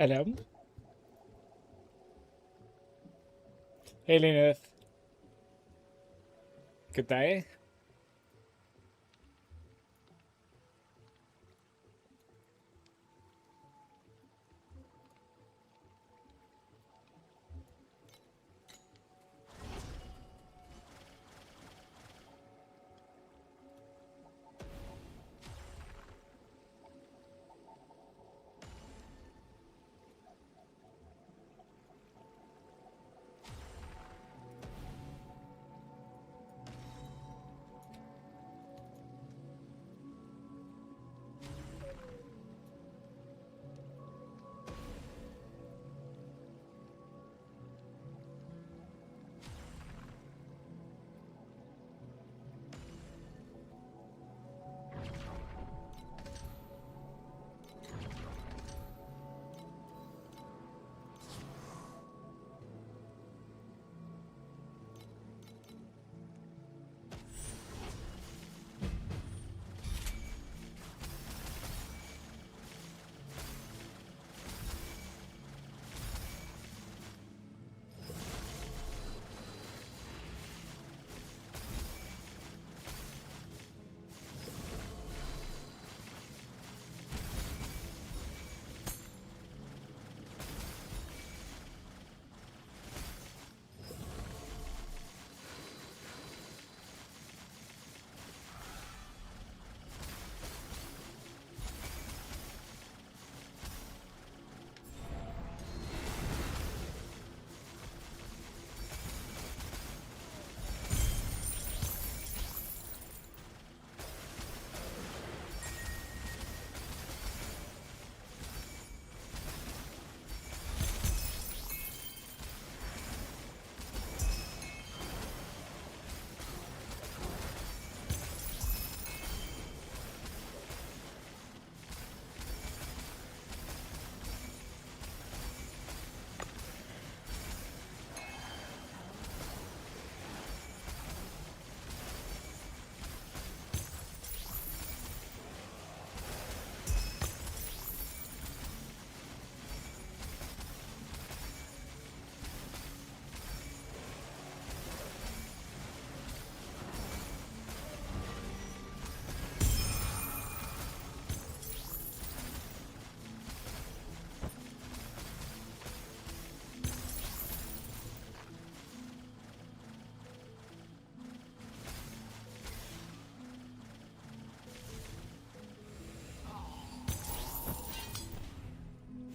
Hello. Hey, Lineth. Good day.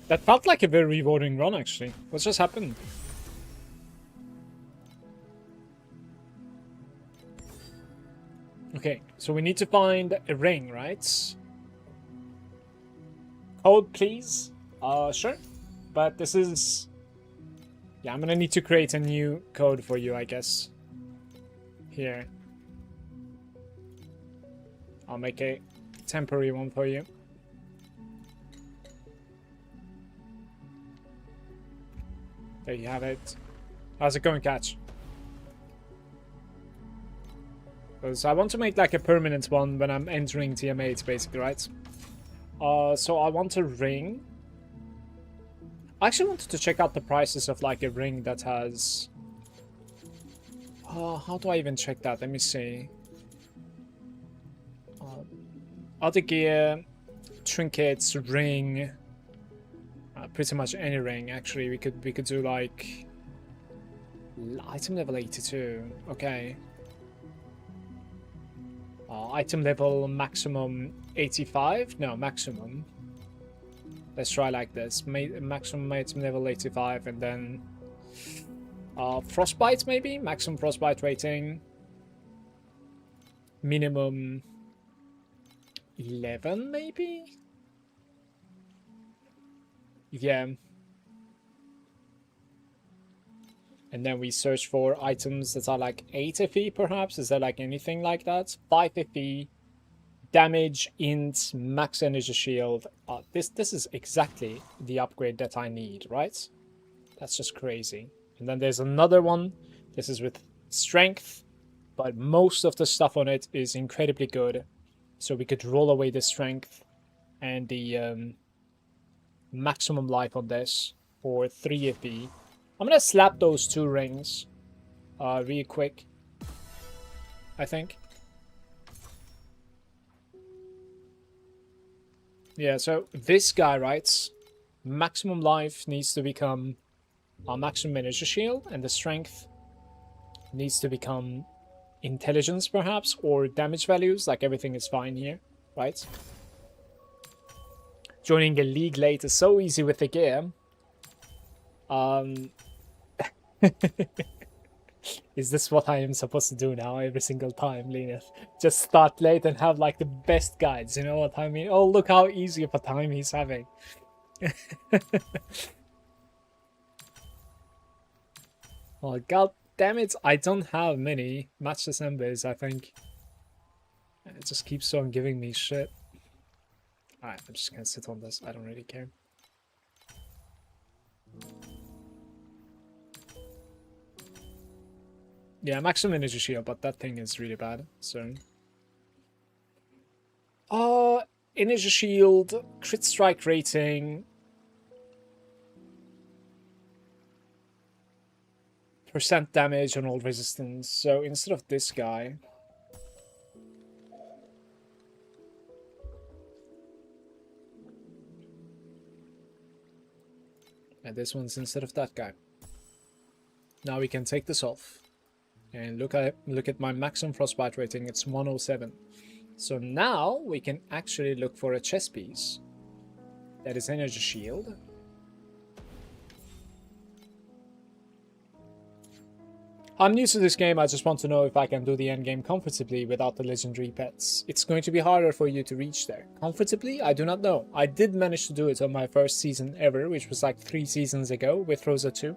That felt like a very rewarding run, actually. What just happened? Okay, so we need to find a ring, right? Code, please. Sure. But this is... Yeah, I'm gonna need to create a new code for you, I guess. Here. I'll make a temporary one for you. There you have it. How's it going, Catch? Because I want to make like a permanent one when I'm entering TM8, basically, right? So I want a ring. I actually wanted to check out the prices of like a ring that has... how do I even check that? Let me see. Other gear, trinkets, ring... pretty much any ring, actually. We could do like item level 82. Okay. Item level maximum 85. No, maximum. Let's try like this. Maximum item level 85, and then frostbite maybe. Maximum frostbite rating. Minimum 11 maybe. Yeah. And then we search for items that are like 8 FE perhaps. Is there like anything like that? 5 FE, damage, int, max energy shield. This is exactly the upgrade that I need, right? That's just crazy. And then there's another one. This is with strength, but most of the stuff on it is incredibly good. So we could roll away the strength and the maximum life on this for 3 FP. I'm gonna slap those 2 rings real quick, I think. Yeah, so this guy writes maximum life needs to become our maximum energy shield, and the strength needs to become intelligence perhaps, or damage values. Like everything is fine here, right? Joining a league late is so easy with the gear. Is this what I am supposed to do now every single time, Linus? Just start late and have like the best guides, you know what I mean? Oh, look how easy of a time he's having. Oh, god damn it, I don't have many match assemblies, I think. It just keeps on giving me shit. Alright, I'm just gonna sit on this, I don't really care. Yeah, maximum energy shield, but that thing is really bad, so... energy shield, crit strike rating... % damage on all resistance, so instead of this guy... And this one's instead of that guy. Now we can take this off. And look at my maximum frostbite rating, it's 107. So now we can actually look for a chess piece. That is energy shield. I'm new to this game, I just want to know if I can do the endgame comfortably without the legendary pets. It's going to be harder for you to reach there. Comfortably? I do not know. I did manage to do it on my first season ever, which was like 3 seasons ago with Rosa 2.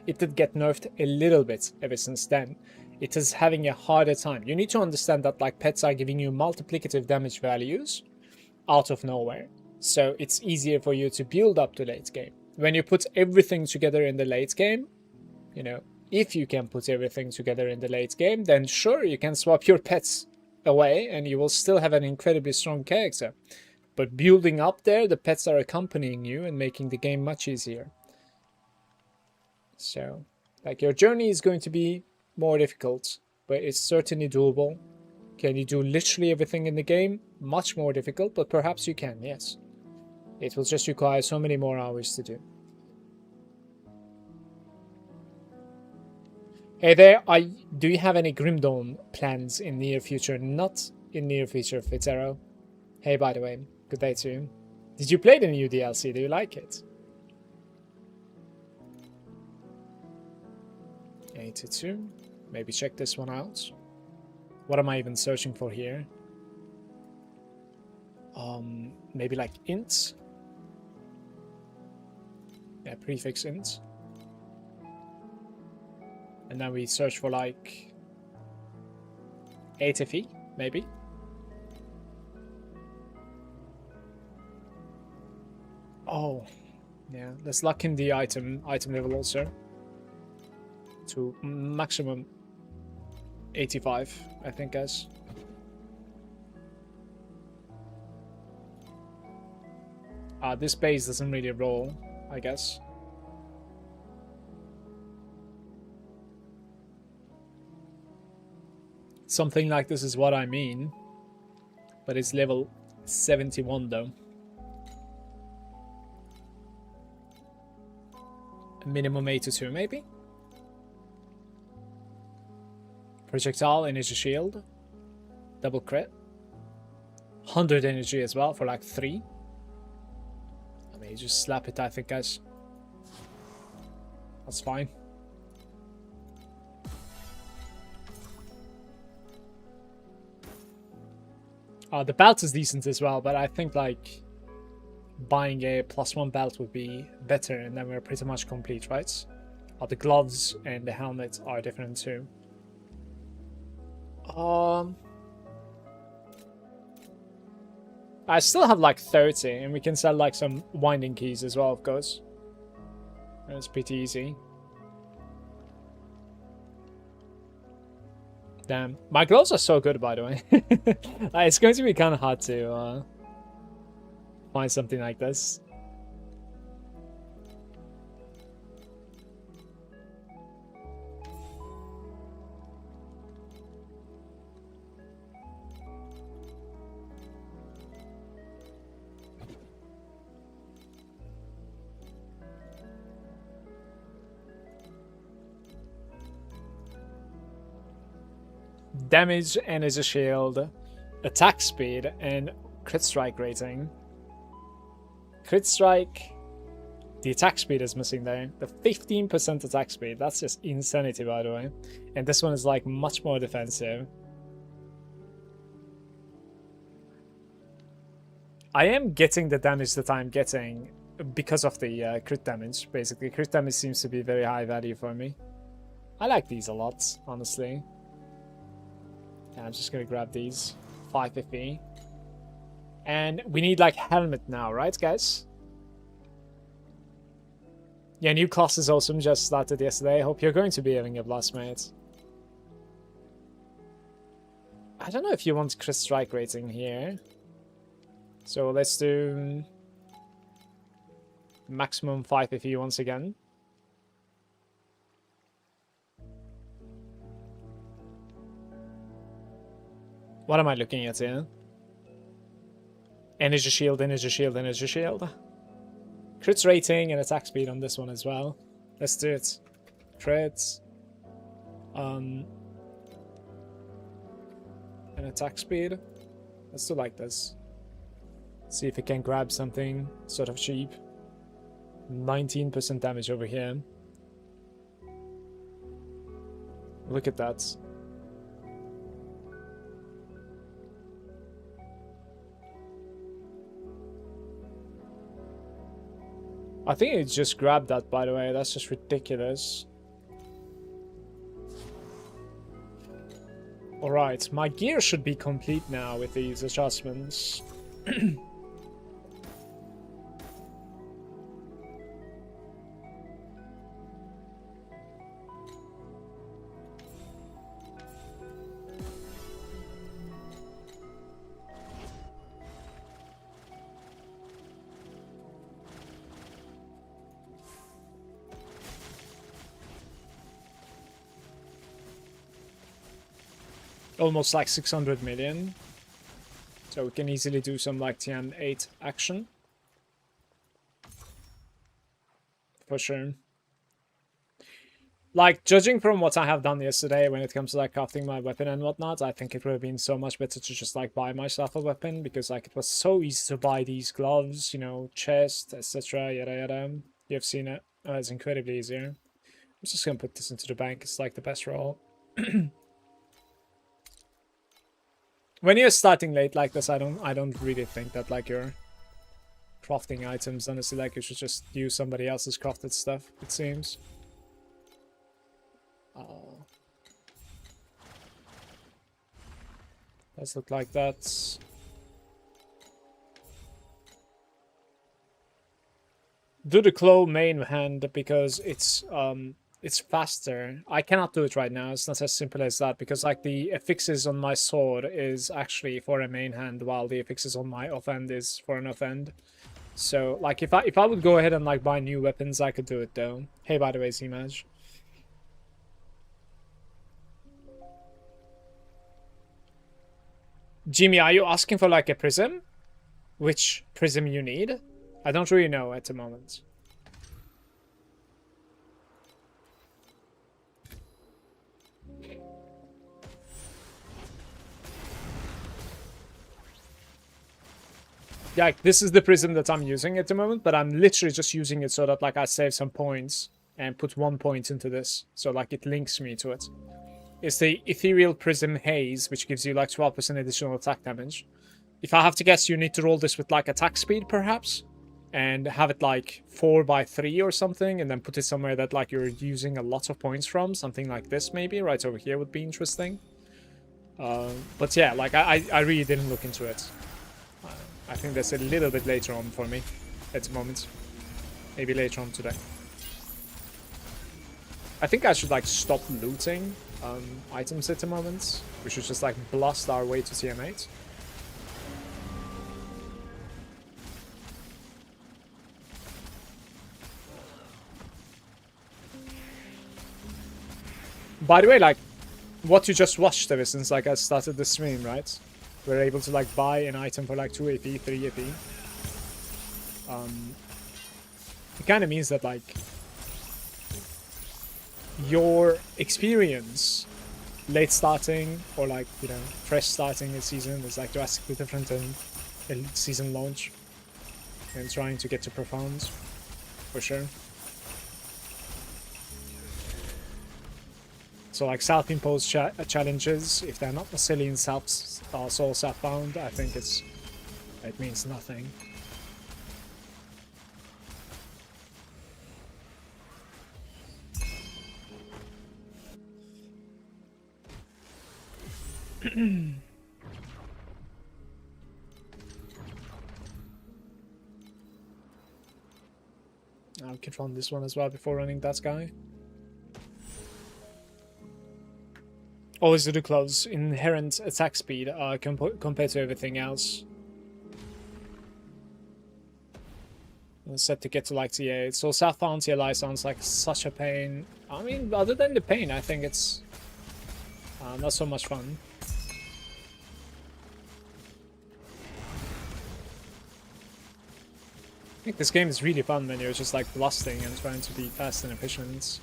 It did get nerfed a little bit ever since then. It is having a harder time. You need to understand that like pets are giving you multiplicative damage values out of nowhere. So it's easier for you to build up to late game. When you put everything together in the late game, you know, if you can put everything together in the late game, then sure, you can swap your pets away and you will still have an incredibly strong character. But building up there, the pets are accompanying you and making the game much easier. So, like, your journey is going to be more difficult, but it's certainly doable. Can you do literally everything in the game? Much more difficult, but perhaps you can, yes. It will just require so many more hours to do. Hey there, do you have any Grim Dawn plans in near future? Not in near future, Fitzero. Hey, by the way, good day to you. Did you play the new DLC? Do you like it? 82. Maybe check this one out. What am I even searching for here? Maybe like int? Yeah, prefix int. And then we search for like ATFE, maybe. Oh, yeah. Let's lock in the item level also to maximum 85, I think, guys. This base doesn't really roll, I guess. Something like this is what I mean, but it's level 71 though. Minimum 82 maybe? Projectile, energy shield, double crit, 100 energy as well for like 3. I mean, you just slap it, I think, guys. That's fine. The belt is decent as well, but I think like buying a +1 belt would be better, and then we're pretty much complete, right? The gloves and the helmet are different too. I still have like 30, and we can sell like some winding keys as well, of course. That's pretty easy. Damn, my gloves are so good, by the way. It's going to be kind of hard to find something like this. damage, energy shield, attack speed, and crit strike rating. Crit strike, the attack speed is missing there. The 15% attack speed, that's just insanity, by the way. And this one is like much more defensive. I am getting the damage that I'm getting because of the crit damage, basically. Crit damage seems to be very high value for me. I like these a lot, honestly. Yeah, I'm just gonna grab these. 550. And we need like helmet now, right, guys? Yeah, new class is awesome. Just started yesterday. Hope you're going to be having a blast, mate. I don't know if you want crit strike rating here. So let's do maximum 550 once again. What am I looking at here? Energy shield, energy shield, energy shield. Crit rating and attack speed on this one as well. Let's do it. Crits. And attack speed. Let's do like this. See if we can grab something sort of cheap. 19% damage over here. Look at that. I think it just grabbed that, by the way. That's just ridiculous. Alright, my gear should be complete now with these adjustments. Almost like 600 million. So we can easily do some like TN8 action. For sure. Like, judging from what I have done yesterday when it comes to like crafting my weapon and whatnot, I think it would have been so much better to just like buy myself a weapon, because like it was so easy to buy these gloves, you know, chest, etc. Yada yada. You've seen it. It's incredibly easier. I'm just gonna put this into the bank. It's like the best roll. When you're starting late like this, I don't really think that like you're crafting items. Honestly, like you should just use somebody else's crafted stuff, it seems. Let's look like that. Do the claw main hand because it's faster. I cannot do it right now. It's not as simple as that, because like the affixes on my sword is actually for a main hand, while the affixes on my offhand is for an offhand. So like if I would go ahead and like buy new weapons, I could do it though. Hey, by the way, Zmaj. Jimmy, are you asking for like a prism? Which prism you need? I don't really know at the moment. Yeah, this is the prism that I'm using at the moment, but I'm literally just using it so that like I save some points and put 1 point into this, so like it links me to it. It's the Ethereal Prism Haze, which gives you like 12% additional attack damage. If I have to guess, you need to roll this with like attack speed perhaps, and have it like 4x3 or something, and then put it somewhere that like you're using a lot of points from, something like this maybe, right over here would be interesting. But yeah, like I really didn't look into it. I think that's a little bit later on for me at the moment. Maybe later on today. I think I should like stop looting items at the moment. We should just like blast our way to TM8. By the way, like what you just watched ever since like I started the stream, right? We're able to like buy an item for like 2 AP, 3 AP. It kind of means that like your experience late starting or like, you know, fresh starting a season is like drastically different than a season launch and trying to get to profound, for sure. So like self-imposed challenges, if they're not necessarily in soul self-bound, I think it means nothing. I could run this one as well before running that guy. Always do the close inherent attack speed compared to everything else. I'm set to get to like TA. So Southbound TLI sounds like such a pain. I mean, other than the pain, I think it's not so much fun. I think this game is really fun when you're just like blasting and trying to be fast and efficient.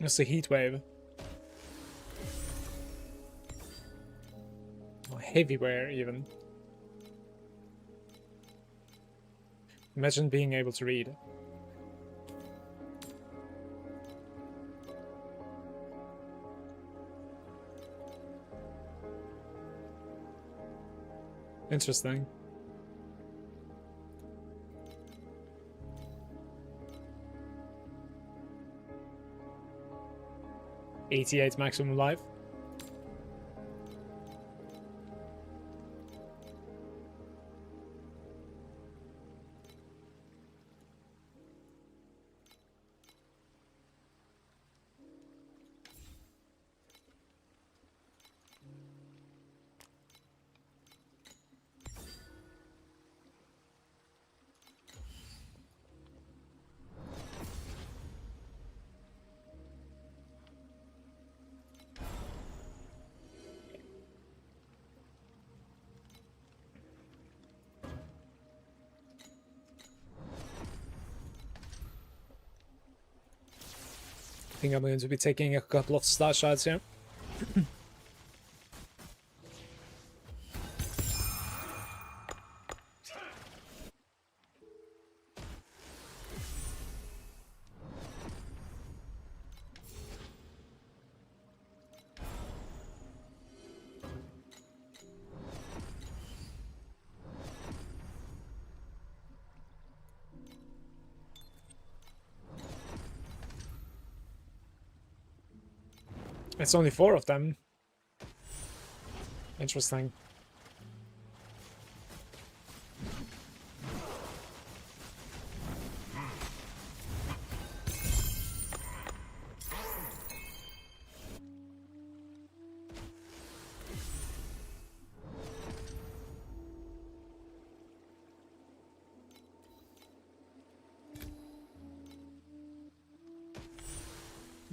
It's a heat wave. Or heavy wear, even. Imagine being able to read. Interesting. $88 maximum life. I think I'm going to be taking a couple of star shots here. It's only 4 of them. Interesting.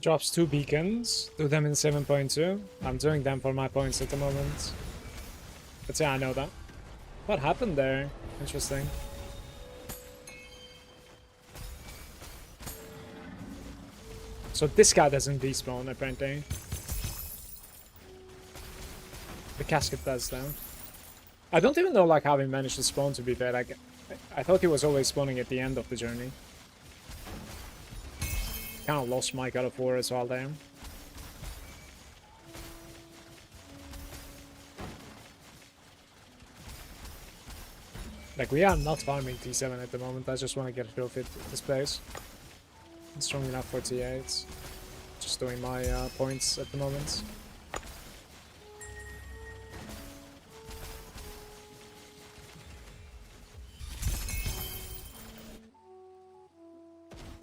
Drops 2 beacons, do them in 7.2. I'm doing them for my points at the moment. But yeah, I know that. What happened there? Interesting. So this guy doesn't despawn, apparently. The casket does, though. I don't even know like how he managed to spawn, to be fair. Like, I thought he was always spawning at the end of the journey. Kind of lost my God of War as well there. Like, we are not farming T7 at the moment. I just want to get a feel fit this place. It's strong enough for T8. Just doing my points at the moment.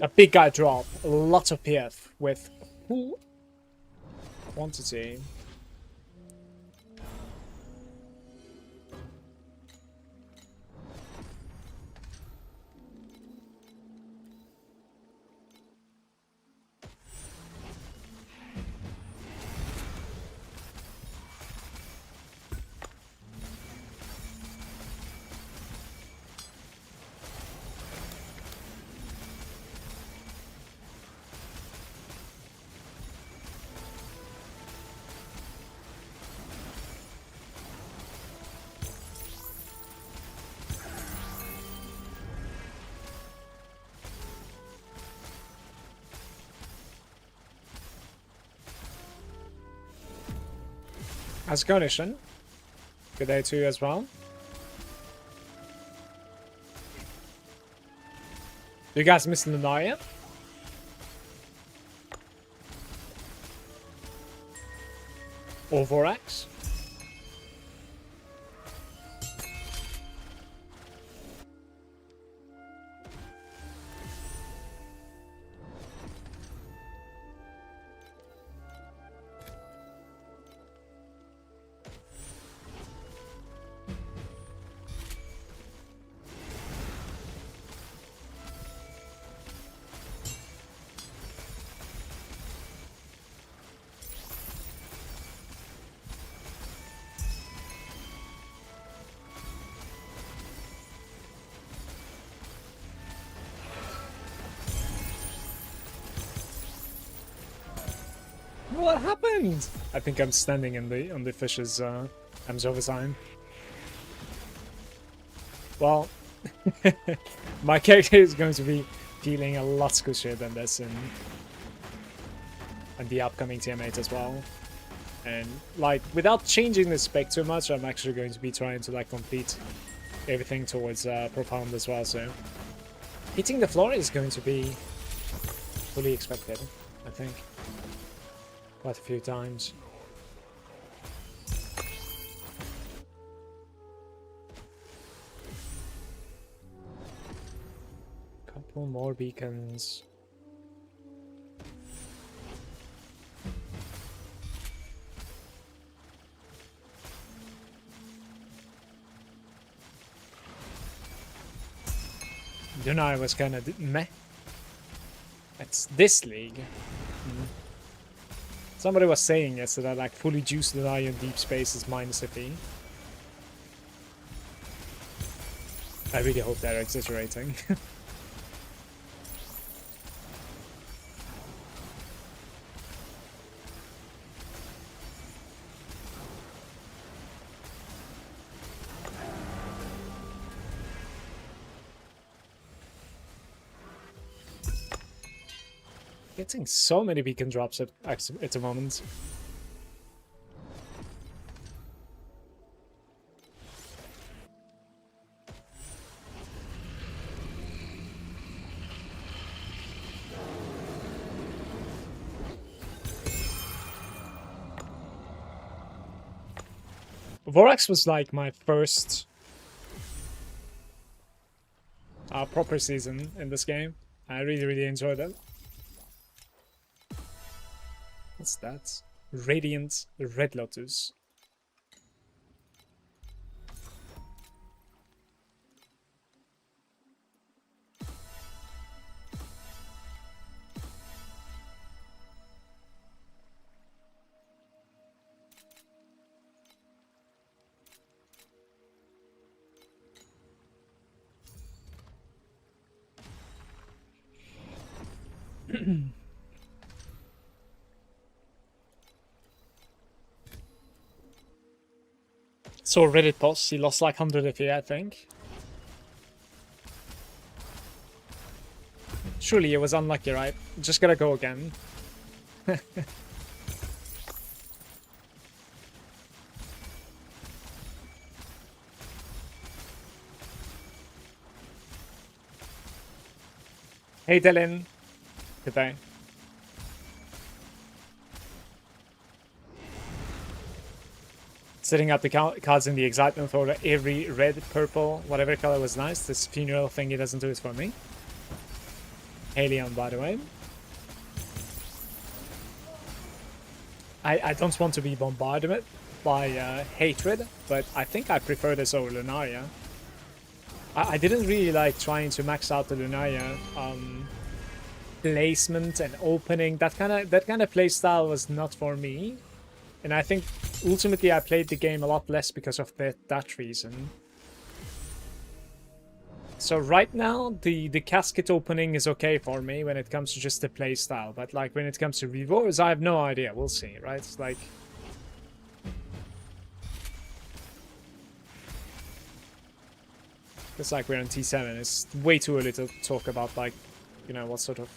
A big guy drop, a lot of PF with full quantity. How's it going, Ishan? Good day to you as well. You guys missing the night yet? Or Vorax? What happened? I think I'm standing in the on the fish's arms over time. Well, my character is going to be feeling a lot squishier than this in the upcoming TM8 as well. And like without changing the spec too much, I'm actually going to be trying to like complete everything towards profound as well. So hitting the floor is going to be fully expected, I think. Quite a few times. Couple more beacons. Dunai was kind of meh. It's this league. Somebody was saying yesterday, like, fully juiced Dunai in deep space is minus FE. I really hope they're exaggerating. Getting so many beacon drops at the moment. Vorax was like my first proper season in this game. I really enjoyed it. What's that? Radiant Red Lotus. So Reddit post, he lost like 100 FE, I think. Surely it was unlucky, right? Just gotta go again. Hey Dylan. Good day. Setting up the cards in the excitement folder, every red, purple, whatever color was nice. This funeral thingy doesn't do it for me. Helion, by the way. I don't want to be bombarded by hatred, but I think I prefer this over Lunaria. I didn't really like trying to max out the Lunaria placement and opening. That kind of playstyle was not for me, and I think ultimately I played the game a lot less because of that reason. So right now, the casket opening is okay for me when it comes to just the playstyle, but like when it comes to rewards, I have no idea. We'll see, right? It's like... It's like we're on T7. It's way too early to talk about, like, you know, what sort of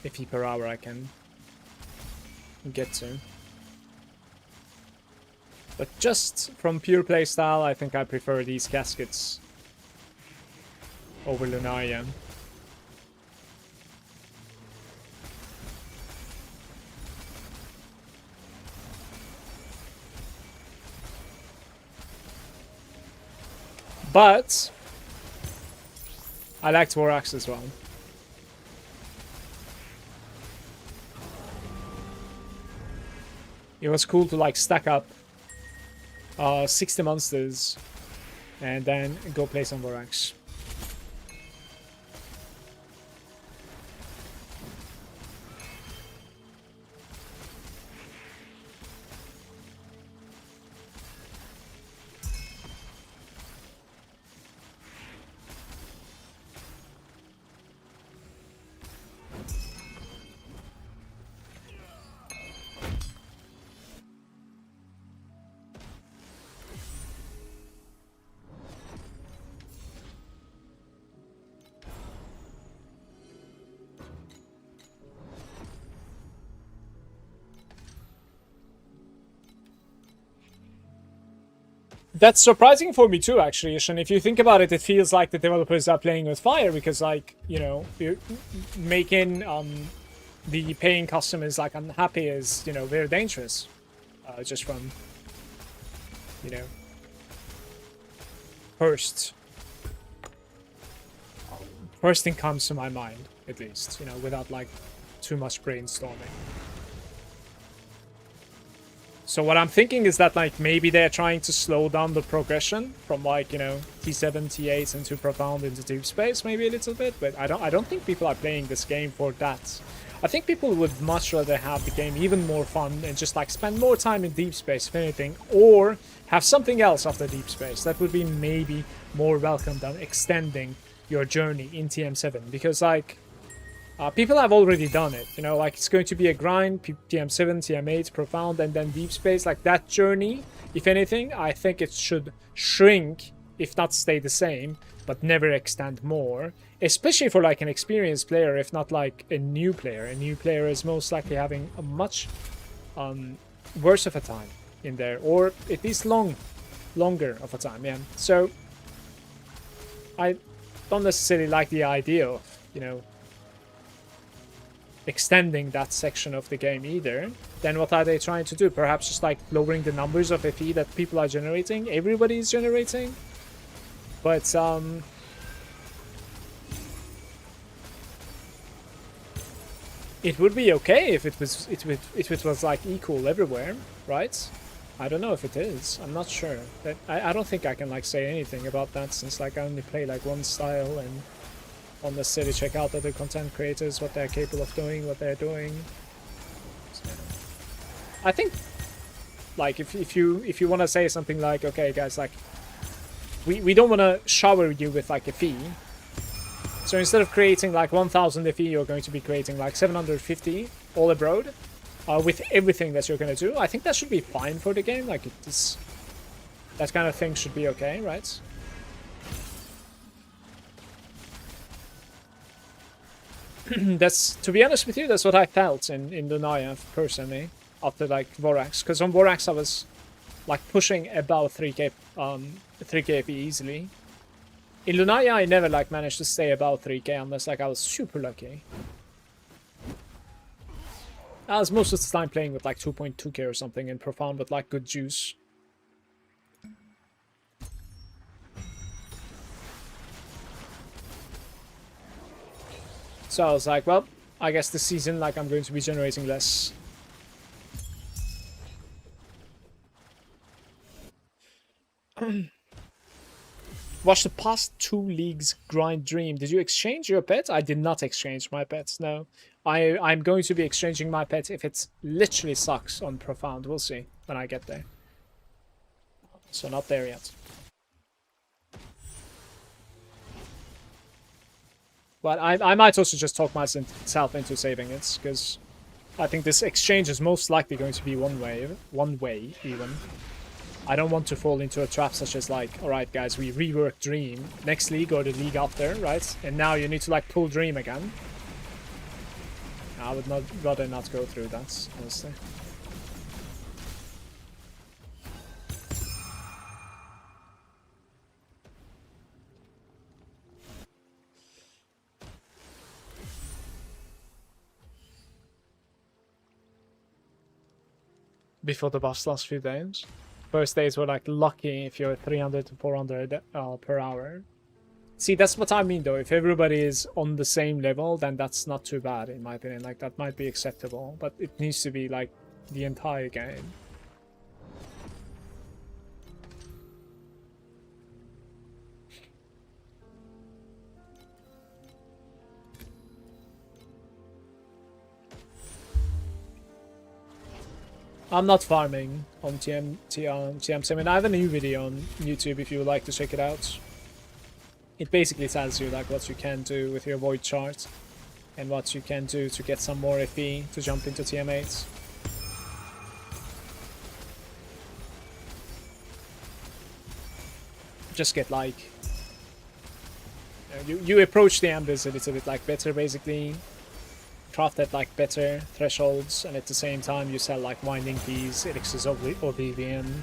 FP per hour I can get to. But just from pure playstyle, I think I prefer these caskets over Lunaria. But I liked Vorax as well. It was cool to like stack up 60 monsters and then go play some Vorax. That's surprising for me too, actually, Ish. And if you think about it, it feels like the developers are playing with fire because, like, you know, you're making the paying customers like unhappy is, you know, very dangerous. Just from, you know, first thing comes to my mind, at least, you know, without like too much brainstorming. So what I'm thinking is that, like, maybe they're trying to slow down the progression from, like, you know, T7, T8 into Profound into Deep Space maybe a little bit, but I don't think people are playing this game for that. I think people would much rather have the game even more fun and just, like, spend more time in Deep Space, if anything, or have something else after Deep Space. That would be maybe more welcome than extending your journey in TM7, because, like, people have already done it, you know, like it's going to be a grind, TM7, TM8, Profound, and then Deep Space. Like that journey, if anything, I think it should shrink, if not stay the same, but never extend more. Especially for like an experienced player, if not like a new player. A new player is most likely having a much worse of a time in there, or at least longer of a time, yeah. So I don't necessarily like the idea of, you know, extending that section of the game either. Then what are they trying to do? Perhaps just like lowering the numbers of FE that people are generating. Everybody is generating, but it would be okay if it was like equal everywhere, right? I don't know if it is. I'm not sure. I don't think I can like say anything about that, since like I only play like one style and don't necessarily check out other content creators, what they're capable of doing, what they're doing. So, I think, like, if you want to say something like, okay, guys, like, we don't want to shower you with like a fee. So instead of creating like 1,000 FE, you're going to be creating like 750 all abroad, with everything that you're going to do. I think that should be fine for the game. Like, it's that kind of thing should be okay, right? That's, to be honest with you, that's what I felt in Lunaria personally after like Vorax, because on Vorax I was like pushing about 3k 3k FE easily. In Lunaria I never like managed to stay about 3k unless like I was super lucky. I was most of the time playing with like 2.2k or something in Profound with like good juice. So I was like, well, I guess this season, like, I'm going to be generating less. Watch the past 2 leagues grind dream. Did you exchange your pet? I did not exchange my pets, no. I'm going to be exchanging my pet if it literally sucks on Profound. We'll see when I get there. So not there yet. But I might also just talk myself into saving it, because I think this exchange is most likely going to be one way even. I don't want to fall into a trap such as like, alright guys, we rework Dream next league or the league after, right? And now you need to like pull Dream again. I would rather not go through that, honestly. Before the buffs last few days. First days were like lucky if you're 300 to 400 per hour. See, that's what I mean though. If everybody is on the same level, then that's not too bad in my opinion. Like, that might be acceptable, but it needs to be like the entire game. I'm not farming on TM7. I mean, I have a new video on YouTube if you would like to check it out. It basically tells you like what you can do with your void chart and what you can do to get some more FE to jump into TM8s. Just get like you approach the Embers a little bit like better basically. Craft at like better thresholds, and at the same time you sell like winding keys, elixirs of oblivion,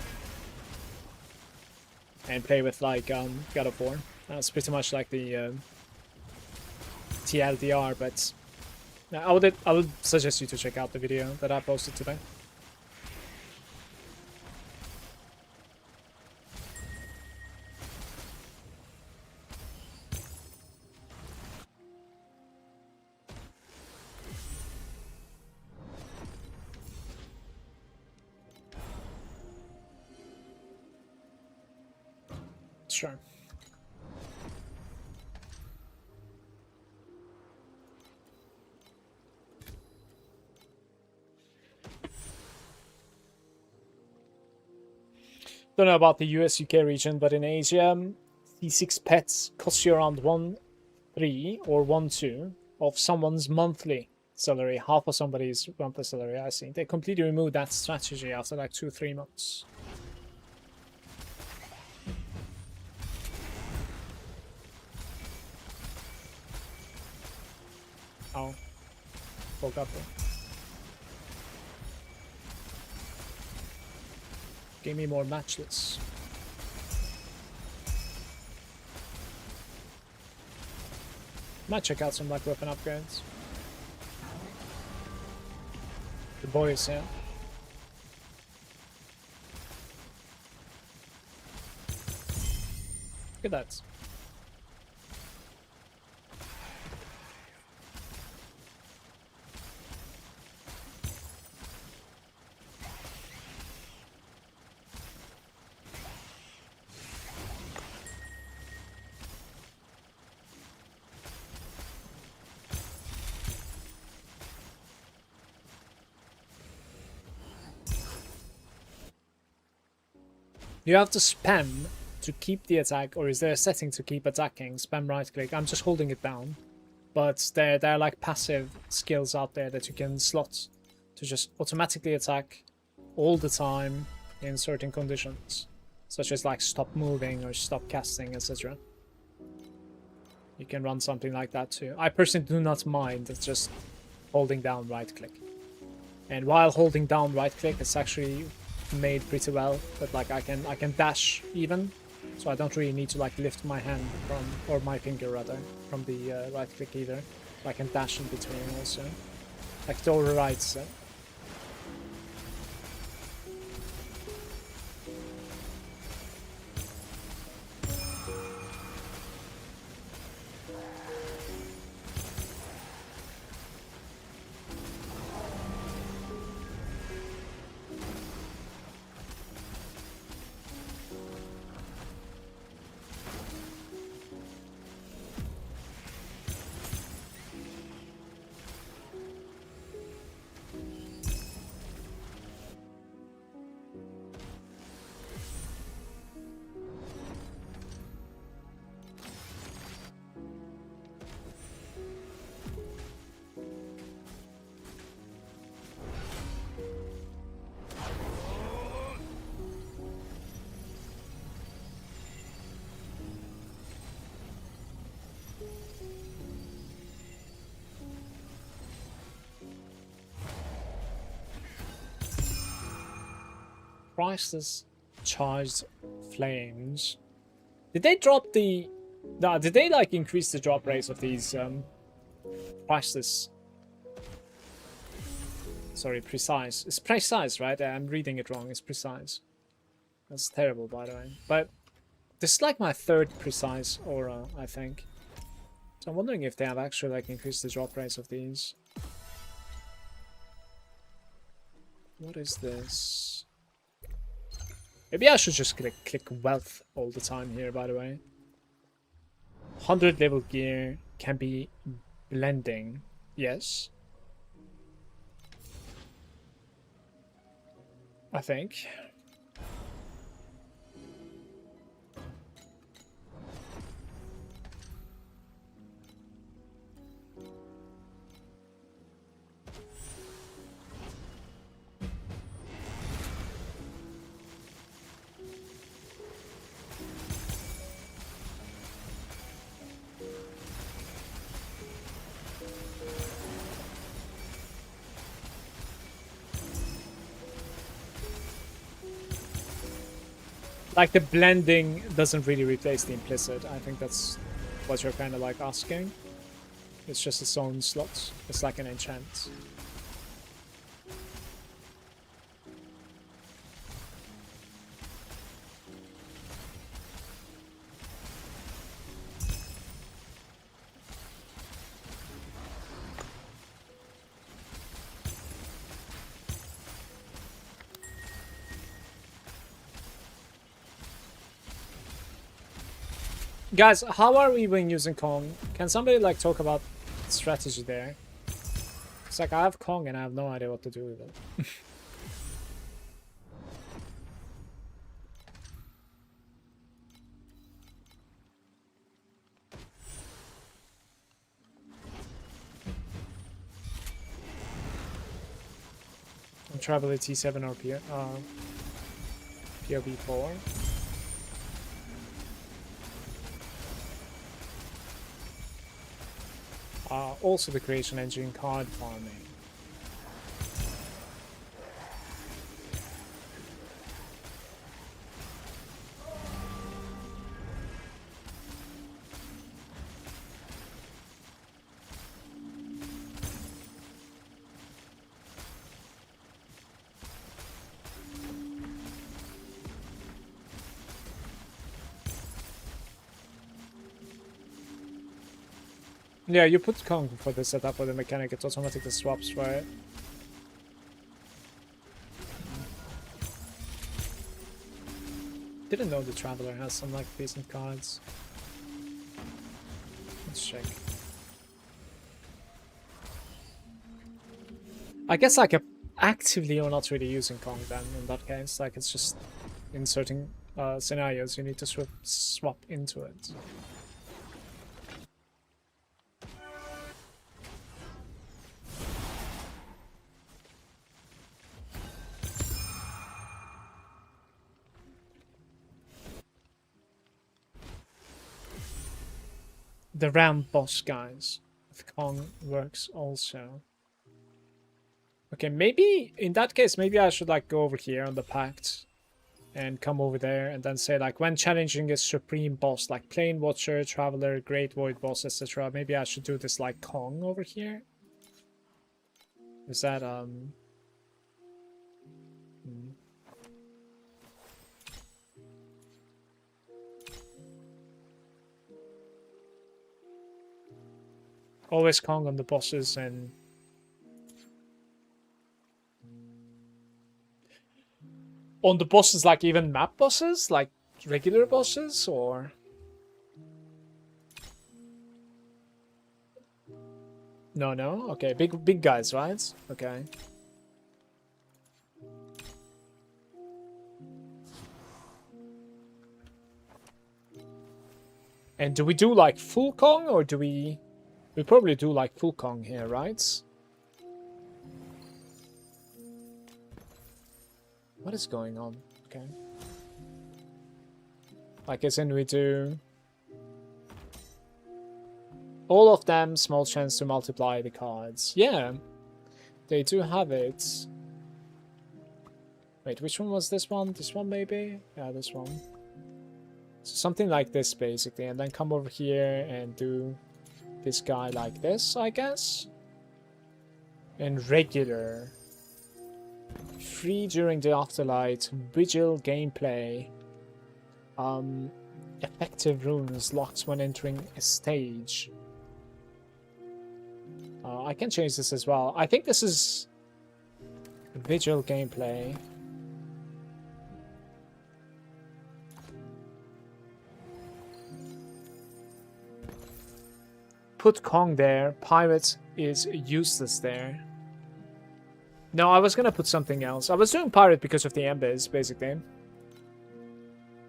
and play with like God of War. That's pretty much like the TLDR, but I would suggest you to check out the video that I posted today. Sure. Don't know about the US UK region, but in Asia, C6 pets cost you around 1.3 or 1.2 of someone's monthly salary, half of somebody's monthly salary. I see. They completely removed that strategy after like 2-3 months. Oh, forgot that. Give me more matchless. Might check out some like weapon upgrades. The boys, yeah. Look at that. You have to spam to keep the attack, or is there a setting to keep attacking? Spam right click. I'm just holding it down. But there are like passive skills out there that you can slot to just automatically attack all the time in certain conditions. Such as like stop moving or stop casting, etc. You can run something like that too. I personally do not mind, it's just holding down right click. And while holding down right click, it's actually made pretty well, but like I can dash even, so I don't really need to like lift my hand from, or my finger rather, from the right click either. I can dash in between also, like it overrides it. Priceless charged flames. Did they drop the... No, did they like increase the drop rates of these priceless... Sorry, precise. It's precise, right? I'm reading it wrong. It's precise. That's terrible, by the way. But this is like my third precise aura, I think. So I'm wondering if they have actually like increased the drop rates of these. What is this? Maybe I should just click wealth all the time here, by the way. 100 level gear can be blending. Yes. I think. Like, the blending doesn't really replace the implicit. I think that's what you're kind of like asking. It's just its own slot. It's like an enchant. Guys, how are we even using Kong? Can somebody like talk about strategy there? It's like I have Kong and I have no idea what to do with it. I'm traveling T7 or POB4. Also the creation engine card farming. Yeah, you put Kong for the setup for the mechanic, it automatically swaps, right? Didn't know the Traveler has some like decent cards. Let's check. I guess like actively you're not really using Kong then in that case, like it's just in certain scenarios you need to swap into it. The round boss guys with Kong works also. Okay, maybe in that case, maybe I should like go over here on the pact and come over there and then say like when challenging a supreme boss like Plane Watcher, Traveler, Great Void Boss, etc. Maybe I should do this like Kong over here. Is that Always Kong on the bosses and on the bosses, like even map bosses, like regular bosses, or no? Okay, big guys, right? Okay. And do we do like full Kong, or do we? We probably do like full Kong here, right? What is going on? Okay. Like as in we do all of them, small chance to multiply the cards. Yeah, they do have it. Wait, which one was this one? This one maybe? Yeah, this one. So something like this basically, and then come over here and do this guy like this, I guess. And regular. Free during the Afterlight. Vigil gameplay. Effective runes locked when entering a stage. I can change this as well. I think this is Vigil gameplay. Put Kong there. Pirate is useless there. No, I was gonna put something else. I was doing pirate because of the embers, basically.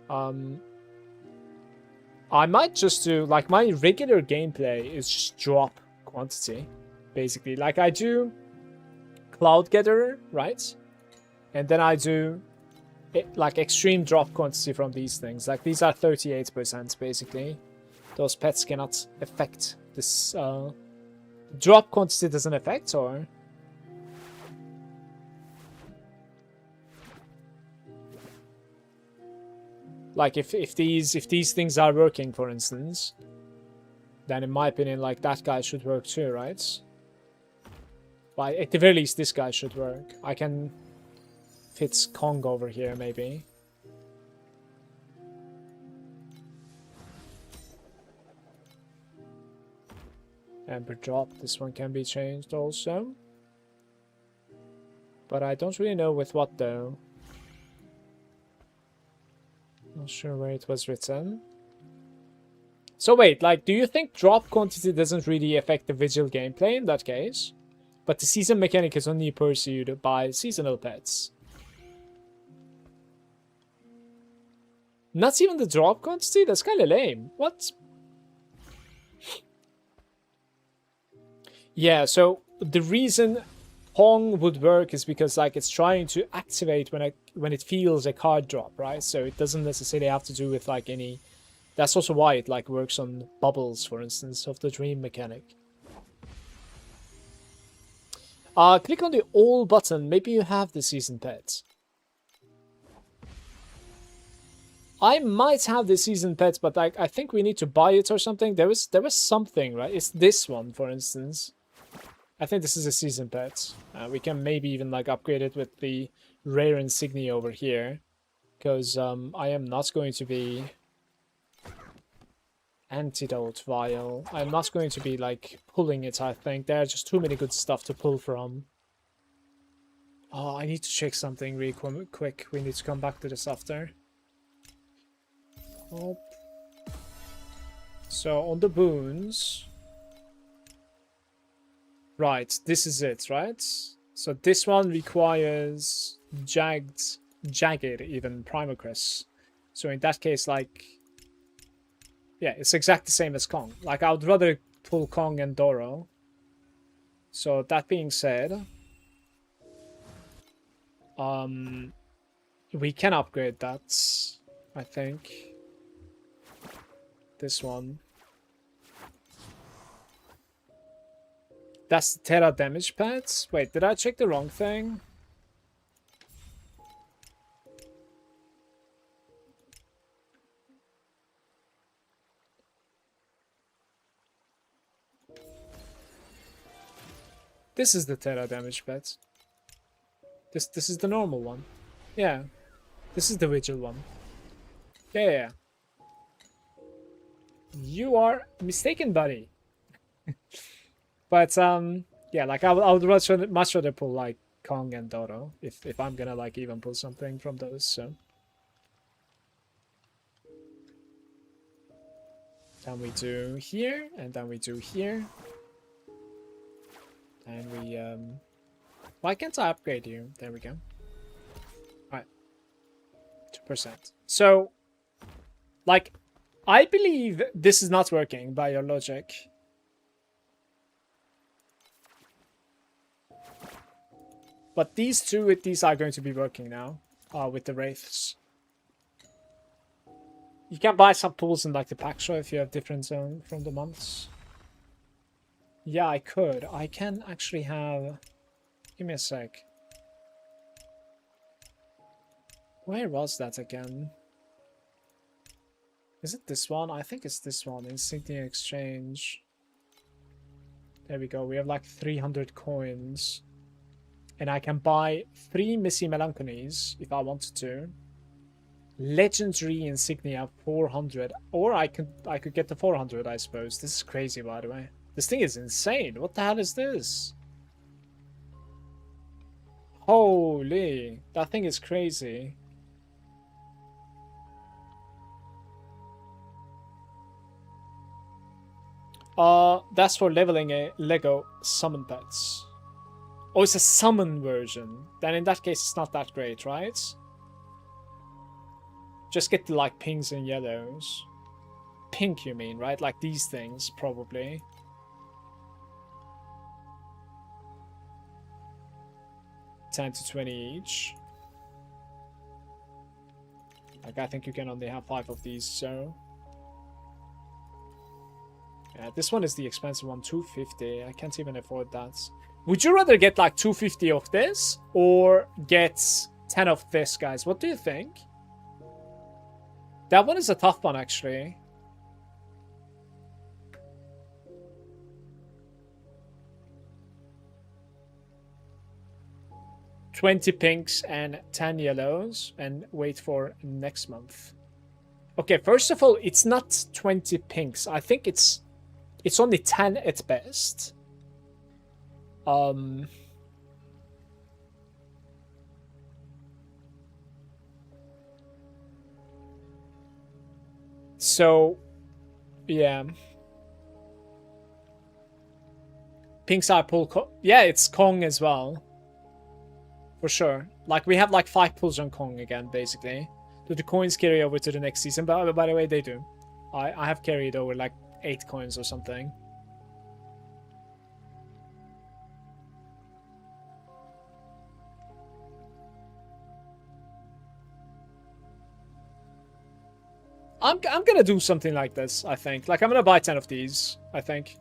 I might just do, like, my regular gameplay is just drop quantity, basically. Like, I do Cloud Gatherer, right? And then I do, like, extreme drop quantity from these things. Like, these are 38%, basically. Those pets cannot affect this, drop quantity doesn't affect, or? Like, if these things are working, for instance, then in my opinion, like, that guy should work too, right? But at the very least, this guy should work. I can fit Kong over here, maybe. Ember drop, this one can be changed also. But I don't really know with what, though. Not sure where it was written. So wait, like, do you think drop quantity doesn't really affect the Vigil gameplay in that case? But the season mechanic is only pursued by seasonal pets. Not even the drop quantity? That's kind of lame. What? Yeah, so the reason Pong would work is because, like, it's trying to activate when it feels a card drop, right? So it doesn't necessarily have to do with, like, any... That's also why it, like, works on bubbles, for instance, of the dream mechanic. Click on the all button. Maybe you have the season pet. I might have the season pet, but, like, I think we need to buy it or something. There was something, right? It's this one, for instance. I think this is a season pet. We can maybe even, like, upgrade it with the rare insignia over here. Because I am not going to be... Antidote vial. I'm not going to be, like, pulling it, I think. There are just too many good stuff to pull from. Oh, I need to check something really quick. We need to come back to this after. Oh. So, on the boons... Right, this is it, right? So this one requires jagged even Primacris. So in that case, like... Yeah, it's exactly the same as Kong. Like, I would rather pull Kong and Doro. So that being said... we can upgrade that, I think. This one. That's the Terra damage pads? Wait, did I check the wrong thing? This is the Terra damage pad. This is the normal one. Yeah. This is the Vigil one. Yeah. You are mistaken, buddy. But yeah, like I would much rather pull like Kong and Doro if I'm gonna like even pull something from those. So then we do here, and then we do here, and we why can't I upgrade you? There we go. All right, 2%. So, like, I believe this is not working by your logic. But these two with these are going to be working now, with the Wraiths. You can buy some pools in like the pack show if you have different zone from the months. Yeah, I could. I can actually have... Give me a sec. Where was that again? Is it this one? I think it's this one. Insignia Exchange. There we go. We have like 300 coins. And I can buy 3 Missy Melancholies if I wanted to. Legendary Insignia 400. Or I could get the 400, I suppose. This is crazy, by the way. This thing is insane. What the hell is this? Holy. That thing is crazy. That's for leveling a Lego summon pets. Oh, it's a summon version. Then in that case, it's not that great, right? Just get the, like, pinks and yellows. Pink, you mean, right? Like these things, probably. $10 to $20 each. Like, I think you can only have 5 of these, so... Yeah, this one is the expensive one, $250. I can't even afford that. Would you rather get like $250 of this or get 10 of this, guys? What do you think? That one is a tough one, actually. $20 pinks and 10 yellows, and wait for next month. Okay, first of all, it's not 20 pinks. I think it's only 10 at best. So, yeah. Pinks are pull. Yeah, it's Kong as well. For sure. Like, we have like 5 pulls on Kong again, basically. Do the coins carry over to the next season? But by the way, they do. I have carried over like 8 coins or something. I'm gonna do something like this, I think. Like, I'm gonna buy 10 of these, I think.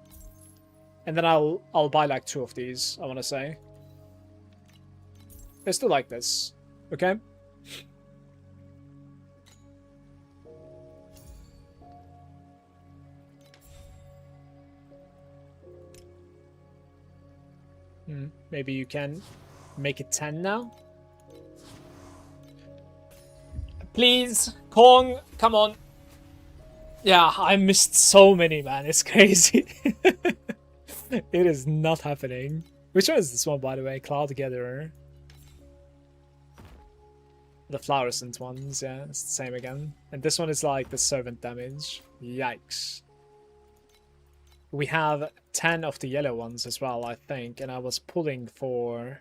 And then I'll buy like 2 of these, I wanna say. Let's do like this. Okay? Maybe you can make it 10 now? Please, Kong, come on. Yeah, I missed so many, man. It's crazy. It is not happening. Which one is this one, by the way? Cloud Gatherer. The fluorescent ones, yeah, it's the same again. And this one is like the servant damage. Yikes. We have 10 of the yellow ones as well, I think. And I was pulling for...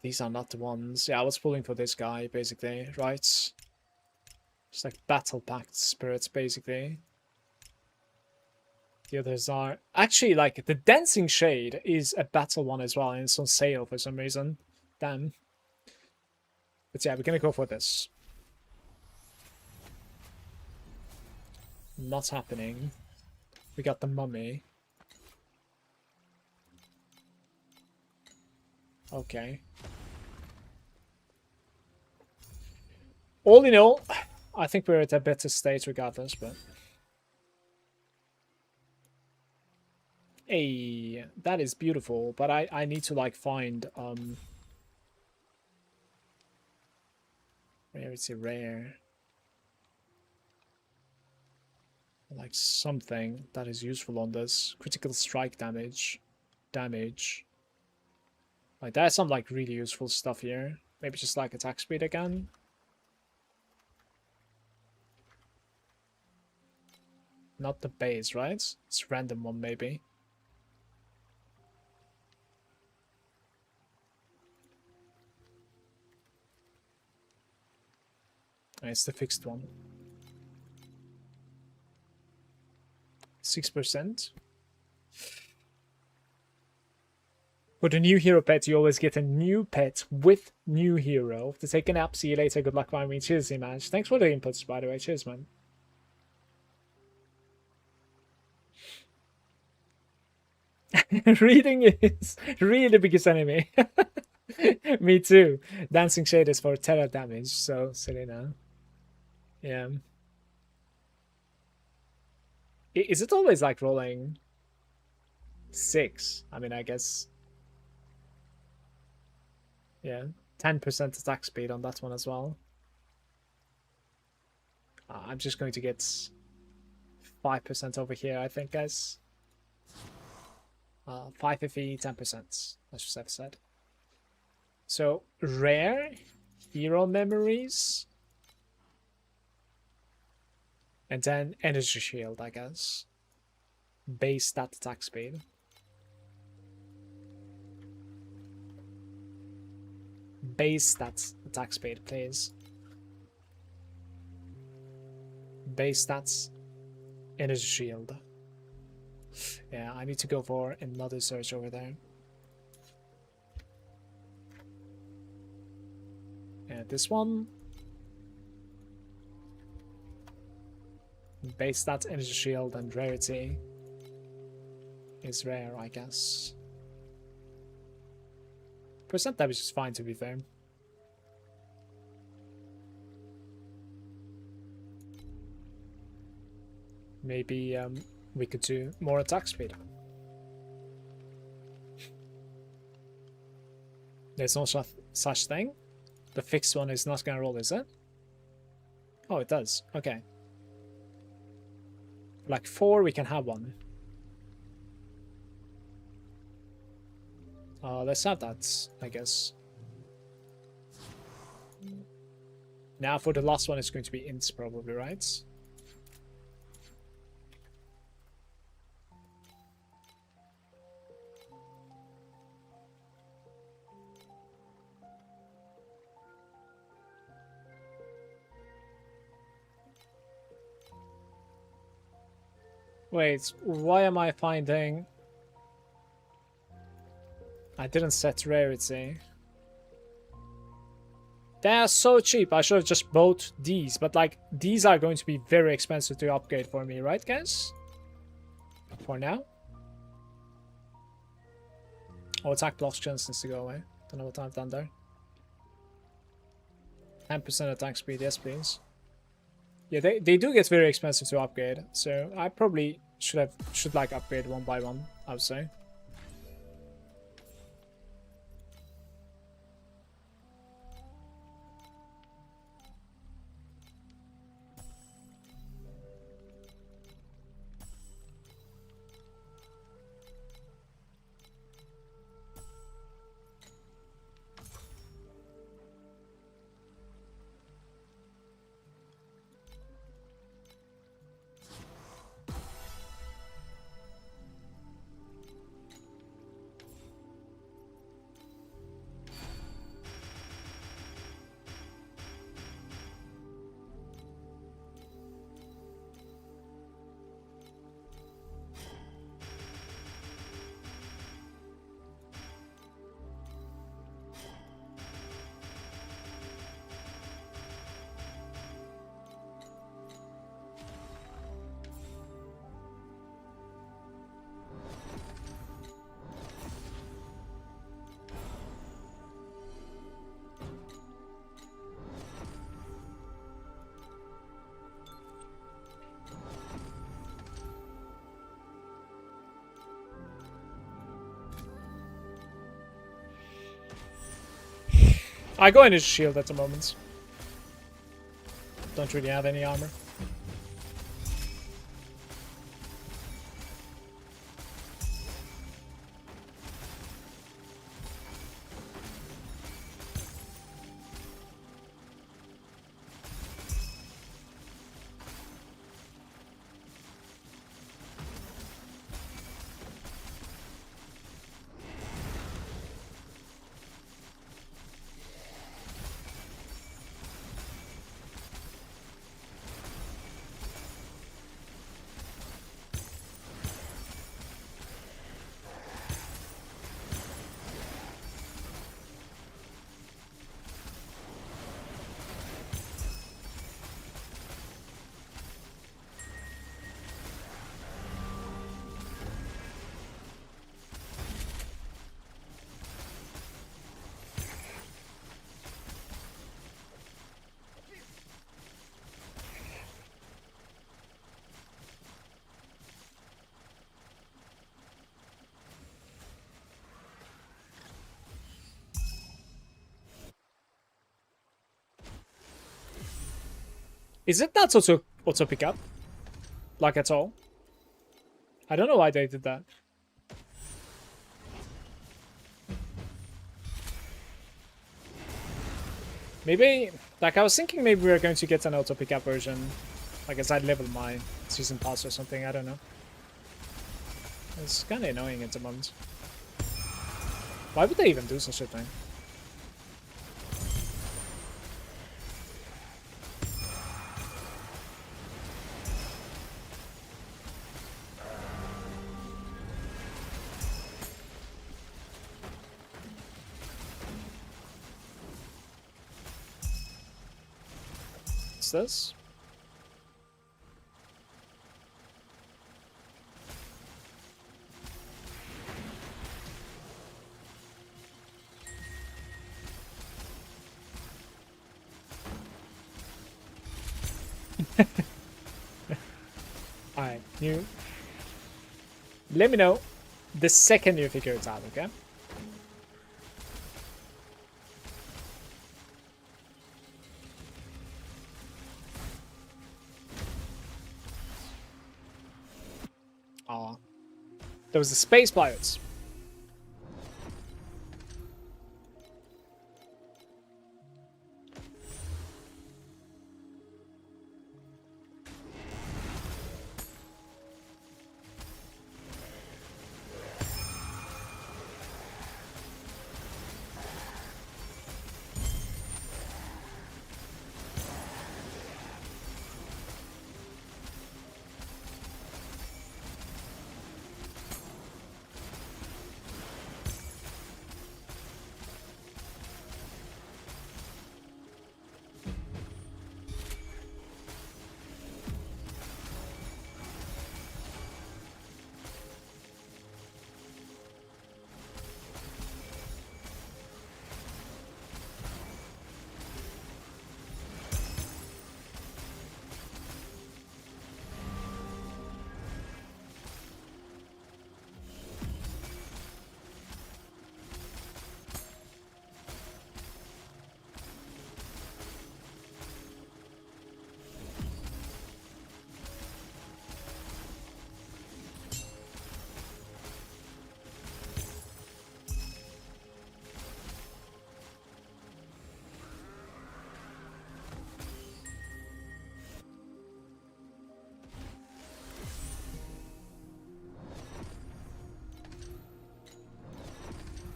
These are not the ones. Yeah, I was pulling for this guy, basically, right? It's like Battle Pact spirits, basically. The others are... Actually, like, the Dancing Shade is a battle one as well, and it's on sale for some reason. Damn. But yeah, we're gonna go for this. Not happening. We got the mummy. Okay. All in all, I think we're at a better state regardless, but... Hey, that is beautiful, but I need to, like, find, Where is it rare? Like, something that is useful on this. Critical strike damage. Like, there's some, like, really useful stuff here. Maybe just, like, attack speed again. Not the base, right? It's random one, maybe. It's the fixed one. 6%. For the new hero pet, you always get a new pet with new hero. To take a nap, see you later. Good luck, my cheers, Image. Thanks for the inputs, by the way. Cheers, man. Reading is really the biggest enemy. Me too. Dancing Shade is for terror damage, so silly now. Yeah. Is it always like rolling 6? I mean, I guess. Yeah. 10% attack speed on that one as well. I'm just going to get 5% over here, I think, guys. 5 FE, 10%. I should have said. So, rare hero memories. And then energy shield, I guess. Base stat attack speed. Base stats attack speed, please. Base stats, energy shield. Yeah, I need to go for another search over there. Yeah, this one. Base stats, energy shield, and rarity is rare, I guess. Percent damage is fine, to be fair. Maybe we could do more attack speed. There's no such thing. The fixed one is not gonna roll, is it? Oh, it does. Okay. Like 4, we can have one. Let's have that, I guess. Now for the last one, it's going to be ints, probably, right? Wait, why am I finding... I didn't set rarity. They are so cheap. I should have just bought these. But, like, these are going to be very expensive to upgrade for me, right, guys? For now. Oh, attack plus chance needs to go away. Don't know what I've done there. 10% attack speed, yes, please. Yeah, they do get very expensive to upgrade. So, I probably should like upgrade one by one, I would say. I go into shield at the moment. Don't really have any armor. Is it not auto pick up? Like at all? I don't know why they did that. Maybe, like I was thinking maybe we were going to get an auto pickup version. Like as I level my season pass or something, I don't know. It's kind of annoying at the moment. Why would they even do such a thing? What's this? Alright, you let me know the second you figure it out, okay? Aw. There was the space pirates.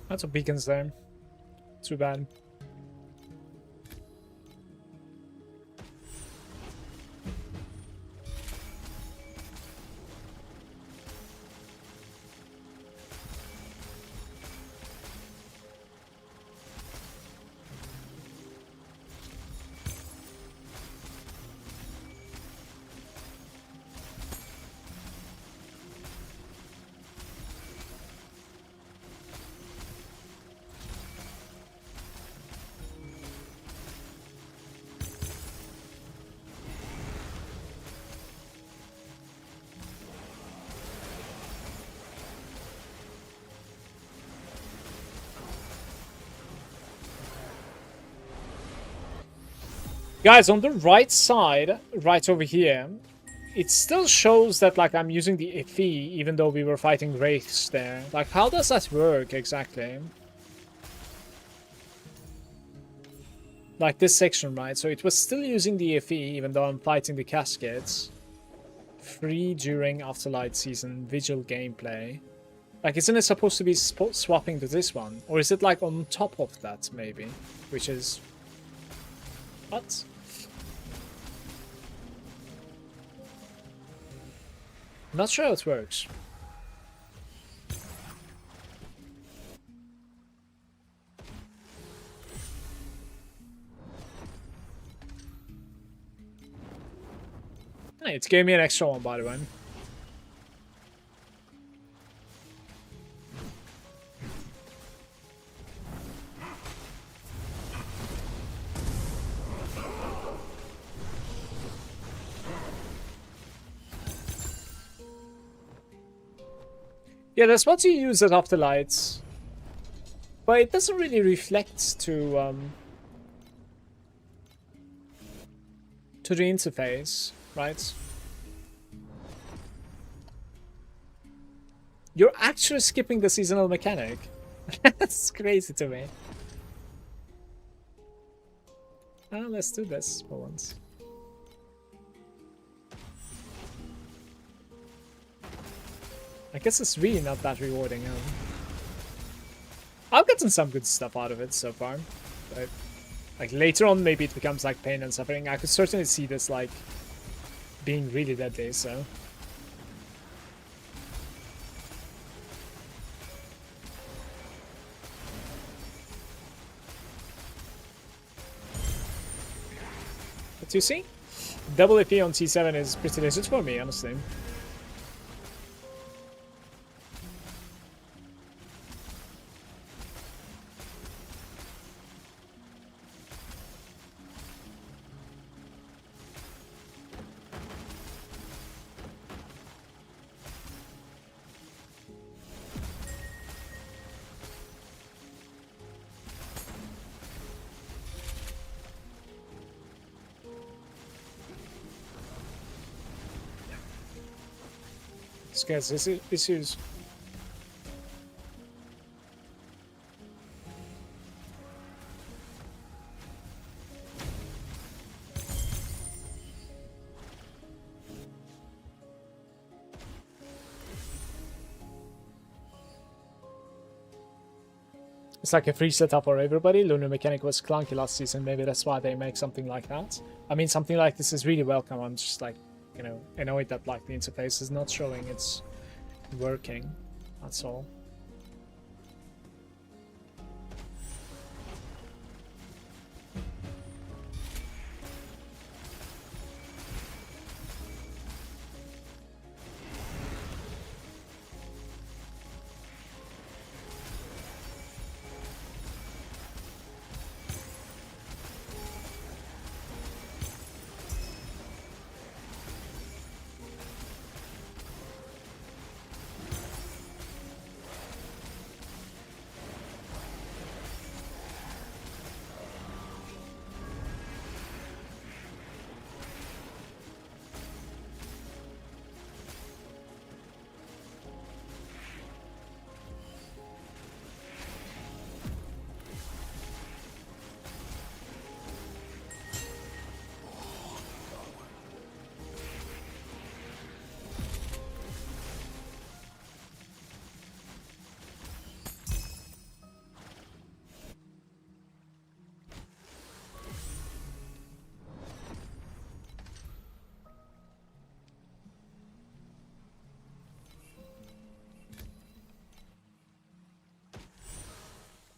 That's a beacon's there. Too bad. Guys, on the right side, right over here, it still shows that like I'm using the FE even though we were fighting wraiths there. Like, how does that work exactly? Like this section, right? So it was still using the FE even though I'm fighting the cascades. Free during Afterlight season, Vigil gameplay. Like, isn't it supposed to be swapping to this one? Or is it like on top of that, maybe? Which is... what? Not sure how it works. Hey, it gave me an extra one, by the way. Yeah, that's what you use at Afterlight. But it doesn't really reflect to to the interface, right? You're actually skipping the seasonal mechanic. That's crazy to me. Let's do this for once. I guess it's really not that rewarding. I've gotten some good stuff out of it so far, but like later on maybe it becomes like pain and suffering. I could certainly see this like being really deadly, so. But you see, double AP on T7 is pretty legit for me, honestly. This guy's issues. It's like a free setup for everybody. Lunar Mechanic was clunky last season. Maybe that's why they make something like that. I mean, something like this is really welcome. I'm just like, you know, annoyed that like the interface is not showing it's working. That's all.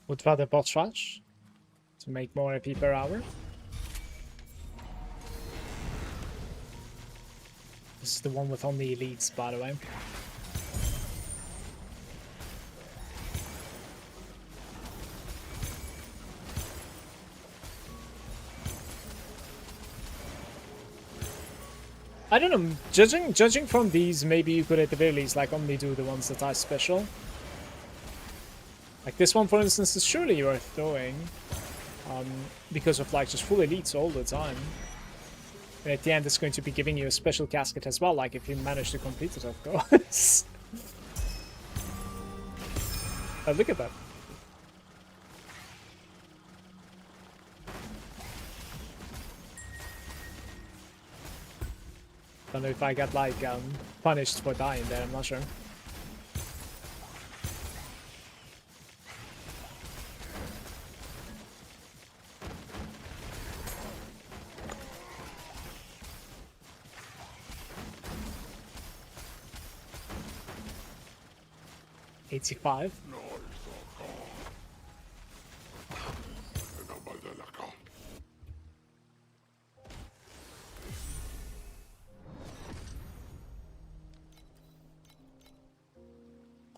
Would rather bot rush to make more AP per hour. This is the one with only elites, by the way. I don't know, judging from these, maybe you could at the very least like only do the ones that are special. Like this one, for instance, is surely worth doing, because of like just full elites all the time. And at the end, it's going to be giving you a special casket as well, like if you manage to complete it, of course. Oh, look at that. Don't know if I got like punished for dying there, I'm not sure. $85.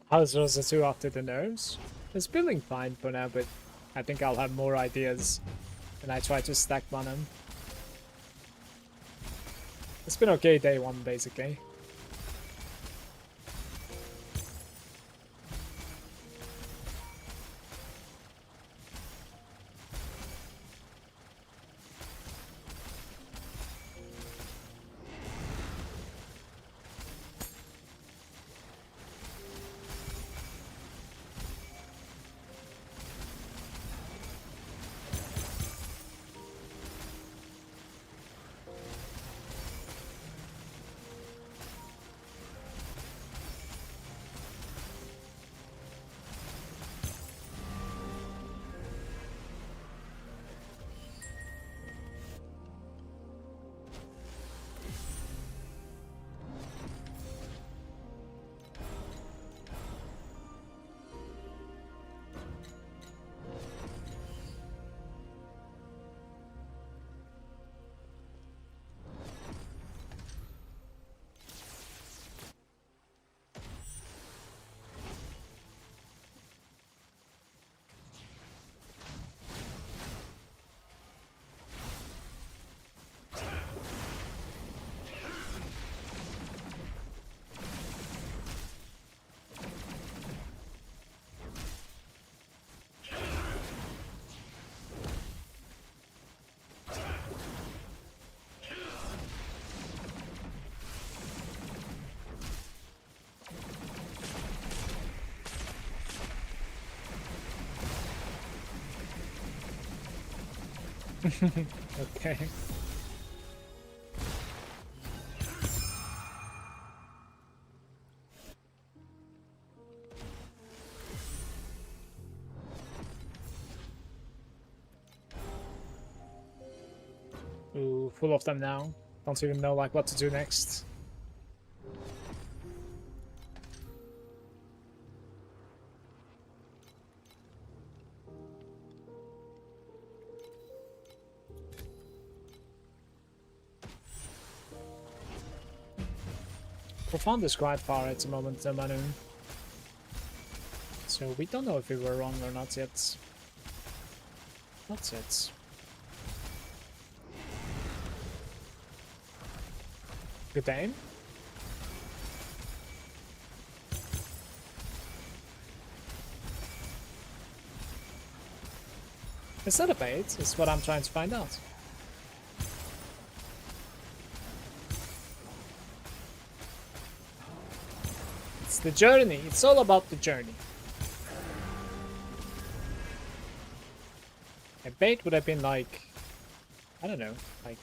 How's Rosa 2 after the nerves? It's building fine for now, but I think I'll have more ideas when I try to stack mana. It's been okay day one, basically. Okay. Ooh, full of them now. Don't even know like what to do next. Profound is quite far at the moment, Manu. So we don't know if we were wrong or not yet. Not yet. Good aim. Is that a bait? Is what I'm trying to find out. It's the journey. It's all about the journey. A bait would have been like, I don't know, like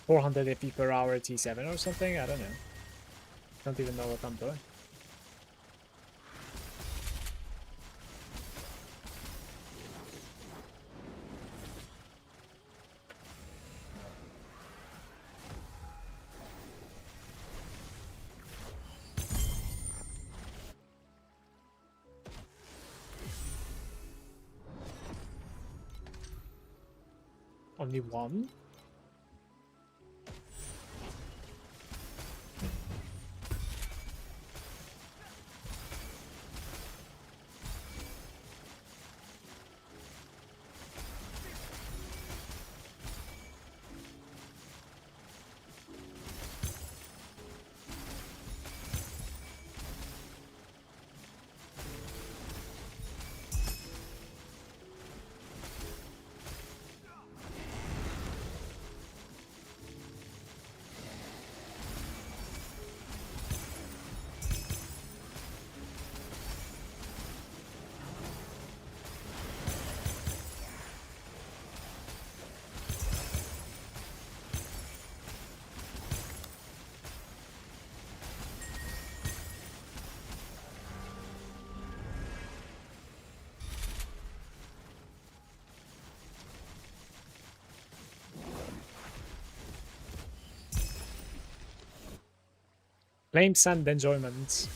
400 FP per hour T7 or something. I don't know. Don't even know what I'm doing. Only one? Flames and enjoyment.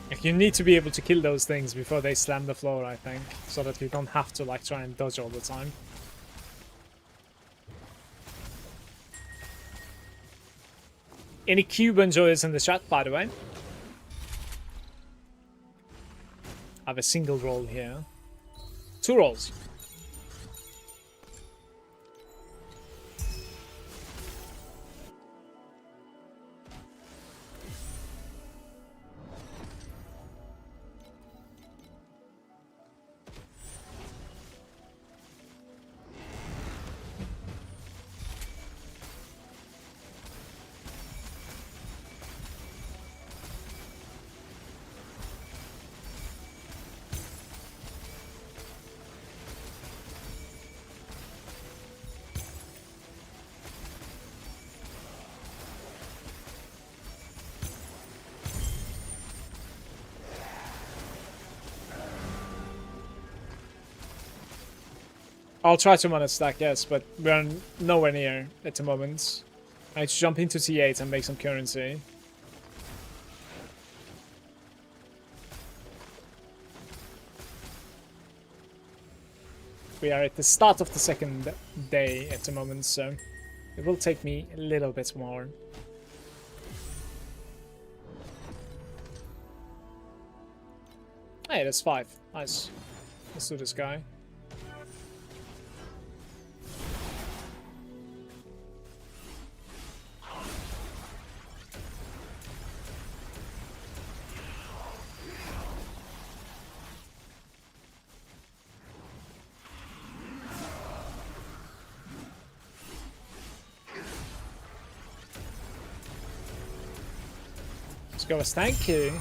Like, you need to be able to kill those things before they slam the floor, I think, so that you don't have to like try and dodge all the time. Any cube enjoyers in the chat, by the way? I have a single roll here. 2 rolls. I'll try to mana stack, yes, but we're nowhere near at the moment. I need to jump into T8 and make some currency. We are at the start of the second day at the moment, so it will take me a little bit more. Hey, that's 5. Nice. Let's do this guy. Let's go with thank you.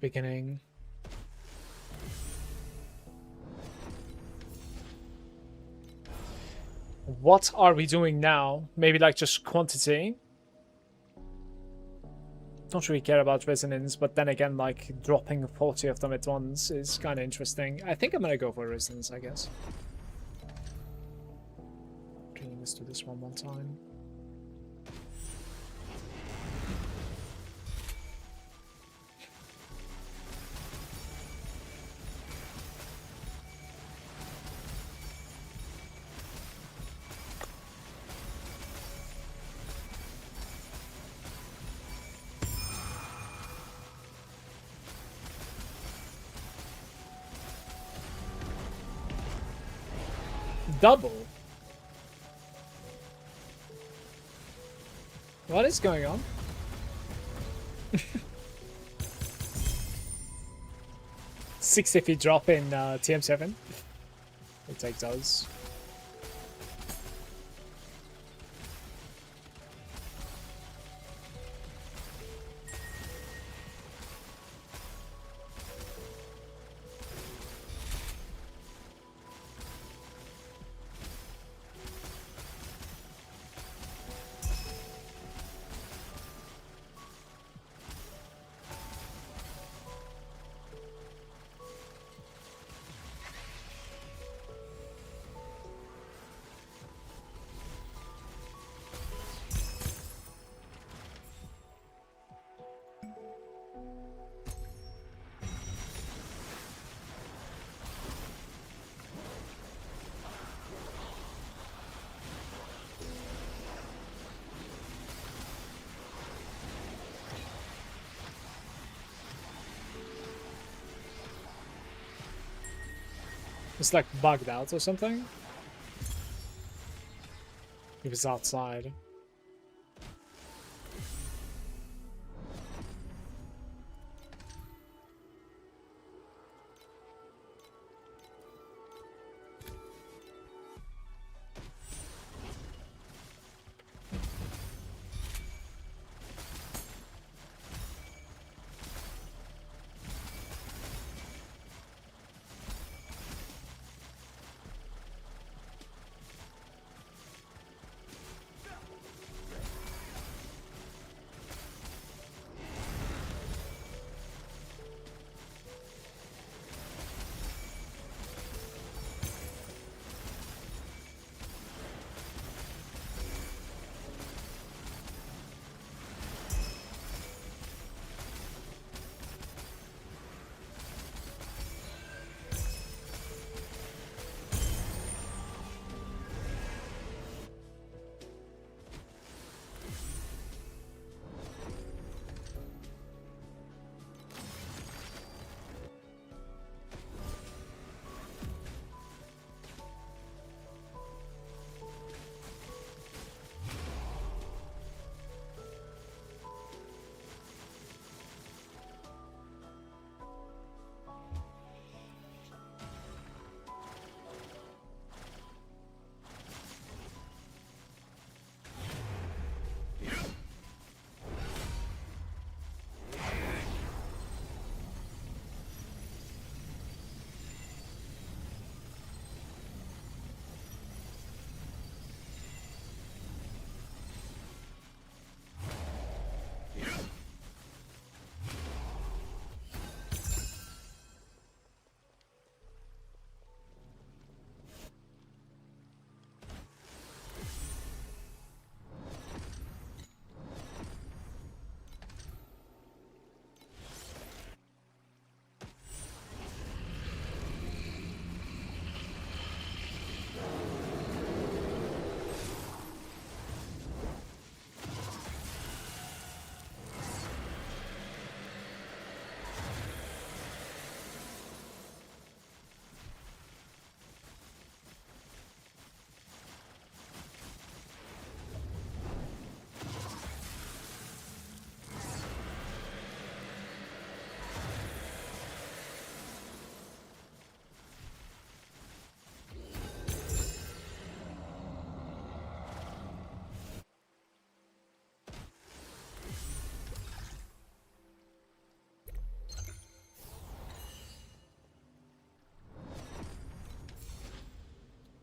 Beginning. What are we doing now? Maybe like just quantity? Don't really care about resonance, but then again, like dropping 40 of them at once is kind of interesting. I think I'm gonna go for resonance, I guess. Okay, let's do this one more time. Double? What is going on? 60 feet drop in TM7. We'll take those. It's like bugged out or something. He was outside.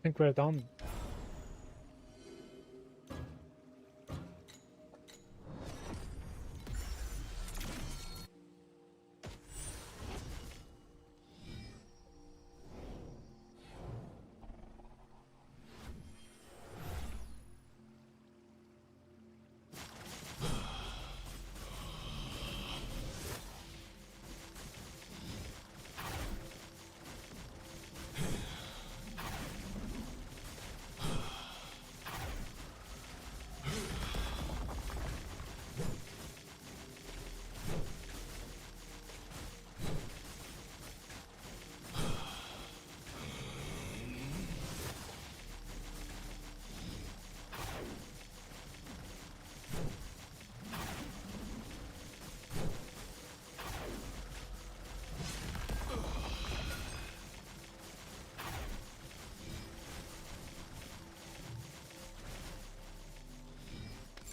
think we're done.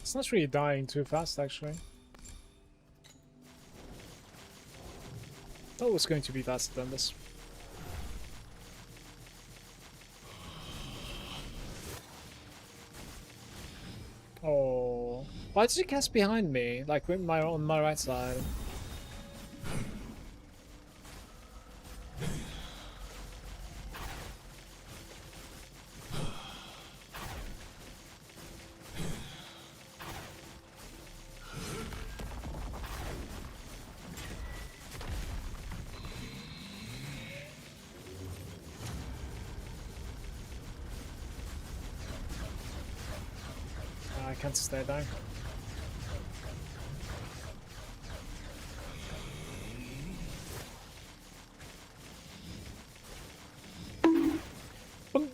It's not really dying too fast, actually. Thought it was going to be faster than this. Oh, why did you cast behind me? Like on my right side. I can't stay down. Boom.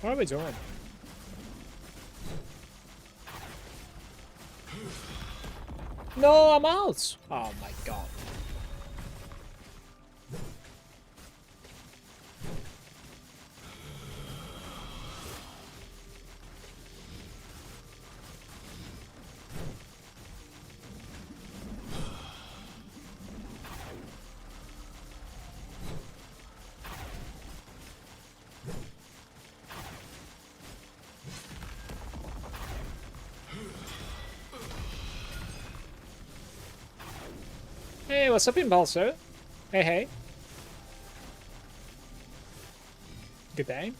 What are we doing? No, I'm out! Oh my god. Hey, what's up, Impulsor? Hey, hey. Good day.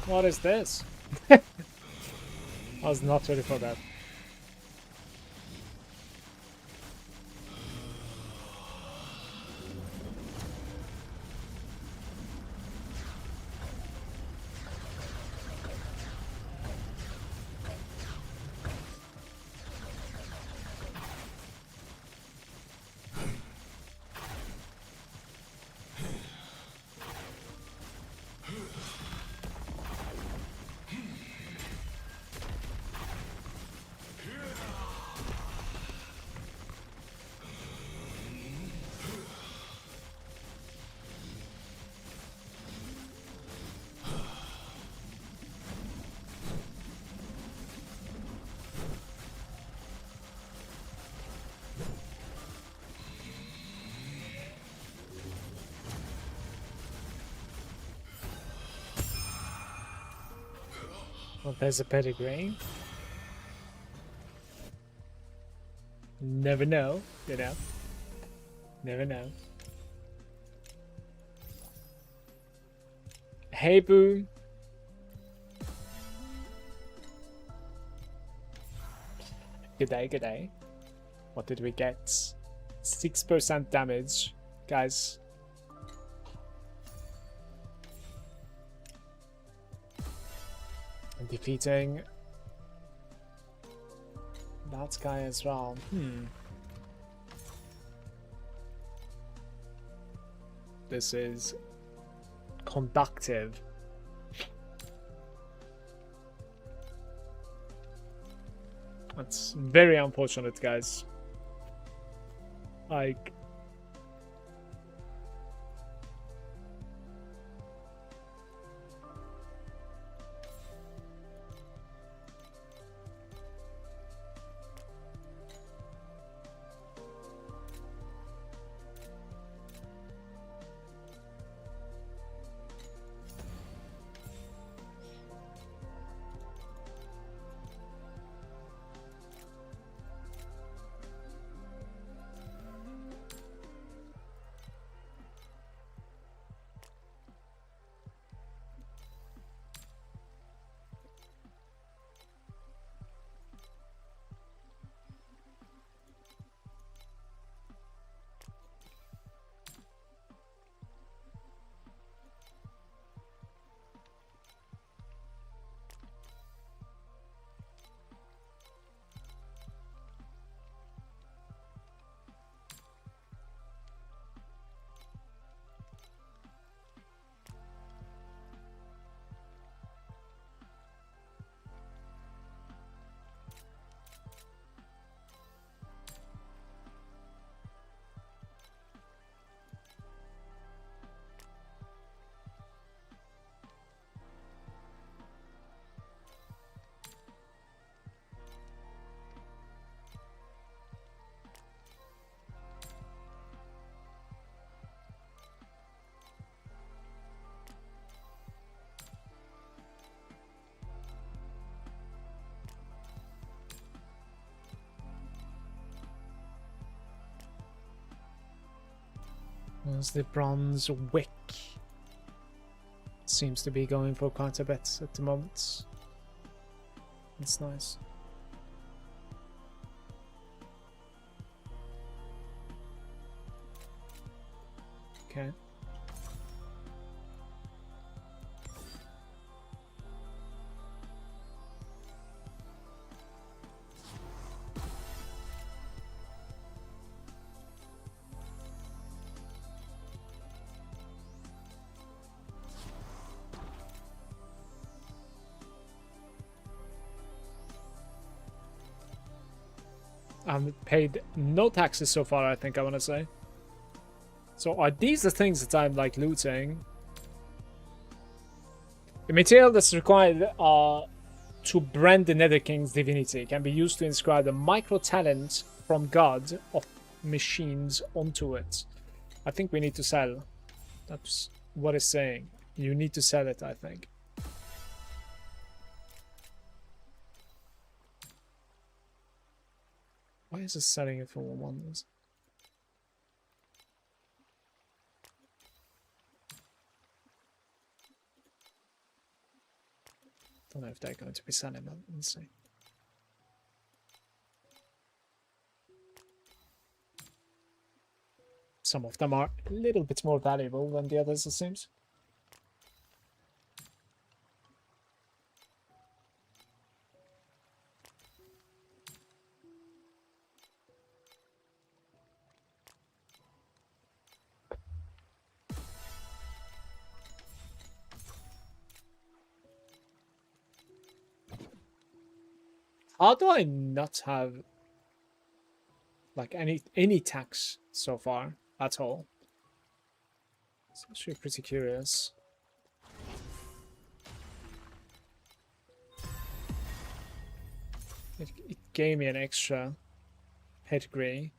What is this? I was not ready for that. Well, there's a pedigree. Never know, you know. Never know. Hey, boo. Good day, good day. What did we get? 6% damage, guys. And defeating that guy as well. This is conductive. That's very unfortunate, guys. Like, was the bronze wick? Seems to be going for quite a bit at the moment. That's nice. Okay. I've paid no taxes so far, I think I want to say. So are these the things that I'm like looting? The material that's required to brand the Nether King's divinity can be used to inscribe the micro talent from God of machines onto it. I think we need to sell. That's what it's saying. You need to sell it, I think. Why is it selling it for one? Don't know if they're going to be selling them. Let's see. Some of them are a little bit more valuable than the others, it seems. How do I not have like any tax so far at all? It's actually pretty curious. It gave me an extra pedigree.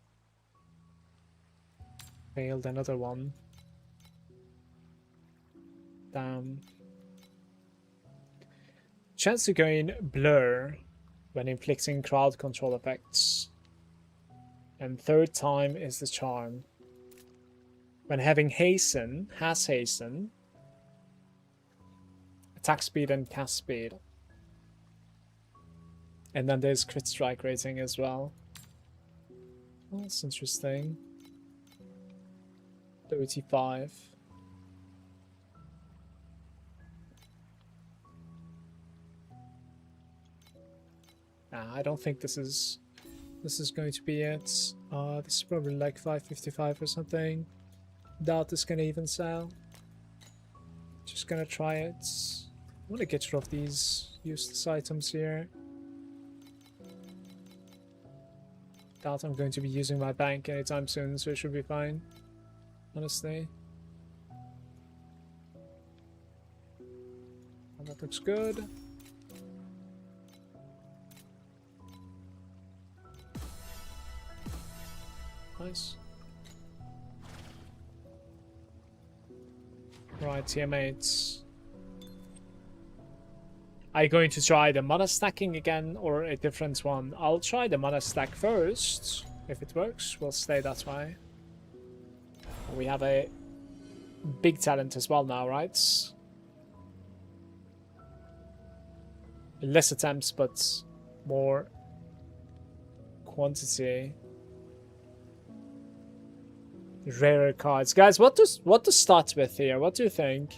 Failed another one. Damn. Chance to gain blur when inflicting crowd control effects. And third time is the charm. When having hasten, has hasten, attack speed and cast speed. And then there's crit strike rating as well. Oh, that's interesting. 35. Nah, I don't think this is going to be it. This is probably like 555 or something. Doubt this can even sell. Just gonna try it. I want to get rid of these useless items here. doubt I'm going to be using my bank anytime soon, so it should be fine, honestly. And that looks good. Nice. Right, teammates. Are you going to try the mana stacking again or a different one? I'll try the mana stack first. If it works, we'll stay that way. We have a big talent as well now, right? Less attempts, but more quantity. Rarer cards. Guys, what to start with here? What do you think?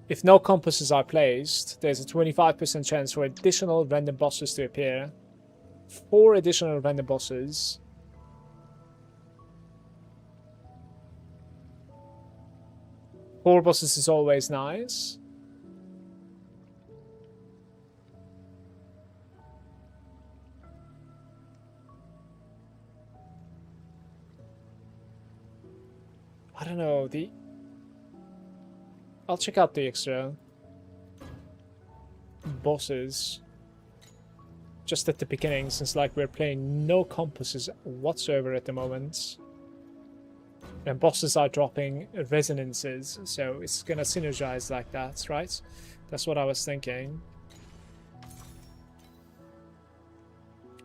If no compasses are placed, there's a 25% chance for additional random bosses to appear. 4 additional random bosses. Four bosses is always nice. I don't know, I'll check out the extra bosses just at the beginning, since like we're playing no compasses whatsoever at the moment. And bosses are dropping resonances, so it's gonna synergize like that, right? That's what I was thinking.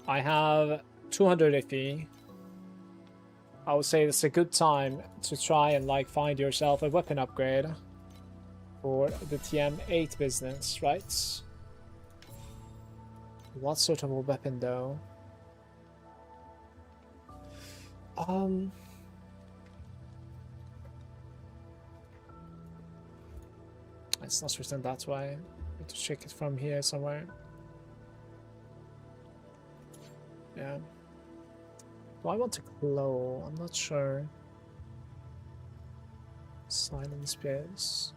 I have 200 FE. I would say it's a good time to try and like find yourself a weapon upgrade for the TM8 business, right? What sort of a weapon though? It's not written that way. I have to check it from here somewhere. Yeah. Do I want to glow? I'm not sure. Silent Spears.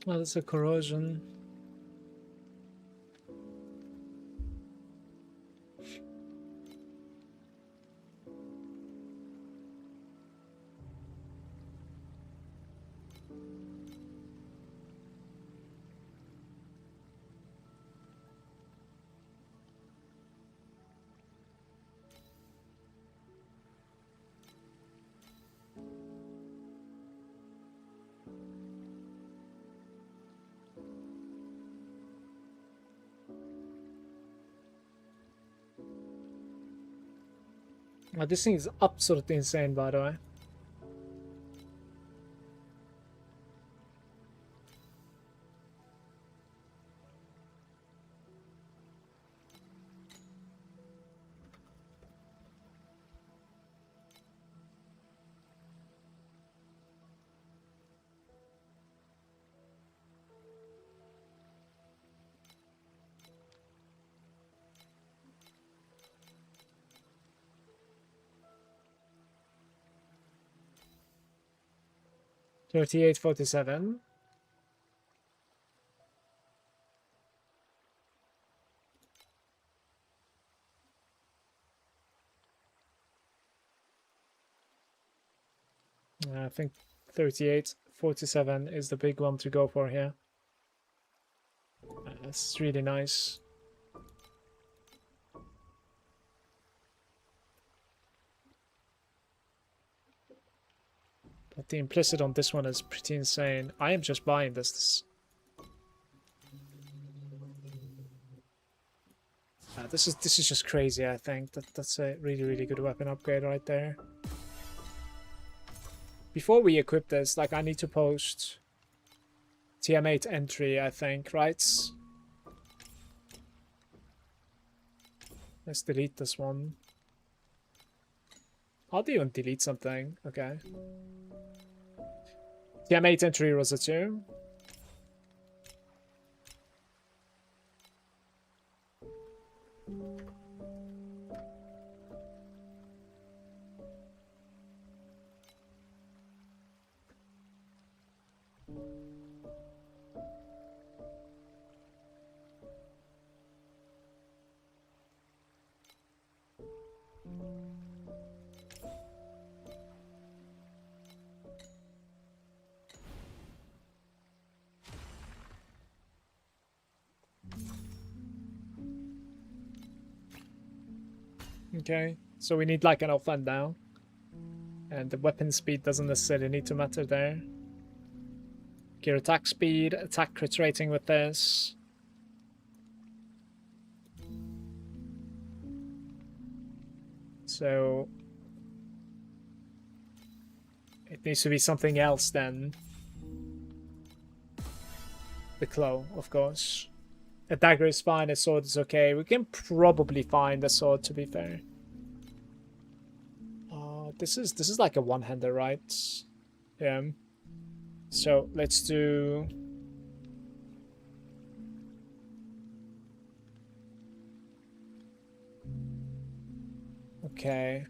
Well, it's a corrosion. Oh, this thing is absolutely insane, by the way. $38.47. I think 38, 47 is the big one to go for here. That's really nice. But the implicit on this one is pretty insane. I am just buying this. This is just crazy. I think that's a really good weapon upgrade right there. Before we equip this, like I need to post TM8 entry, I think, right? Let's delete this one. How do you even delete something? Okay. TM8 entry Rosa 2. Okay, so we need like an offhand now. And the weapon speed doesn't necessarily need to matter there. Gear attack speed, attack crit rating with this. So it needs to be something else than the claw, of course. A dagger is fine, a sword is okay. We can probably find a sword, to be fair. This is like a one-hander, right? Yeah. So let's do... Okay.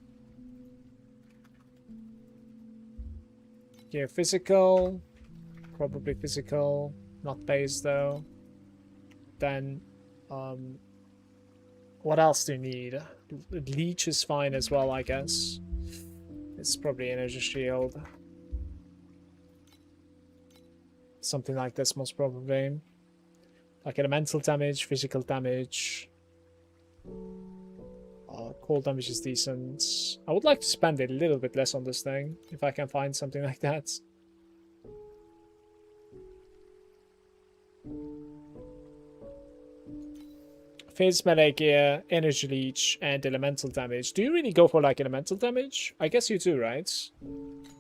Yeah, physical. Probably physical. Not base, though. Then, what else do you need? Leech is fine as well, I guess. It's probably energy shield. Something like this, most probably. Like elemental damage, physical damage. Cold damage is decent. I would like to spend a little bit less on this thing, if I can find something like that. Phase melee gear, energy leech, and elemental damage. Do you really go for like elemental damage? I guess you do, right?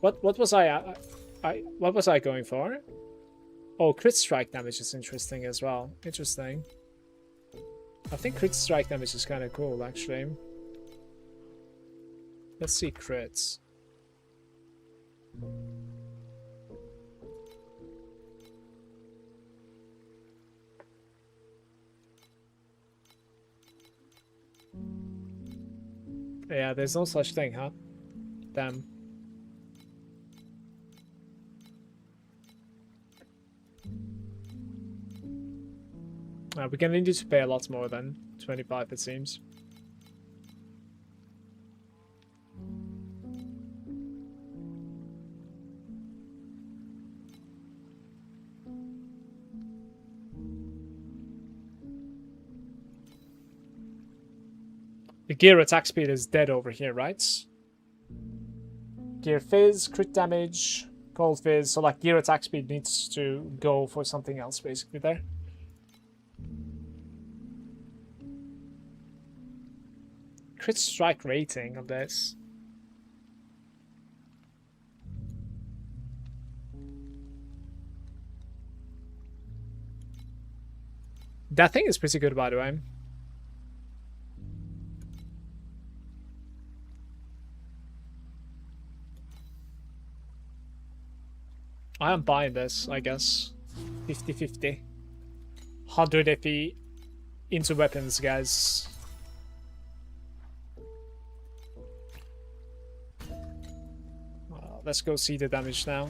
What was what was I going for? Oh, crit strike damage is interesting as well. Interesting. I think crit strike damage is kind of cool, actually. Let's see crits. Yeah, there's no such thing, huh? Damn. We're gonna need to pay a lot more than 25, it seems. The gear attack speed is dead over here, right? Gear fizz, crit damage, cold fizz. So like gear attack speed needs to go for something else basically there. Crit strike rating of this. That thing is pretty good, by the way. I am buying this, I guess. 50-50. 100 FE into weapons, guys. Let's go see the damage now.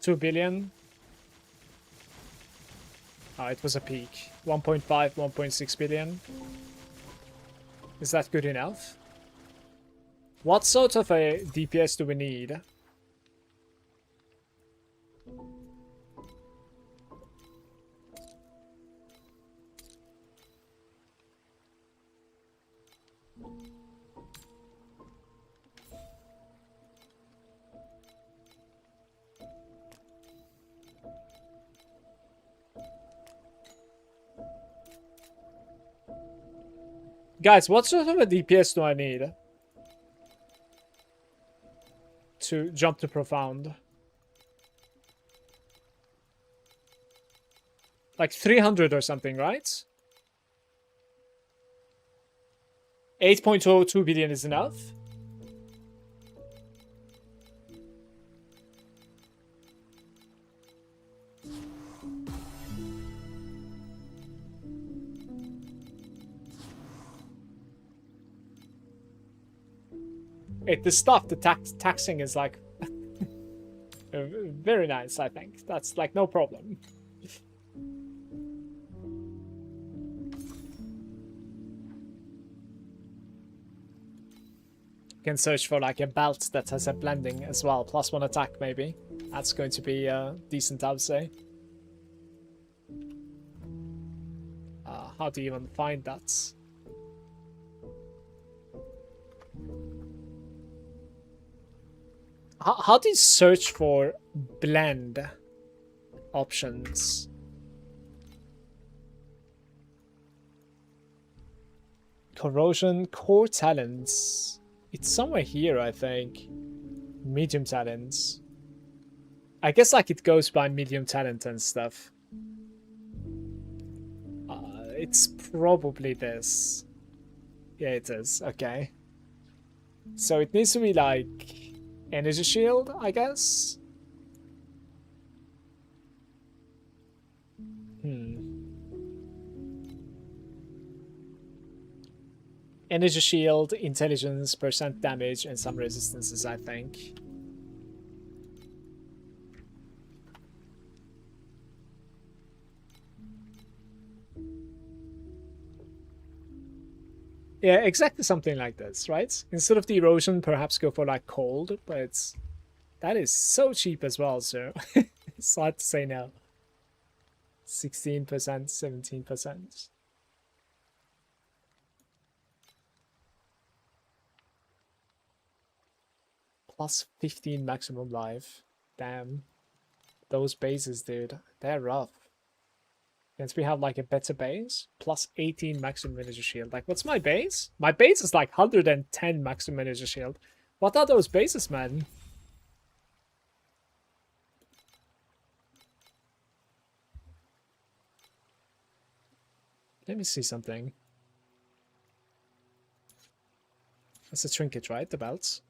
$2 billion. Oh, it was a peak. 1.5, 1.6 billion. Is that good enough? What sort of a DPS do we need? Guys, what sort of a DPS do I need to jump to profound? Like 300 or something, right? 8.02 billion is enough. The stuff, the taxing is like very nice, I think. That's like no problem. Can search for like a belt that has a blending as well, plus 1 attack maybe. That's going to be decent, I would say. How do you even find that? How do you search for blend options? Corrosion, core talents. It's somewhere here, I think. Medium talents. I guess like it goes by medium talent and stuff. It's probably this. Yeah, it is. Okay. So it needs to be like energy shield, I guess. Energy shield, intelligence, percent damage, and some resistances, I think. Yeah, exactly something like this, right? Instead of the erosion, perhaps go for like cold, but that is so cheap as well, so it's hard to say no. 16%, 17%. Plus 15 maximum life. Damn. Those bases, dude, they're rough. Since we have like a better base, plus 18 maximum energy shield. Like, what's my base? My base is like 110 maximum energy shield. What are those bases, man? Let me see something. That's a trinket, right? The belts.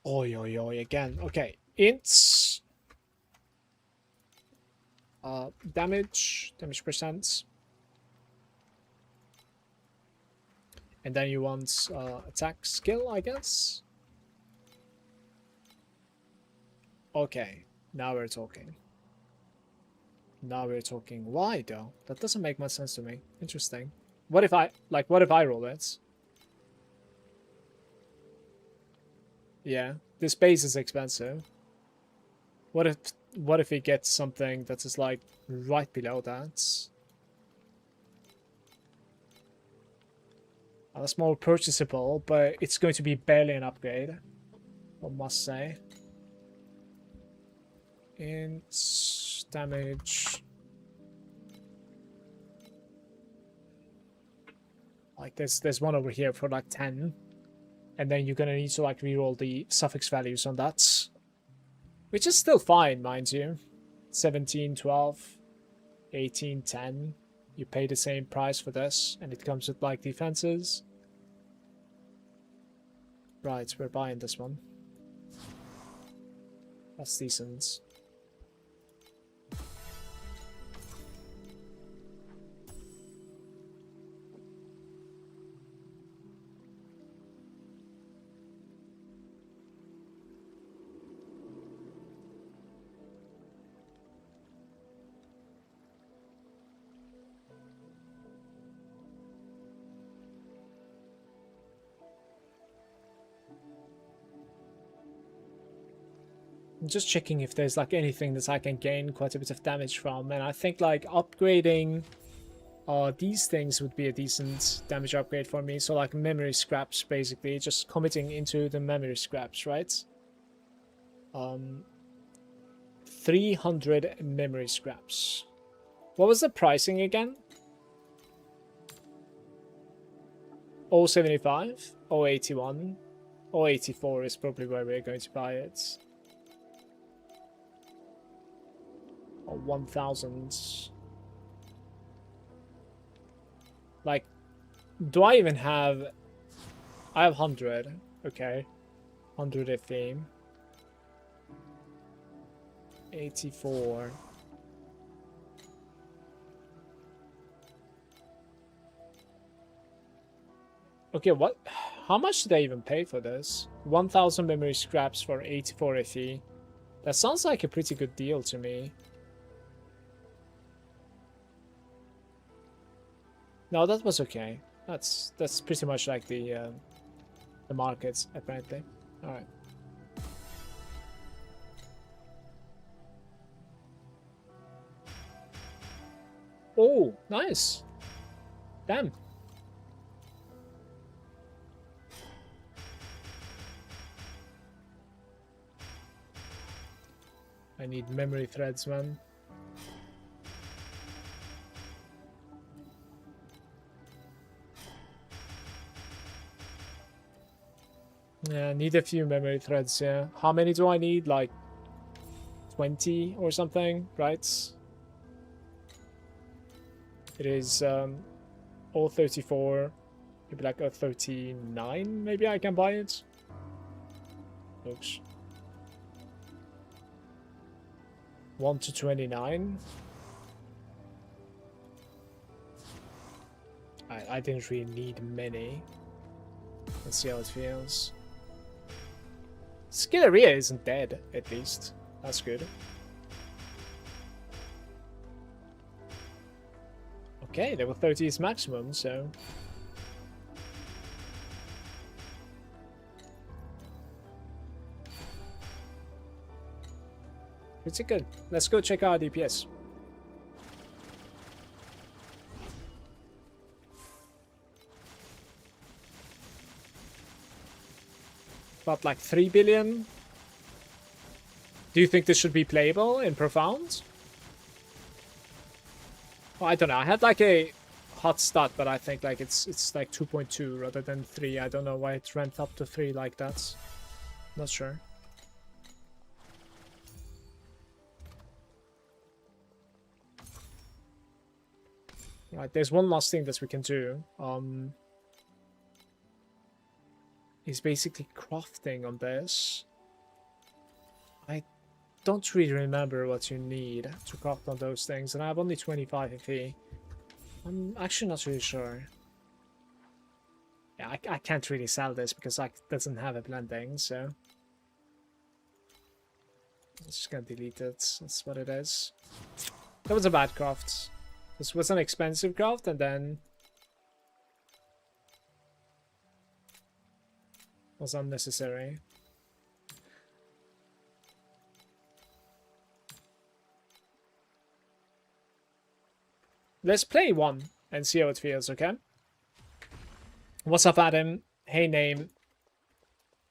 Oi, oi, oi, again. Okay, ints. Damage percent. And then you want attack skill, I guess. Okay, now we're talking. Now we're talking. Why though? That doesn't make much sense to me. Interesting. What if I roll it? Yeah, this base is expensive. What if we get something that is like right below that? That's more purchasable, but it's going to be barely an upgrade, I must say. Int damage. Like there's one over here for like 10. And then you're gonna need to like reroll the suffix values on that. Which is still fine, mind you. 17, 12, 18, 10. You pay the same price for this, and it comes with like defenses. Right, we're buying this one. That's decent. I'm just checking if there's like anything that I can gain quite a bit of damage from, and I think like upgrading these things would be a decent damage upgrade for me. So like memory scraps, basically, just committing into the memory scraps, right? 300 memory scraps. What was the pricing again? 075, 081, 084 is probably where we're going to buy it. Or 1000. Like, do I even have... I have 100. Okay. 100 FE. 84. Okay, what? How much did I even pay for this? 1000 memory scraps for 84 FE. That sounds like a pretty good deal to me. No, that was okay. That's pretty much like the markets, apparently. All right. Oh, nice. Damn. I need memory threads, man. Yeah, I need a few memory threads, yeah. How many do I need? Like 20 or something, right? It is all 34, maybe like a 39, maybe I can buy it. Oops. 1 to 29. I didn't really need many. Let's see how it feels. Skilleria isn't dead, at least. That's good. Okay, level 30 is maximum, so... pretty good. Let's go check our DPS. About like 3 billion. Do you think this should be playable in Profound? Well, I don't know. I had like a hot start, but I think like it's like 2.2 rather than 3. I don't know why it ramped up to 3 like that. Not sure. Right, there's one last thing that we can do. Is basically crafting on this. I don't really remember what you need to craft on those things, and I have only 25 FE. I'm actually not really sure. Yeah, I can't really sell this because it doesn't have a blending, so... I'm just gonna delete it. That's what it is. That was a bad craft. This was an expensive craft, and then... was unnecessary. Let's play one and see how it feels, okay? What's up, Adam? Hey, name.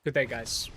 Good day, guys.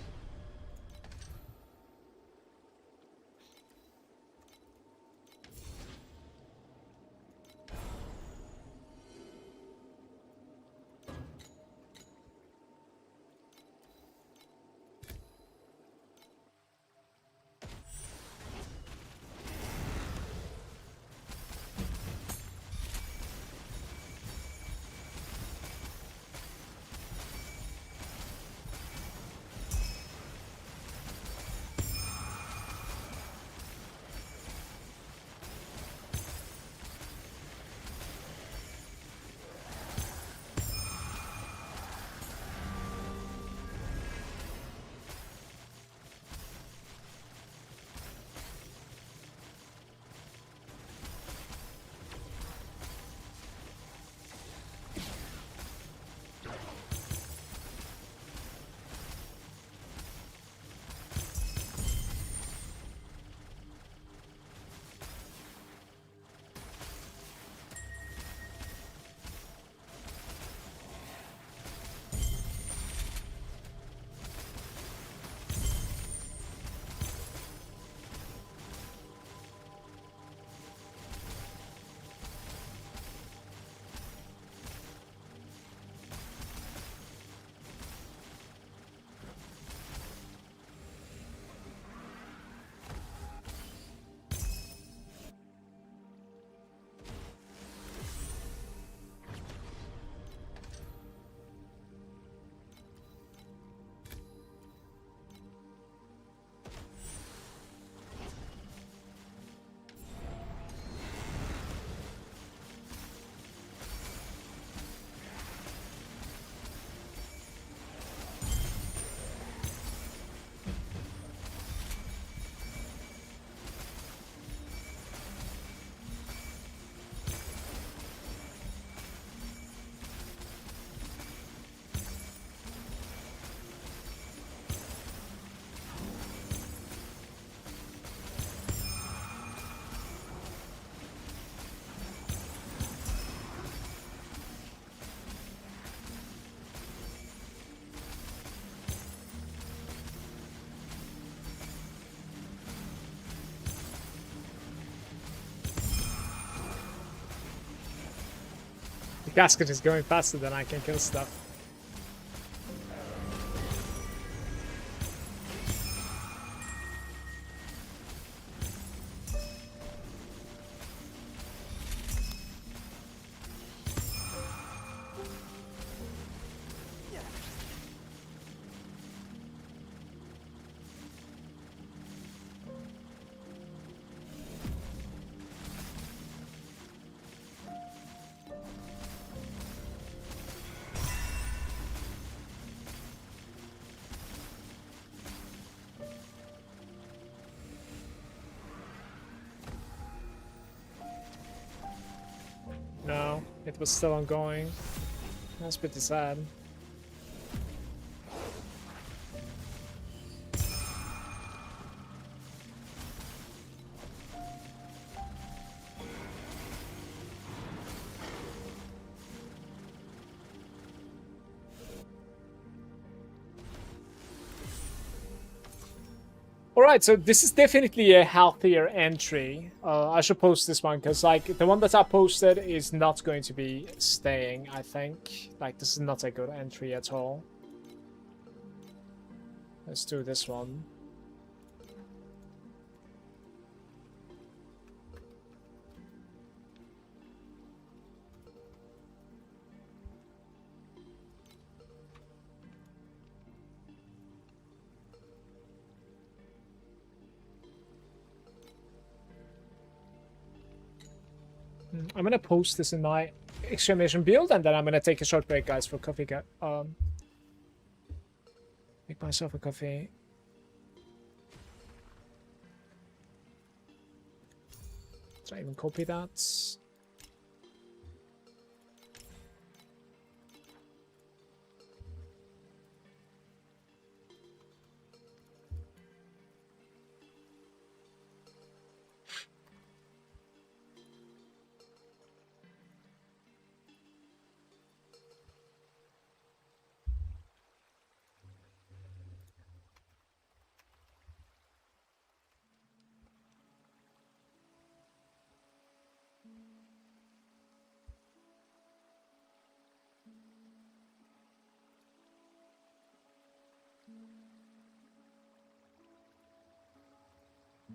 Gasket is going faster than I can kill stuff. No, it was still ongoing. That's pretty sad. Alright, so this is definitely a healthier entry. I should post this one, because like the one that I posted is not going to be staying, I think. Like, this is not a good entry at all. Let's do this one. I'm gonna post this in my exclamation build, and then I'm gonna take a short break, guys, for coffee. Make myself a coffee. Did I even copy that?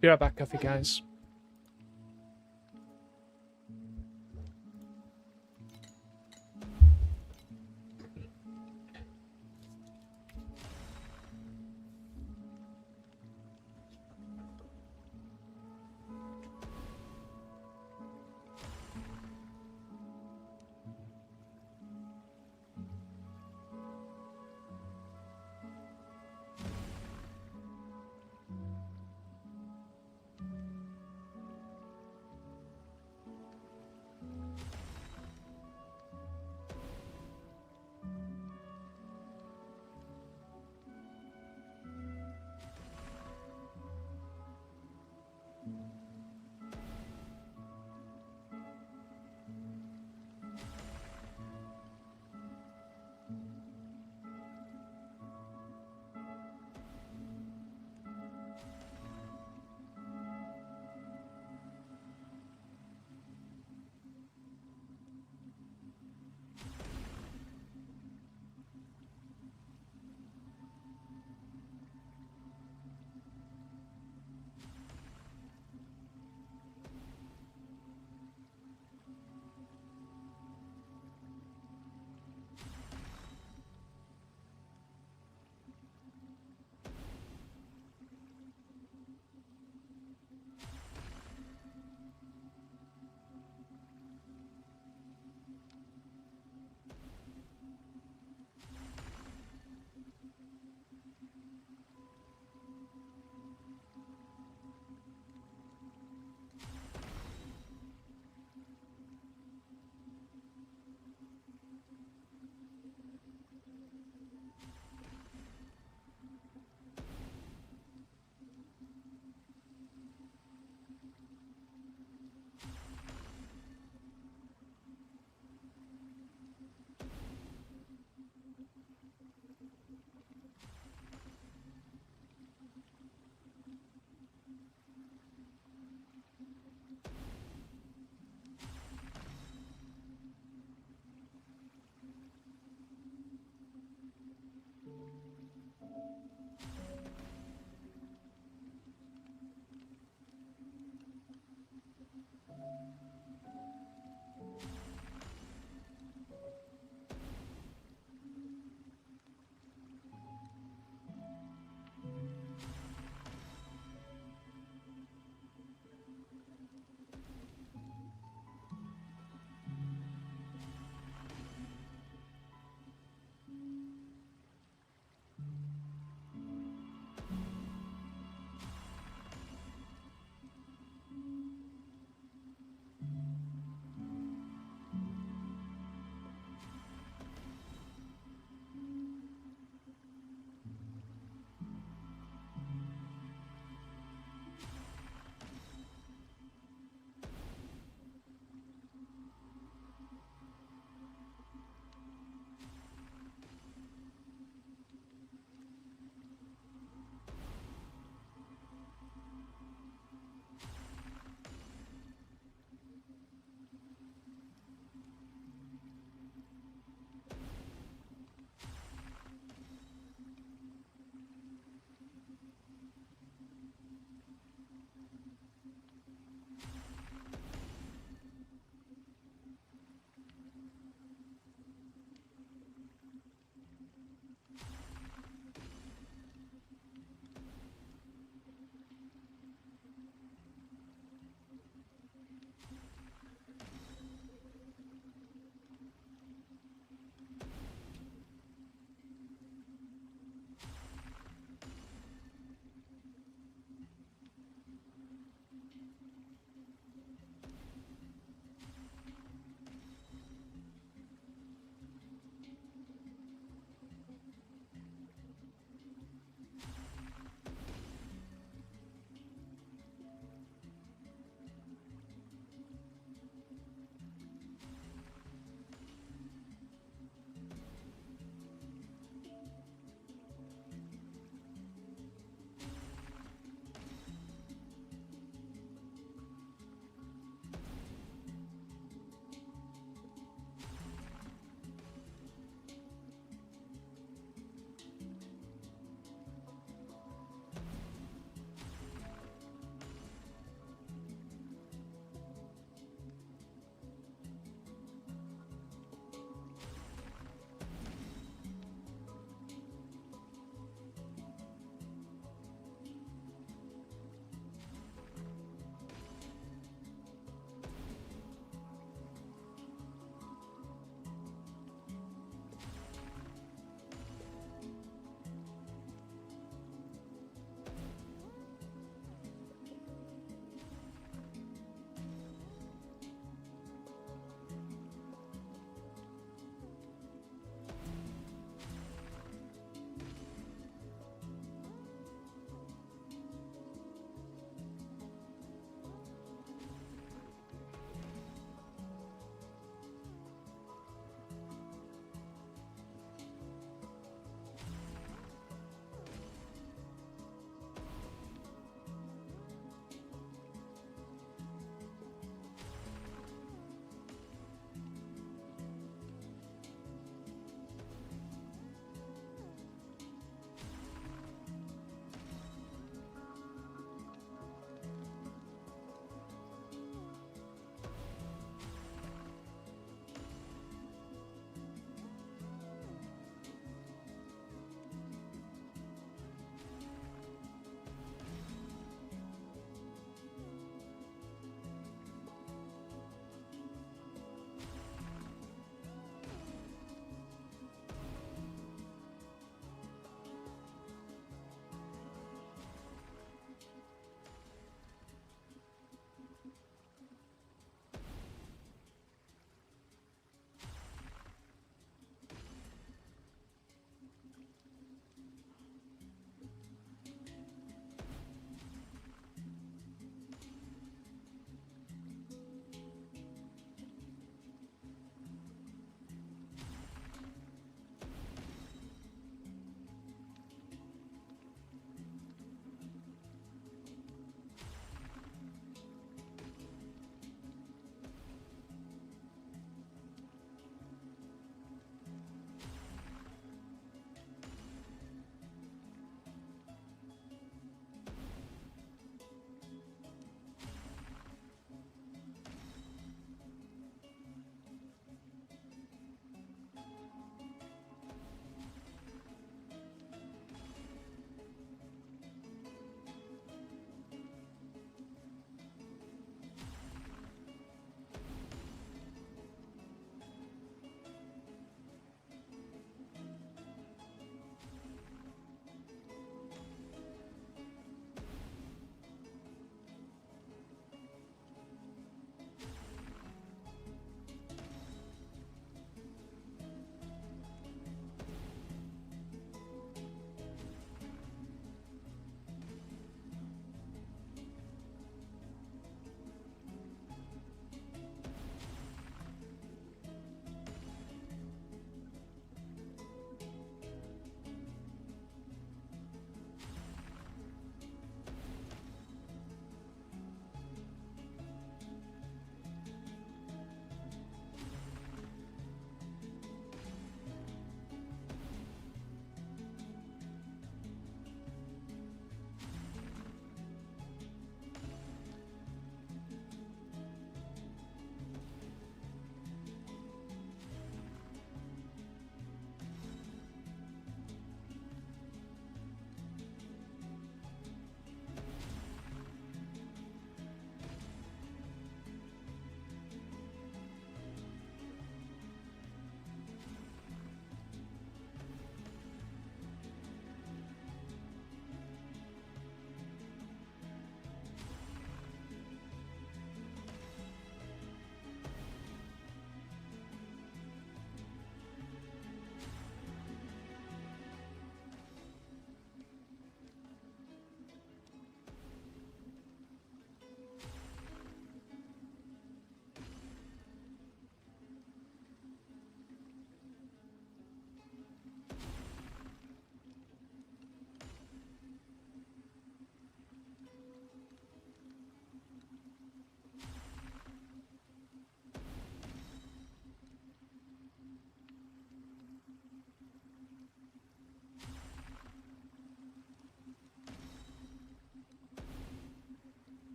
Be right back, coffee, guys.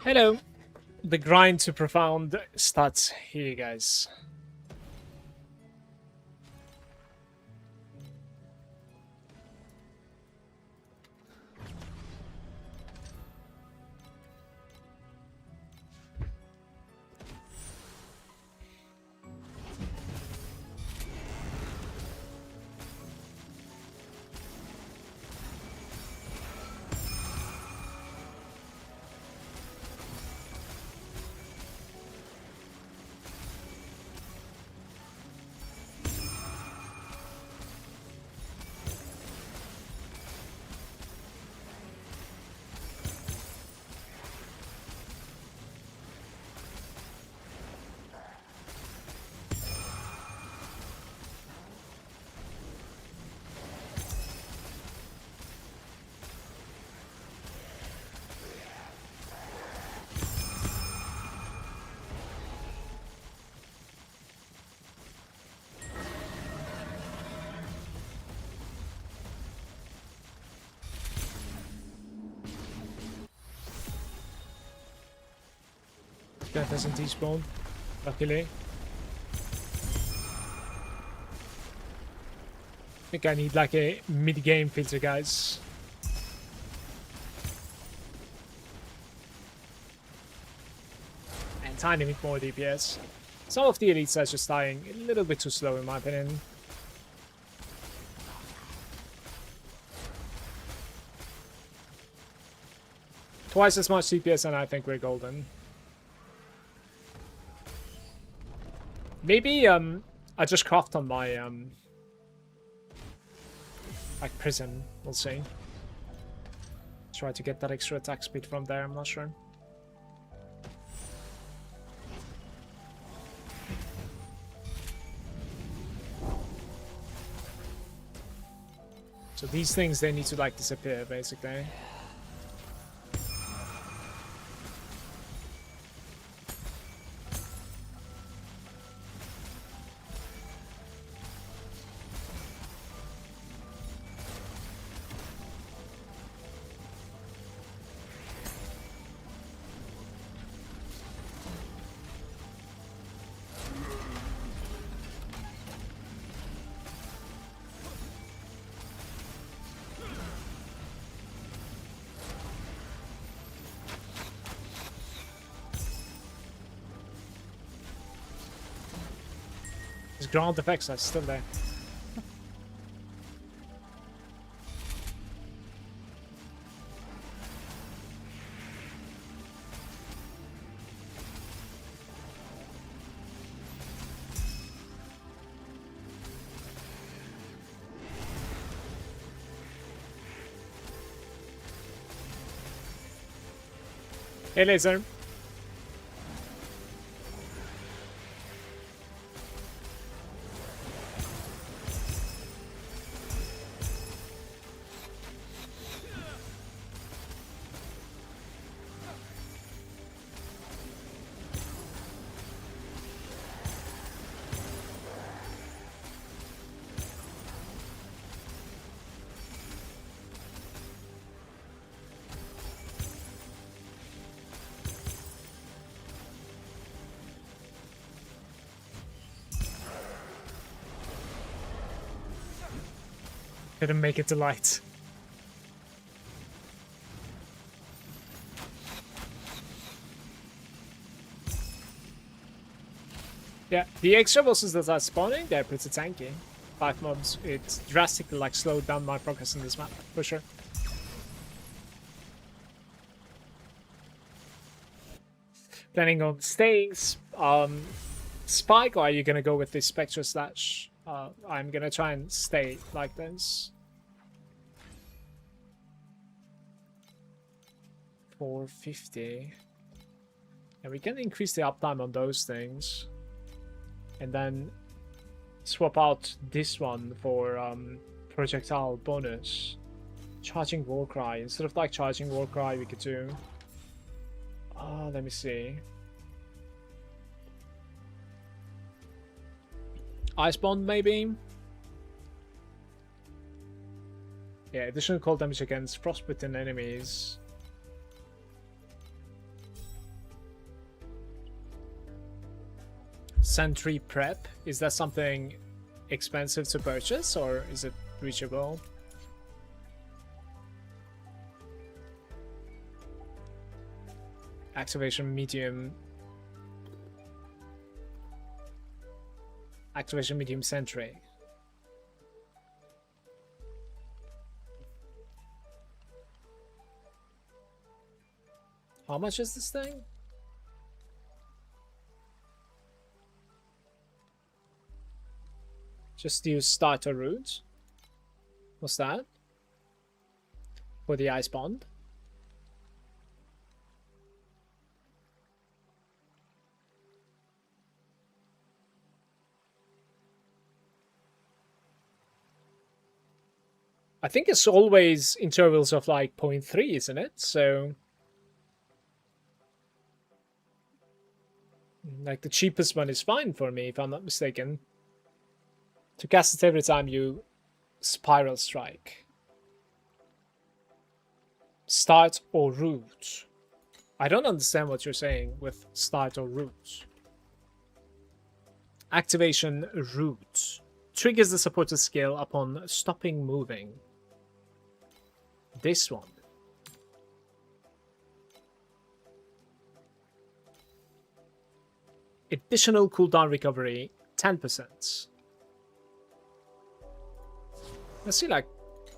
Hello. The grind to profound stats here, guys. That doesn't despawn, luckily. I think I need like a mid-game filter, guys. And tiny bit more DPS. Some of the elites are just dying a little bit too slow in my opinion. Twice as much DPS and I think we're golden. Maybe I just craft on my like prison, we'll see. Try to get that extra attack speed from there, I'm not sure. So these things, they need to like disappear basically. His ground effects are still there. Hey, laser. Couldn't make it to light. Yeah, the extra bosses that are spawning, they're pretty tanky. 5 mobs, it drastically like slowed down my progress in this map, for sure. Planning on staying Spike, or are you gonna go with this Spectre Slash? I'm gonna try and stay like this. 450. And we can increase the uptime on those things. And then swap out this one for projectile bonus. Charging Warcry. Instead of like charging Warcry, we could do... let me see. Ice Bond, maybe? Yeah, additional cold damage against frostbitten enemies. Sentry prep, is that something expensive to purchase or is it reachable? Activation medium. Activation medium sentry. How much is this thing? Just use starter route. What's that? For the ice bond. I think it's always intervals of like 0.3, isn't it? So like the cheapest one is fine for me, if I'm not mistaken. To cast it every time you spiral strike. Start or route. I don't understand what you're saying with start or route. Activation route. Triggers the supported skill upon stopping moving. This one. Additional cooldown recovery, 10%. Let's see like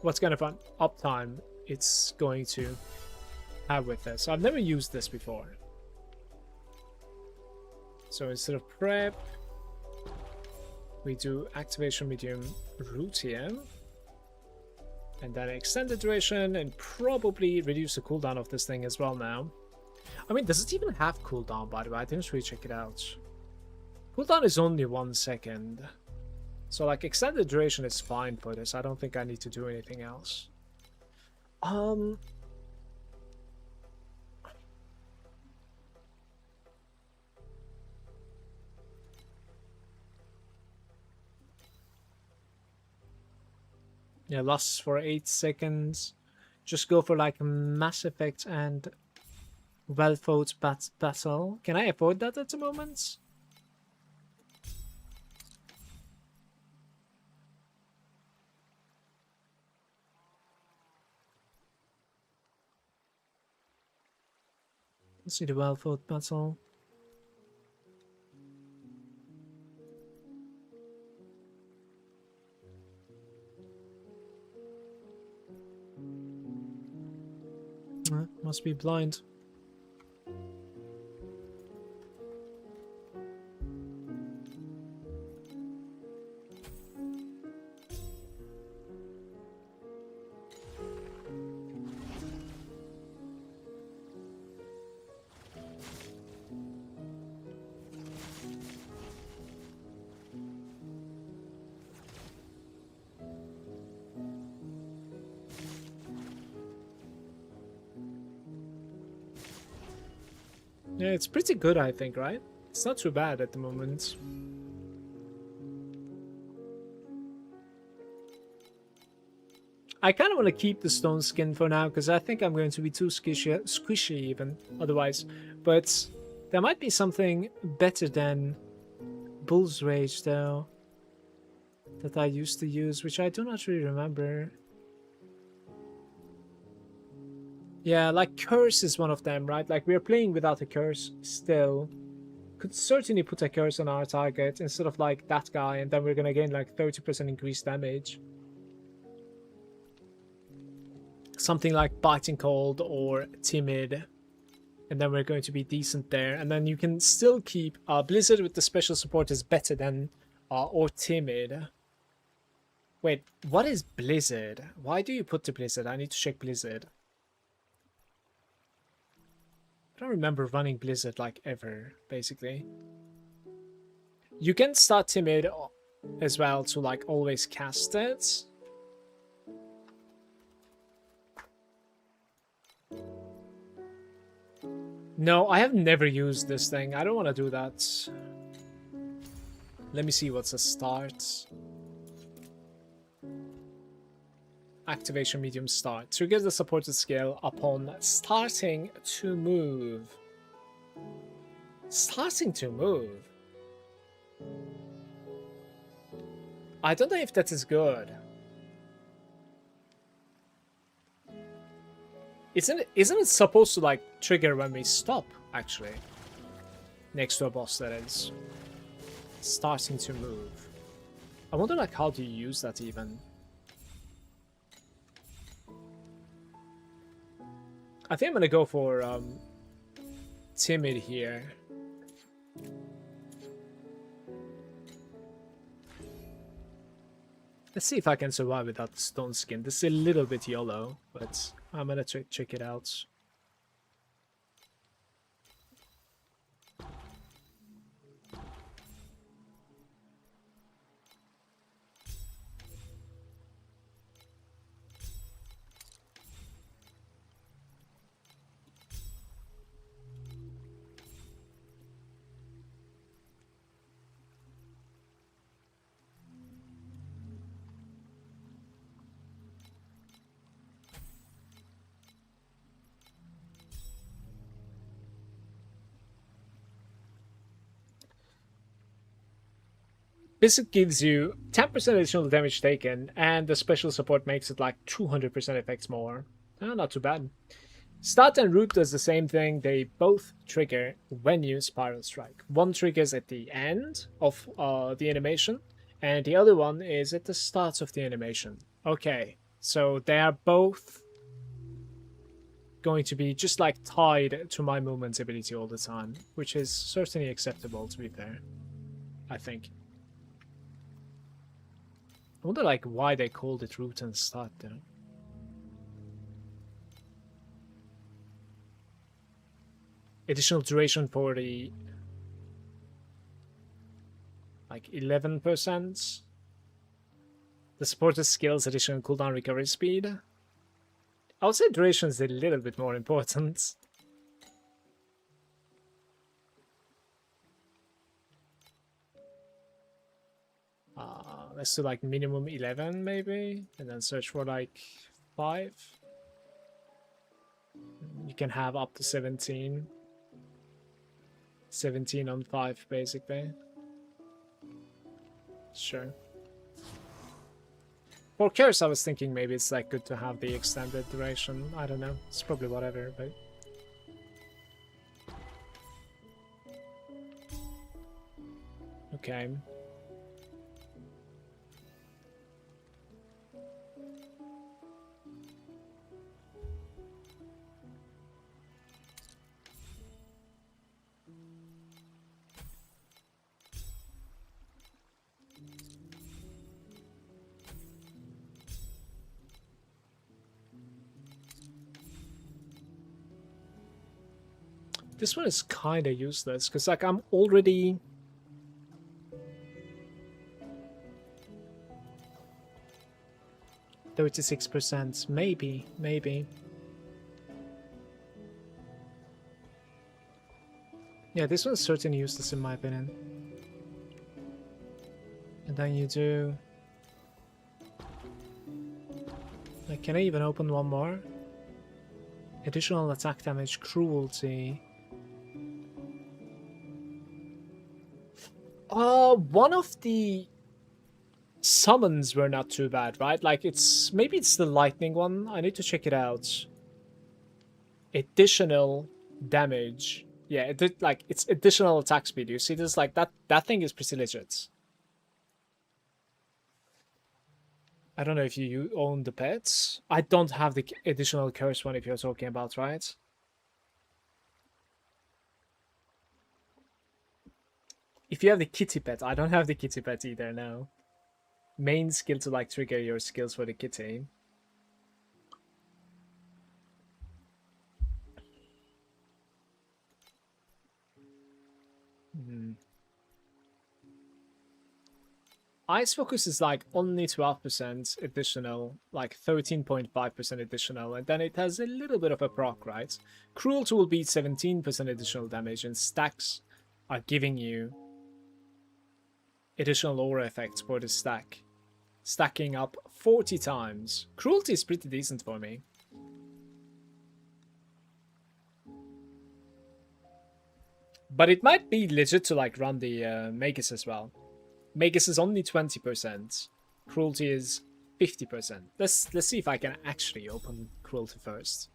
what kind of an uptime it's going to have with this. I've never used this before. So instead of prep, we do activation medium route here. And then extend the duration and probably reduce the cooldown of this thing as well now. I mean, does it even have cooldown, by the way? I didn't really check it out. Cooldown is only 1 second. So, like, extended duration is fine for this. I don't think I need to do anything else. Yeah, lasts for 8 seconds. Just go for like Mass Effect and well-fought battle. Can I afford that at the moment? Let's see the well-fought battle. Must be blind. Yeah, it's pretty good, I think, right? It's not too bad at the moment. I kind of want to keep the stone skin for now, because I think I'm going to be too squishy even, otherwise. But there might be something better than Bull's Rage, though, that I used to use, which I do not really remember. Yeah, like Curse is one of them, right? Like, we're playing without a Curse still. Could certainly put a Curse on our target instead of, like, that guy, and then we're gonna gain, like, 30% increased damage. Something like Biting Cold or Timid. And then we're going to be decent there. And then you can still keep... Blizzard with the special support is better than... or Timid. Wait, what is Blizzard? Why do you put the Blizzard? I need to check Blizzard. I don't remember running Blizzard like ever, basically. You can start Timid as well to like always cast it. No, I have never used this thing. I don't want to do that. Let me see what's a start. Activation medium start. Triggers the supported skill upon starting to move. Starting to move? I don't know if that is good. Isn't it supposed to like trigger when we stop, actually? Next to a boss, that is. Starting to move. I wonder like how do you use that even? I think I'm gonna go for timid here. Let's see if I can survive without the stone skin. This is a little bit yellow, but I'm gonna check it out. This gives you 10% additional damage taken, and the special support makes it like 200% effects more. Oh, not too bad. Start and Root does the same thing. They both trigger when you Spiral Strike. One triggers at the end of the animation, and the other one is at the start of the animation. Okay, so they are both going to be just like tied to my movement ability all the time, which is certainly acceptable, to be fair, I think. I wonder like why they called it Root and Start though. Additional duration for the like 11%. The supported skills additional cooldown recovery speed. I would say duration is a little bit more important. Let's do like minimum 11 maybe, and then search for like 5. You can have up to 17. 17 on 5 basically. Sure. For Curse I was thinking maybe it's like good to have the extended duration. I don't know. It's probably whatever, but... Okay. This one is kind of useless, because like I'm already... $36%, maybe. Yeah, this one's certainly useless in my opinion. And then you do... Like, can I even open one more? Additional attack damage, cruelty... One of the summons were not too bad, right? Like maybe it's the lightning one. I need to check it out. Additional damage. Yeah, it did like it's additional attack speed. You see this like that thing is pretty legit. I don't know if you own the pets. I don't have the additional curse one if you're talking about, right? If you have the kitty pet, I don't have the kitty pet either, no. Main skill to like trigger your skills for the kitty. Ice Focus is like only 12% additional, like 13.5% additional, and then it has a little bit of a proc, right? Cruelty will be 17% additional damage, and stacks are giving you additional aura effects for the stack. Stacking up 40 times. Cruelty is pretty decent for me. But it might be legit to like run the Magus as well. Magus is only 20%. Cruelty is 50%. Let's see if I can actually open Cruelty first.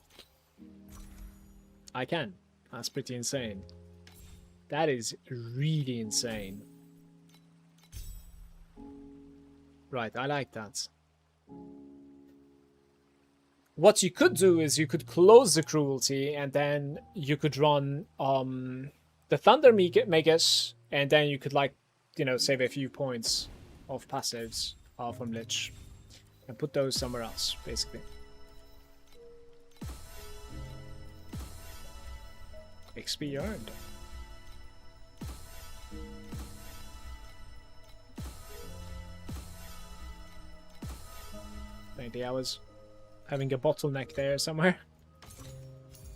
I can. That's pretty insane. That is really insane. Right, I like that. What you could do is you could close the Cruelty and then you could run the Thunder Magus, and then you could, like, you know, save a few points of passives from Lich and put those somewhere else, basically. XP earned. 90 hours. Having a bottleneck there somewhere.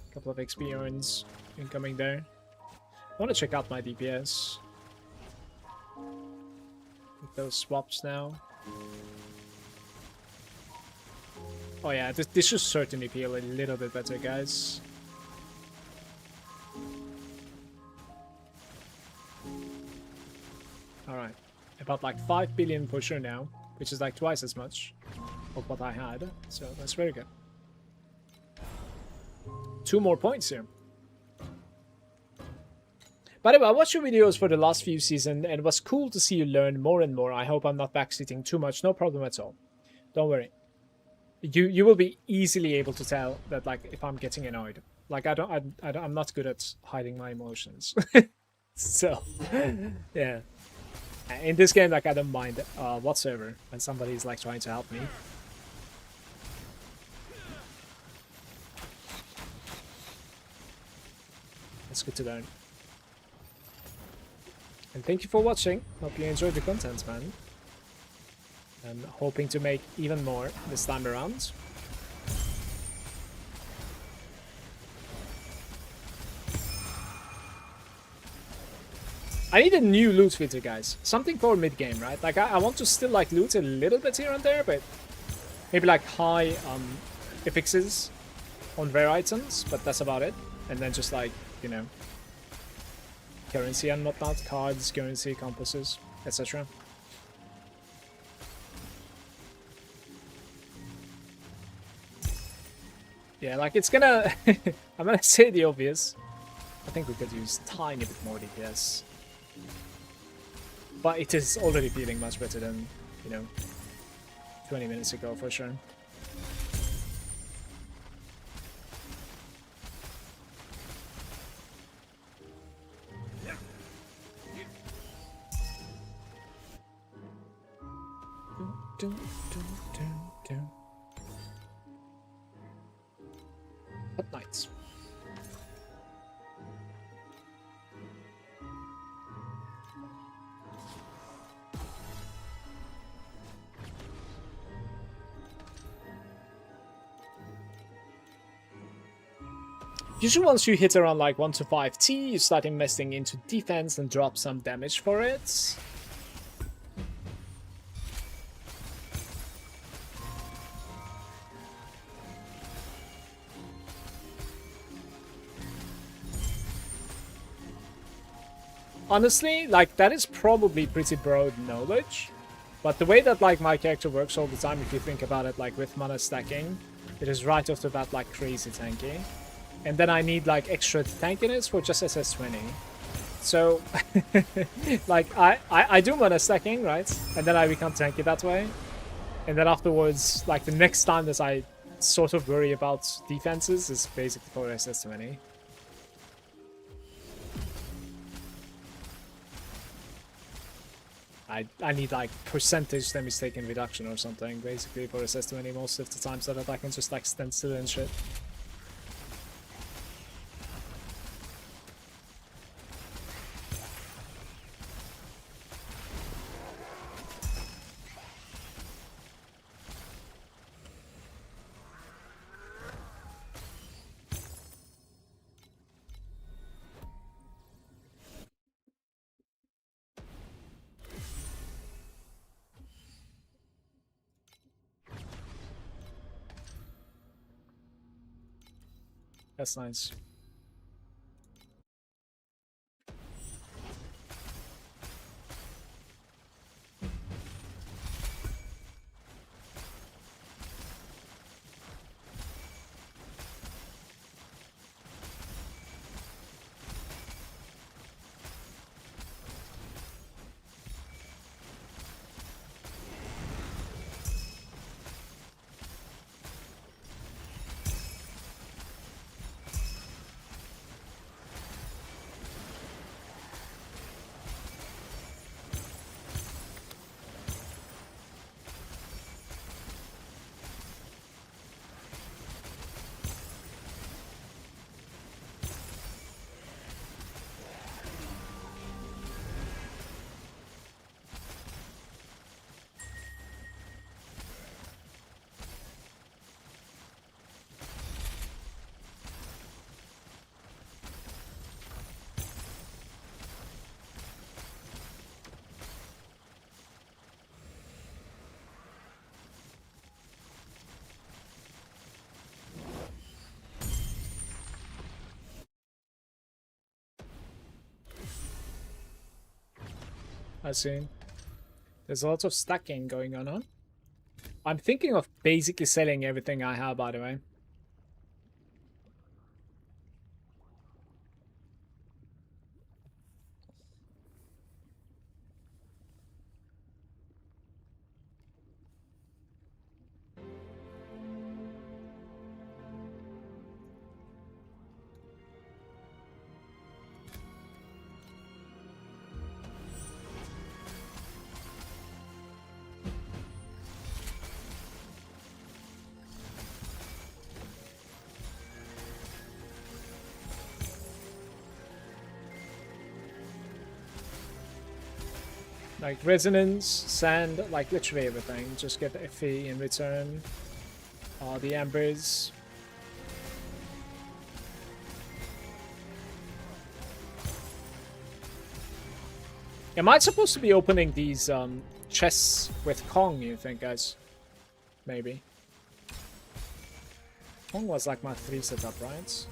A couple of XP earns incoming there. I want to check out my DPS. With those swaps now. Oh yeah, this should certainly feel a little bit better, guys. Alright. About like 5 billion for sure now, which is like twice as much of what I had, so that's very good. 2 more points here. By the way, I watched your videos for the last few seasons, and it was cool to see you learn more and more. I hope I'm not backseating too much. No problem at all. Don't worry. You will be easily able to tell that, like, if I'm getting annoyed. Like, I'm not good at hiding my emotions. So, yeah. In this game, like, I don't mind whatsoever when somebody's like trying to help me. That's good to learn. And thank you for watching. Hope you enjoyed the content, man. I'm hoping to make even more this time around. I need a new loot filter, guys. Something for mid-game, right? Like, I want to still, like, loot a little bit here and there, but maybe, like, high affixes on rare items, but that's about it. And then just, like, you know, currency and whatnot, cards, currency, compasses, etc. Yeah, like, it's gonna... I'm gonna say the obvious. I think we could use a tiny bit more DPS. But it is already feeling much better than, you know, 20 minutes ago, for sure. What nights? Usually once you hit around like 1 to 5 T, you start investing into defense and drop some damage for it. Honestly, like, that is probably pretty broad knowledge. But the way that, like, my character works all the time, if you think about it, like, with mana stacking, it is right off the bat, like, crazy tanky. And then I need, like, extra tankiness for just SS20. So, like, I do mana stacking, right? And then I become tanky that way. And then afterwards, like, the next time that I sort of worry about defenses is basically for SS20. I need, like, percentage damage taken reduction or something, basically, for SS20 most of the time, so that I can just, like, stand still and shit. That's nice. I see. There's a lot of stacking going on, huh? I'm thinking of basically selling everything I have, by the way. Like resonance, sand, like literally everything. Just get a fee in return. The embers. Am I supposed to be opening these chests with Kong, you think, guys? Maybe. Kong was like my 3 setup, right?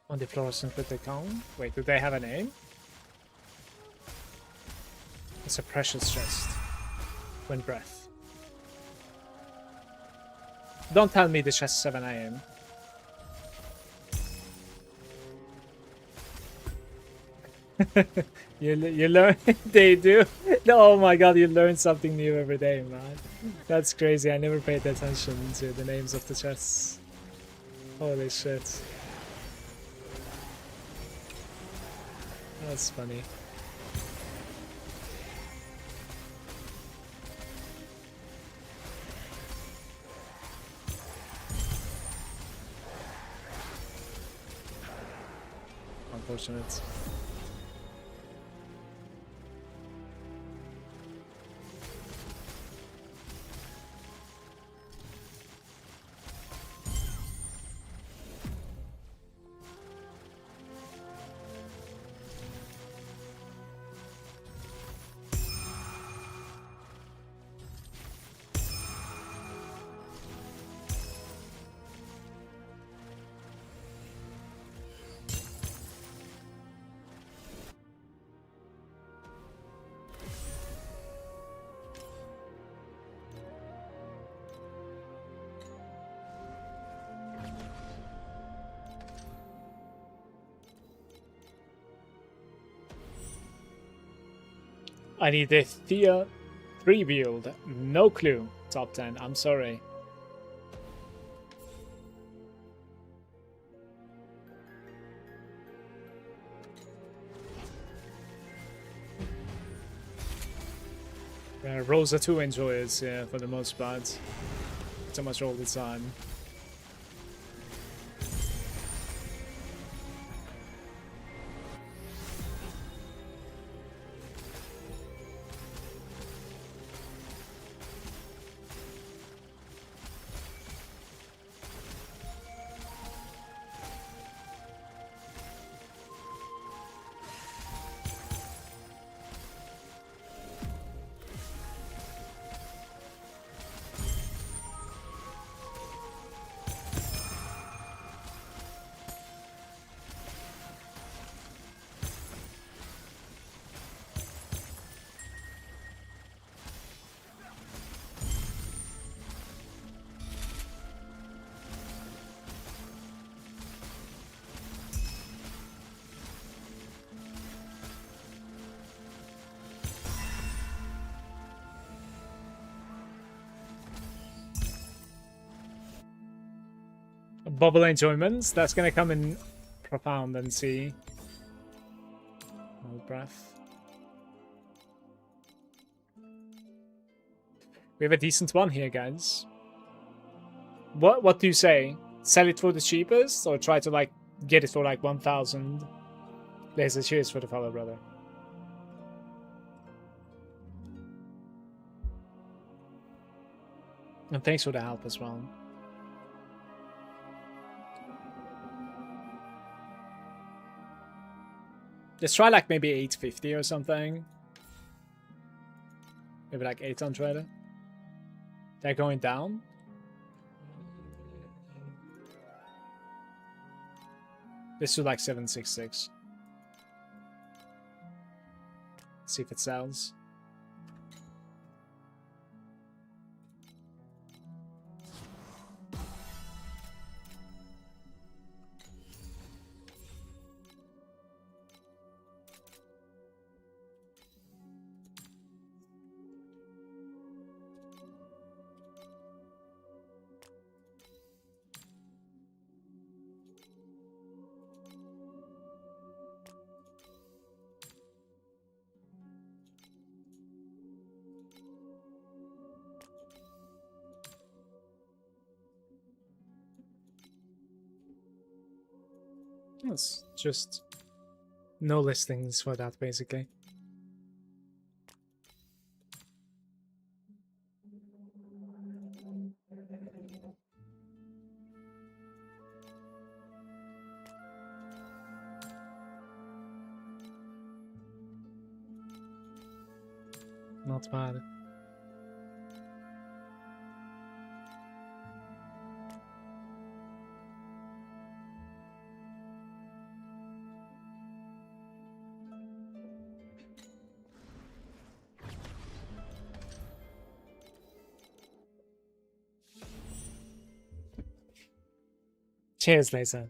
On the fluorescent with the Kong? Wait, do they have a name? It's a precious chest. Wind breath. Don't tell me the chest 7 AM. you learn. They do. Oh my god, you learn something new every day, man. That's crazy. I never paid attention to the names of the chests. Holy shit. That's funny. Unfortunate. I need a Thea 3 build. No clue. Top 10. I'm sorry. Rosa 2 enjoys, yeah, for the most part. So much all the time. Bubble enjoyments. That's gonna come in profound and see. Hold breath. We have a decent one here, guys. What do you say? Sell it for the cheapest, or try to like get it for like 1,000? There's a cheers for the fellow brother. And thanks for the help as well. Let's try like maybe 850 or something. Maybe like 800. They're going down. This is like 766. See if it sells. It's just no listings for that, basically. Not bad. Cheers, Laser.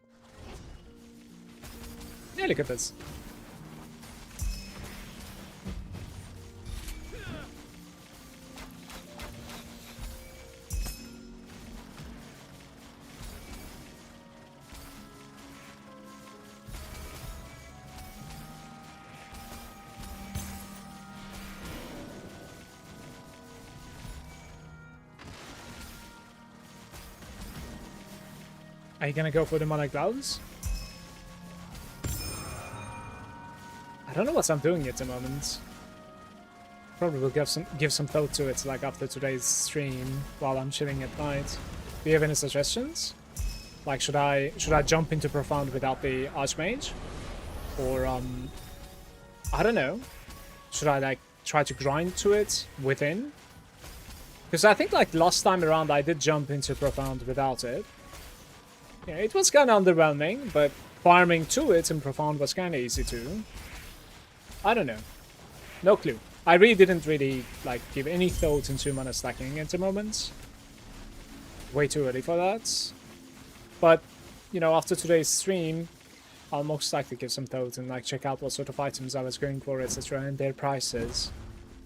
Yeah, look at this. Are you gonna go for the mana gloves? I don't know what I'm doing at the moment. Probably will give some thought to it, like after today's stream, while I'm chilling at night. Do you have any suggestions? Like, should I jump into Profound without the Archmage, or I don't know. Should I like try to grind to it within? Because I think like last time around I did jump into Profound without it. Yeah, it was kind of underwhelming, but farming to it in Profound was kind of easy too. I don't know. No clue. I really didn't like give any thought into mana stacking at the moment. Way too early for that. But, you know, after today's stream, I'll most likely give some thought and like check out what sort of items I was going for, etc. and their prices.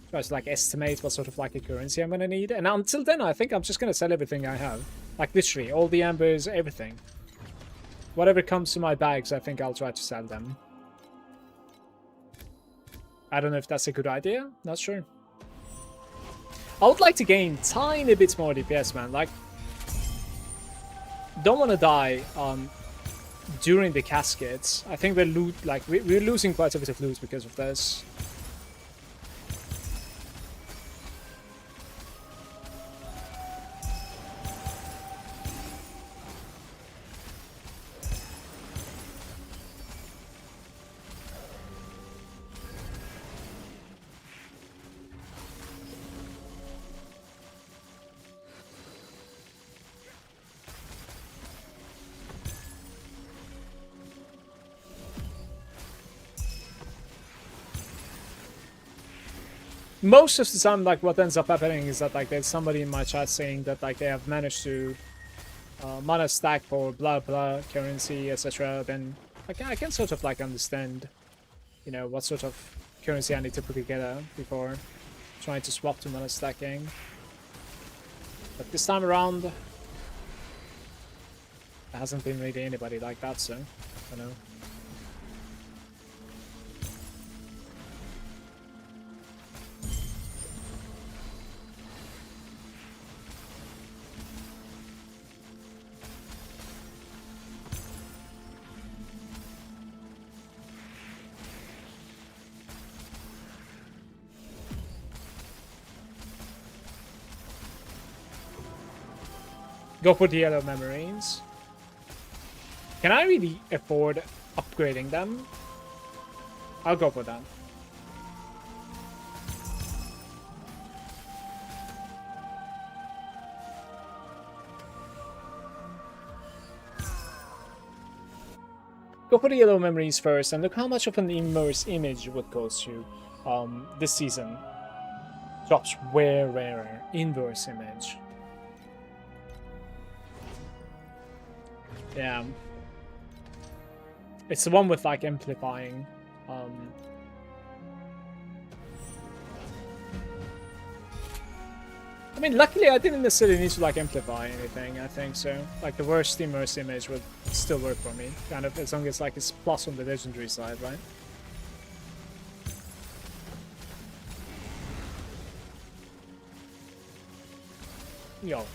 Try to like estimate what sort of like a currency I'm gonna need. And until then, I think I'm just gonna sell everything I have. Like literally, all the embers, everything. Whatever comes to my bags, I think I'll try to sell them. I don't know if that's a good idea. Not sure. I would like to gain tiny bit more DPS, man. Like, don't want to die during the caskets. I think we're losing quite a bit of loot because of this. Most of the time, like, what ends up happening is that, like, there's somebody in my chat saying that, like, they have managed to mana stack for blah blah currency, etc. Then, like, I can sort of, like, understand, you know, what sort of currency I need to put together before trying to swap to mana stacking. But this time around, there hasn't been really anybody like that, so, I don't know. Go for the yellow memories. Can I really afford upgrading them? I'll go for that. Go for the yellow memories first and look how much of an immerse image would cost you this season. Drops way rarer. Inverse image. Yeah. It's the one with like amplifying. I mean, luckily I didn't necessarily need to like amplify anything, I think so. Like the worst immerse image would still work for me. Kind of as long as like it's plus on the legendary side, right? Yo.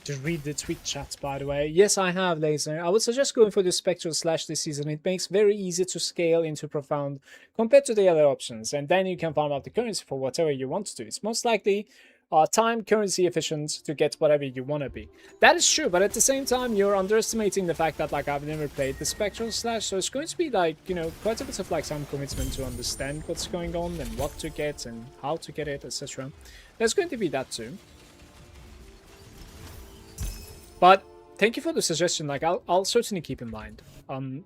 To read the tweet chat, by the way. Yes, I have, Laser. I would suggest going for the Spectral Slash this season. It makes very easy to scale into Profound compared to the other options, and then you can farm out the currency for whatever you want to do. It's most likely time currency efficient to get whatever you want to be. That is true, but at the same time, you're underestimating the fact that like I've never played the Spectral Slash, so it's going to be like, you know, quite a bit of like time commitment to understand what's going on and what to get and how to get it, etc. There's going to be that too. But thank you for the suggestion. Like, I'll certainly keep in mind.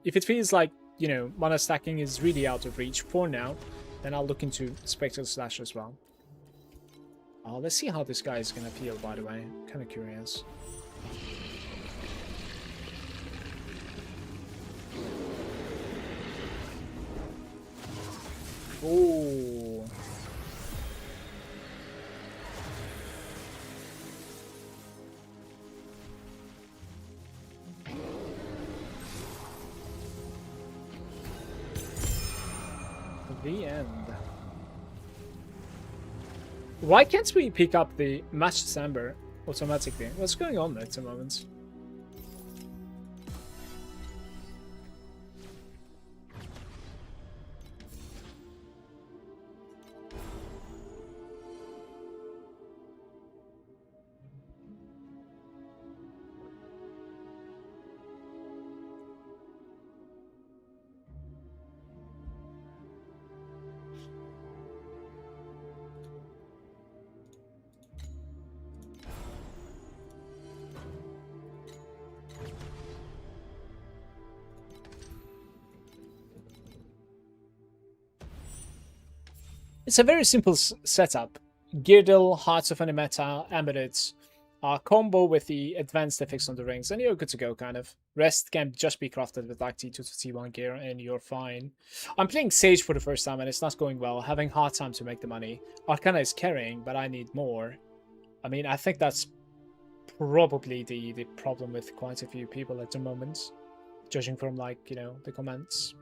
If it feels like, you know, mana stacking is really out of reach for now, then I'll look into Spectral Slash as well. Let's see how this guy is gonna feel, by the way. Kind of curious. Oh. The end. Why can't we pick up the match December automatically? What's going on at the moment? It's a very simple setup. Girdle, Hearts of Animeta, Amulets, combo with the advanced effects on the rings, and you're good to go, kind of. Rest can just be crafted with like T2 to T1 gear, and you're fine. I'm playing Sage for the first time, and it's not going well. Having hard time to make the money. Arcana is carrying, but I need more. I mean, I think that's probably the problem with quite a few people at the moment, judging from like, you know, the comments.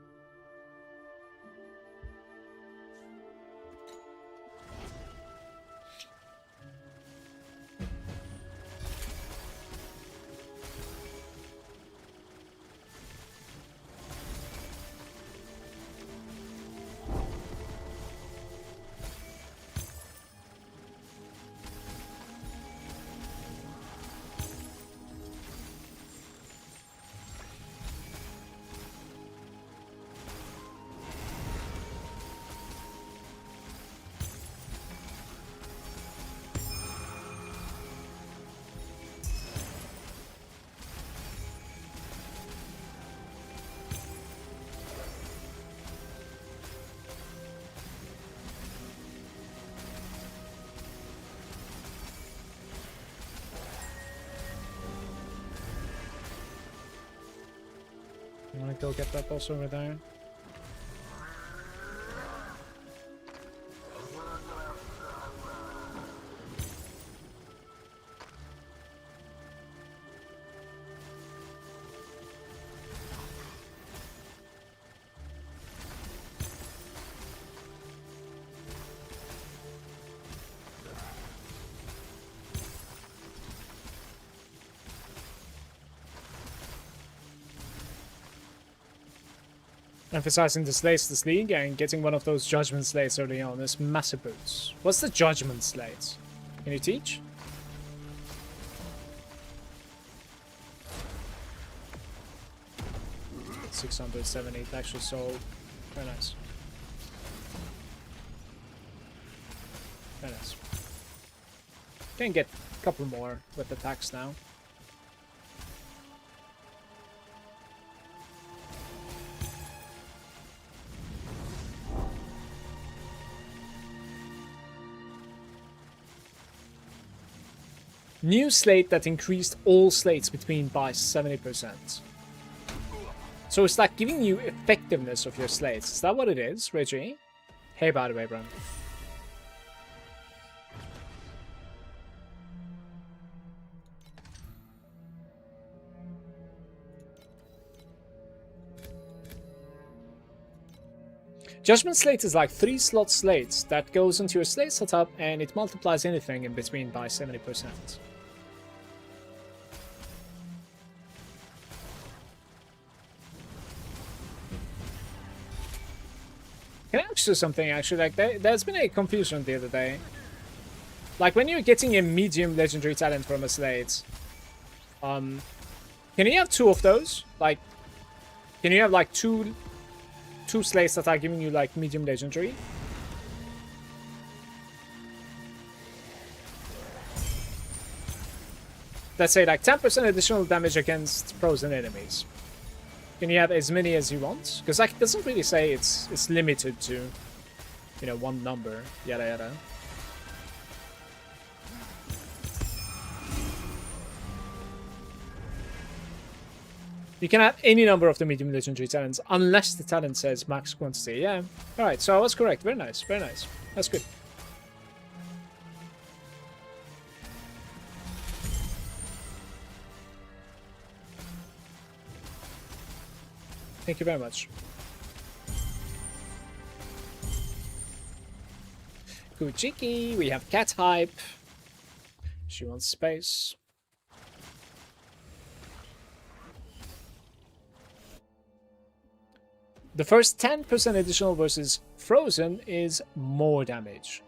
You wanna go get that boss over there? Emphasizing the slates this league and getting one of those judgment slates early on is massive boots. What's the judgment slate? Can you teach? $678 actually sold. Very nice. Very nice. Can get a couple more with the tax now. New slate that increased all slates between by 70%. So it's like giving you effectiveness of your slates. Is that what it is, Reggie? Hey, by the way, bro. Judgment slate is like 3 slot slates that goes into your slate setup and it multiplies anything in between by 70%. Can I ask you something, actually? Like, there's been a confusion the other day. Like, when you're getting a medium legendary talent from a slate, can you have 2 of those? Like, can you have, like, two slates that are giving you, like, medium legendary? Let's say, like, 10% additional damage against frozen enemies. Can you have as many as you want? Because like it doesn't really say it's limited to, you know, one number. Yada yada. You can have any number of the medium legendary talents unless the talent says max quantity. Yeah. Alright, so I was correct. Very nice. Very nice. That's good. Thank you very much. Kuchiki, we have cat hype. She wants space. The first 10% additional versus frozen is more damage.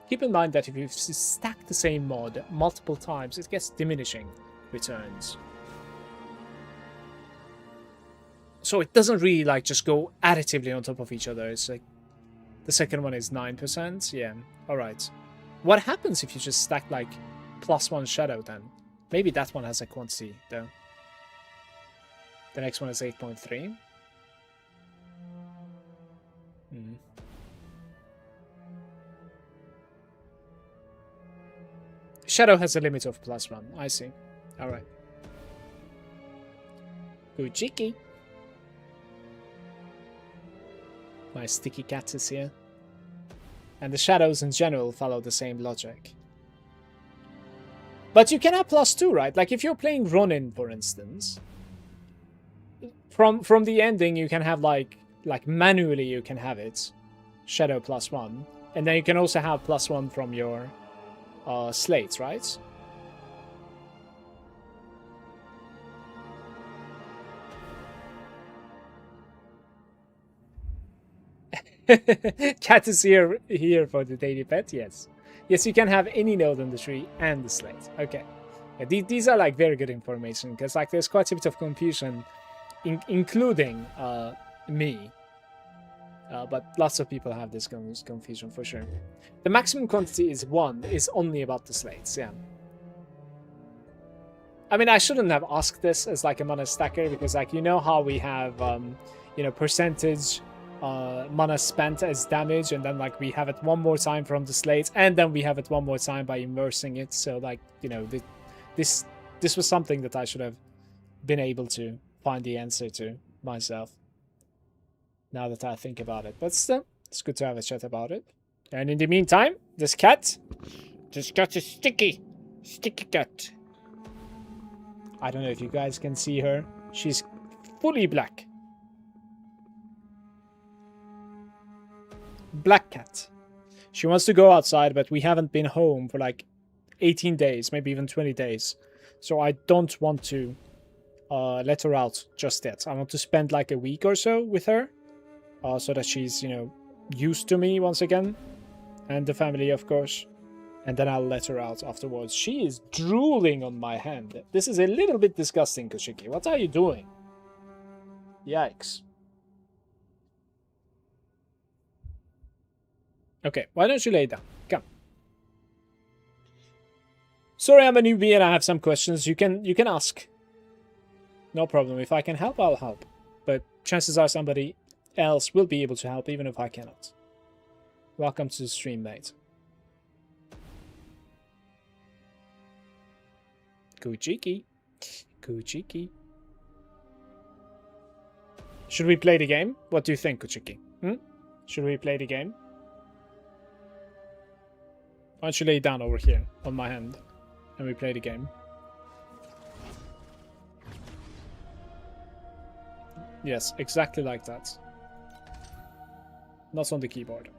Keep in mind that if you stack the same mod multiple times, it gets diminishing returns. So it doesn't really like just go additively on top of each other. It's like the second one is 9%. Yeah. Alright. What happens if you just stack like +1 shadow then? Maybe that one has a quantity though. The next one is 8.3. Shadow has a limit of +1. I see. Alright. Good cheeky. My sticky cat is here. And the shadows in general follow the same logic. But you can have +2, right? Like if you're playing Ronin, for instance, from the ending you can have like manually you can have it shadow +1, and then you can also have +1 from your slates, right? Cat is here for the daily pet. Yes, you can have any node on the tree and the slate. Okay, yeah, these are like very good information because like there's quite a bit of confusion, including me. But lots of people have this confusion for sure. The maximum quantity is 1. Is only about the slates. Yeah. I mean, I shouldn't have asked this as like a mana stacker because like you know how we have you know, percentage mana spent as damage, and then like we have it one more time from the slate, and then we have it one more time by immersing it. So like, you know, this was something that I should have been able to find the answer to myself, now that I think about it. But still, it's good to have a chat about it. And in the meantime, this cat is sticky cat. I don't know if you guys can see her. She's fully black. Black cat. She wants to go outside, but we haven't been home for like 18 days, maybe even 20 days. So I don't want to let her out just yet. I want to spend like a week or so with her. so that she's, you know, used to me once again. And the family, of course. And then I'll let her out afterwards. She is drooling on my hand. This is a little bit disgusting, Kuchiki. What are you doing? Yikes. Okay, why don't you lay down? Come. Sorry, I'm a newbie and I have some questions. You can ask. No problem. If I can help, I'll help. But chances are somebody else will be able to help, even if I cannot. Welcome to the stream, mate. Kuchiki. Kuchiki. Should we play the game? What do you think, Kuchiki? Should we play the game? Why don't you lay down over here on my hand and we play the game? Yes, exactly like that. Not on the keyboard.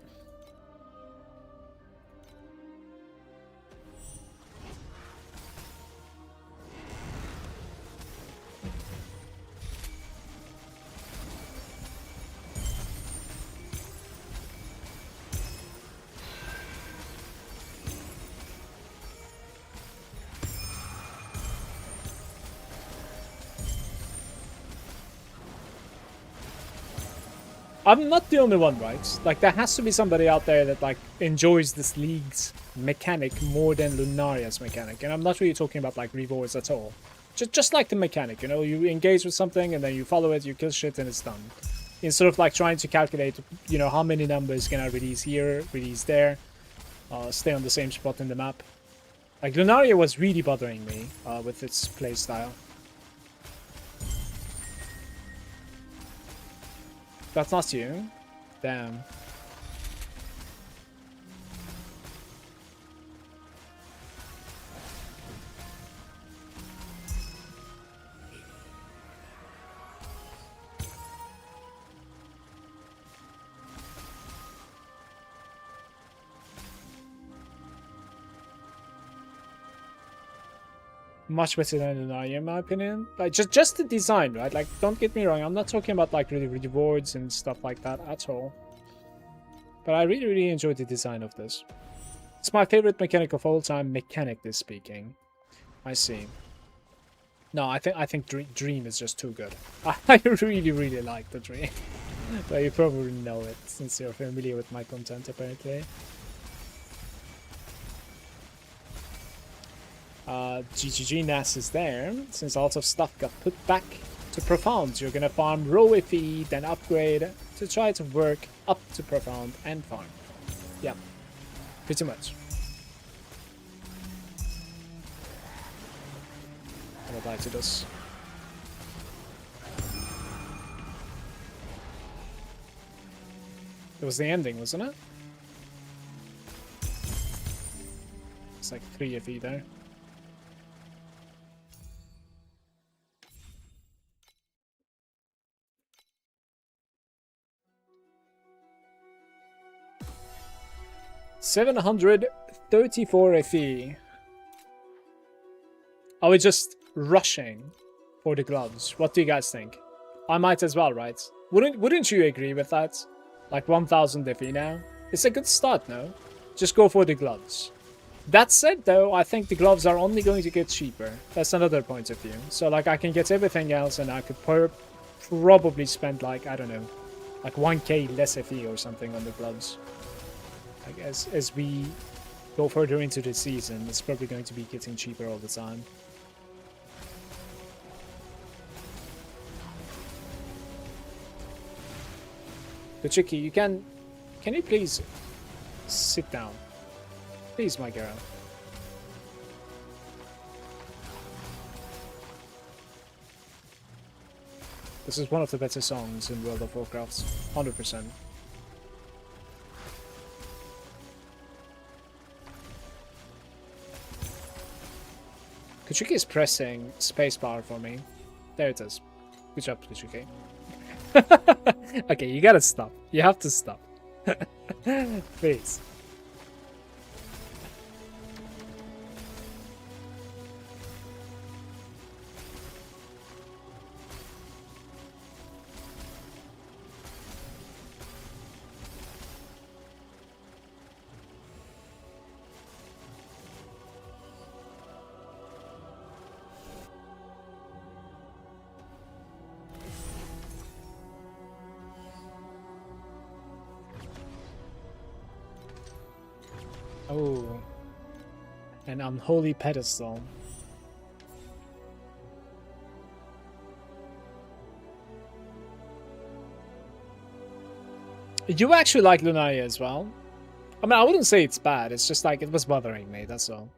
I'm not the only one, right? Like, there has to be somebody out there that, like, enjoys this league's mechanic more than Lunaria's mechanic. And I'm not really talking about, like, rewards at all. Just like the mechanic, you know? You engage with something, and then you follow it, you kill shit, and it's done. Instead of, like, trying to calculate, you know, how many numbers can I release here, release there, stay on the same spot in the map. Like, Lunaria was really bothering me with its playstyle. That's not you. Damn. Much better than Lunaria, in my opinion. Like, just the design, right? Like, don't get me wrong, I'm not talking about, like, really rewards and stuff like that at all. But I really enjoyed the design of this. It's my favorite mechanic of all time, mechanically speaking. I see. No, I think Dream is just too good. I really like the Dream. But you probably know it, since you're familiar with my content, apparently. GGG Nas is there. Since a lot of stuff got put back to Profound, you're gonna farm Roe feed, then upgrade to try to work up to Profound and farm. Yeah, pretty much. I'm gonna die to this. It was the ending, wasn't it? It's like 3 FE there. $734 FE. Are we just rushing for the gloves? What do you guys think? I might as well, right? Wouldn't you agree with that? Like 1000 FE now? It's a good start, no? Just go for the gloves. That said, though, I think the gloves are only going to get cheaper. That's another point of view. So, like, I can get everything else and I could probably spend, like, I don't know, like 1k less FE or something on the gloves. Like, as we go further into the season, it's probably going to be getting cheaper all the time. But Chicky, you can you please sit down? Please, my girl. This is one of the better songs in World of Warcraft, 100%. Kuchiki is pressing spacebar for me. There it is. Good job, Kuchiki. Okay, you gotta stop. You have to stop. Please. Oh, an unholy pedestal. You actually like Lunaria as well? I mean, I wouldn't say it's bad. It's just like it was bothering me. That's all.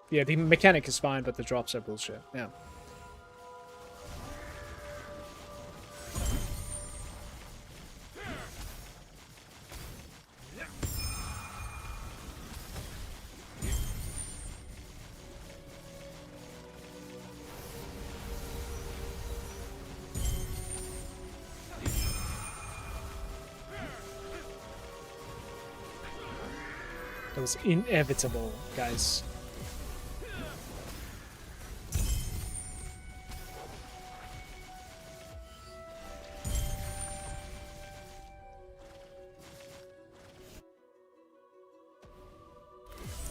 Yeah, the mechanic is fine, but the drops are bullshit. Yeah. It was inevitable, guys.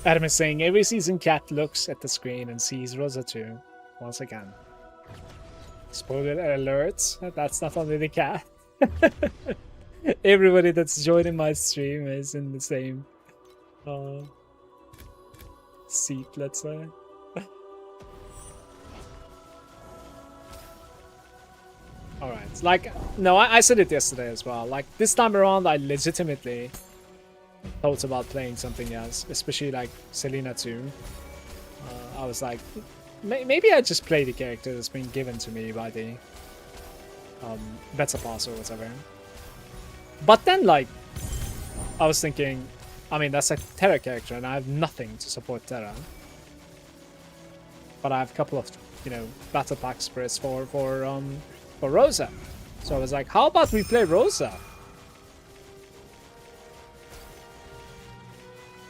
Adam is saying every season cat looks at the screen and sees Rosa too. Once again. Spoiler alert, that's not only the cat. Everybody that's joining my stream is in the same seat, let's say. Alright, like, no, I said it yesterday as well. Like, this time around, I legitimately thought about playing something else, especially like Selena 2. I was like, maybe I just play the character that's been given to me by the beta pass or whatever. But then, like, I was thinking, I mean, that's a Terra character, and I have nothing to support Terra. But I have a couple of, you know, battle pack spirits for Rosa. So I was like, how about we play Rosa?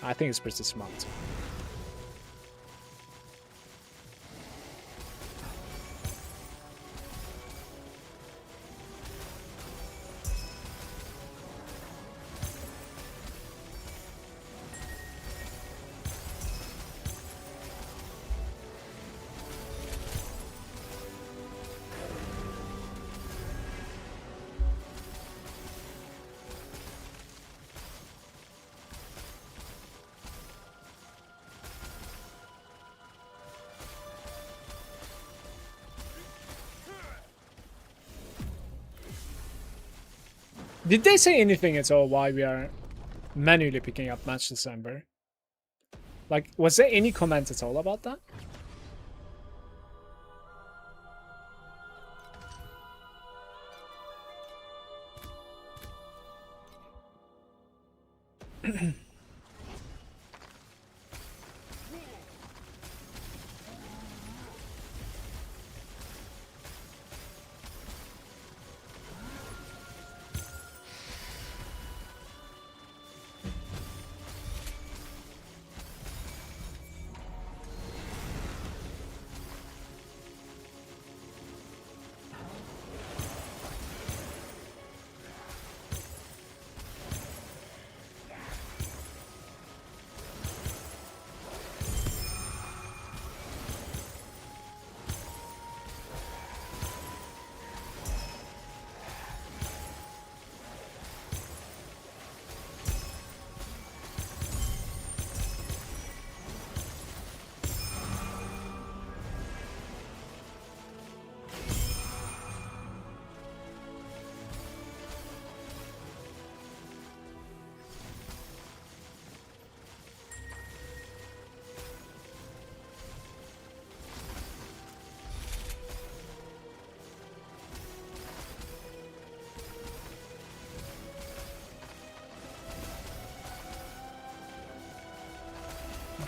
I think it's pretty smart. Did they say anything at all why we are manually picking up match December? Like, was there any comment at all about that?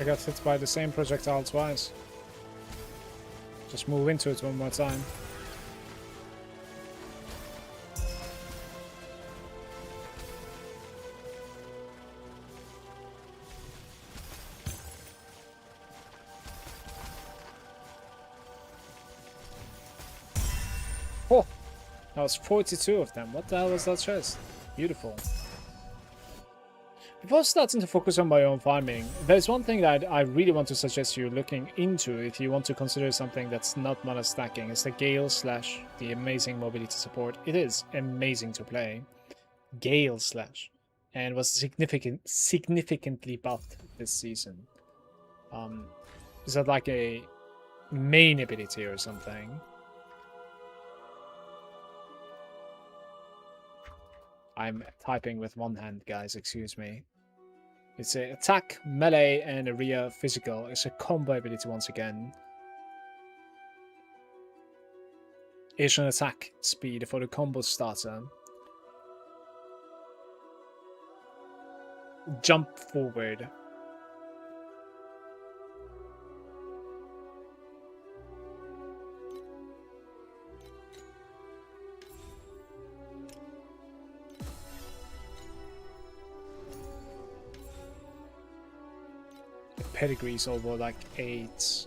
I got hit by the same projectile twice. Just move into it one more time. Oh! That was 42 of them. What the hell was that chest? Beautiful. Before starting to focus on my own farming, there's one thing that I really want to suggest you looking into if you want to consider something that's not mana stacking. It's the Gale Slash, the amazing mobility support. It is amazing to play. Gale Slash. and was significantly buffed this season. Is that like a main ability or something? I'm typing with one hand, guys, excuse me. It's a attack, melee, and area physical. It's a combo ability once again. Asian attack speed for the combo starter. Jump forward. Pedigree's over like 8.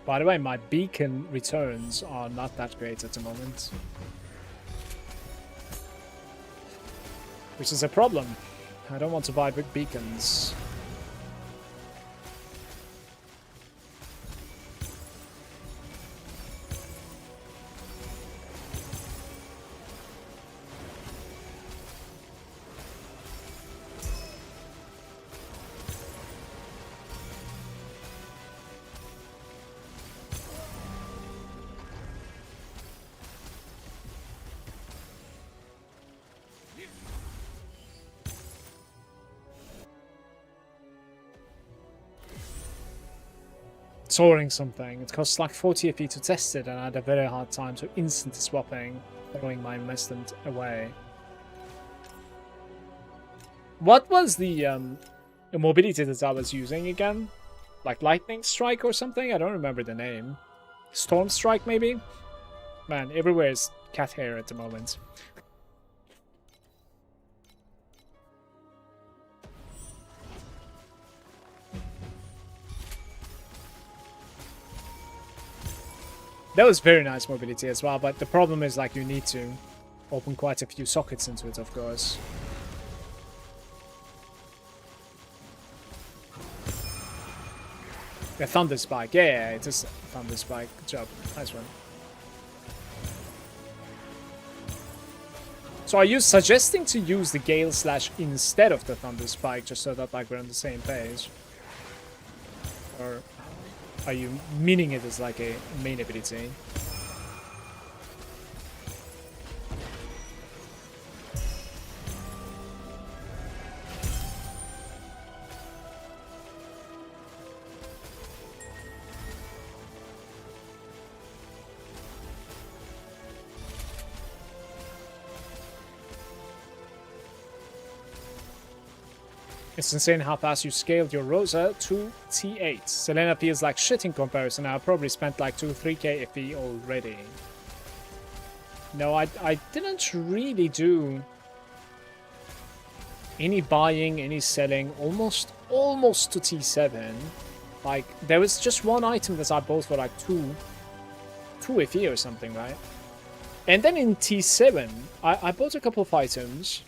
By the way, my beacon returns are not that great at the moment. Which is a problem. I don't want to buy big beacons. Soaring something. It costs like 40 FE to test it, and I had a very hard time to instant swapping, throwing my investment away. What was the mobility that I was using again? Like Lightning Strike or something? I don't remember the name. Storm Strike, maybe? Man, everywhere is cat hair at the moment. That was very nice mobility as well, but the problem is like you need to open quite a few sockets into it, of course. The Thunder Spike, yeah, it is Thunder Spike. Good job, nice one. So are you suggesting to use the Gale Slash instead of the Thunder Spike, just so that like we're on the same page? Or are you meaning it as like a main ability? It's insane how fast you scaled your Rosa to T8. Selena feels like shit in comparison. I probably spent like 2-3k FE already. No, I didn't really do any buying, any selling. Almost to T7. Like, there was just one item that I bought for like 2 FE or something, right? And then in T7, I bought a couple of items.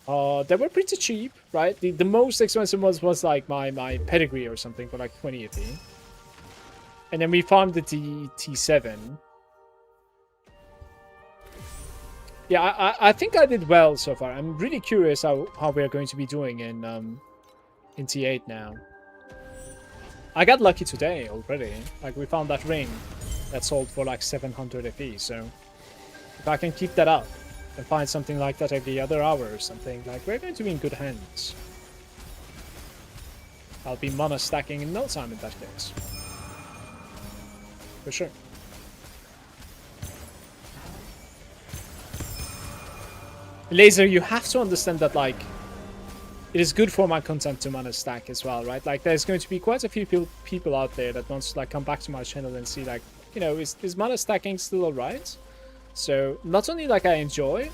They were pretty cheap, right? The most expensive was like my pedigree or something for like 20 FE. And then we farmed the T7. Yeah, I think I did well so far. I'm really curious how we're going to be doing in T8 now. I got lucky today already. Like, we found that ring that sold for like 700 FE, so if I can keep that up and find something like that every other hour or something, like, we're going to be in good hands. I'll be mana stacking in no time in that case. For sure. Laser, you have to understand that, like, it is good for my content to mana stack as well, right? Like, there's going to be quite a few people out there that wants to, like, come back to my channel and see, like, you know, is mana stacking still alright? So, not only, like, I enjoy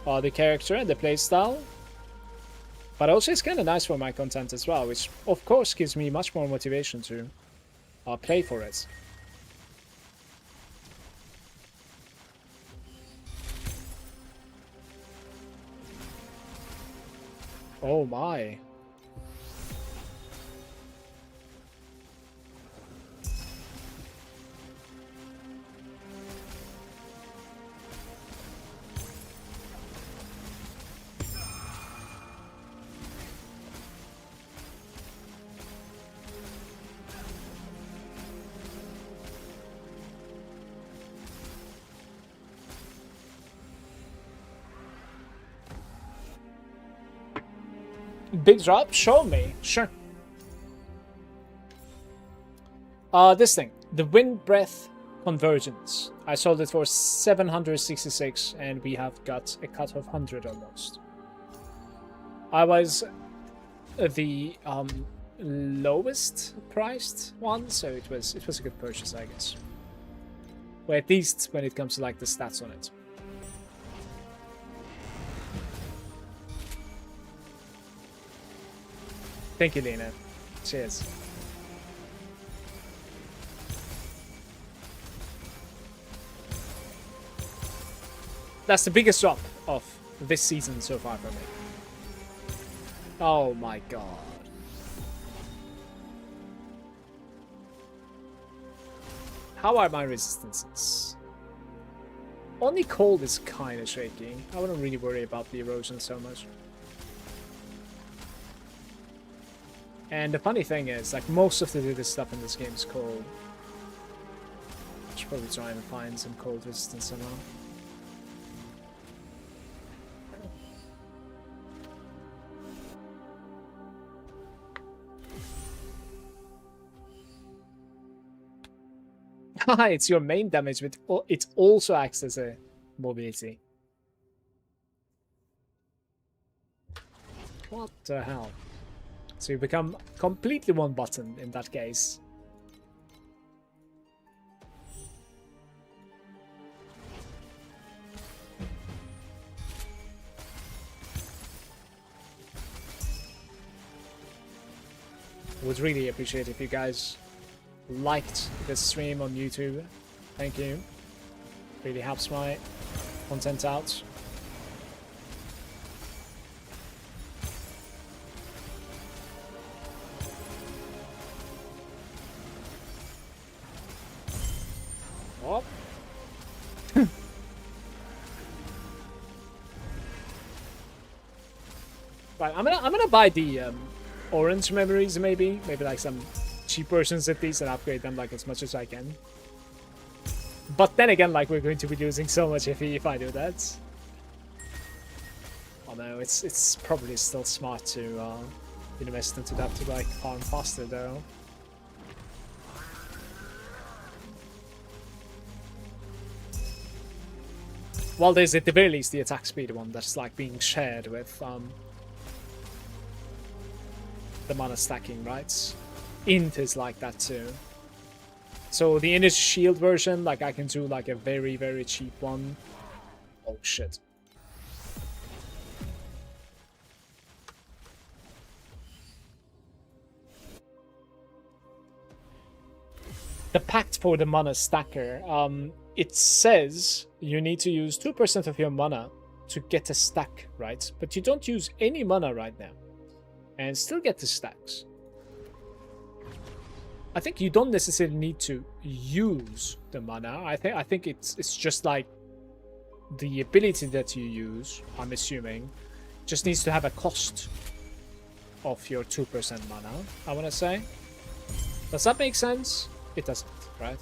the character and the playstyle, but also it's kind of nice for my content as well, which, of course, gives me much more motivation to play for it. Oh my. Big drop? Show me. Sure. This thing. The Wind Breath Convergence. I sold it for 766 and we have got a cut of 100 almost. I was the lowest priced one, so it was a good purchase, I guess. Well, at least when it comes to like the stats on it. Thank you, Lena. Cheers. That's the biggest drop of this season so far for me. Oh my god. How are my resistances? Only cold is kind of shaky. I wouldn't really worry about the erosion so much. And the funny thing is, like, most of the stuff in this game is cold. I should probably try and find some cold resistance somehow. Haha, it's your main damage, but it also acts as a mobility. What the hell? So you become completely one button in that case. Would really appreciate if you guys liked this stream on YouTube. Thank you. Really helps my content out. Oh. Right, I'm gonna buy the orange memories, maybe like some cheap versions of these and upgrade them like as much as I can. But then again, like, we're going to be losing so much if I do that. Oh no, it's probably still smart to invest into that to like farm faster though. Well, there's at the very least the attack speed one that's like being shared with the mana stacking, right? Int is like that too. So the Energy Shield version, like, I can do like a very, very cheap one. Oh shit. The pact for the mana stacker, it says you need to use 2% of your mana to get a stack, right? But you don't use any mana right now and still get the stacks. I think you don't necessarily need to use the mana. I think it's just like the ability that you use, I'm assuming, just needs to have a cost of your 2% mana, I want to say. Does that make sense? It doesn't, right?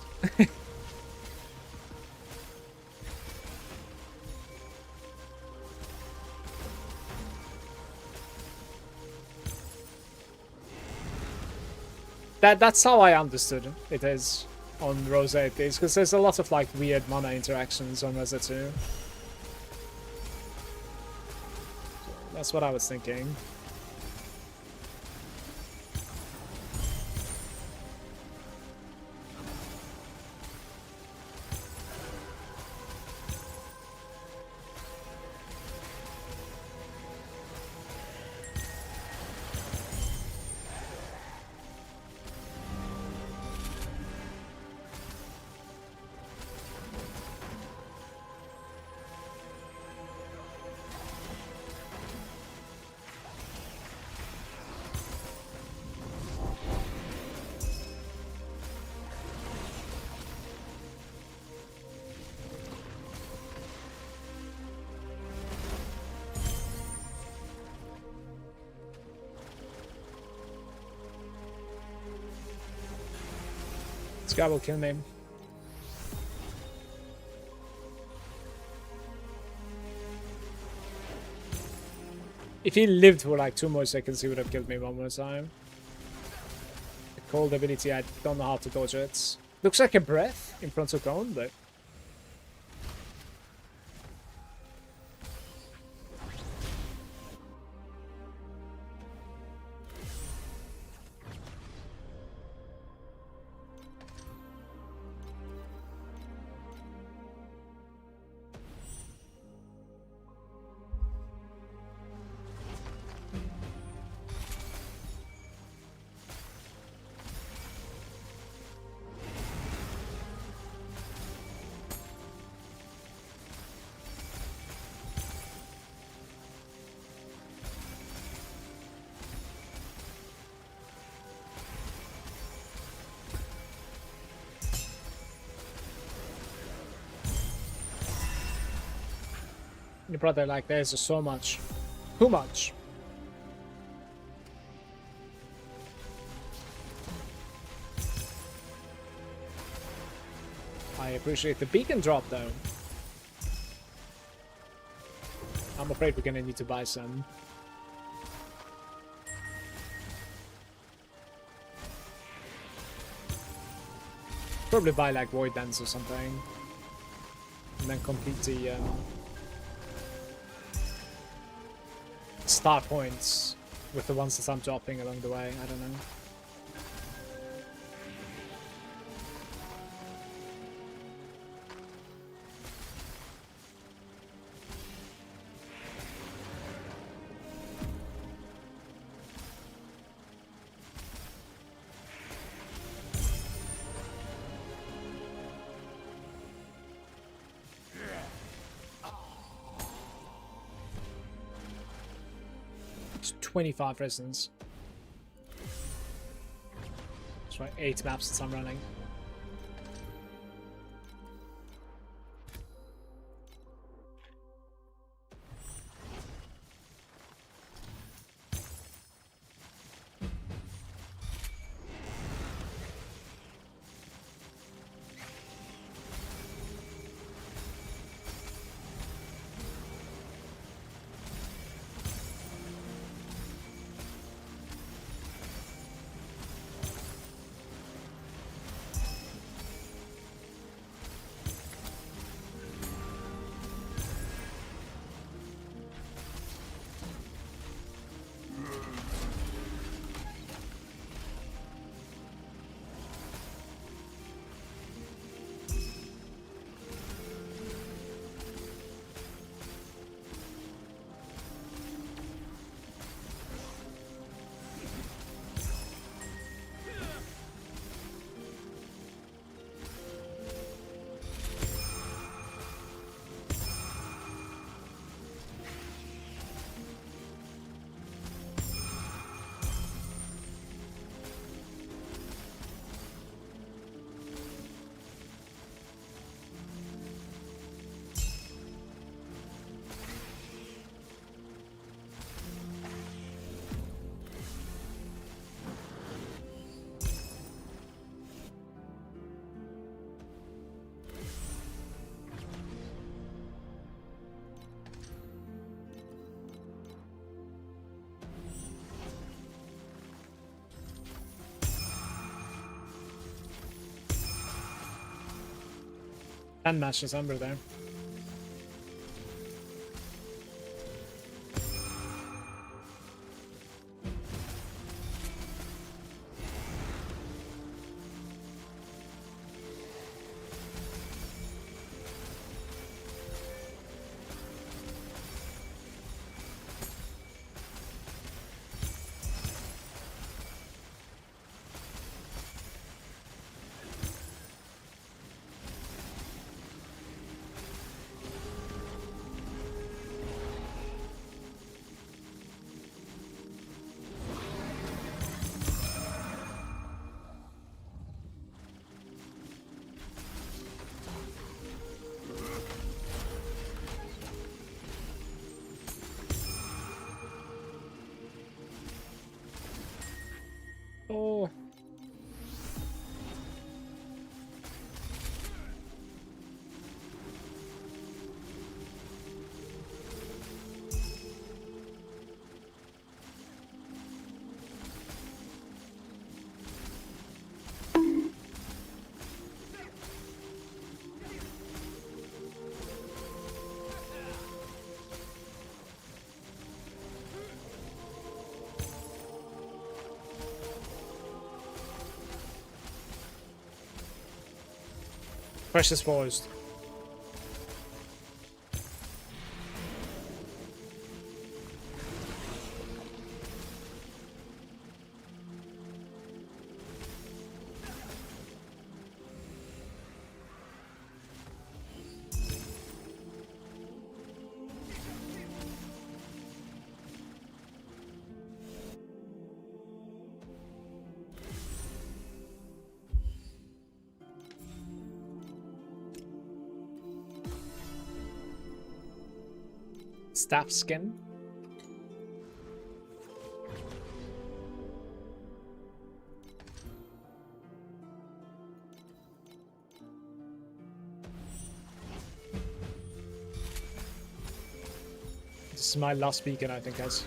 That's how I understood it is on Rosa, it is, because there's a lot of like weird mana interactions on Rosa too. That's what I was thinking. This guy will kill me. If he lived for like 2 more seconds, he would have killed me one more time. The cold ability, I don't know how to dodge it. Looks like a breath in front of Cone, but... Your brother, like, there's just so much. Too much. I appreciate the beacon drop, though. I'm afraid we're gonna need to buy some. Probably buy, like, Void Dance or something. And then complete the, start points with the ones that I'm dropping along the way. I don't know. It's 25 residents. That's right, 8 maps that I'm running. And match December there. Precious Forest. Staff skin. This is my last beacon, I think, guys.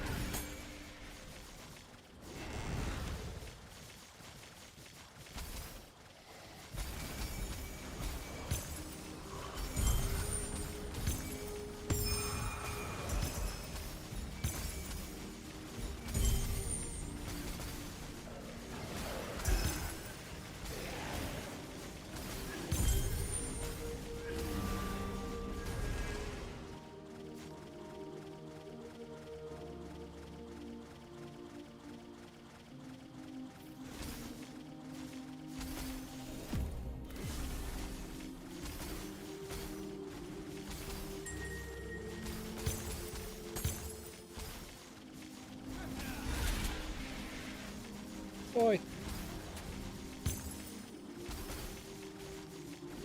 Boy.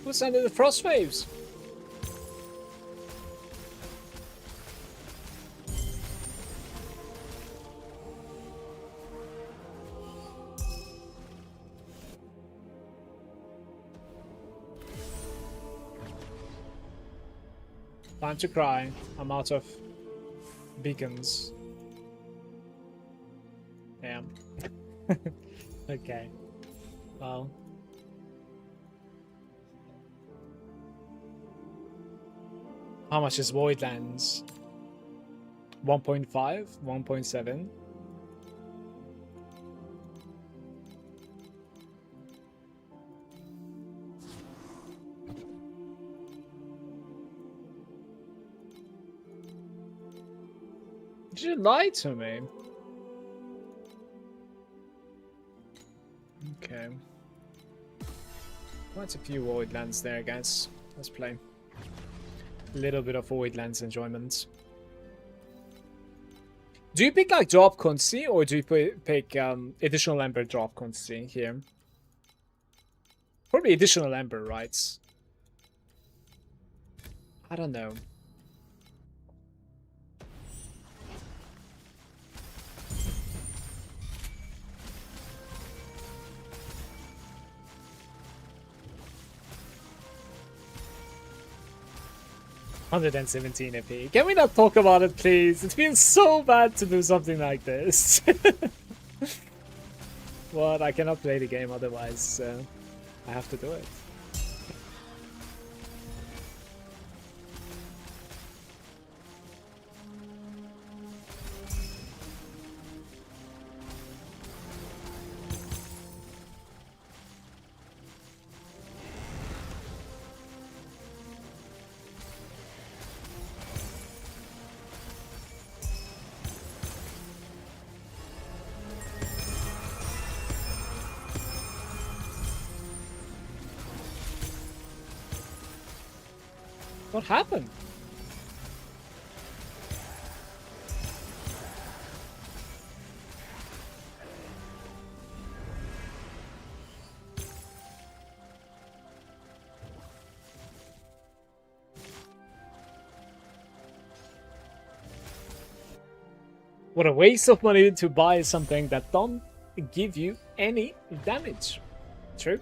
What's under the frost waves? Time to cry. I'm out of beacons. Damn. Okay. Well. How much is Voidlands? 1.5? 1.7? Did you lie to me? Okay. Quite a few Voidlands there, guys. Let's play. A little bit of Voidlands enjoyment. Do you pick like drop quantity or do you pick additional Ember drop quantity here? Probably additional Ember, right? I don't know. $117 AP. Can we not talk about it, please? It feels so bad to do something like this. What? I cannot play the game otherwise. I have to do it. What happened? What a waste of money to buy something that don't give you any damage. True.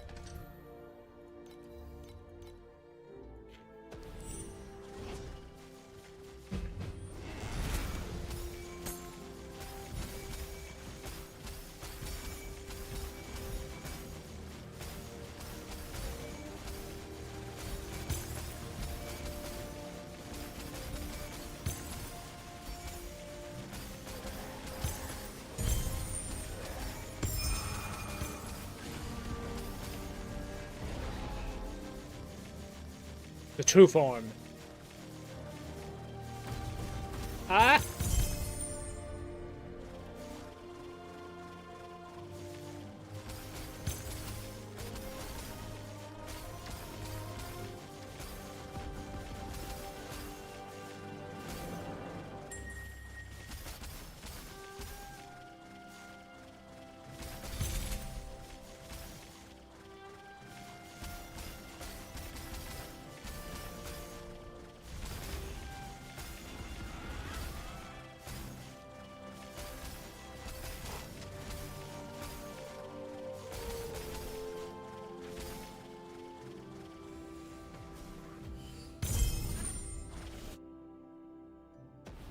The true form. Ah!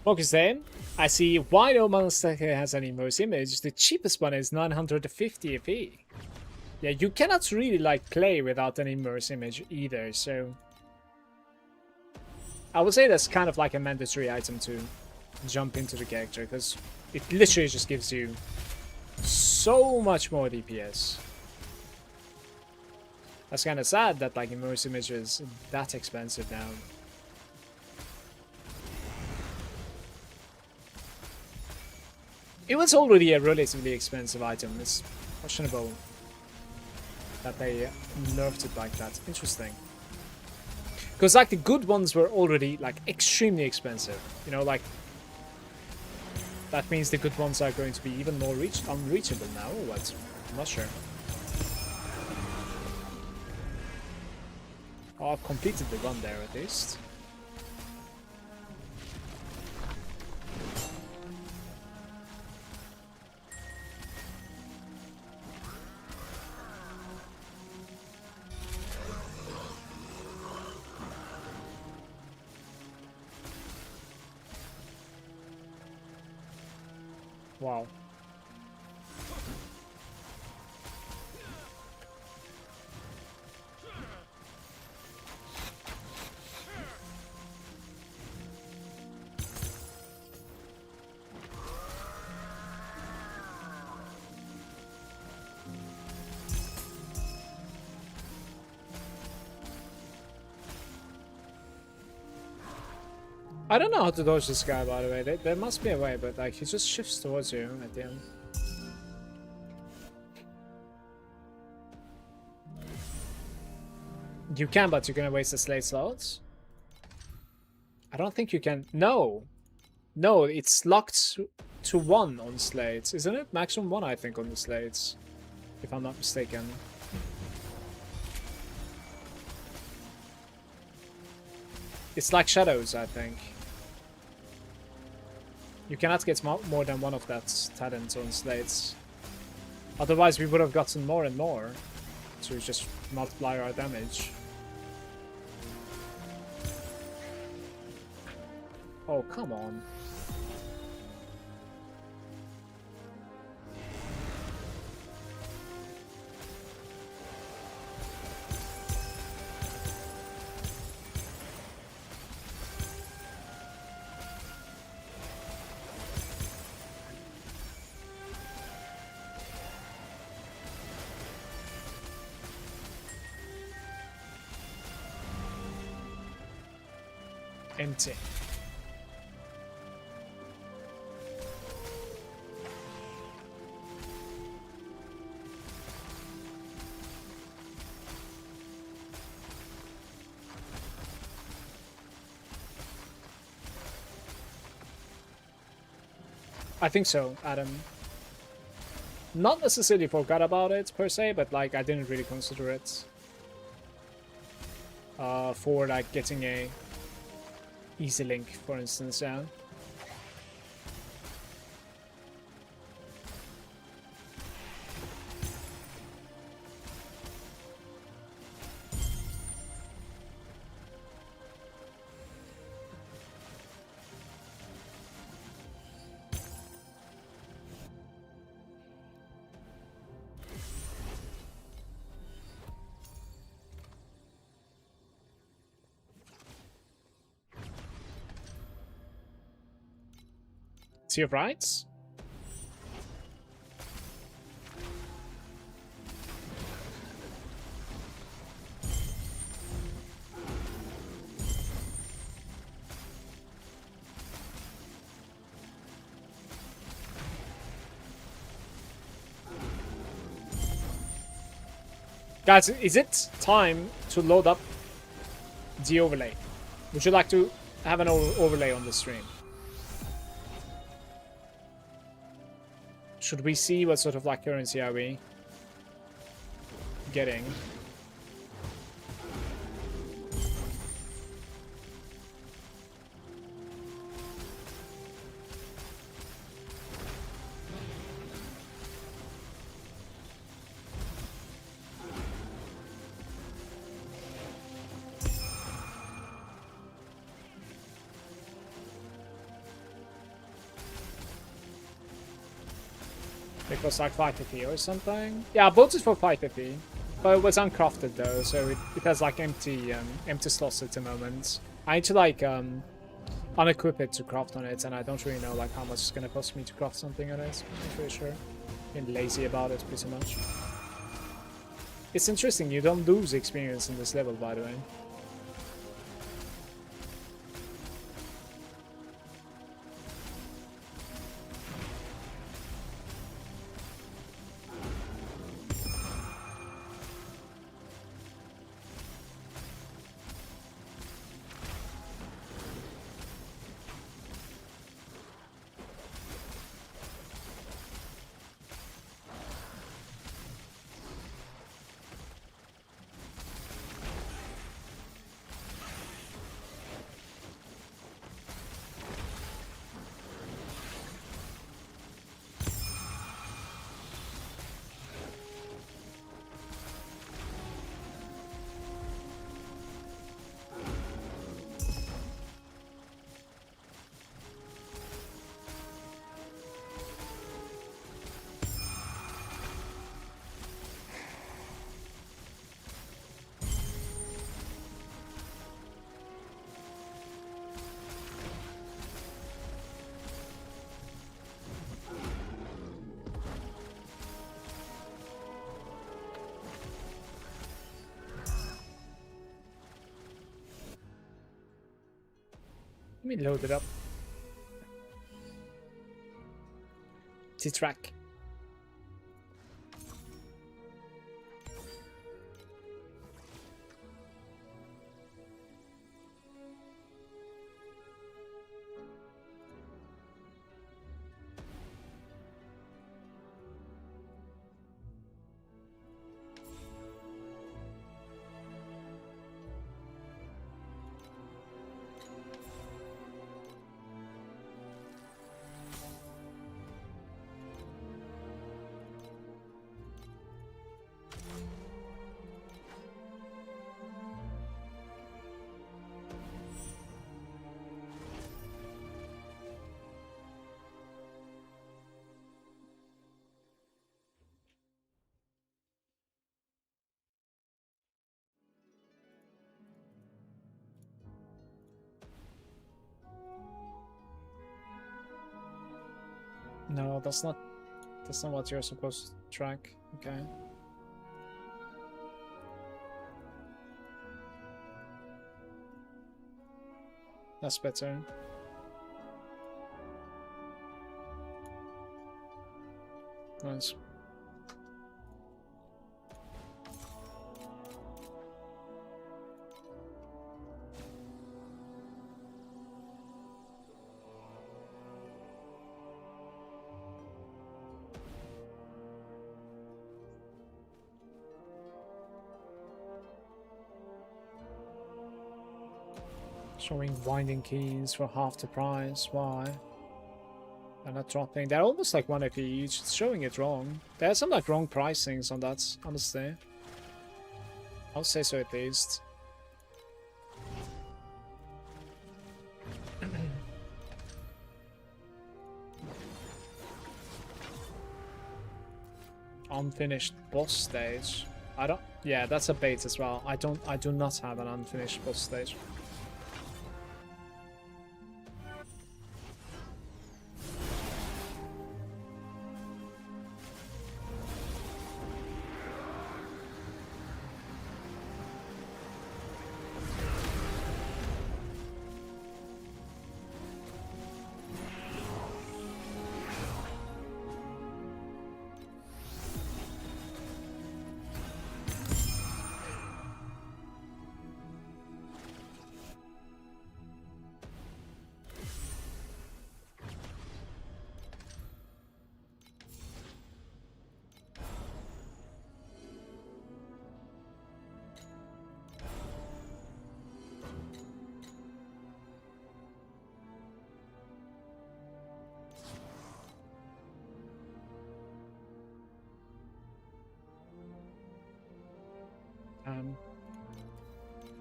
Focus then. I see why no monster has an immerse image. The cheapest one is 950 FE. Yeah, you cannot really like play without an immerse image either, so I would say that's kind of like a mandatory item to jump into the character, because it literally just gives you so much more DPS. That's kind of sad that like immerse image is that expensive now. It was already a relatively expensive item. It's questionable that they nerfed it like that. Interesting. Because like the good ones were already like extremely expensive. You know, like that means the good ones are going to be even more unreachable now or what? I'm not sure. Oh, I've completed the run there at least. Wow. I don't know how to dodge this guy, by the way. There must be a way, but like he just shifts towards you at the end. You can, but you're gonna waste the slate slots. I don't think you can. No, no, it's locked to 1 on slates, isn't it? Maximum 1, I think, on the slates, if I'm not mistaken. It's like shadows, I think. You cannot get more than 1 of that talent on slates. Otherwise, we would have gotten more and more to just multiply our damage. Oh, come on. Empty. I think so, Adam. Not necessarily forgot about it per se, but like I didn't really consider it for like getting a easy link, for instance. Yeah. Sea of Rights? Guys, is it time to load up the overlay? Would you like to have an overlay on the stream? Should we see what sort of like currency are we getting? It was like 550 or something. Yeah, I bought it for 550, but it was uncrafted though, so it has like empty slots at the moment. I need to like unequip it to craft on it, and I don't really know like how much it's gonna cost me to craft something on it. I'm not really sure. Been lazy about it pretty much. It's interesting, you don't lose experience in this level, by the way. Let me load it up. T-track. No, that's not what you're supposed to track. Okay. That's better. Nice. Showing winding keys for half the price. Why? They're not dropping. They're almost like 1 AP each. It's showing it wrong. There's some like wrong pricings on that, honestly. I'll say so at least. Unfinished boss stage. I don't. Yeah, that's a bait as well. I do not have an unfinished boss stage.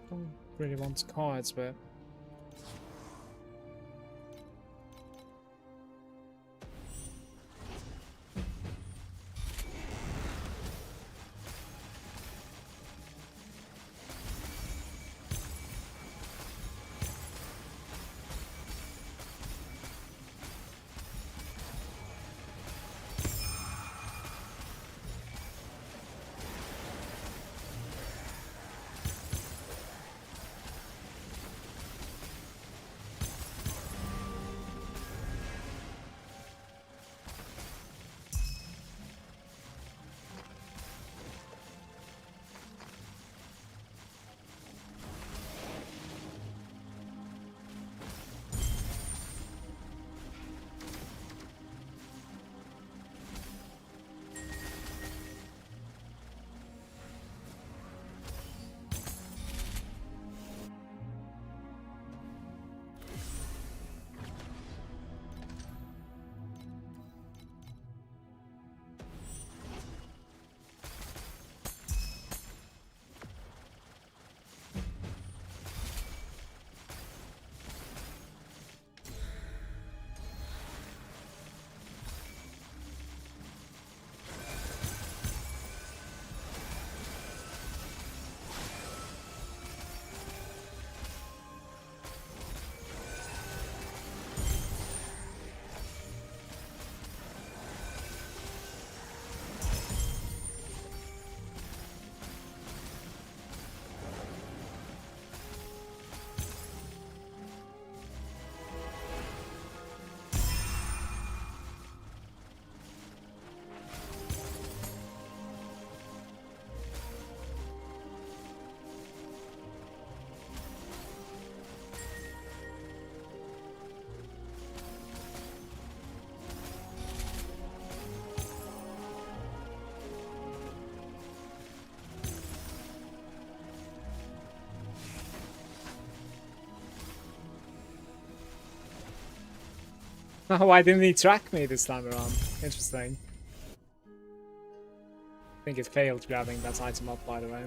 Don't really want cards, but oh, why didn't he track me this time around? Interesting. I think it failed grabbing that item up, by the way.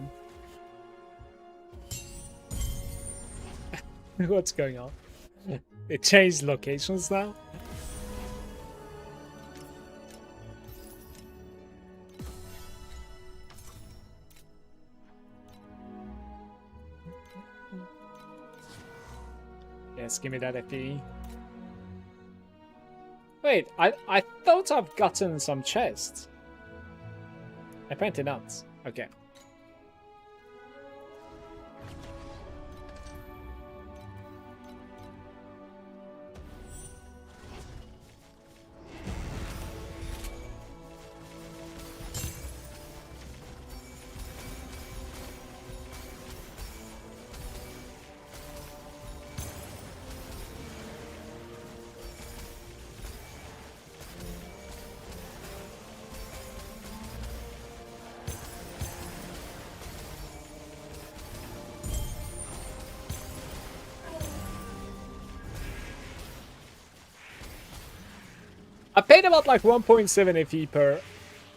What's going on? It changed locations now? Yes, give me that FE. Wait, I thought I've gotten some chests. Apparently not. Okay. I paid about like 1.7 FE per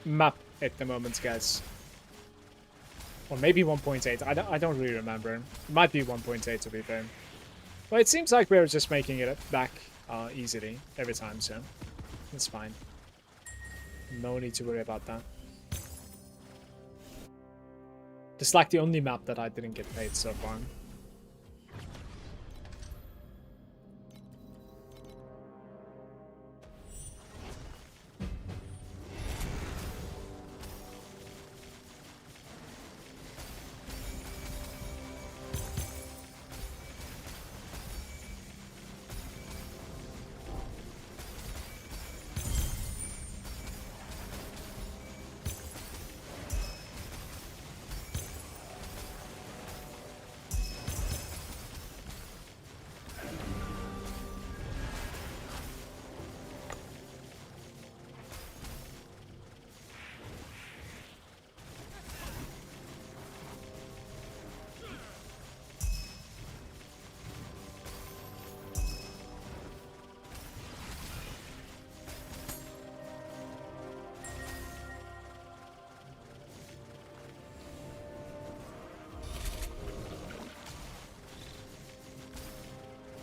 map at the moment, guys. Or maybe 1.8. I don't really remember. It might be 1.8 to be fair. Well, it seems like we're just making it back easily every time, so it's fine. No need to worry about that. It's like the only map that I didn't get paid so far.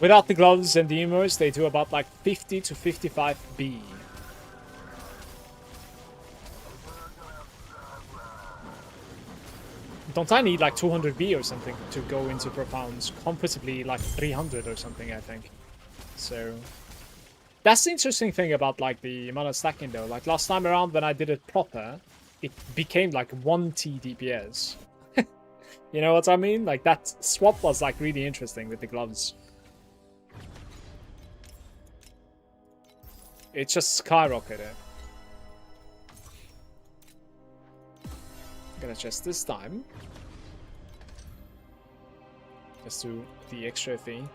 Without the gloves and the emotes, they do about like 50 to 55 B. Don't I need like 200 B or something to go into profounds? Comfortably like 300 or something, I think. So that's the interesting thing about like the mana stacking though. Like last time around when I did it proper, it became like 1 T DPS. You know what I mean? Like that swap was like really interesting with the gloves. It just skyrocketed. Gonna just this time. Just do the extra thing.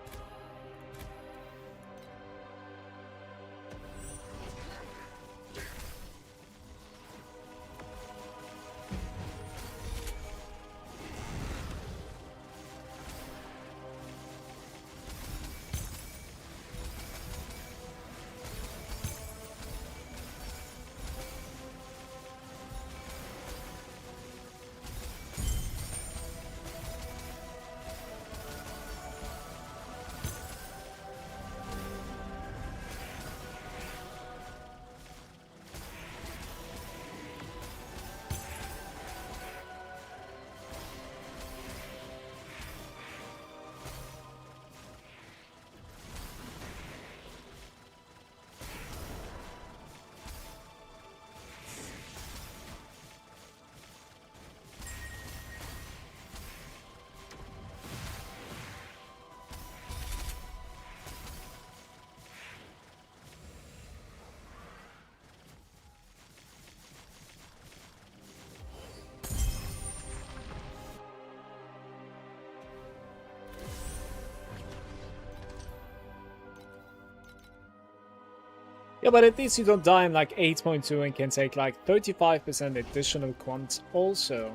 Yeah, but at least you don't die in like 8.2 and can take like 35% additional quant also.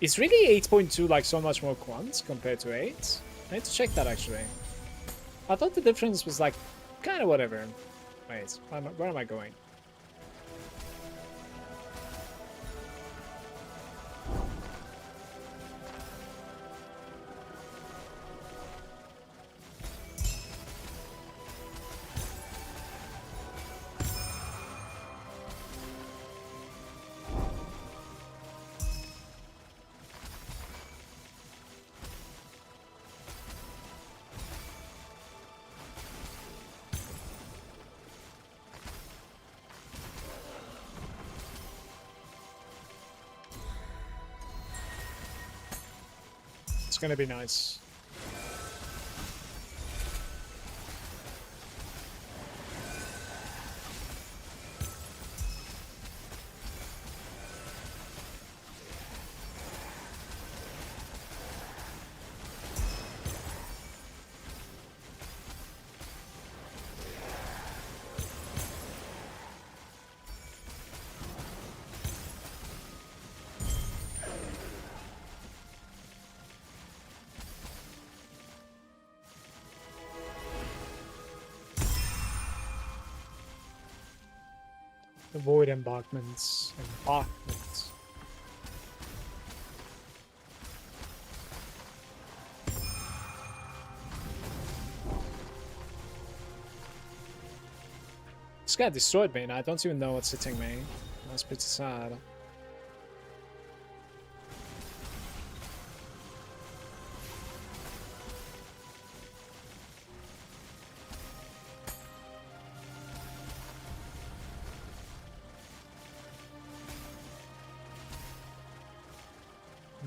Is really 8.2 like so much more quant compared to 8? I need to check that actually. I thought the difference was like kind of whatever. Wait, where am I going? It's gonna be nice. Avoid embankments. Embankments. This guy destroyed me and I don't even know what's hitting me. That's pretty sad.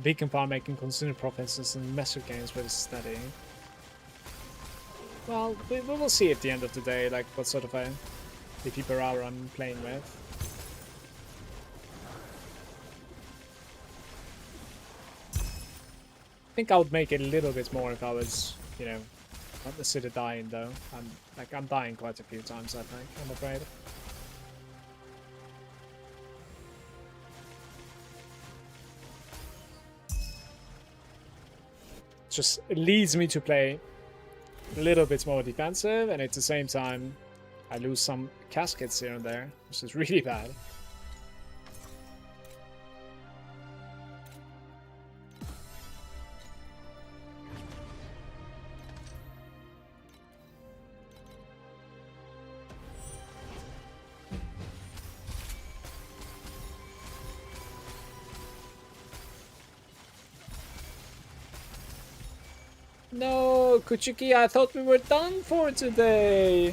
Beacon Farm making considerable profits in massive games but it's steady. Well, we will see at the end of the day, like what sort of a DP per hour I'm playing with. I think I would make it a little bit more if I was, you know, not necessarily dying though. I'm dying quite a few times, I think, I'm afraid. Just leads me to play a little bit more defensive, and at the same time I lose some caskets here and there, which is really bad. No, Kuchiki, I thought we were done for today.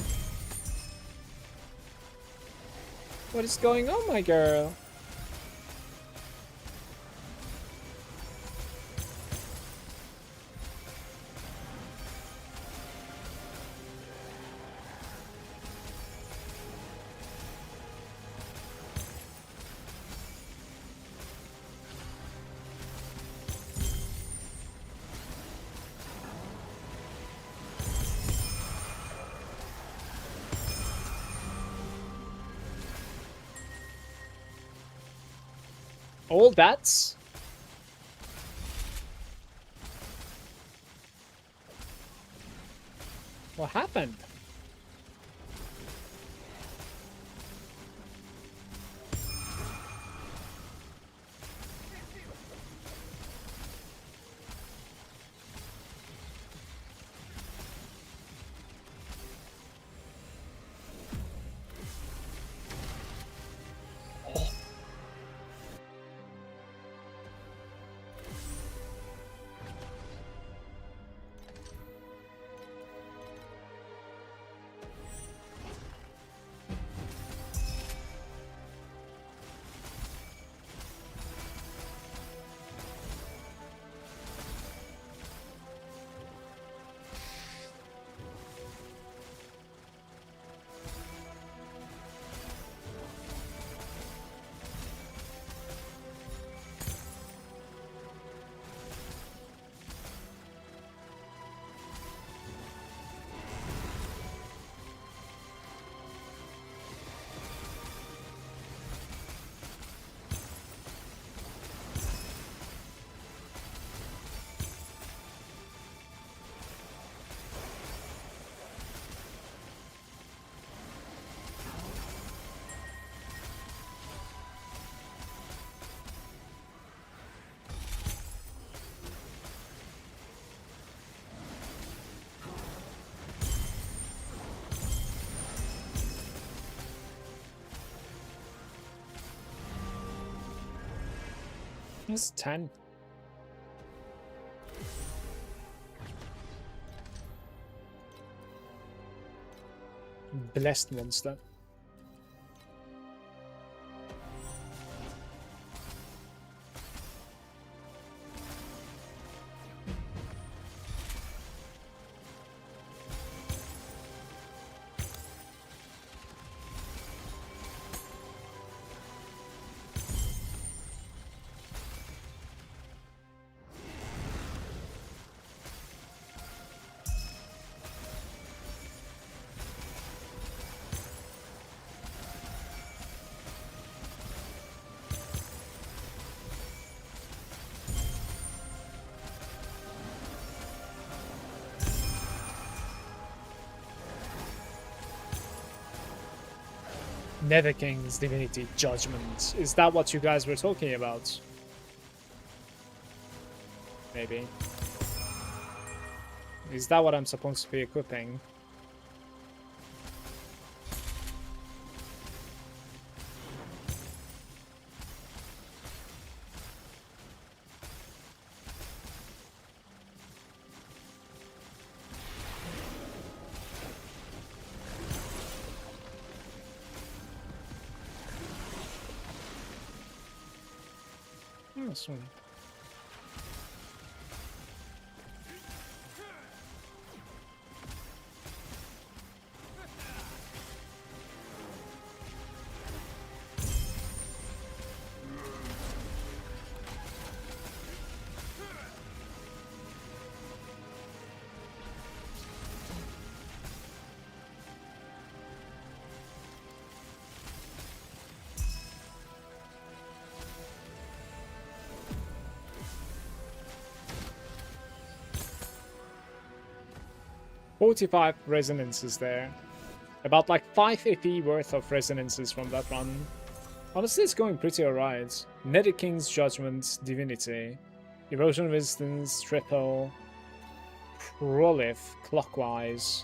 What is going on, my girl? All that? What happened? It's 10. Blessed monster. Nether King's Divinity Judgment. Is that what you guys were talking about? Maybe. Is that what I'm supposed to be equipping? Oh, sweet. "45 resonances there. About like 5 AP worth of resonances from that run. Honestly, it's going pretty alright. Nether King's Judgment, Divinity, Erosion Resistance, Triple, Prolif, Clockwise.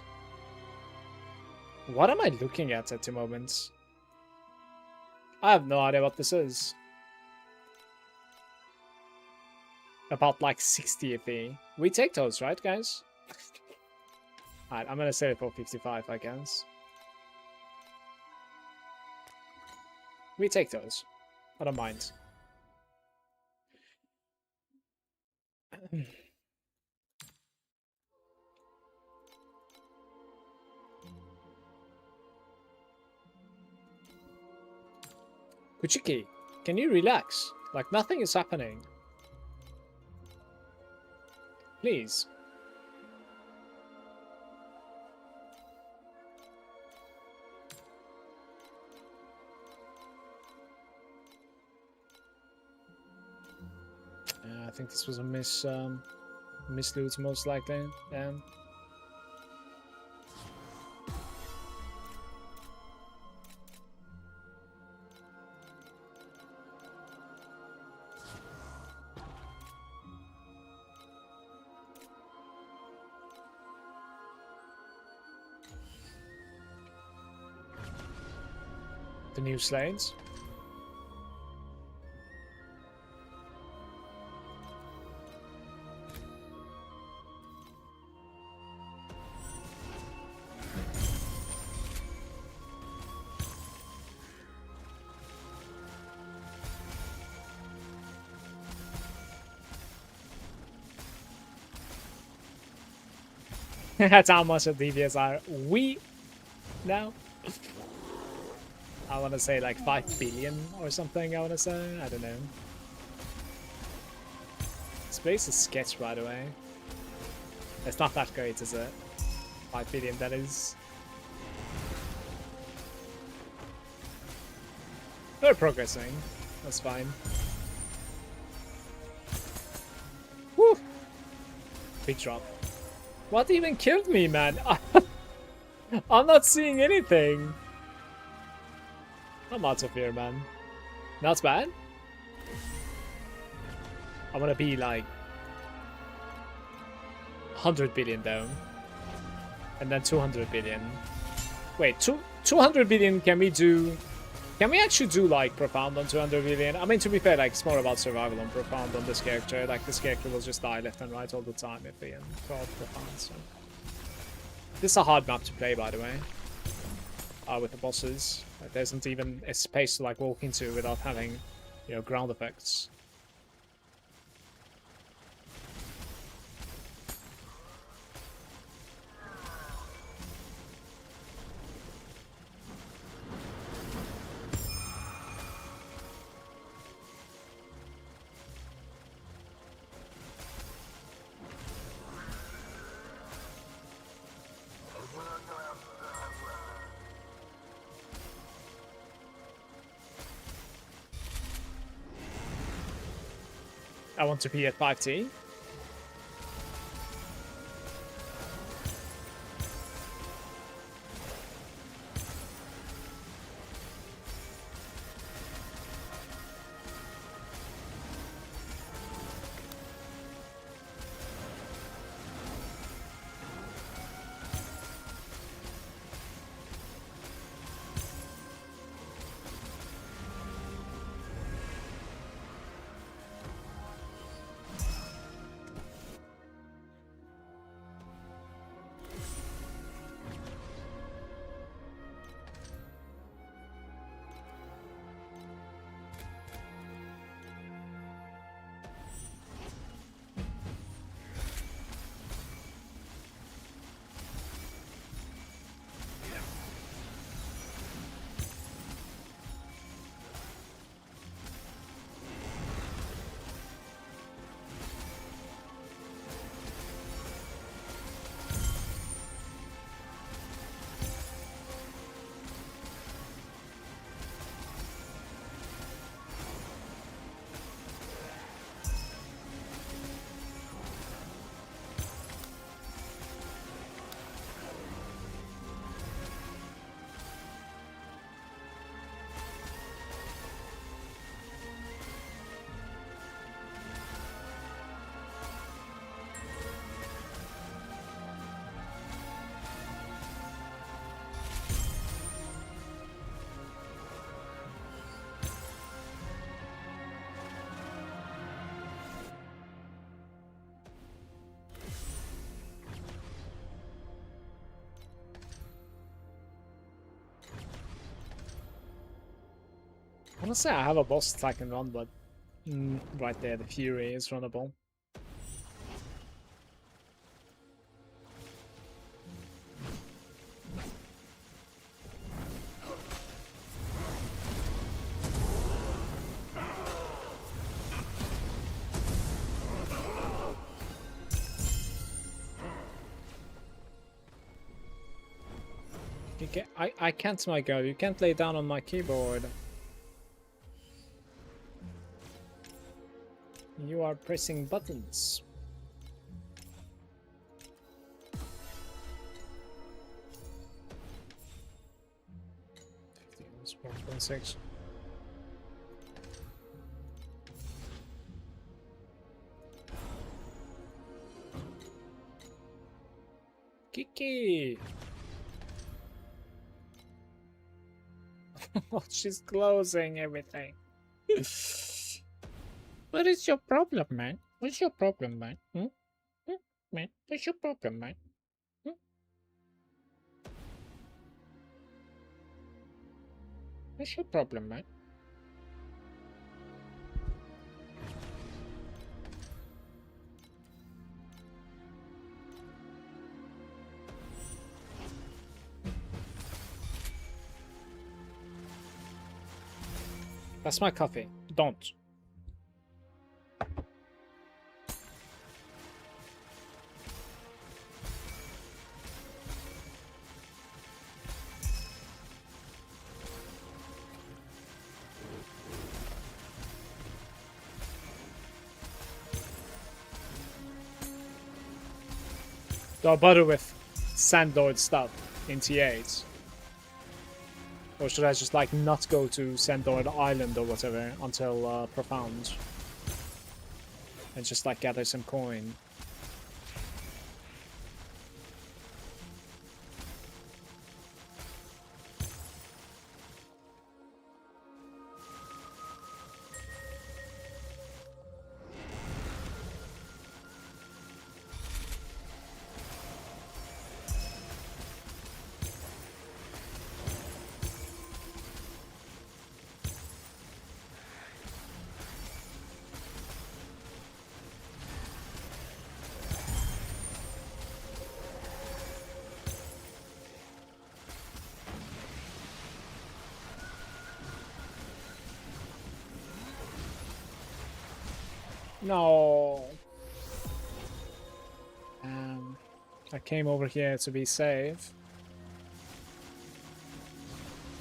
What am I looking at the moment? I have no idea what this is. about like 60 FE. We take those, right, guys? Alright, I'm gonna set it for 55, I guess. We take those. I don't mind. Kuchiki, can you relax? Like nothing is happening. Please. I think this was a misloot most likely. Yeah. The new slates. That's how much of DPS are we now. I want to say like 5 billion or something, I want to say. I don't know. This place is sketch, by the way. It's not that great, is it? 5 billion, that is. We're progressing. That's fine. Woo! Big drop. What even killed me, man? I'm not seeing anything. I'm out of here, man. Not bad. I want to be like 100 billion down. And then 200 billion. Wait, 200 billion, can we do... Can we actually do like profound on 200 billion? I mean, to be fair, like it's more about survival on profound on this character. Like this character will just die left and right all the time if they call profound. So. This is a hard map to play, by the way. With the bosses. Like, there isn't even a space to like walk into without having, you know, ground effects. I want to be at 5T. Honestly, I have a boss that I can run, but right there, the Fury is runnable. I can't, my girl. You can't lay down on my keyboard. You are pressing buttons. It's 1.6. Kiki! She's closing everything. What is your problem, man? What's your problem, man? Hmm? Hmm? Man, what's your problem, man? Hmm? What's your problem, man? That's my coffee. Don't. Do I bother with Sandlord stuff in T8? Or should I just like not go to Sandlord Island or whatever until Profound? And just like gather some coin? No. I came over here to be safe.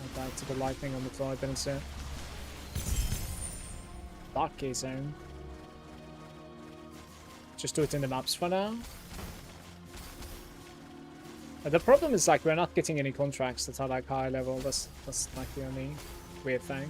I died to the lightning on the floor, I didn't see it. Dark key zone. Just do it in the maps for now. The problem is like we're not getting any contracts that are like high level. That's like the only weird thing.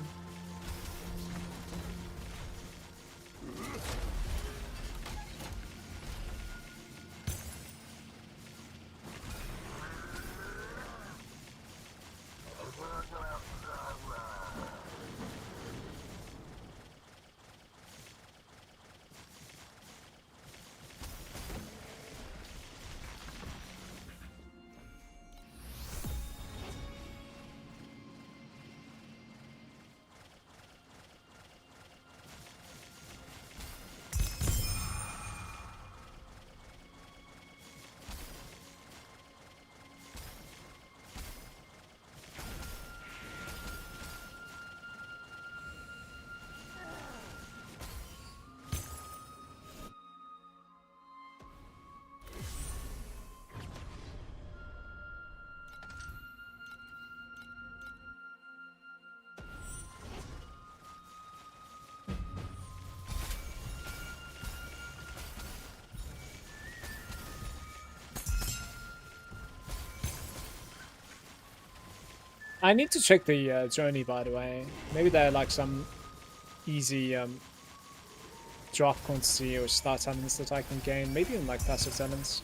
I need to check the journey, by the way. Maybe there are like some easy drop quantity or star talents that I can gain. Maybe in like passive talents.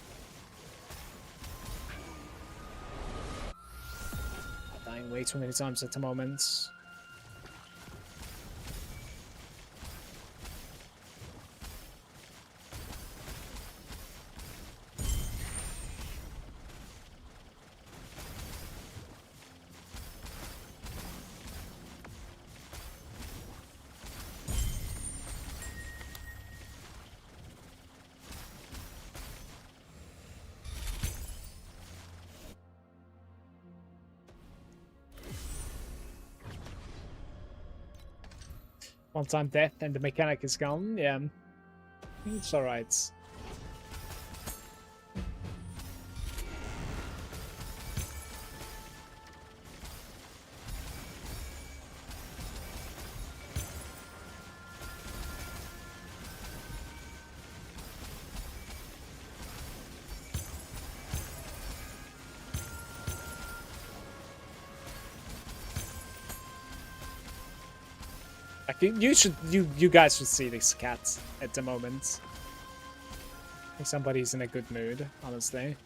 I'm dying way too many times at the moment. One-time death and the mechanic is gone. Yeah, it's alright. Like you guys should see this cat at the moment. I think somebody's in a good mood, honestly.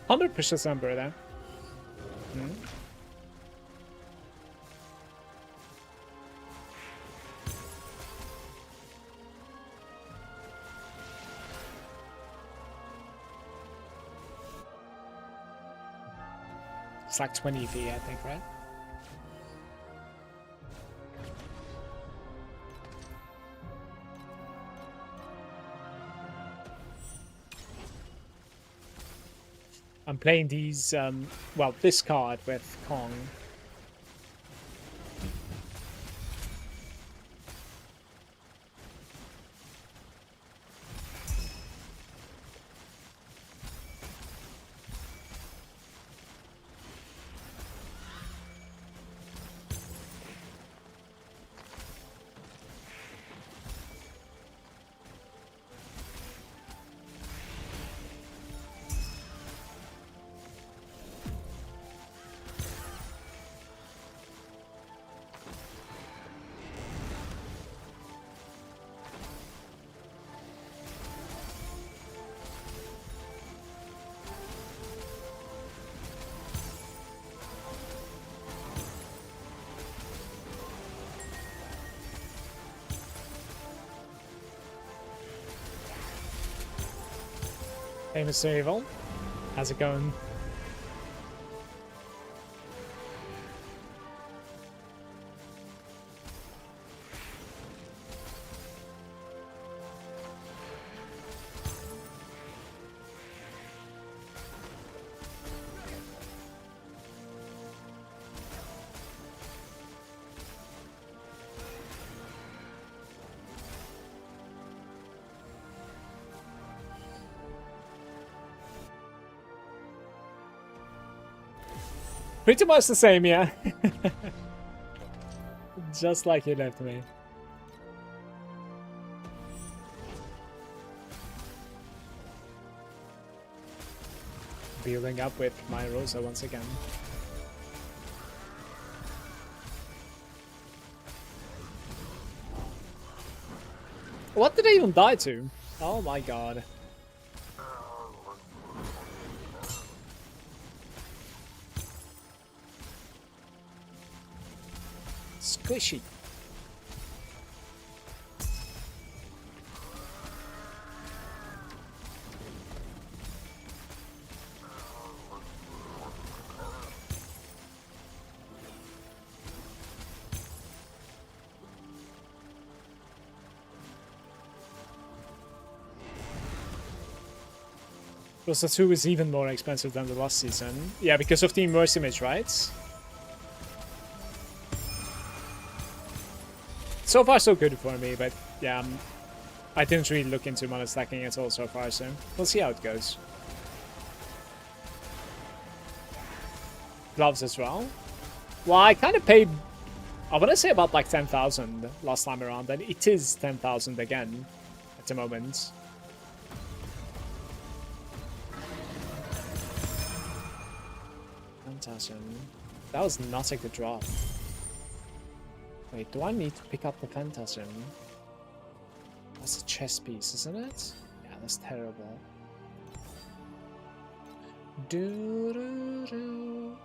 $100% Ember there. It's like 20 V, I think, right? I'm playing these, well, this card with Kong. Hey, Mr. Evil. How's it going? Pretty much the same, yeah. Just like you left me. Building up with my Rosa once again. What did I even die to? Oh my god. Squishy. Rosa 2 is even more expensive than the last season. Yeah, because of the immerse image, right? So far so good for me, but yeah, I didn't really look into mana stacking at all so far, so we'll see how it goes. Gloves as well. Well, I kind of paid, I want to say about like 10,000 last time around, and it is 10,000 again at the moment. Phantasm. That was not a good drop. Wait, do I need to pick up the Phantasm? That's a chess piece, isn't it? Yeah, that's terrible. Do-do-do.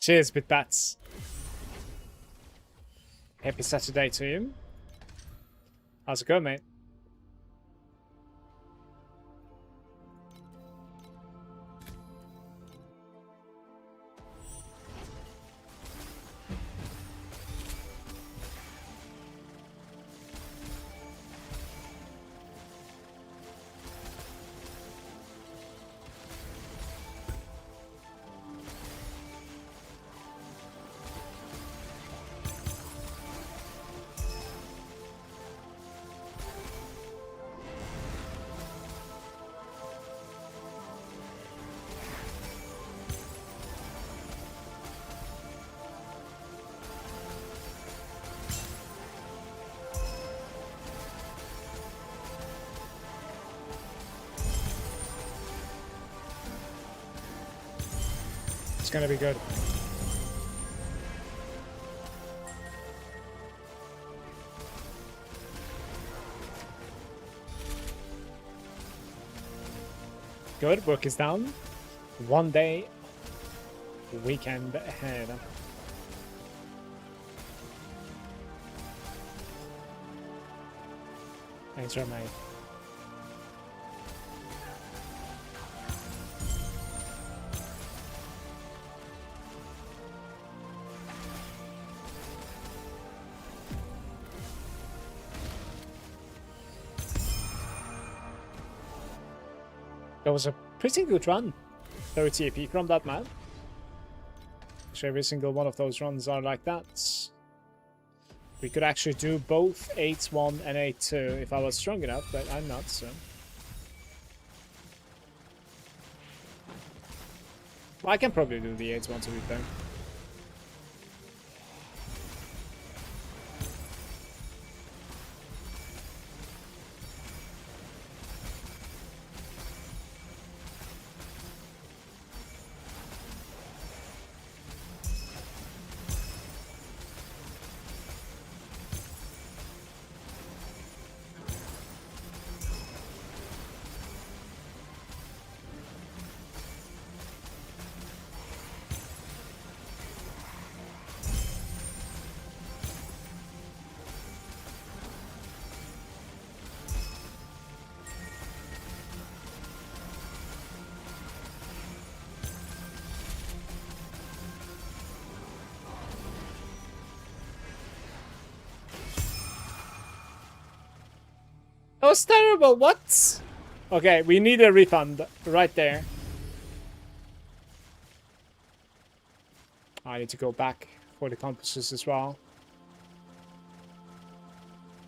Cheers, Bit Bats. Happy Saturday to you. How's it going, mate? It's gonna be good. Good, work is done. One day, weekend ahead. Thanks, mate. That was a pretty good run. 30 AP from that man. Actually, every single one of those runs are like that. We could actually do both 8-1 and 8-2 if I was strong enough, but I'm not, so. Well, I can probably do the 8-1 to be fair. That was terrible, what? Okay, we need a refund right there. I need to go back for the compasses as well.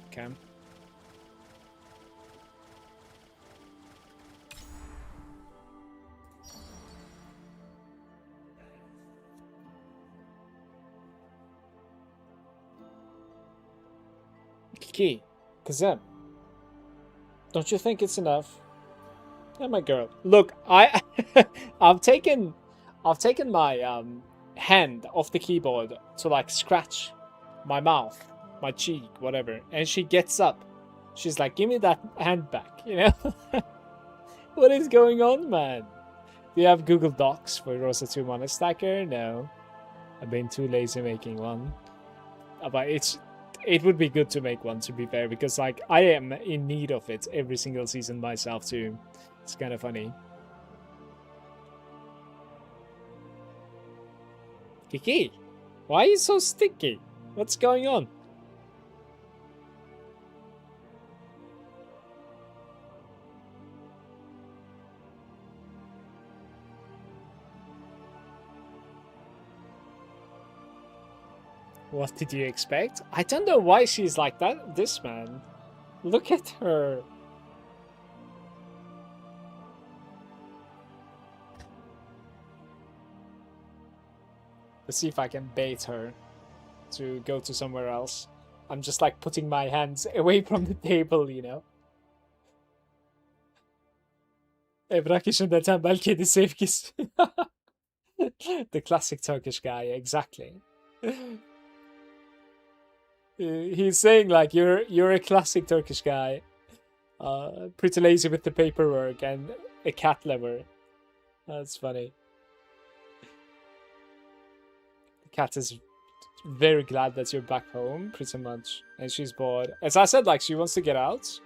Okay. Kiki, Kazem, don't you think it's enough? Yeah, my girl. Look, I've taken my hand off the keyboard to like scratch my mouth, my cheek, whatever, and she gets up. She's like, "Give me that hand back," you know? What is going on, man? Do you have Google Docs for Rosa 2 Mana Stacker? No. I've been too lazy making one. But it would be good to make one, to be fair, because like I am in need of it every single season myself too. It's kind of funny. Kiki, why are you so sticky? What's going on? What did you expect? I don't know why she's like that. This man. Look at her. Let's see if I can bait her to go to somewhere else. I'm just like putting my hands away from the table, you know. Bırak işinden tembel kedi sevgisi. The classic Turkish guy, exactly. He's saying like you're a classic Turkish guy, pretty lazy with the paperwork and a cat lover. That's funny. The cat is very glad that you're back home, pretty much, and she's bored. As I said, like she wants to get out,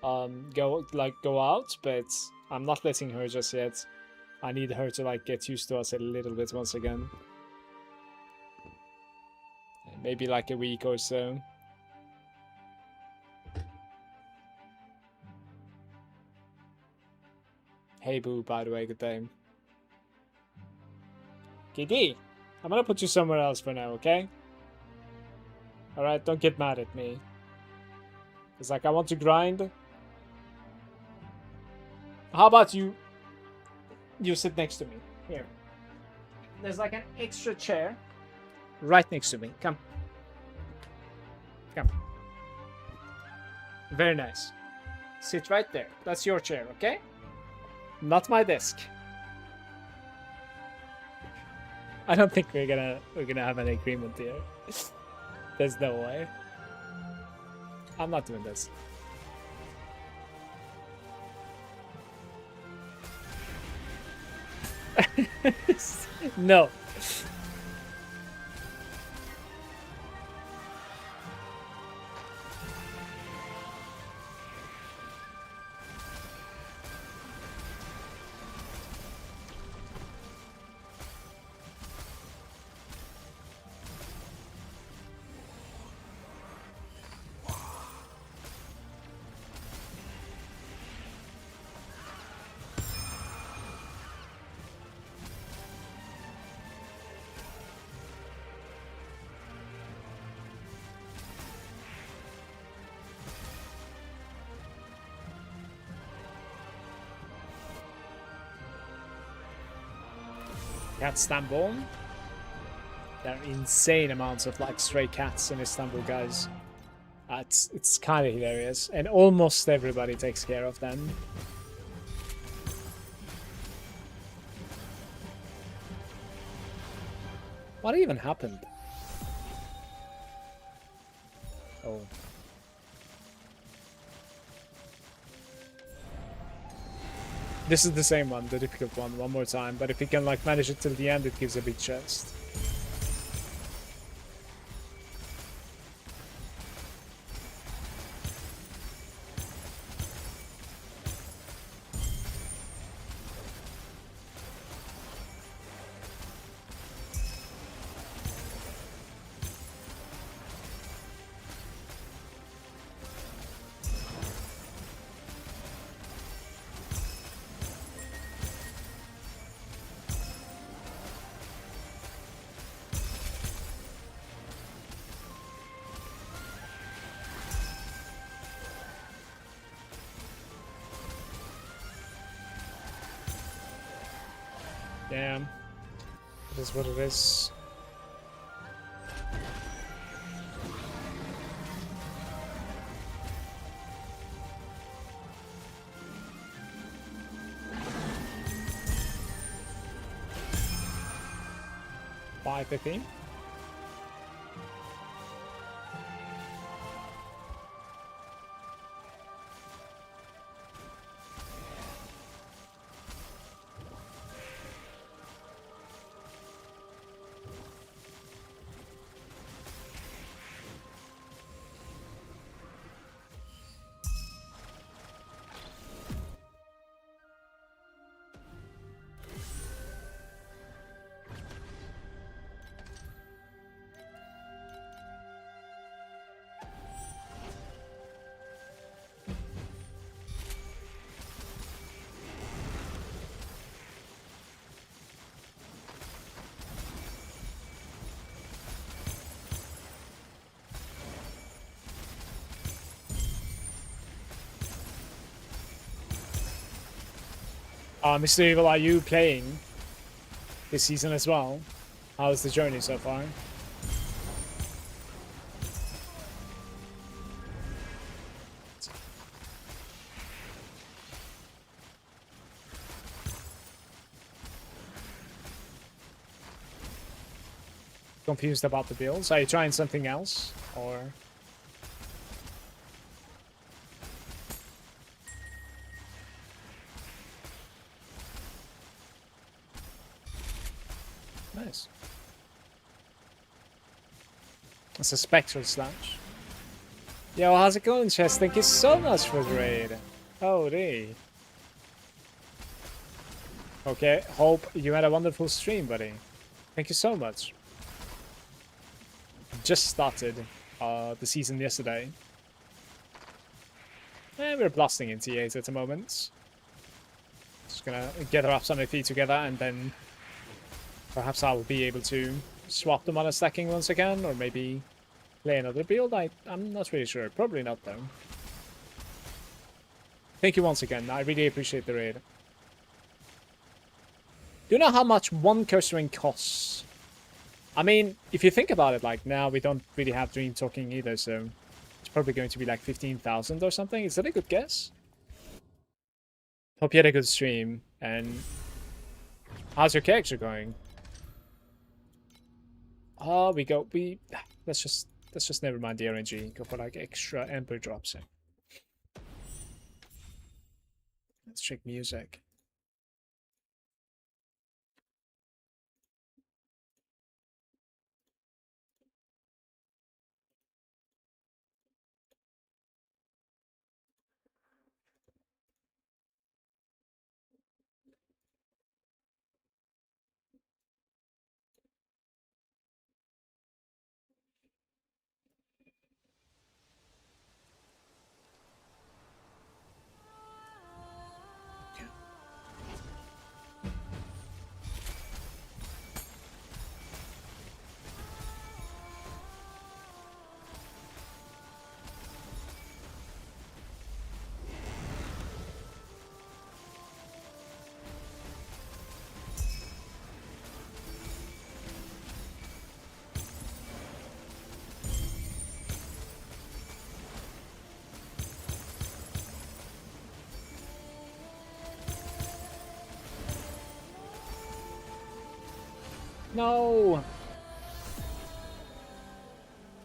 go out, but I'm not letting her just yet. I need her to like get used to us a little bit once again. Maybe like a week or so. Hey boo, by the way, good day. KD, I'm gonna put you somewhere else for now, okay? Alright, don't get mad at me. It's like I want to grind. How about you sit next to me? Here. There's like an extra chair right next to me. Come. Come. Very nice. Sit right there. That's your chair, okay? Not my desk. I don't think we're gonna have an agreement here. There's no way. I'm not doing this. No. cat Istanbul. There are insane amounts of like stray cats in Istanbul, guys. It's kind of hilarious, and almost everybody takes care of them. What even happened? Oh. This is the same one, the difficult one more time, but if you can like manage it till the end, it gives a big chest. Damn. It is what it is. Five, I think. Mr. Evil, are you playing this season as well? How's the journey so far? Confused about the builds? Are you trying something else? Or... Nice. It's a spectral slash. Yo, how's it going, Chess? Thank you so much for the raid. Howdy. Okay, hope you had a wonderful stream, buddy. Thank you so much. Just started the season yesterday. And we're blasting in T8 at the moment. Just gonna gather up some FE together, and then perhaps I'll be able to swap them on a stacking once again, or maybe play another build. I'm not really sure. Probably not, though. Thank you once again. I really appreciate the raid. Do you know how much one cursor ring costs? I mean, if you think about it, like, now we don't really have Dream Talking either, so it's probably going to be like 15,000 or something. Is that a good guess? Hope you had a good stream, and how's your character going? Oh, let's just never mind the RNG. Go for like extra Ember drops in. Let's check music. No!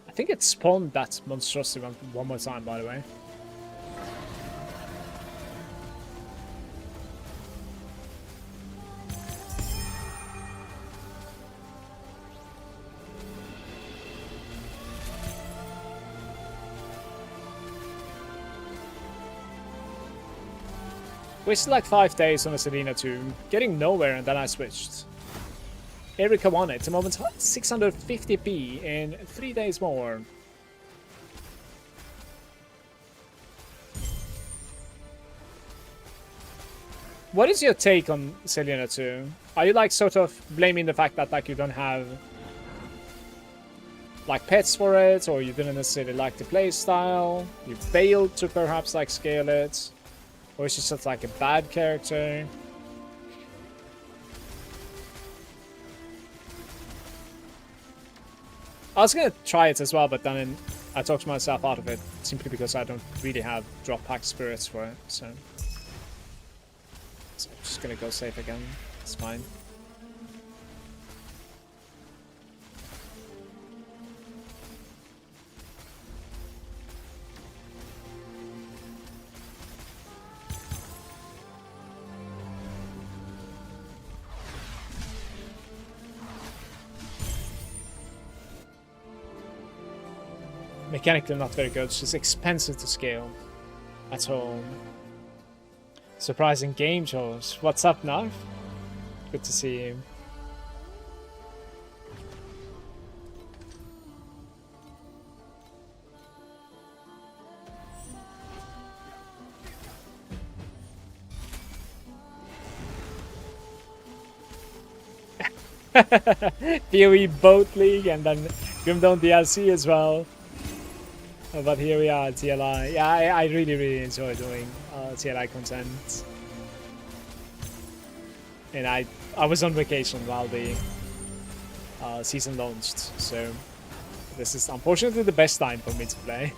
I think it spawned that monstrosity one more time, by the way. Wasted like 5 days on a Selena tomb, getting nowhere, and then I switched. Erika won it. At the moment, 650p in 3 days more. What is your take on Selena 2? Are you like sort of blaming the fact that like you don't have like pets for it, or you didn't necessarily like the playstyle? You failed to perhaps like scale it? Or is she just like a bad character? I was gonna try it as well, but then I talked myself out of it simply because I don't really have drop pack spirits for it. So I'm just gonna go safe again. It's fine. Mechanically not very good, she's expensive to scale at home. Surprising game shows. What's up, Narf? Good to see you. PoE Boat League and then Grimdawn DLC as well. But here we are, TLI. Yeah, I really enjoy doing TLI content. And I was on vacation while the season launched, so this is unfortunately the best time for me to play,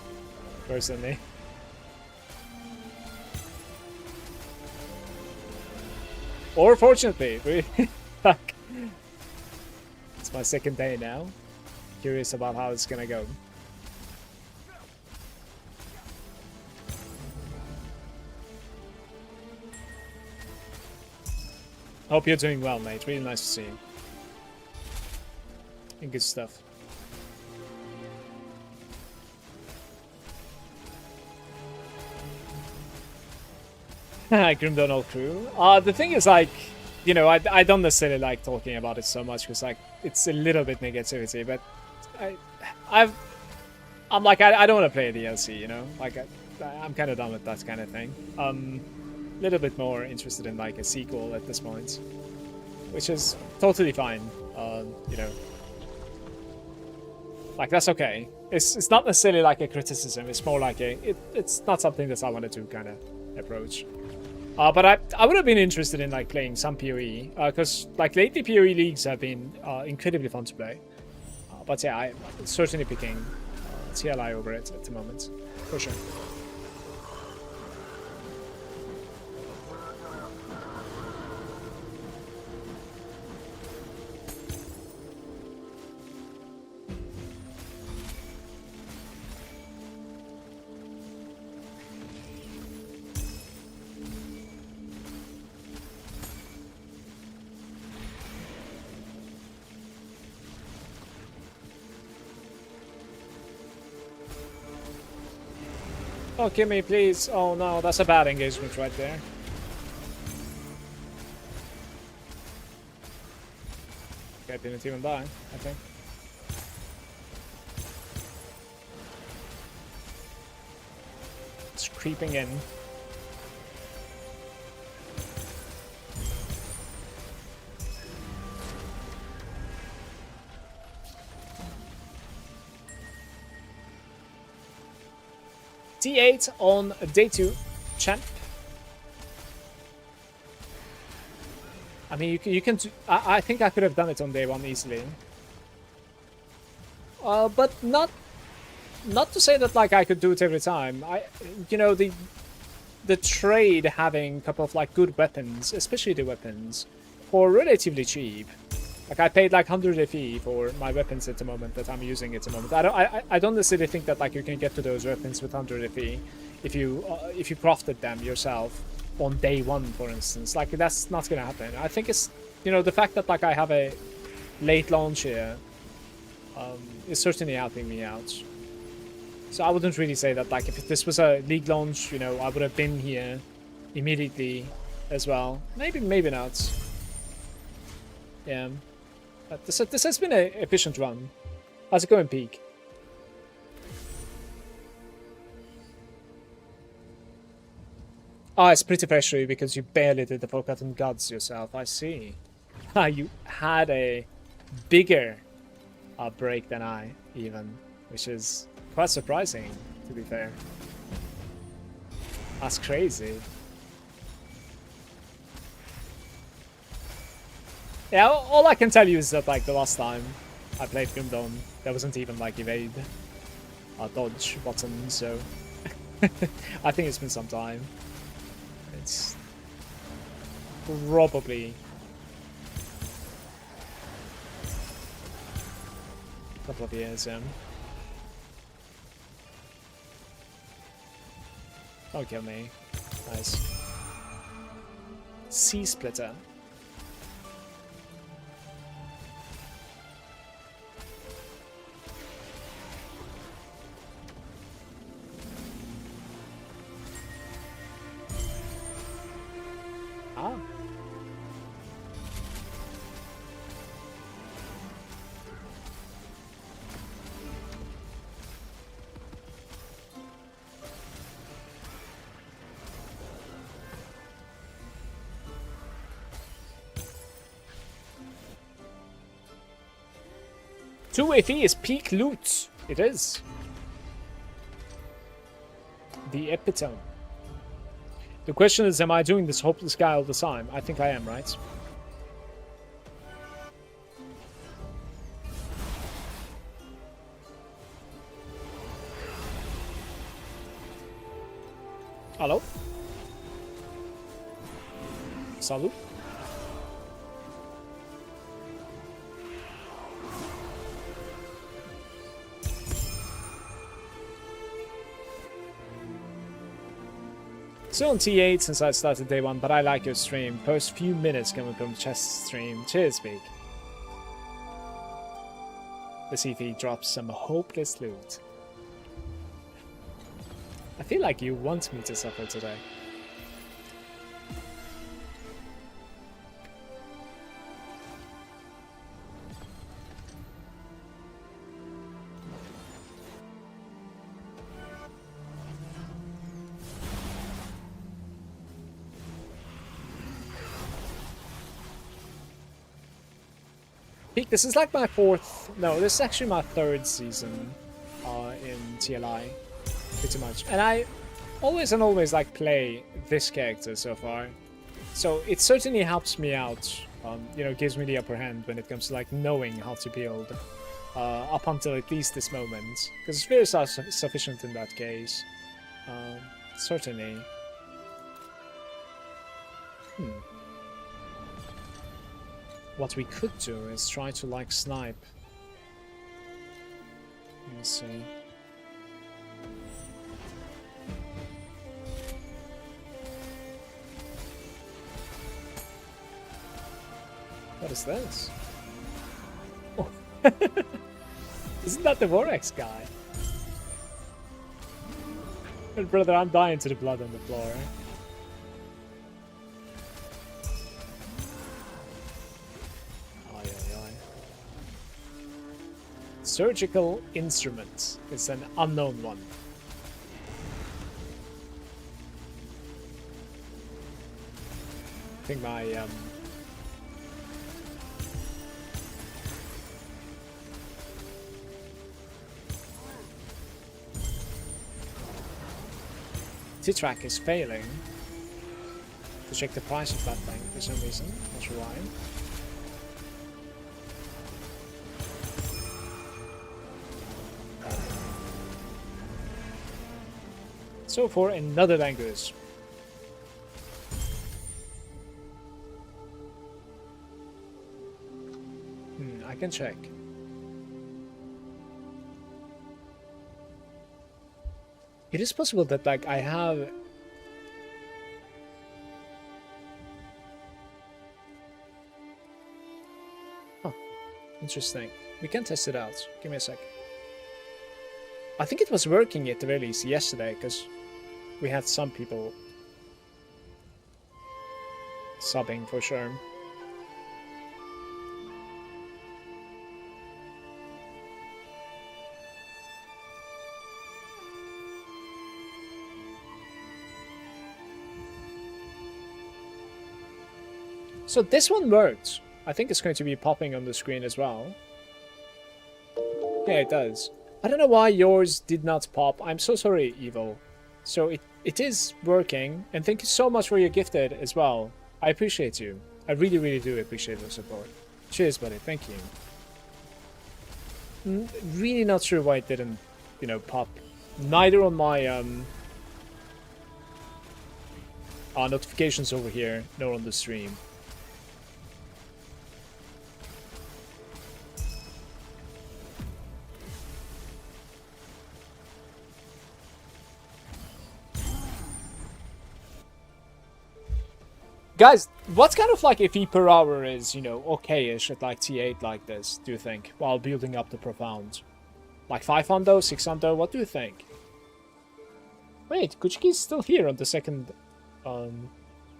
personally. Or fortunately, fuck. It's my second day now. Curious about how it's gonna go. Hope you're doing well, mate. Really nice to see you. And good stuff. Grimdawn all crew. The thing is, like, you know, I don't necessarily like talking about it so much because, like, it's a little bit negativity, but I'm like, I don't want to play a DLC, you know? Like, I'm kind of done with that kind of thing. Little bit more interested in like a sequel at this point, which is totally fine. You know, like that's okay. It's not necessarily like a criticism. It's more like it's not something that I wanted to kind of approach. But I would have been interested in like playing some PoE because like lately PoE leagues have been incredibly fun to play. But yeah, I'm certainly picking TLI over it at the moment, for sure. Oh, Kimmy, please. Oh no, that's a bad engagement right there. Okay, didn't even die, I think. It's creeping in. D8 on day 2, champ. I mean, you can. I think I could have done it on day 1 easily. But not to say that like I could do it every time. You know, the trade having a couple of like good weapons, especially the weapons, for relatively cheap, Like I paid like 100 FE for my weapons at the moment that I'm using at the moment. I don't necessarily think that like you can get to those weapons with 100 FE if you crafted them yourself on day one, for instance. Like that's not gonna happen. I think it's, you know, the fact that like I have a late launch here is certainly helping me out. So I wouldn't really say that like if this was a league launch, you know, I would have been here immediately as well. Maybe not. Yeah. But this has been an efficient run. How's it going, Peak? Oh, it's pretty fresh for you because you barely did the Forgotten Gods yourself. I see. You had a bigger break than I, even, which is quite surprising, to be fair. That's crazy. Yeah, all I can tell you is that like the last time I played Gundam, there wasn't even like evade or dodge button, so I think it's been some time. It's probably a couple of years, yeah. Don't kill me. Nice. Sea Splitter. Ah. Two FE is peak loot. It is. The epitome. The question is, am I doing this hopeless guy all the time? I think I am, right? Hello? Salut? Still on T8 since I started day one, but I like your stream. First few minutes coming from chest stream. Cheers, Big. Let's see if he drops some hopeless loot. I feel like you want me to suffer today. Peak, this is like my fourth, no, this is actually my third season in TLI, pretty much. And I always like play this character so far. So it certainly helps me out, you know, gives me the upper hand when it comes to like knowing how to build up until at least this moment. Because it's very sufficient in that case. Certainly. What we could do is try to like snipe. Let's see. What is this? Oh. Isn't that the Vorax guy? But brother, I'm dying to the blood on the floor. Surgical instrument is an unknown one. I think my T-track is failing to check the price of that thing for some reason. Not sure why. So for another language. I can check. It is possible that like I have... Huh. Interesting. We can test it out. Give me a sec. I think it was working at the very least yesterday, because we had some people subbing for sure. So this one worked. I think it's going to be popping on the screen as well. Yeah, it does. I don't know why yours did not pop. I'm so sorry, Evil. So it is working, and thank you so much for your gifted as well. I appreciate you. I really, really do appreciate your support. Cheers, buddy. Thank you. Really not sure why it didn't, you know, pop. Neither on my notifications over here, nor on the stream. Guys, what kind of like FE per hour is, you know, okay-ish at like T8 like this, do you think? While building up the Profound. Like 500, 600, what do you think? Wait, Kuchiki's still here on the second...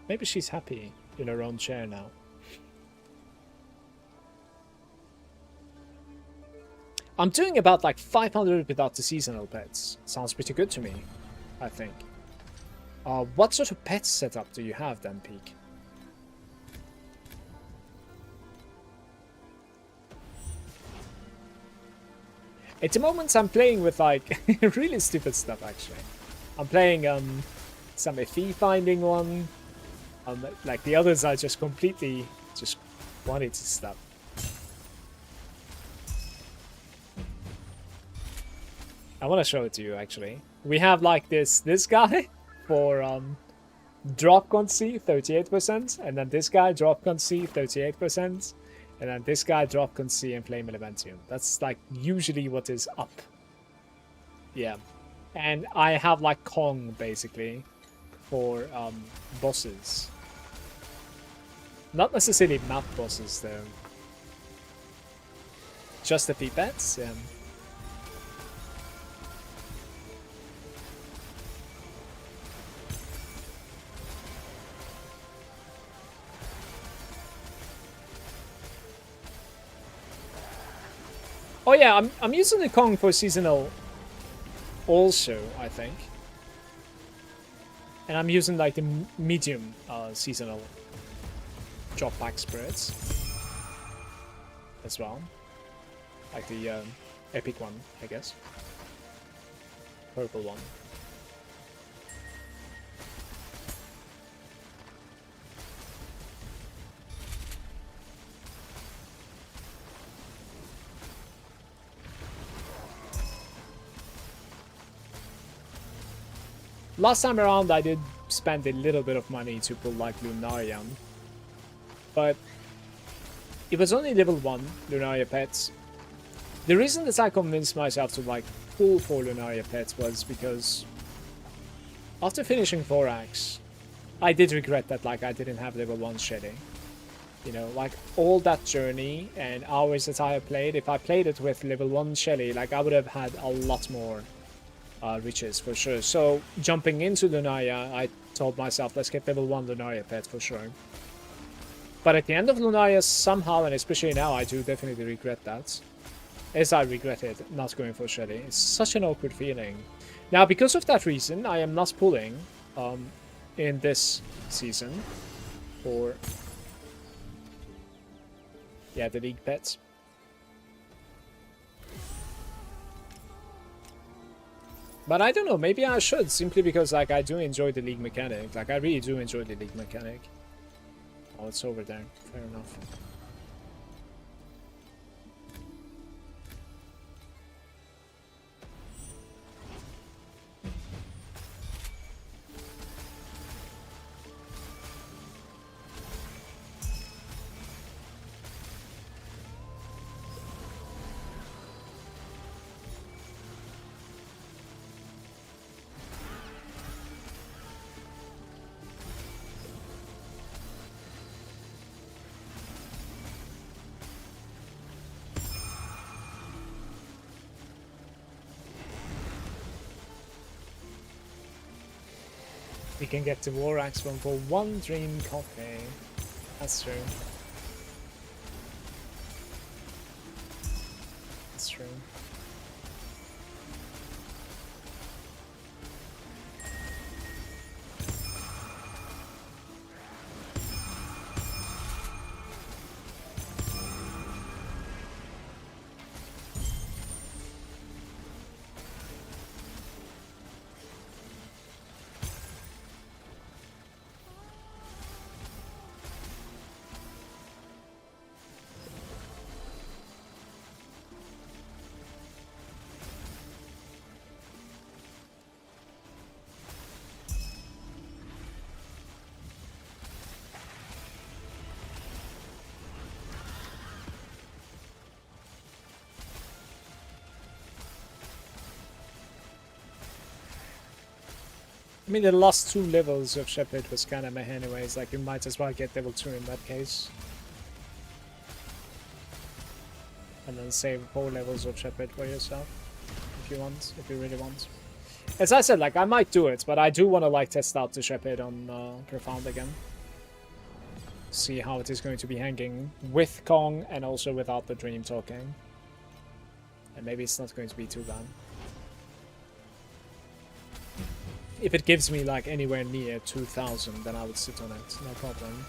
maybe she's happy in her own chair now. I'm doing about like 500 without the seasonal pets. Sounds pretty good to me, I think. What sort of pet setup do you have then, Peak? At the moment, I'm playing with like really stupid stuff. Actually, I'm playing some FE finding one. Like the others are just completely just quantity stuff. I want to show it to you. Actually, we have like this guy for drop concy 38%, and then this guy drop concy 38%. And then this guy drop concy and flame elementium. That's like usually what is up. Yeah. And I have like Kong basically for bosses. Not necessarily map bosses though. Just the pets, yeah. Oh yeah, I'm using the Kong for seasonal also, I think. And I'm using like the medium seasonal drop back spirits as well. Like the epic one, I guess. Purple one. Last time around I did spend a little bit of money to pull like Lunarian, but it was only level 1 Lunaria pets. The reason that I convinced myself to like pull 4 Lunaria pets was because after finishing Thorax, I did regret that like I didn't have level 1 Shelly. You know, like all that journey and hours that I have played, if I played it with level 1 Shelly, like I would have had a lot more riches for sure. So jumping into Lunaria, I told myself, let's get level 1 Lunaria pet for sure. But at the end of Lunaria, somehow, and especially now, I do definitely regret that. As I regretted not going for Shelly. It's such an awkward feeling. Now, because of that reason, I am not pulling in this season for the league pets. But I don't know, maybe I should, simply because like I do enjoy the league mechanic. Like I really do enjoy the league mechanic. Oh, it's over there. Fair enough. You can get the War Axe one for 1 dream copy. That's true. That's true. I mean, the last 2 levels of Shepherd was kind of meh anyways, like you might as well get level 2 in that case. And then save 4 levels of Shepherd for yourself, if you want, if you really want. As I said, like, I might do it, but I do want to, like, test out the Shepherd on Profound again. See how it is going to be hanging with Kong and also without the Dream talking. And maybe it's not going to be too bad. If it gives me like anywhere near 2000, then I would sit on it, no problem.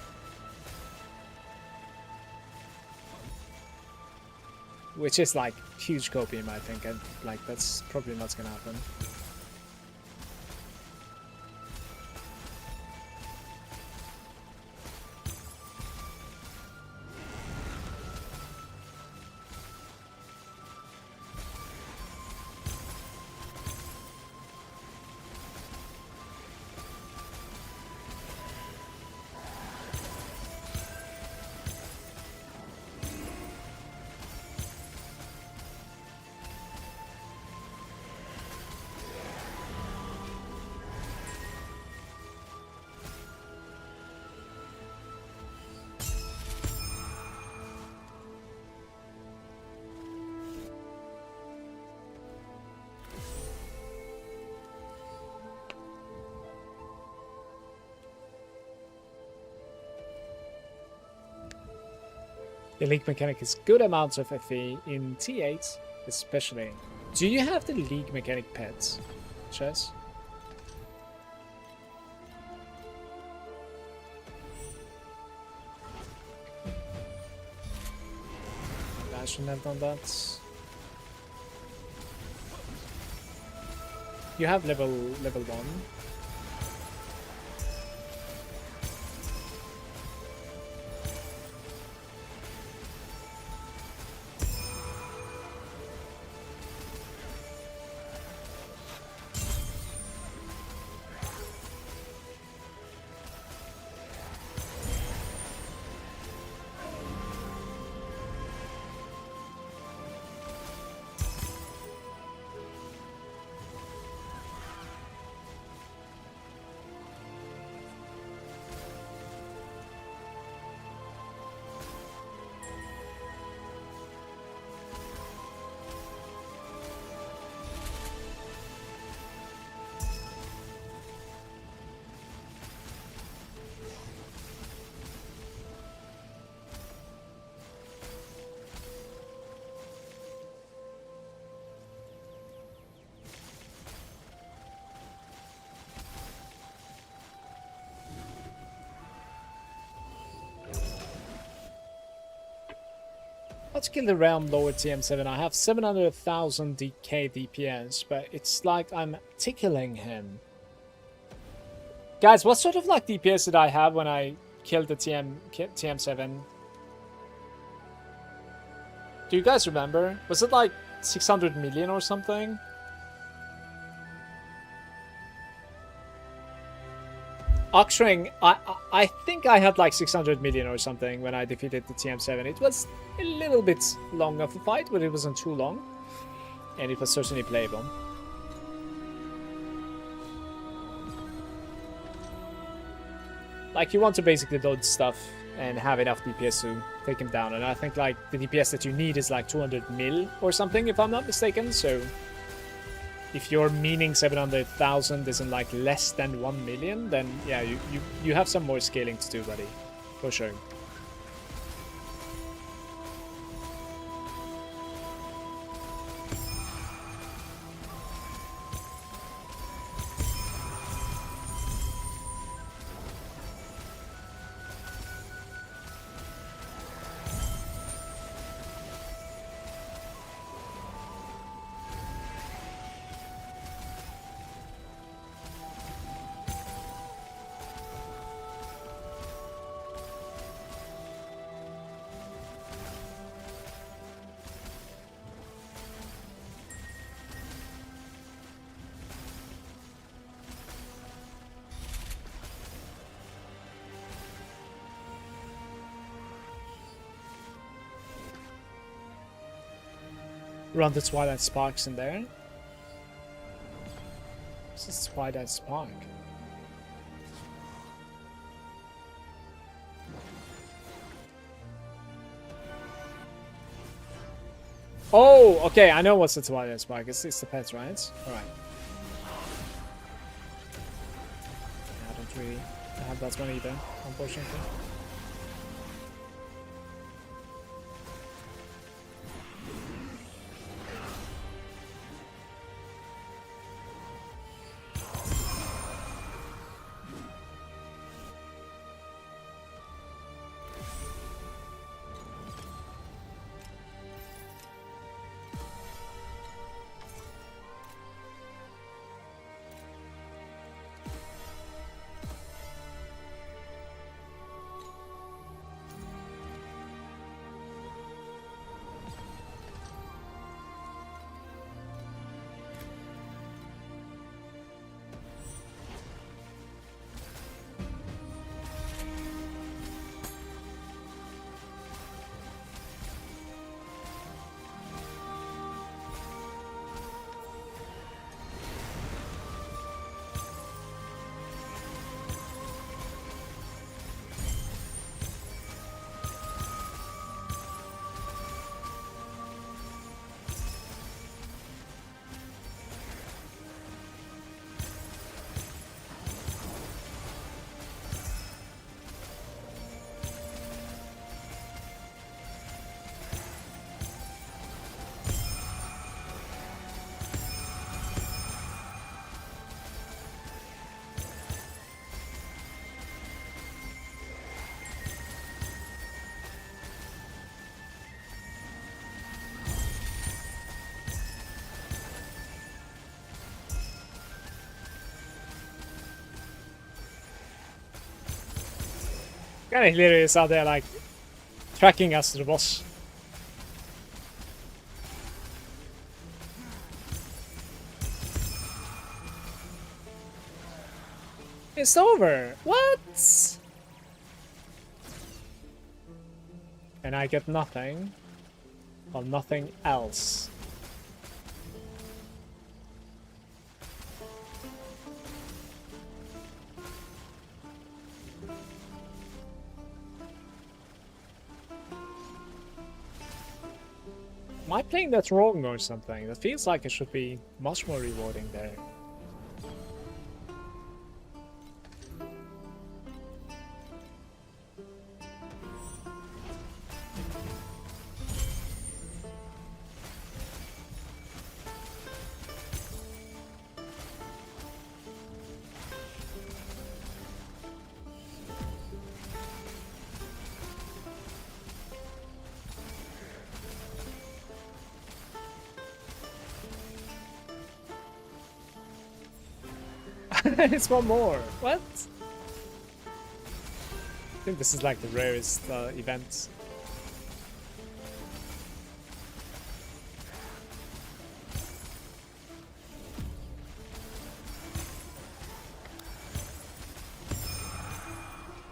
Which is like huge copium, I think, and like that's probably not gonna happen. The League mechanic is good amounts of FE in T8, especially. Do you have the League mechanic pets, Chess? I shouldn't have done that. You have level 1. Let's kill the realm lower TM7. I have 700,000 DK DPS, but it's like I'm tickling him. Guys, what sort of like DPS did I have when I killed the TM7? Do you guys remember? Was it like 600 million or something? Oxring, I think I had like 600 million or something when I defeated the TM7. It was a little bit long of a fight, but it wasn't too long. And it was certainly playable. Like, you want to basically dodge stuff and have enough DPS to take him down. And I think like the DPS that you need is like 200 mil or something, if I'm not mistaken, so... if your meaning 700,000 isn't like less than 1 million, then yeah, you have some more scaling to do, buddy, for sure. Run the Twilight Sparks in there. What's this Twilight Spark? Oh, okay, I know what's the Twilight Spark. It's the pet, right? Alright. I don't really have that one either, unfortunately. Kinda hilarious how they're like tracking us to the boss. It's over! What? And I get nothing. Well, nothing else. Am I playing that wrong or something? That feels like it should be much more rewarding there. It's one more. What? I think this is like the rarest event.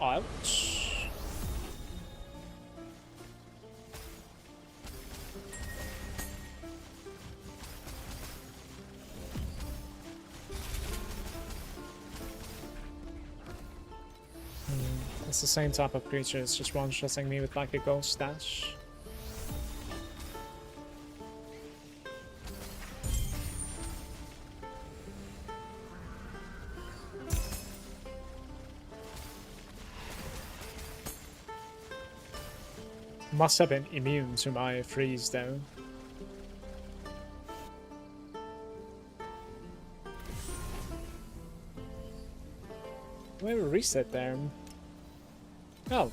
Ouch. It's the same type of creature, it's just one-shotting me with like a ghost dash. Must have been immune to my freeze though. Do I have a reset there? Oh.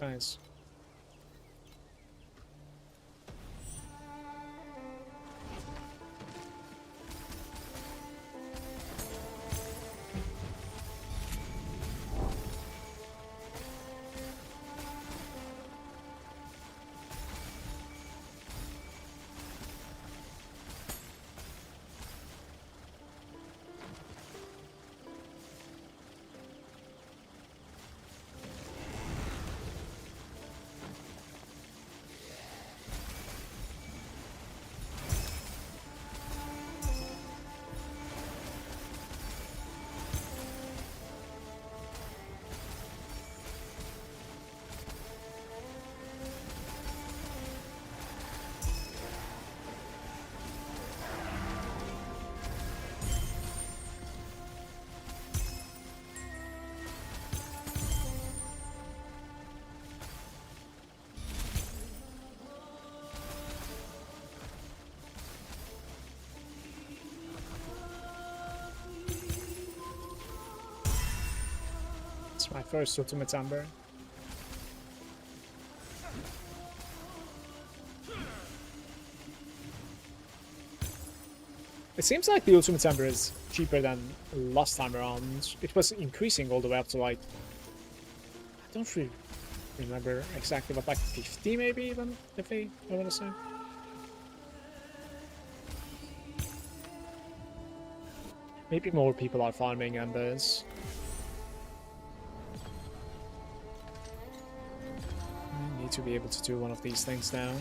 Nice. It's my first ultimate amber. It seems like the ultimate amber is cheaper than last time around. It was increasing all the way up to like, I don't really remember exactly, but like 50 maybe even, if I want to say. Maybe more people are farming embers. I need to be able to do one of these things now.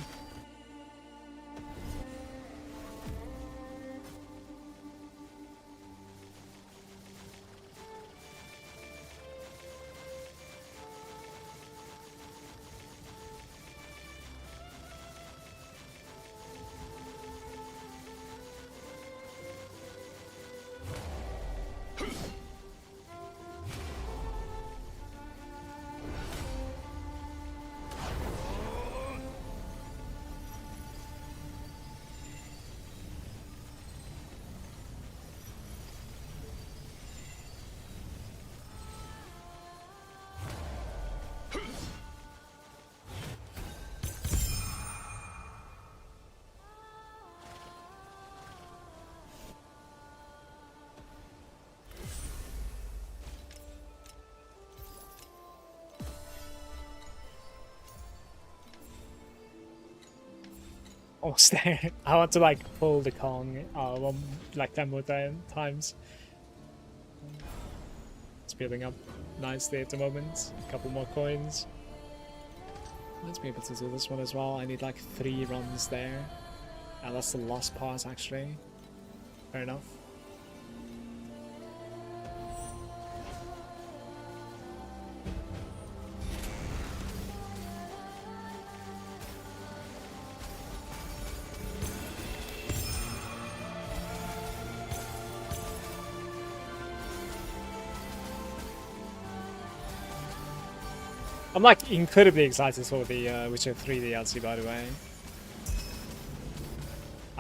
Almost there. I want to like pull the Kong like 10 more times. It's building up nicely at the moment. A couple more coins. Let's be able to do this one as well. I need like 3 runs there. And that's the last part actually. Fair enough. I'm like incredibly excited for the Witcher 3 DLC, by the way.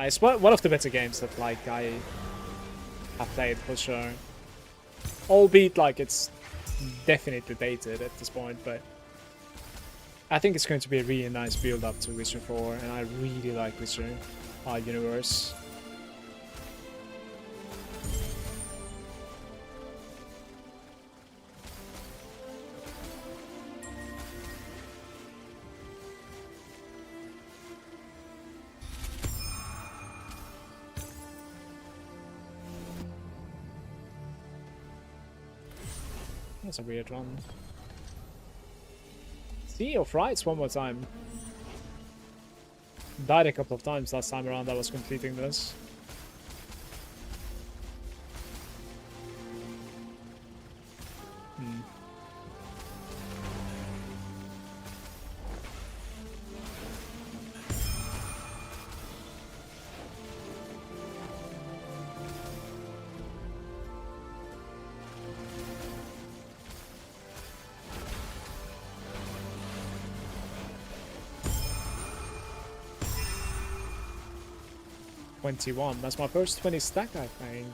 It's one of the better games that like I have played for sure. Albeit like it's definitely dated at this point, but I think it's going to be a really nice build up to Witcher 4, and I really like Witcher universe. That's a weird one. Sea of Rights one more time. Died a couple of times last time around I was completing this. 21. That's my first 20 stack, I think.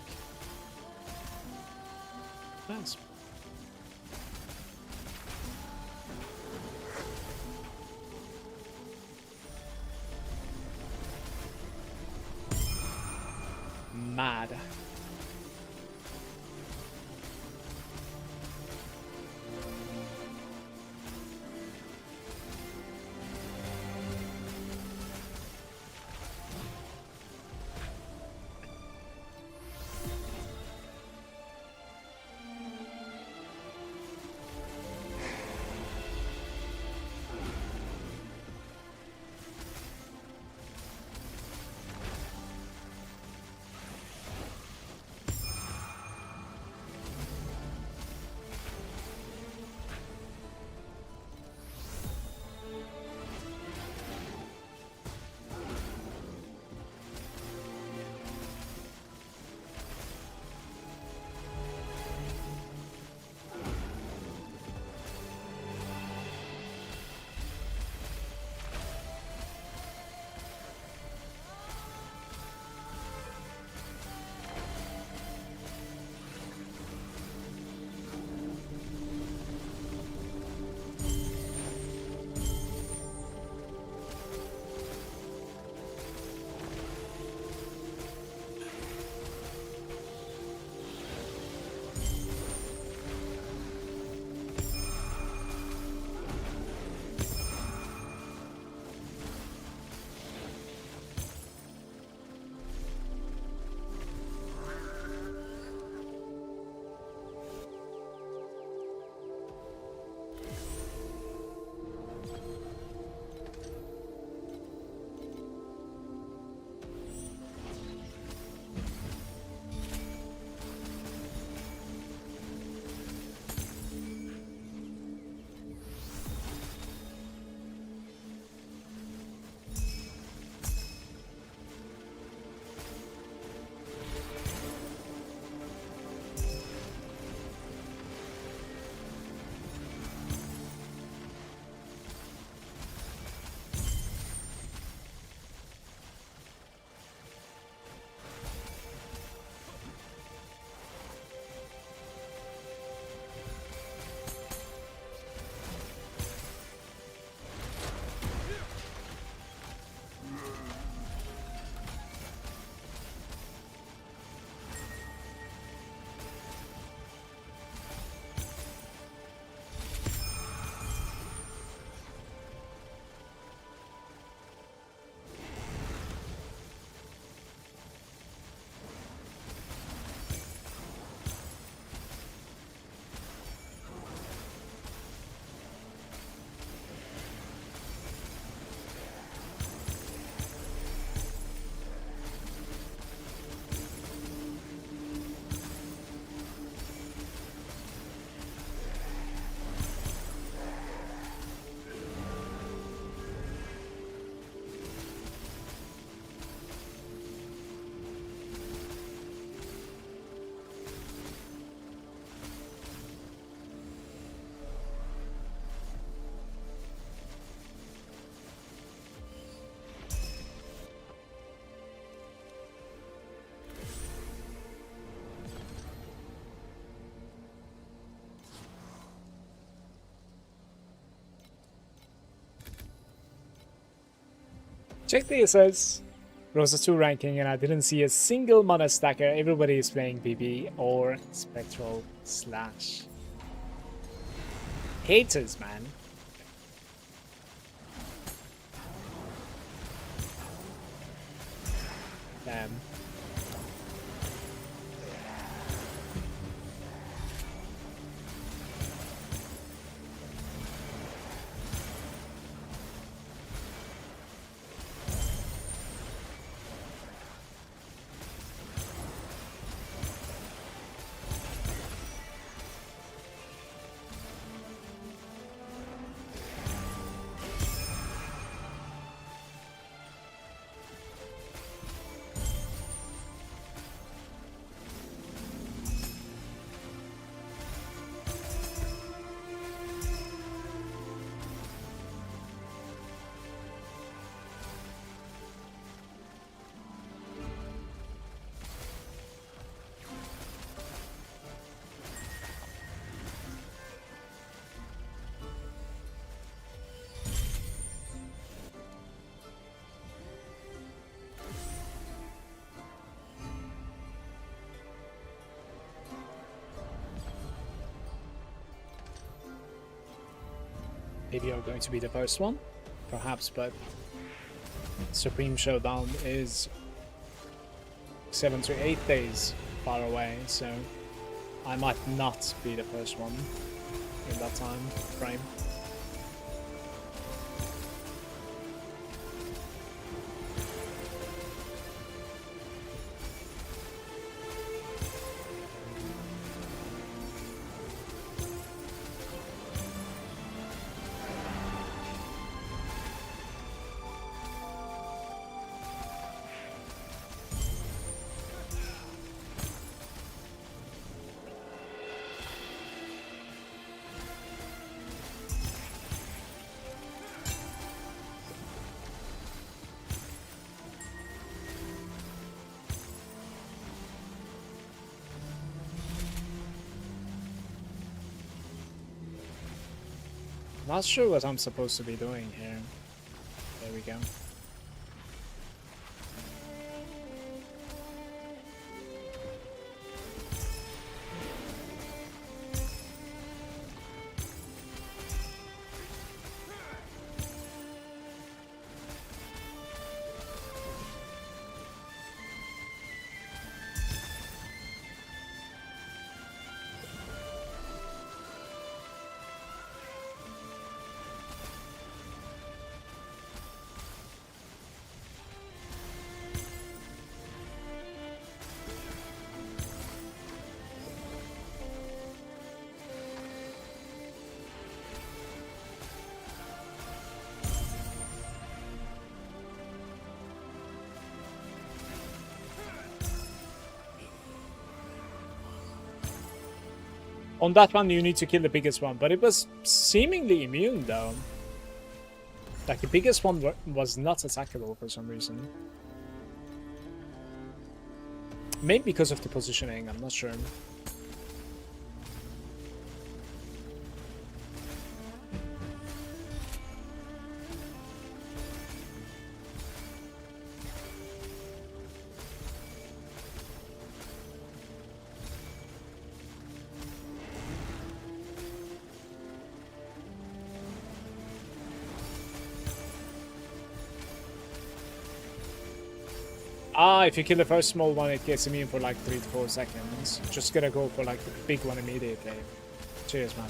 Nice. Mad. Check this, it says Rosa 2 ranking, and I didn't see a single mana stacker. Everybody is playing BB or Spectral Slash. Haters, man. Damn. Maybe you're going to be the first one, perhaps, but Supreme Showdown is 7 to 8 days far away, so I might not be the first one in that time frame. Not sure what I'm supposed to be doing here. There we go. On that one, you need to kill the biggest one, but it was seemingly immune, though. Like, the biggest one was not attackable for some reason. Maybe because of the positioning, I'm not sure. Ah, if you kill the first small one, it gets immune for like 3 to 4 seconds. Just gotta go for like the big one immediately. Cheers, man.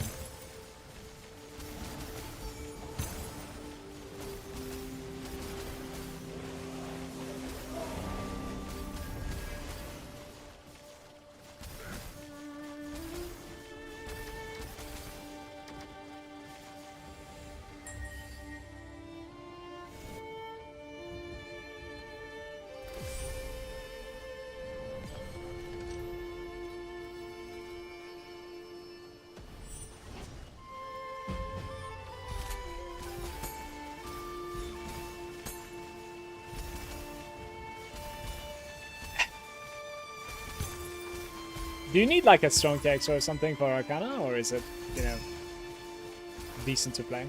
Do you need like a strong text or something for Arcana, or is it, you know, decent to play?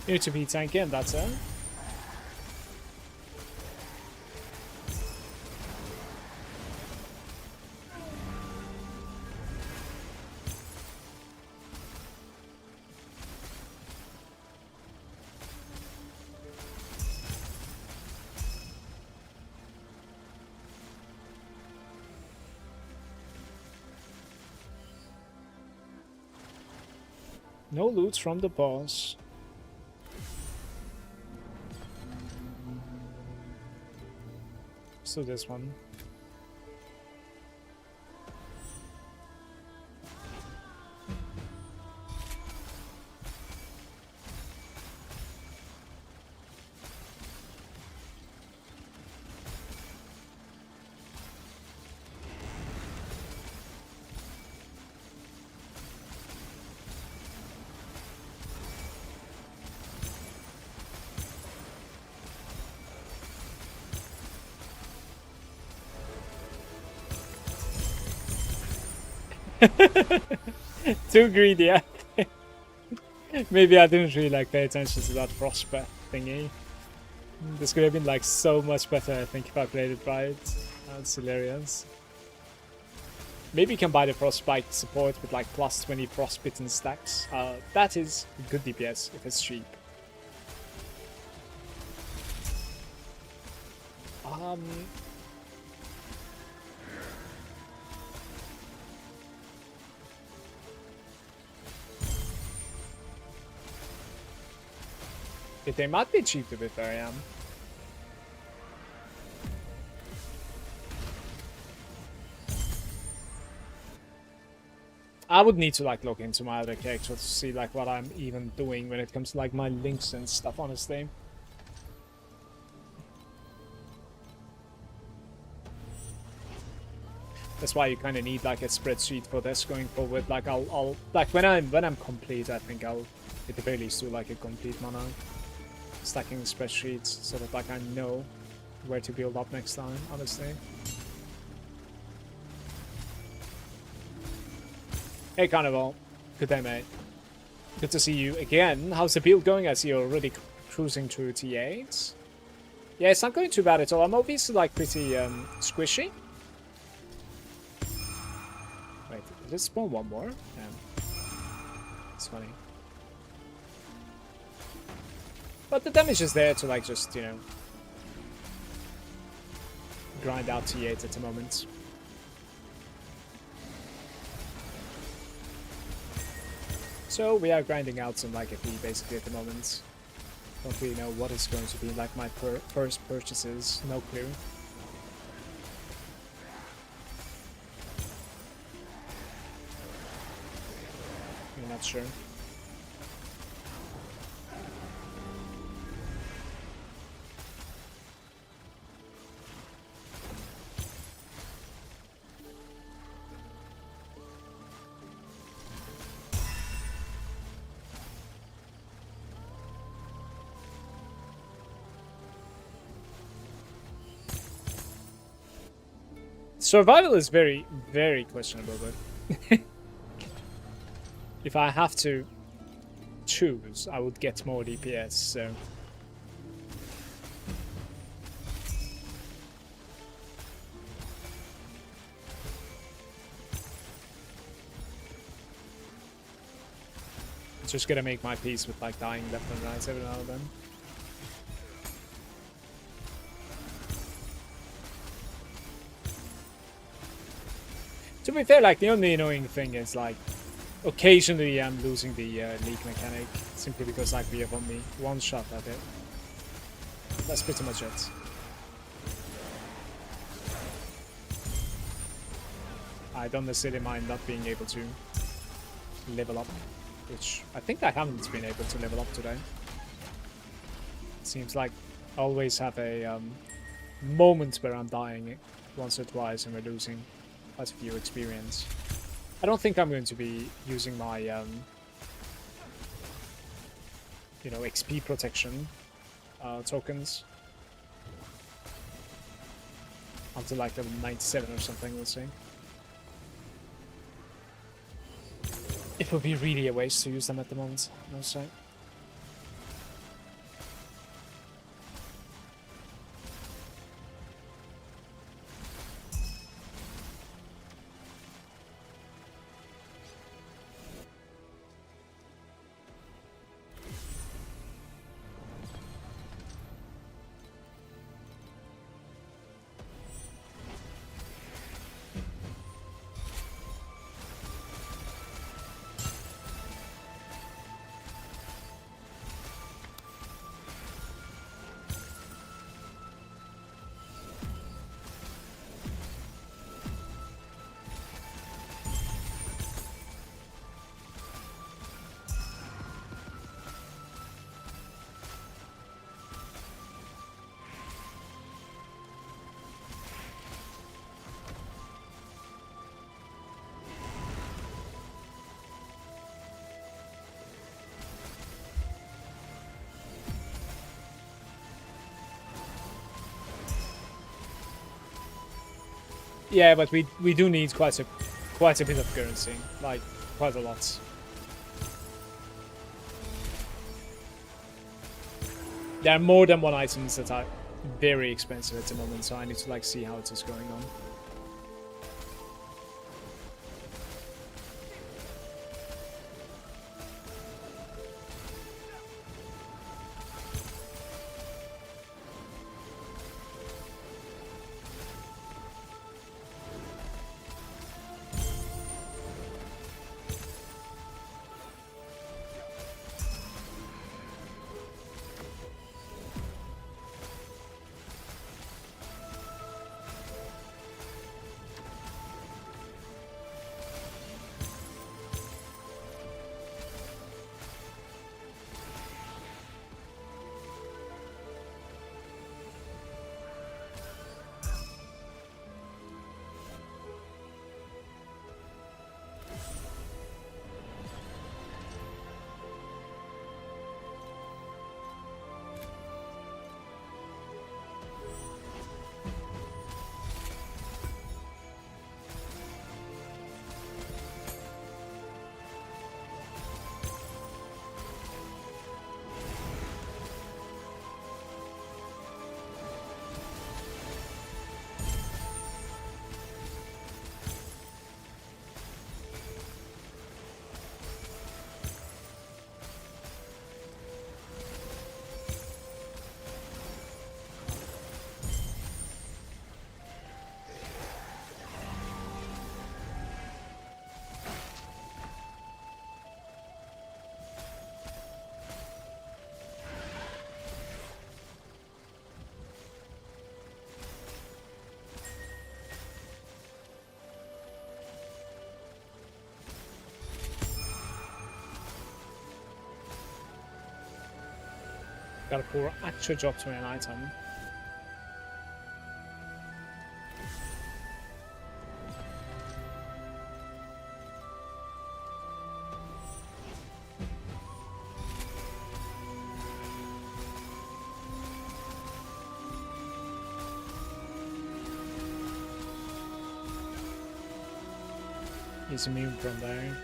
You need to be tanking, that's it. No loot from the boss. So this one. Too greedy, yeah. Maybe I didn't really like pay attention to that frost breath thingy. This could have been like so much better, I think, if I played it right. That's hilarious. Maybe you can buy the frostbite support with like plus 20 frostbitten stacks. That is good DPS if it's cheap. They might be cheap to be fair, yeah. I would need to like look into my other characters to see like what I'm even doing when it comes to like my links and stuff, honestly. That's why you kind of need like a spreadsheet for this going forward. Like I'll like when I'm complete, I think I'll at the very least do like a complete mana stacking spreadsheets so that like I know where to build up next time, honestly. Hey Carnival, good day mate. Good to see you again. How's the build going? I see you're already cruising to T8. Yeah, it's not going too bad at all. I'm obviously like pretty squishy. Wait, did it spawn one more? Yeah. It's funny. But the damage is there to like just, you know, grind out T8 at the moment. So we are grinding out some like FE basically at the moment. Don't really know what is going to be like my first purchases. No clue. I'm not sure. Survival is very, very questionable, but if I have to choose, I would get more DPS, so... Just gonna make my peace with like dying left and right every now and then. To be fair, like, the only annoying thing is, like, occasionally I'm losing the leak mechanic, simply because, like, we have only one shot at it. That's pretty much it. I don't necessarily mind not being able to level up, which I think I haven't been able to level up today. It seems like I always have a moment where I'm dying once or twice and we're losing quite a few experience. I don't think I'm going to be using my, you know, XP protection tokens until like level 97 or something, we'll see. It would be really a waste to use them at the moment, I'll say. Yeah, but we do need quite quite a bit of currency, like quite a lot. There are more than one items that are very expensive at the moment, so I need to like see how it is going on. Got a poor actual drop to an item. He's immune from there.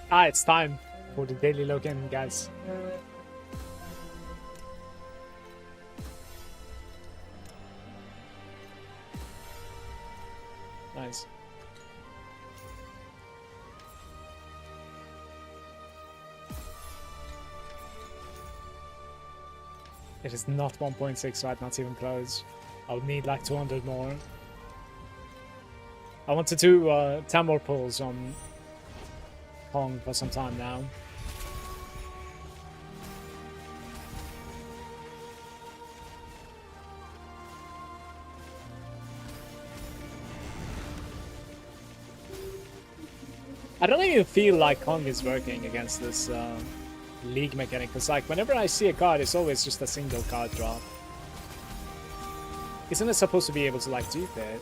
Ah, it's time for the daily login, guys. Nice. It is not 1.6, right? Not even close. I would need like 200 more. I want to do 10 more pulls on Hong for some time now. I don't even feel like Hong is working against this league mechanic, because like whenever I see a card, it's always just a single card drop. Isn't it supposed to be able to like dupe it?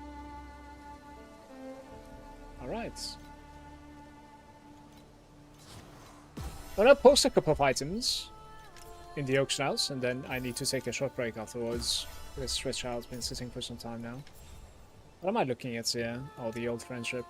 Alright. I'm gonna post a couple of items in the auction house, and then I need to take a short break afterwards. This Switch has been sitting for some time now. What am I looking at here? Oh, the old friendship.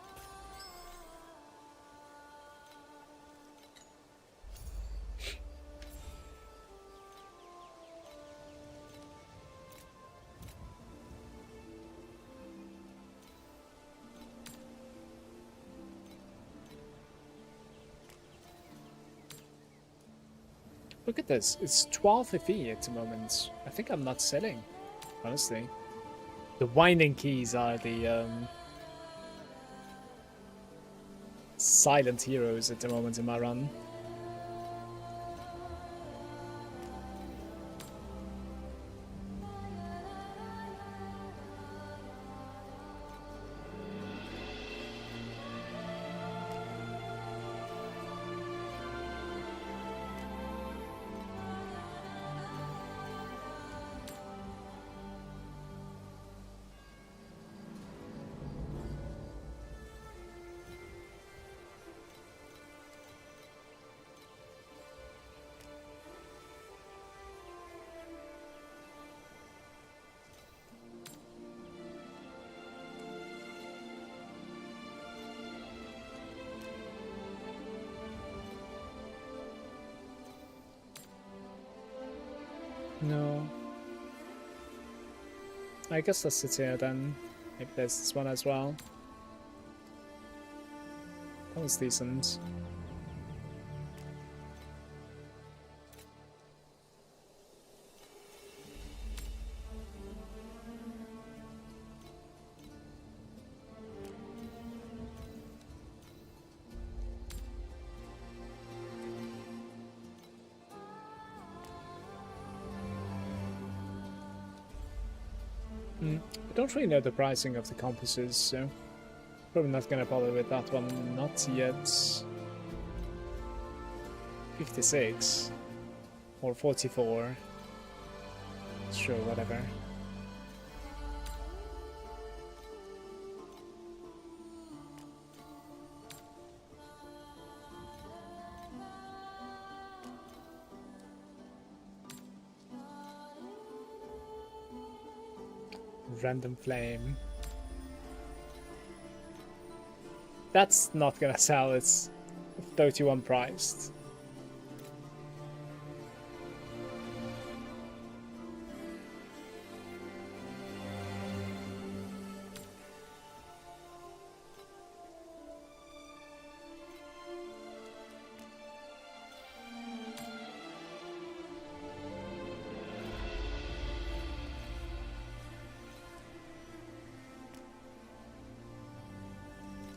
Look at this. It's 12 FE at the moment. I think I'm not selling, honestly. The winding keys are the silent heroes at the moment in my run. No. I guess that's it here then. Maybe there's this one as well. That was decent. I don't really know the pricing of the compasses, so probably not gonna bother with that one. Not yet. 56 or 44. Sure, whatever. Random flame. That's not gonna sell, it's 31 priced.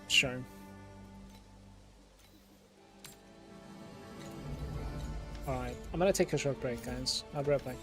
Sure. Alright, I'm gonna take a short break, guys. I'll be right back.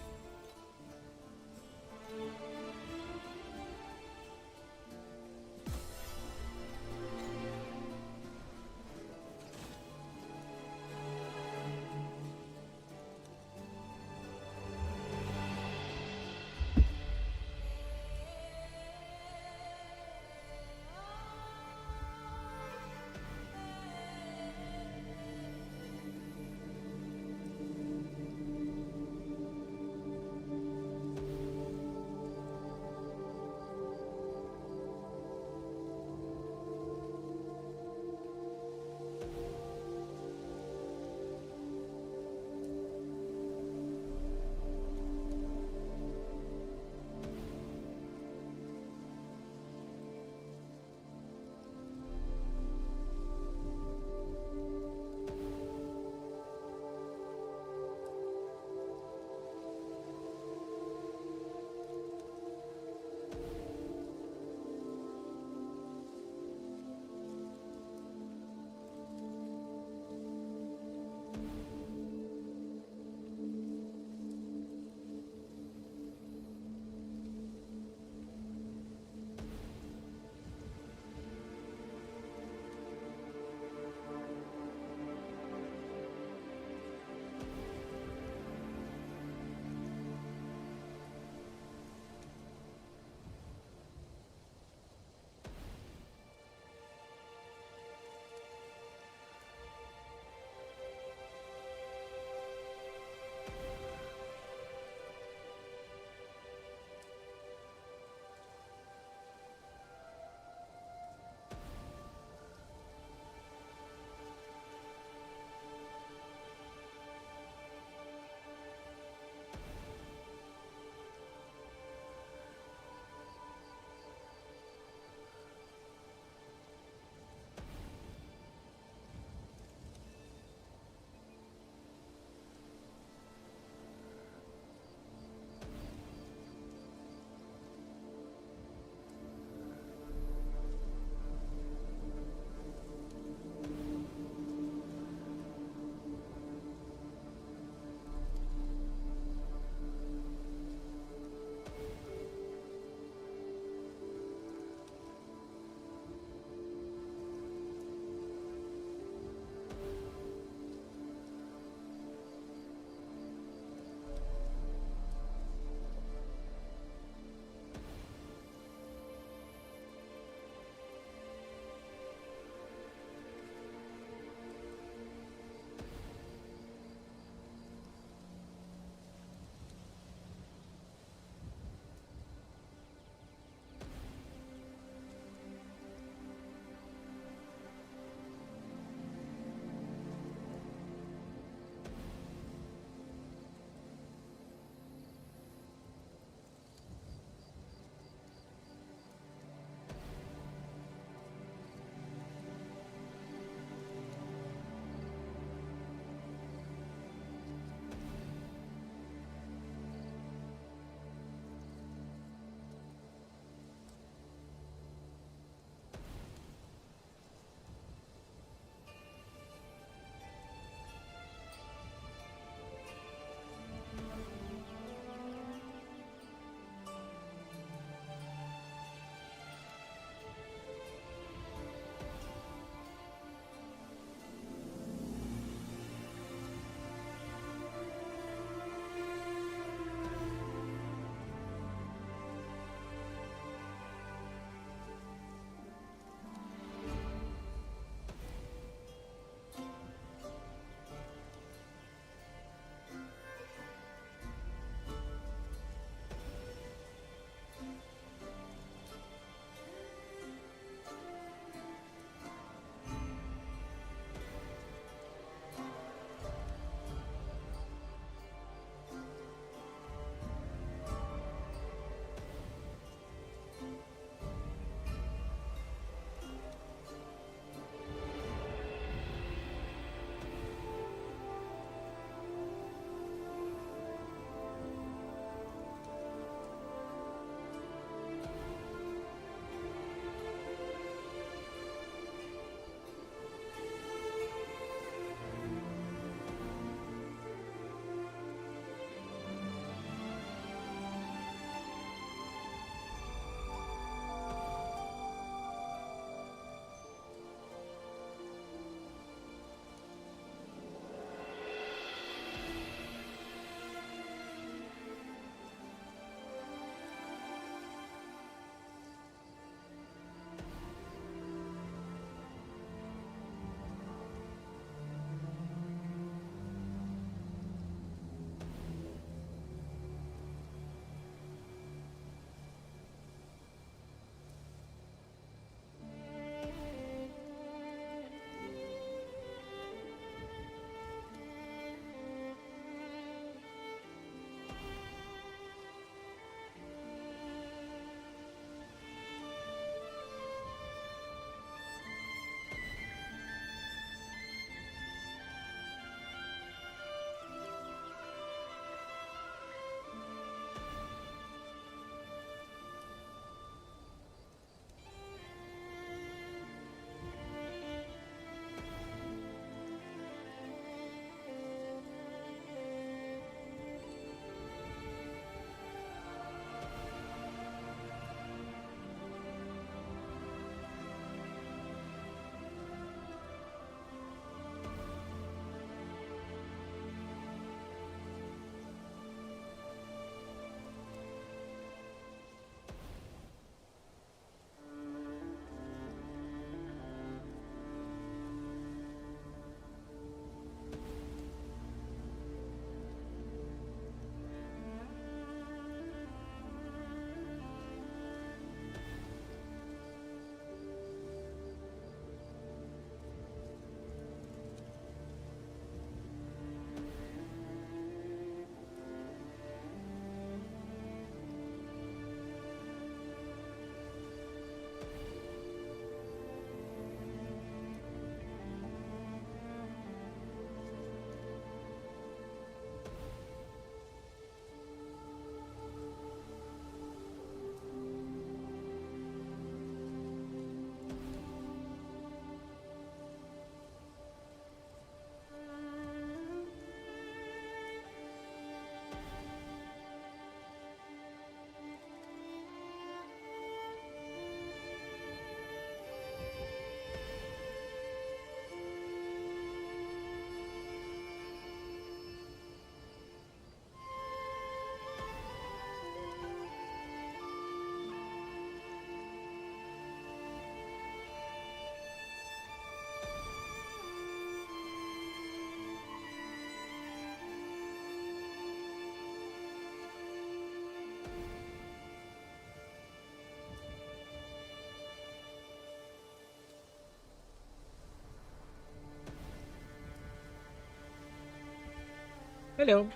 Hello.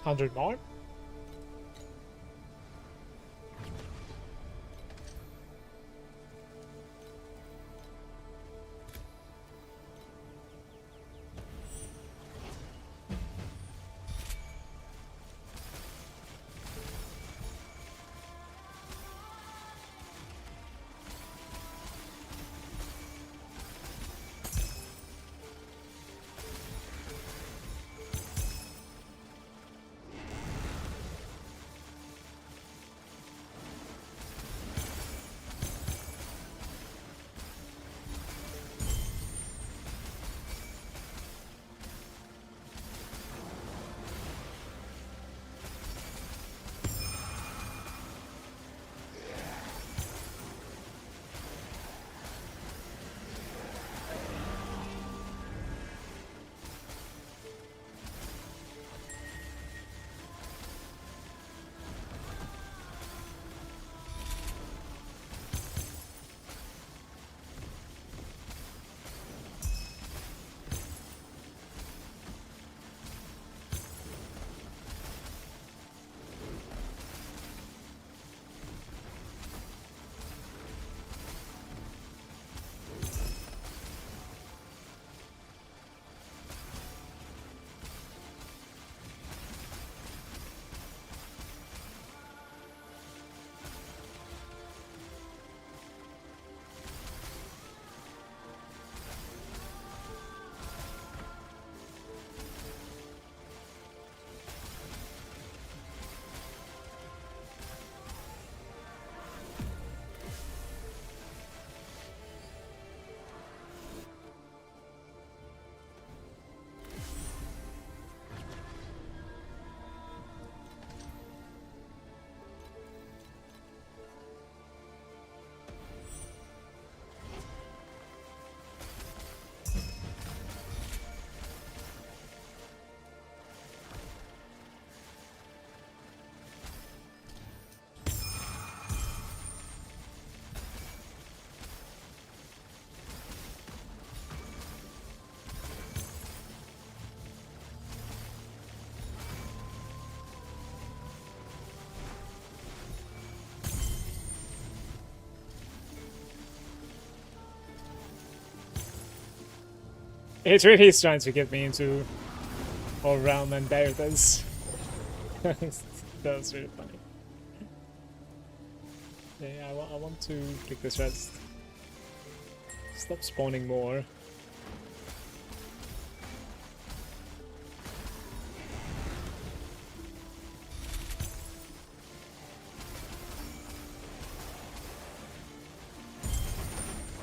$100 more? It really is trying to get me into all realm and bear this. That's really funny. Yeah, I want to click this rest. Stop spawning more.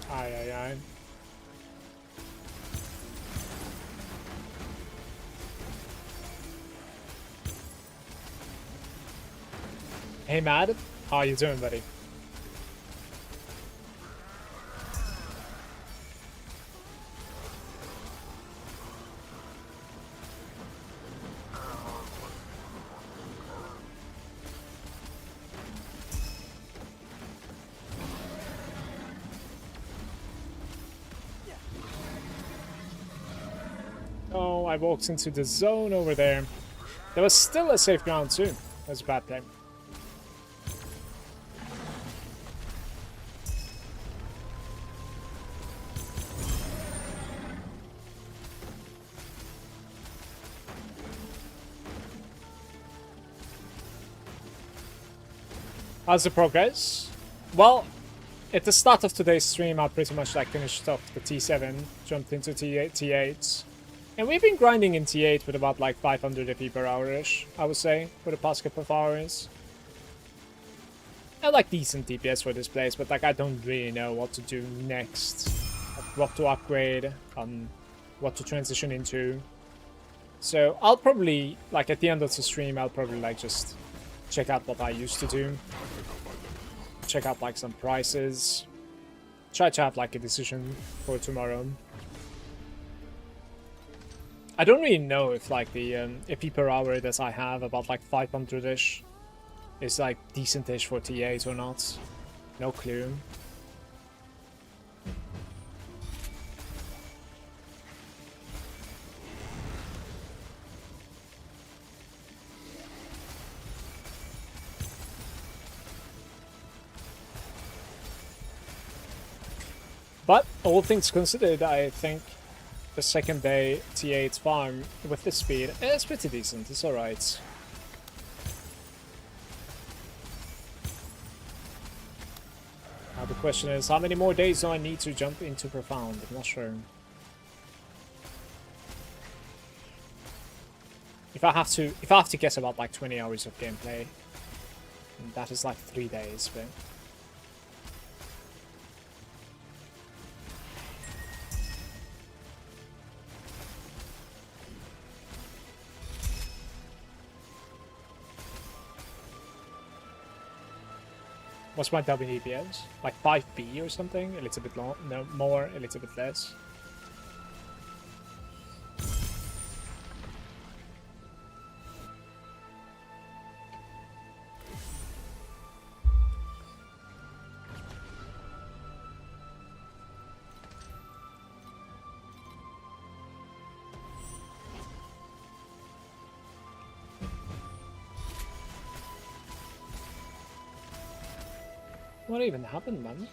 Aye, aye, aye. Hey, Mad. How are you doing, buddy? Oh, I walked into the zone over there. There was still a safe ground too. That was a bad play. How's the progress? Well, at the start of today's stream, I pretty much like finished off the T7, jumped into T8, and we've been grinding in T8 with about like 500 FP per hour-ish, I would say, for the past couple of hours. I like decent DPS for this place, but like I don't really know what to do next, like, what to upgrade, what to transition into. So I'll probably, like at the end of the stream, I'll probably like just check out what I used to do. Check out like some prices. Try to have like a decision for tomorrow. I don't really know if like the AP per hour that I have, about like 500-ish, is like decent-ish for T8 or not. No clue. But all things considered, I think the second day T8 farm with this speed is pretty decent. It's alright. Now the question is, how many more days do I need to jump into Profound? I'm not sure. If I have to guess, about like 20 hours of gameplay, that is like 3 days, but. What's my WDPS? Like 5B or something? A little bit long, no more, a little bit less. What even happened, man?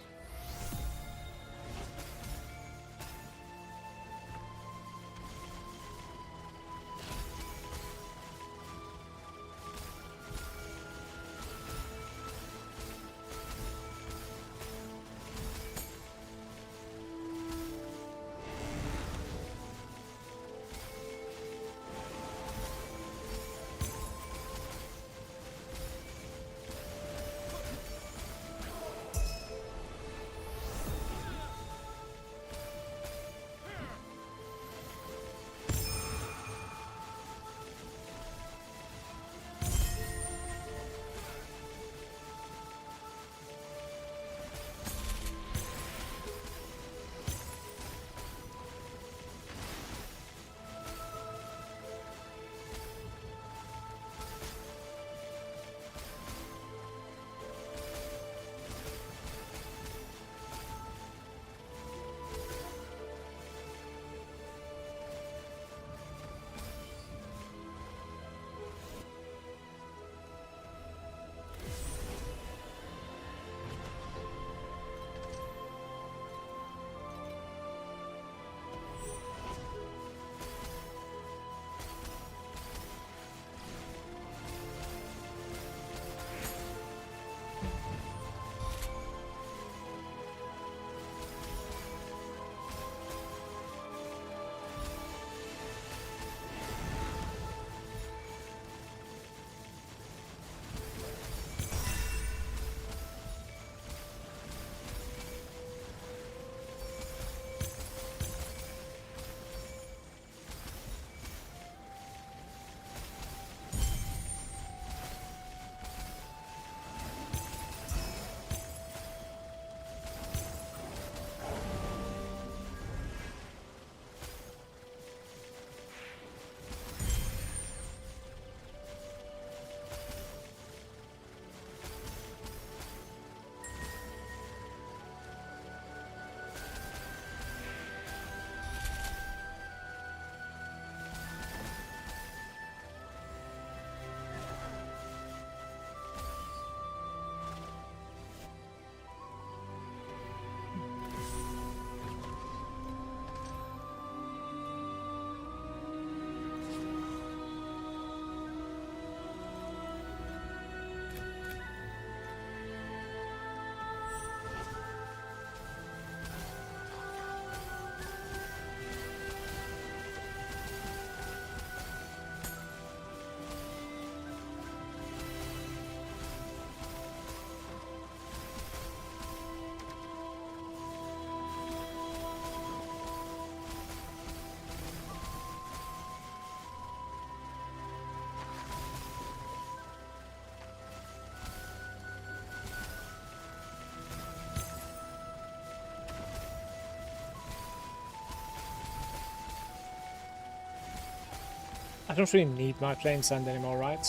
I don't really need my flame sand anymore, right?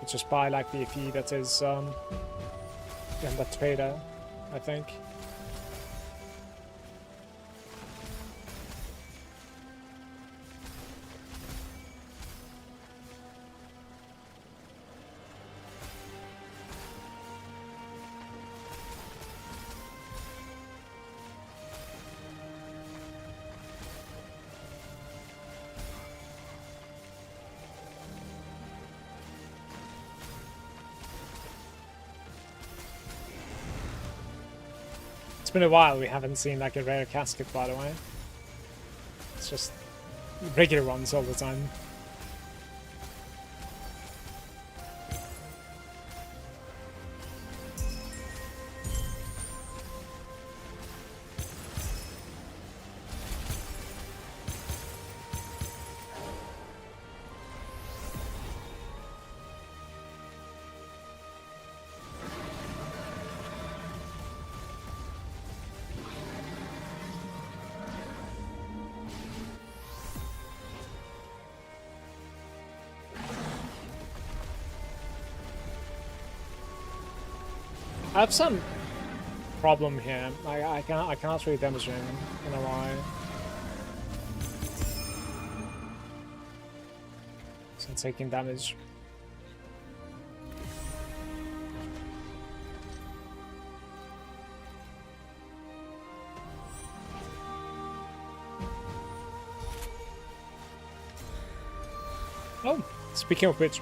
I just buy like the FE that is in the trader, I think. It's been a while we haven't seen like a rare casket, by the way. It's just regular ones all the time. I have some problem here. I cannot really damage him in a while. So I'm taking damage. Oh, speaking of which.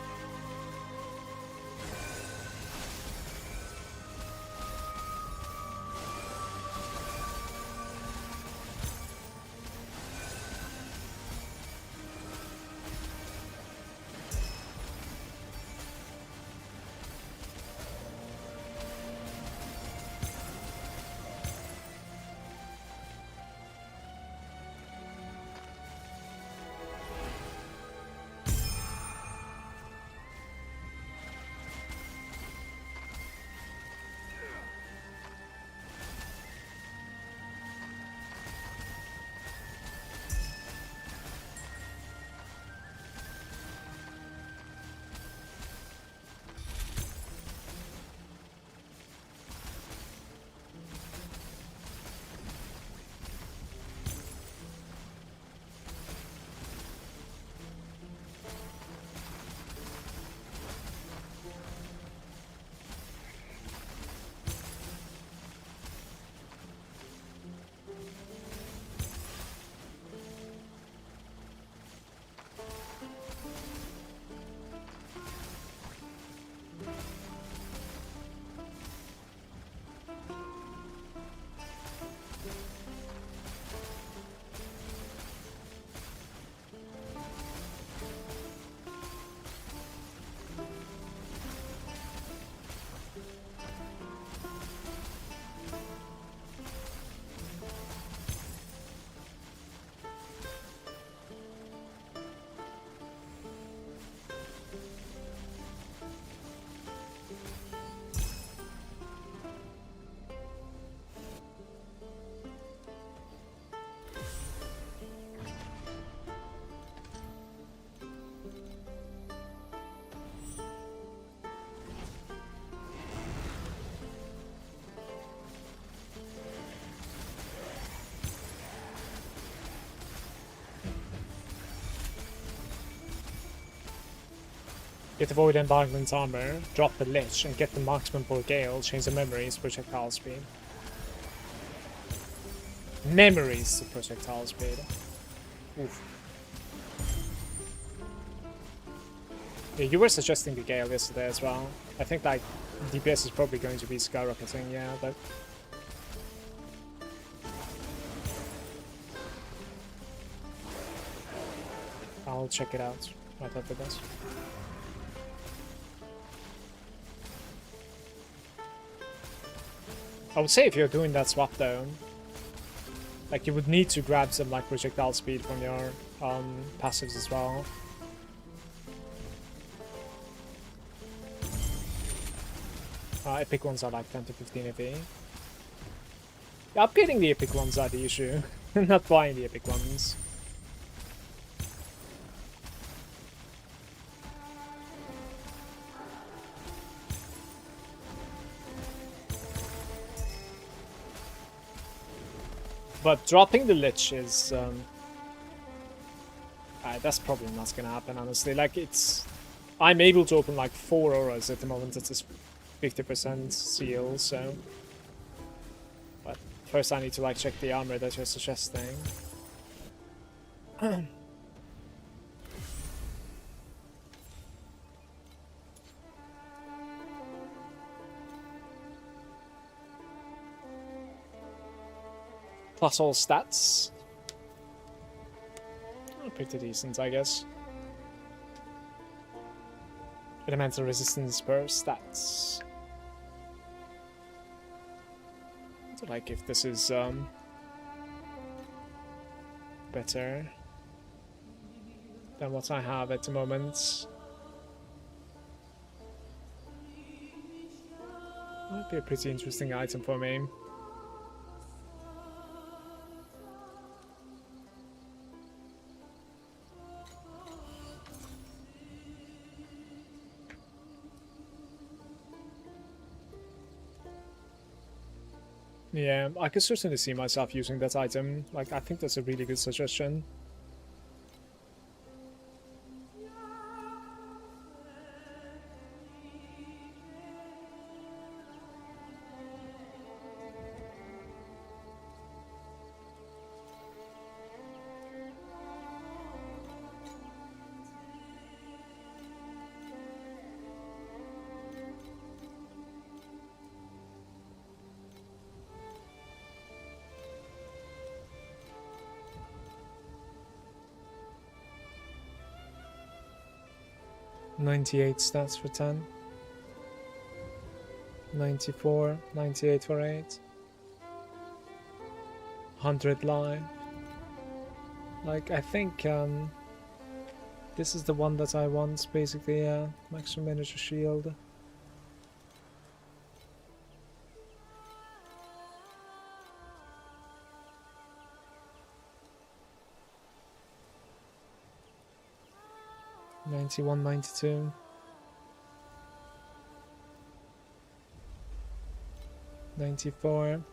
Get the Void Embargoment's armor, drop the Lich, and get the Marksman for Gale, change the memories, projectile speed. Memories to projectile speed. Oof. Yeah, you were suggesting the Gale yesterday as well. I think like DPS is probably going to be skyrocketing, yeah, but I'll check it out right after this. I would say if you're doing that swap though, like you would need to grab some like projectile speed from your passives as well. Epic ones are like 10 to 15 FE. Upgrading the epic ones are the issue, not buying the epic ones. But dropping the Lich is... that's probably not gonna happen, honestly. Like, it's... I'm able to open like 4 auras at the moment. It's a 50% seal, so... But first I need to like check the armor that you're suggesting. Plus all stats. Oh, pretty decent, I guess. Elemental resistance per stats. So like if this is better than what I have at the moment. Might be a pretty interesting item for me. Yeah, I could certainly see myself using that item. Like, I think that's a really good suggestion. $98 stats for 10. 94, 98 for 8. 100 life. Like, I think this is the one that I want, basically, maximum energy shield. $91, $92. $94.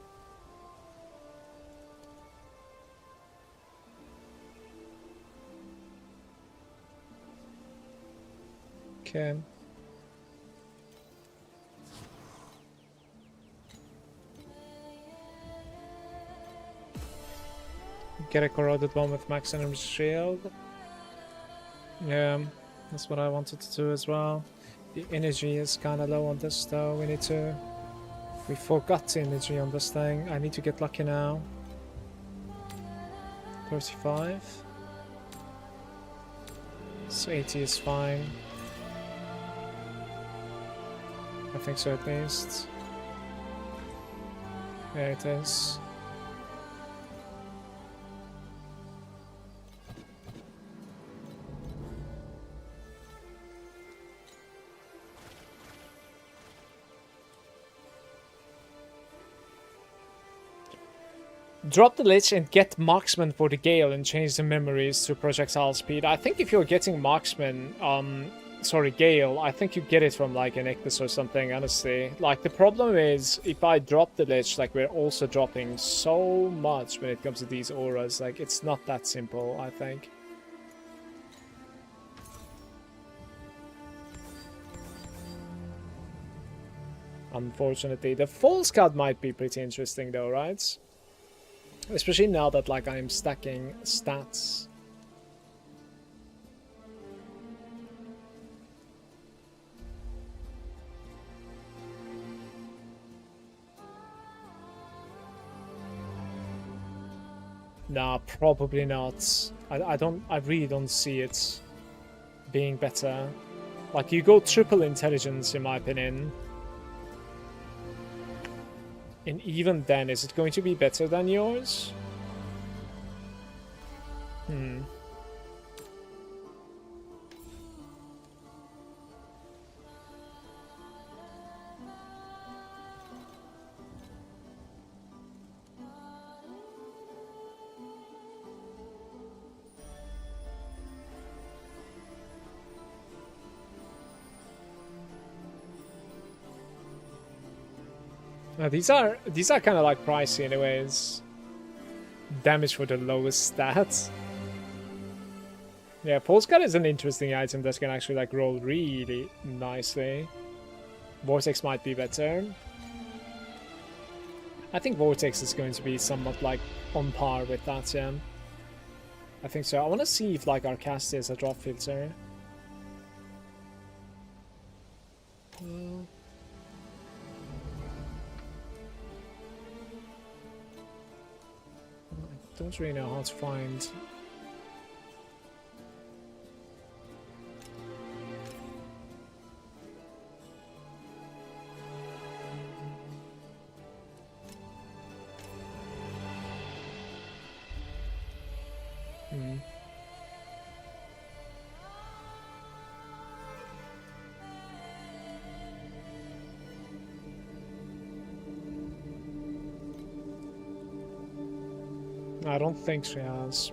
Okay. Get a corroded one with max energy shield. Yeah, that's what I wanted to do as well. The energy is kind of low on this though. We forgot the energy on this thing. I need to get lucky now. 35. So 80 is fine. I think so at least. There it is. Drop the Lich and get Marksman for the Gale and change the memories to projectile speed. I think if you're getting Marksman, Gale, I think you get it from like an Ectus or something, honestly. Like, the problem is, if I drop the Lich, like, we're also dropping so much when it comes to these auras. Like, it's not that simple, I think. Unfortunately. The False Card might be pretty interesting though, right? Especially now that, like, I'm stacking stats. Nah, probably not. I really don't see it being better. Like, you go triple intelligence, in my opinion. And even then, is it going to be better than yours? These are kind of like pricey anyways. Damage for the lowest stats. Yeah, Pulse Gun is an interesting item that can actually like roll really nicely. Vortex might be better. I think Vortex is going to be somewhat like on par with that, yeah. I think so. I want to see if like our cast is a drop filter. Well, I don't really know how to find. I don't think she has.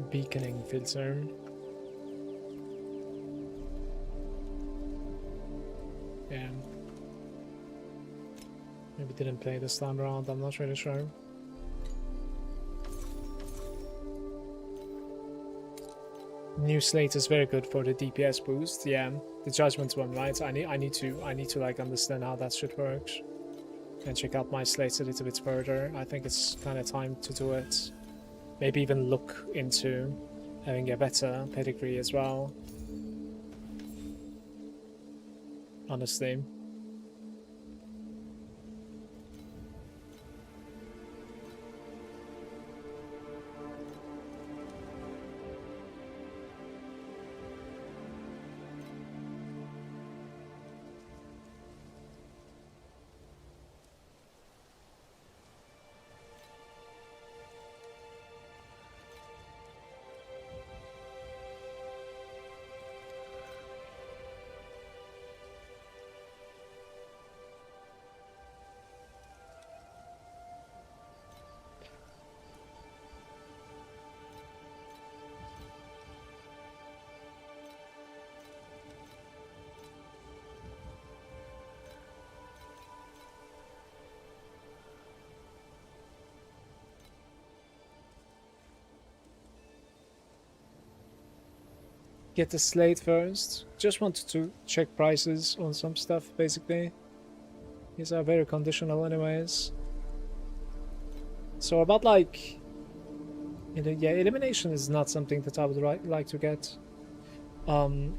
Beaconing filter. Yeah. Maybe didn't play this time around, I'm not really sure. New slate is very good for the DPS boost. Yeah, the judgment one, right? I need to like understand how that shit works and check out my slates a little bit further. I think it's kind of time to do it. Maybe even look into having a better pedigree as well. Honestly. Get the slate first. Just wanted to check prices on some stuff, basically. These are very conditional anyways. So about like... yeah, elimination is not something that I would like to get. Hmm.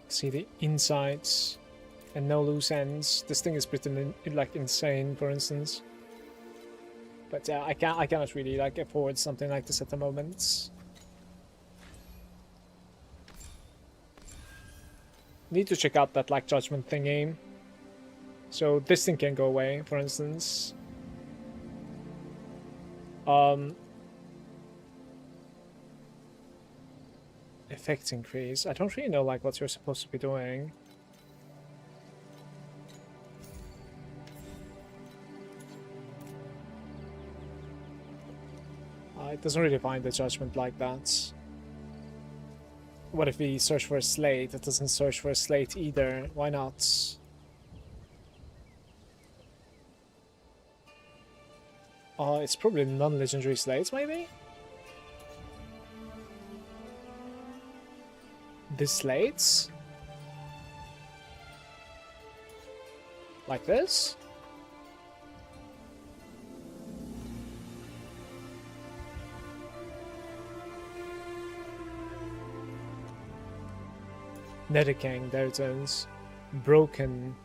See the insides and no loose ends. This thing is pretty like insane, for instance. But I cannot really like afford something like this at the moment. Need to check out that like judgment thingy. So this thing can go away, for instance. Effects increase. I don't really know like what you're supposed to be doing. It doesn't really find the judgment like that. What if we search for a slate? It doesn't search for a slate either. Why not? It's probably non-legendary slates, maybe? The slates? Like this? Netherking, there it is. Broken.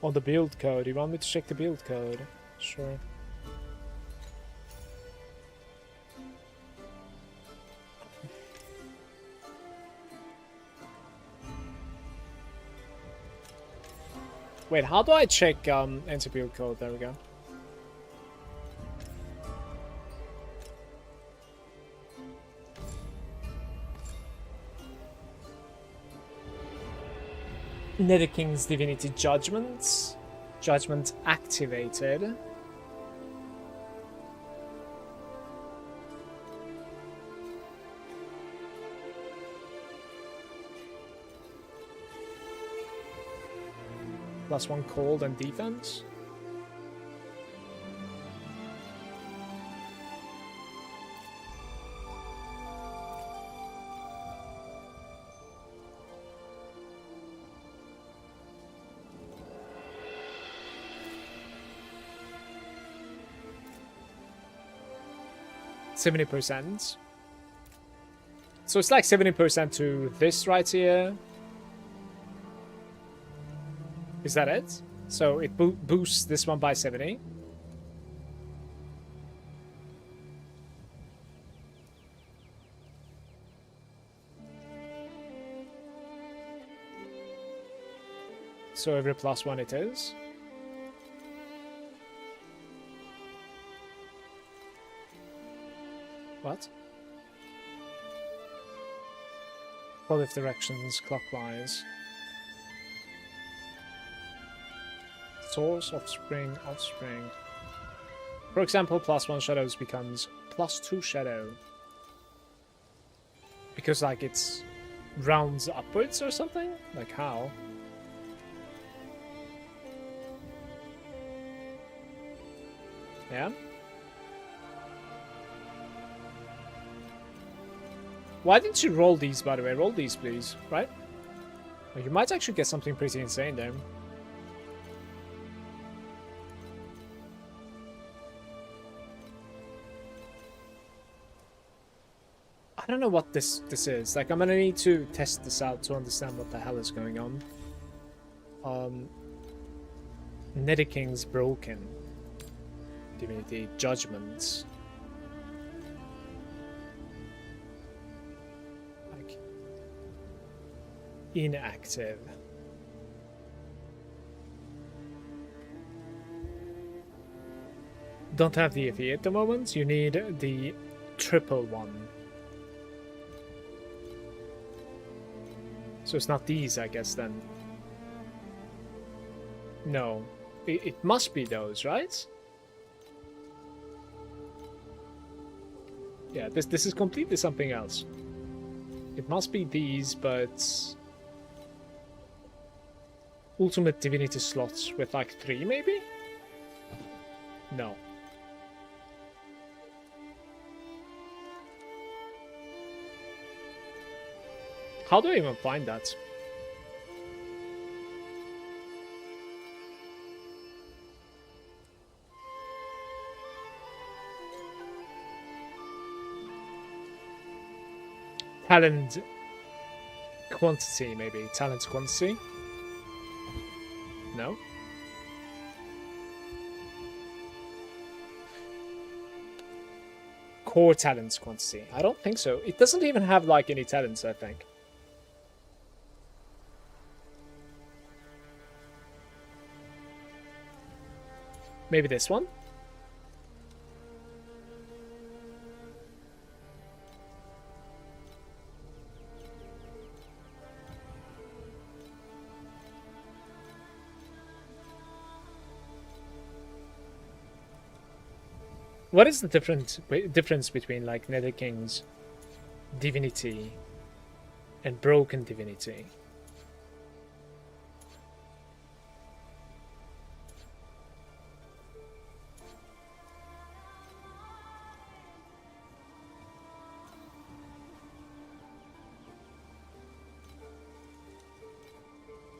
On the build code. You want me to check the build code? Sure. Wait, how do I check enter build code? There we go. Nether King's Divinity Judgment. Judgment activated. +1 cold and defense. %. So it's like 70% to this right here. Is that it? So it boosts this one by 70. So every +1 it is. What? 12 directions clockwise. Source, offspring, offspring. For example, +1 shadows becomes +2 shadow. Because like it's rounds upwards or something? Like how? Yeah? Why didn't you roll these, by the way? Roll these, please, right? Well, you might actually get something pretty insane there. I don't know what this is. Like, I'm gonna need to test this out to understand what the hell is going on. Nether King's broken. Divinity Judgments. Like inactive. Don't have the FE at the moment. You need the triple one. So it's not these, I guess, then. No. It must be those, right? Yeah, this is completely something else. It must be these, but... Ultimate Divinity slots with like 3, maybe? No. How do I even find that? Talent quantity, maybe. Talent quantity? No? Core talents quantity. I don't think so. It doesn't even have like any talents, I think. Maybe this one? What is the difference between like Nether King's divinity and broken divinity?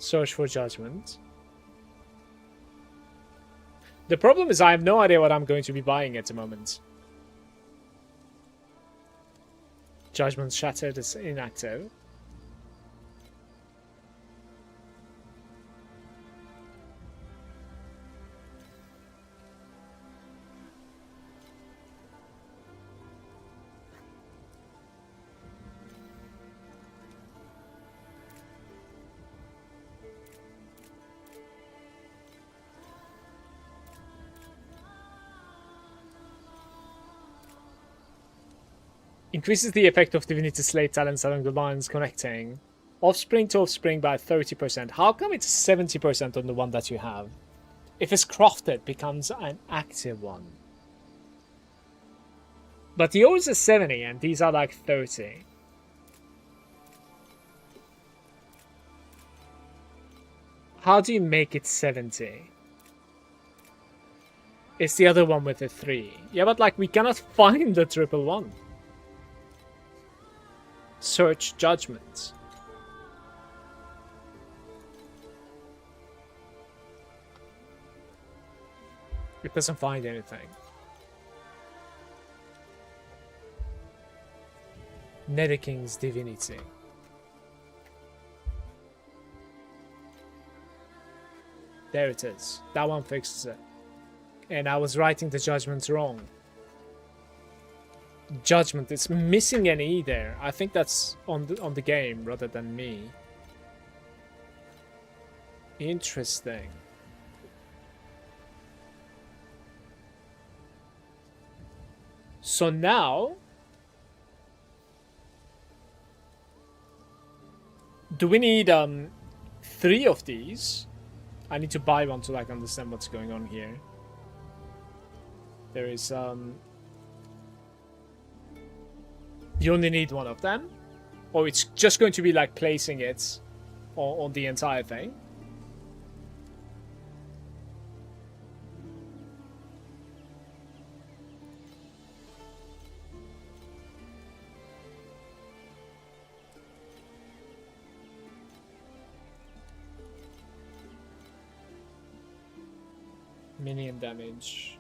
Search for judgment. The problem is I have no idea what I'm going to be buying at the moment. Judgment Shattered is inactive. Increases the effect of Divinity Slate talents along the lines connecting. Offspring to offspring by 30%. How come it's 70% on the one that you have? If it's crafted, it becomes an active one. But yours is 70 and these are like 30. How do you make it 70? It's the other one with the 3. Yeah, but like we cannot find the triple one. Search judgment. It doesn't find anything. Netherking's Divinity. There it is. That one fixes it. And I was writing the judgment wrong. Judgment. It's missing an E there. I think that's on the game rather than me. Interesting. So now, do we need 3 of these? I need to buy one to like understand what's going on here. There is you only need 1 of them, or it's just going to be like placing it on the entire thing. Minion damage.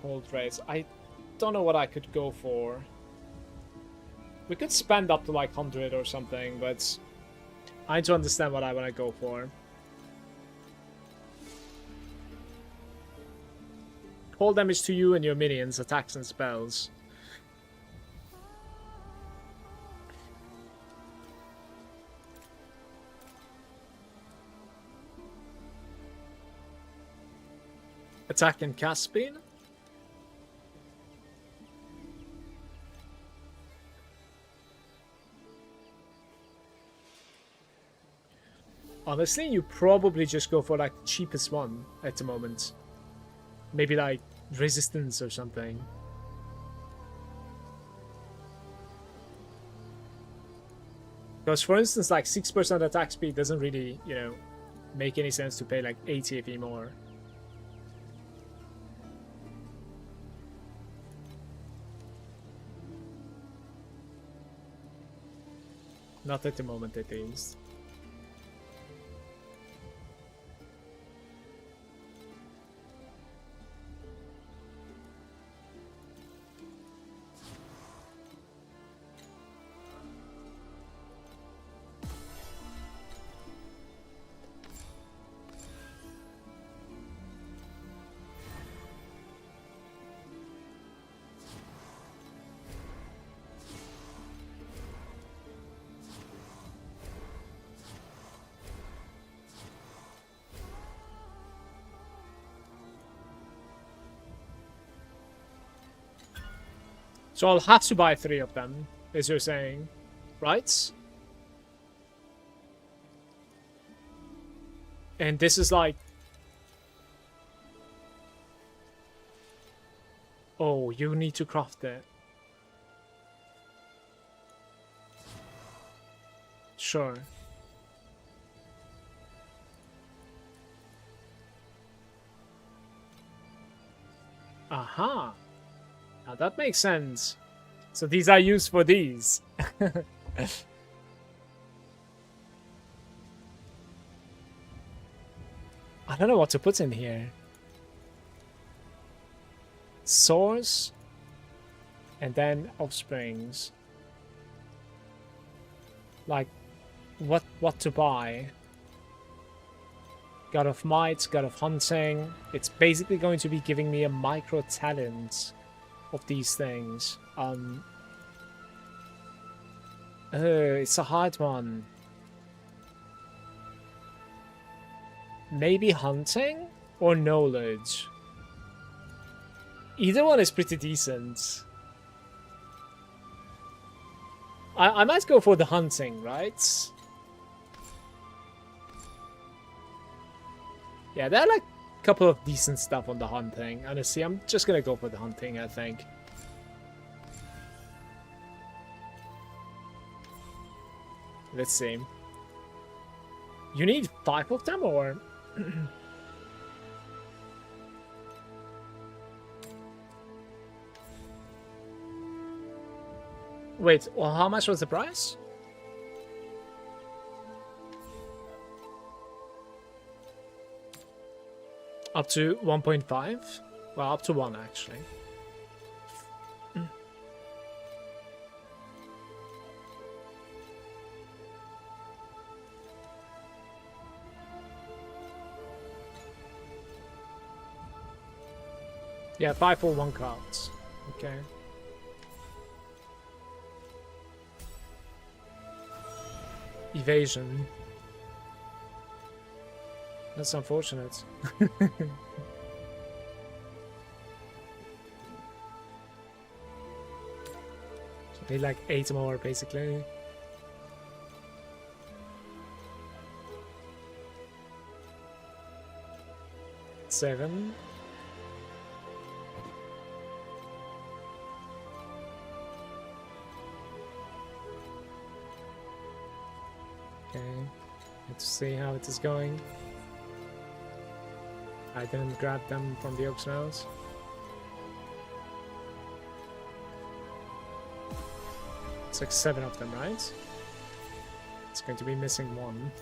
Cold rays. I don't know what I could go for. We could spend up to like 100 or something, but I need to understand what I want to go for. Cold damage to you and your minions, attacks and spells. Attack and cast speed? Honestly, you probably just go for like the cheapest one at the moment. Maybe like resistance or something. Because for instance, like 6% attack speed doesn't really, you know, make any sense to pay like 80 FE more. Not at the moment, at least. So I'll have to buy 3 of them, as you're saying, right? And this is like... Oh, you need to craft it. Sure. Aha. Now that makes sense. So these are used for these. I don't know what to put in here. Source. And then offsprings. Like, what to buy? God of Might, God of Hunting. It's basically going to be giving me a micro talent of these things. It's a hard one. Maybe hunting or knowledge. Either one is pretty decent. I might go for the hunting, right? Yeah, there are like a couple of decent stuff on the hunting. Honestly, I'm just gonna go for the hunting, I think. Let's see. You need 5 of them, or... Wait, well, how much was the price? Up to 1.5? Well, up to 1, actually. Yeah, 5 for 1 cards. Okay. Evasion. That's unfortunate. Need like 8 more, basically. Seven. Okay. Let's see how it is going. I didn't grab them from the auction house. It's like 7 of them, right? It's going to be missing 1.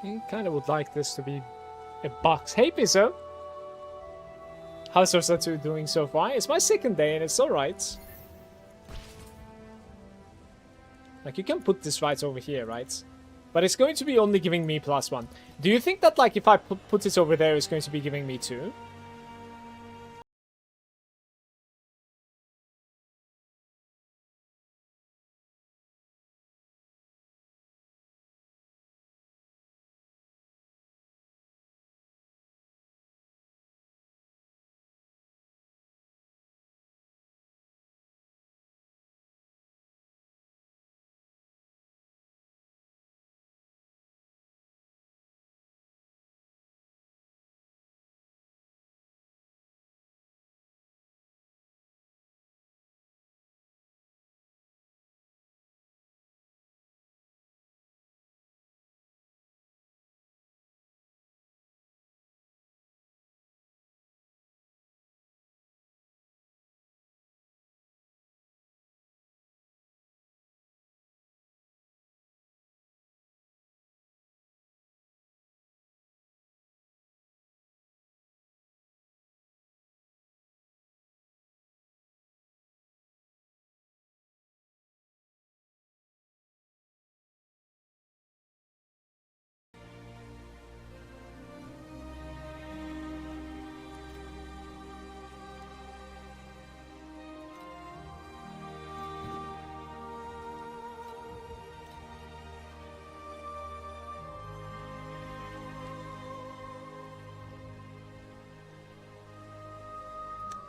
I kind of would like this to be a box. Hey, Pizzo! How's Rosa 2 doing so far? It's my 2nd day and it's alright. Like, you can put this right over here, right? But it's going to be only giving me +1. Do you think that, like, if I put it over there, it's going to be giving me 2?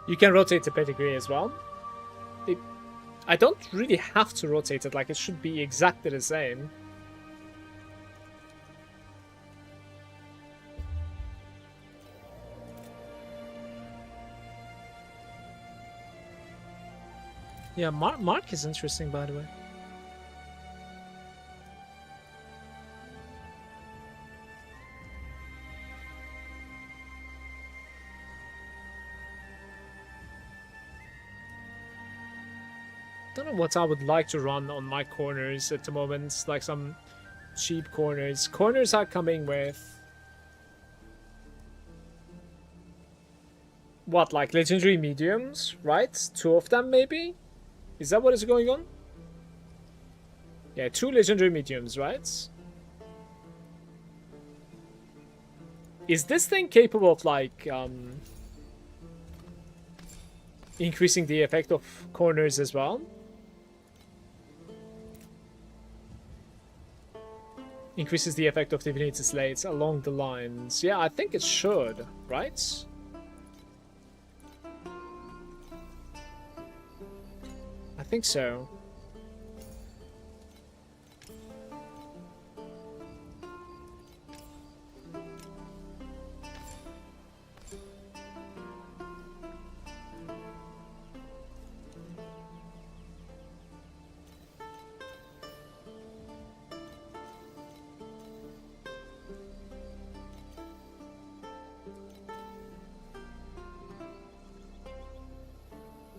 You can rotate the pedigree as well. I don't really have to rotate it, like it should be exactly the same. Yeah, Mark is interesting, by the way. Don't know what I would like to run on my corners at the moment, like some cheap corners. Corners are coming with... what, like legendary mediums, right? 2 of them, maybe? Is that what is going on? Yeah, 2 legendary mediums, right? Is this thing capable of, like, increasing the effect of corners as well? Increases the effect of Divinity Slates along the lines. Yeah, I think it should, right? I think so.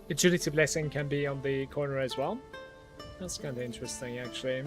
Agility Blessing can be on the corner as well. That's kind of interesting, actually.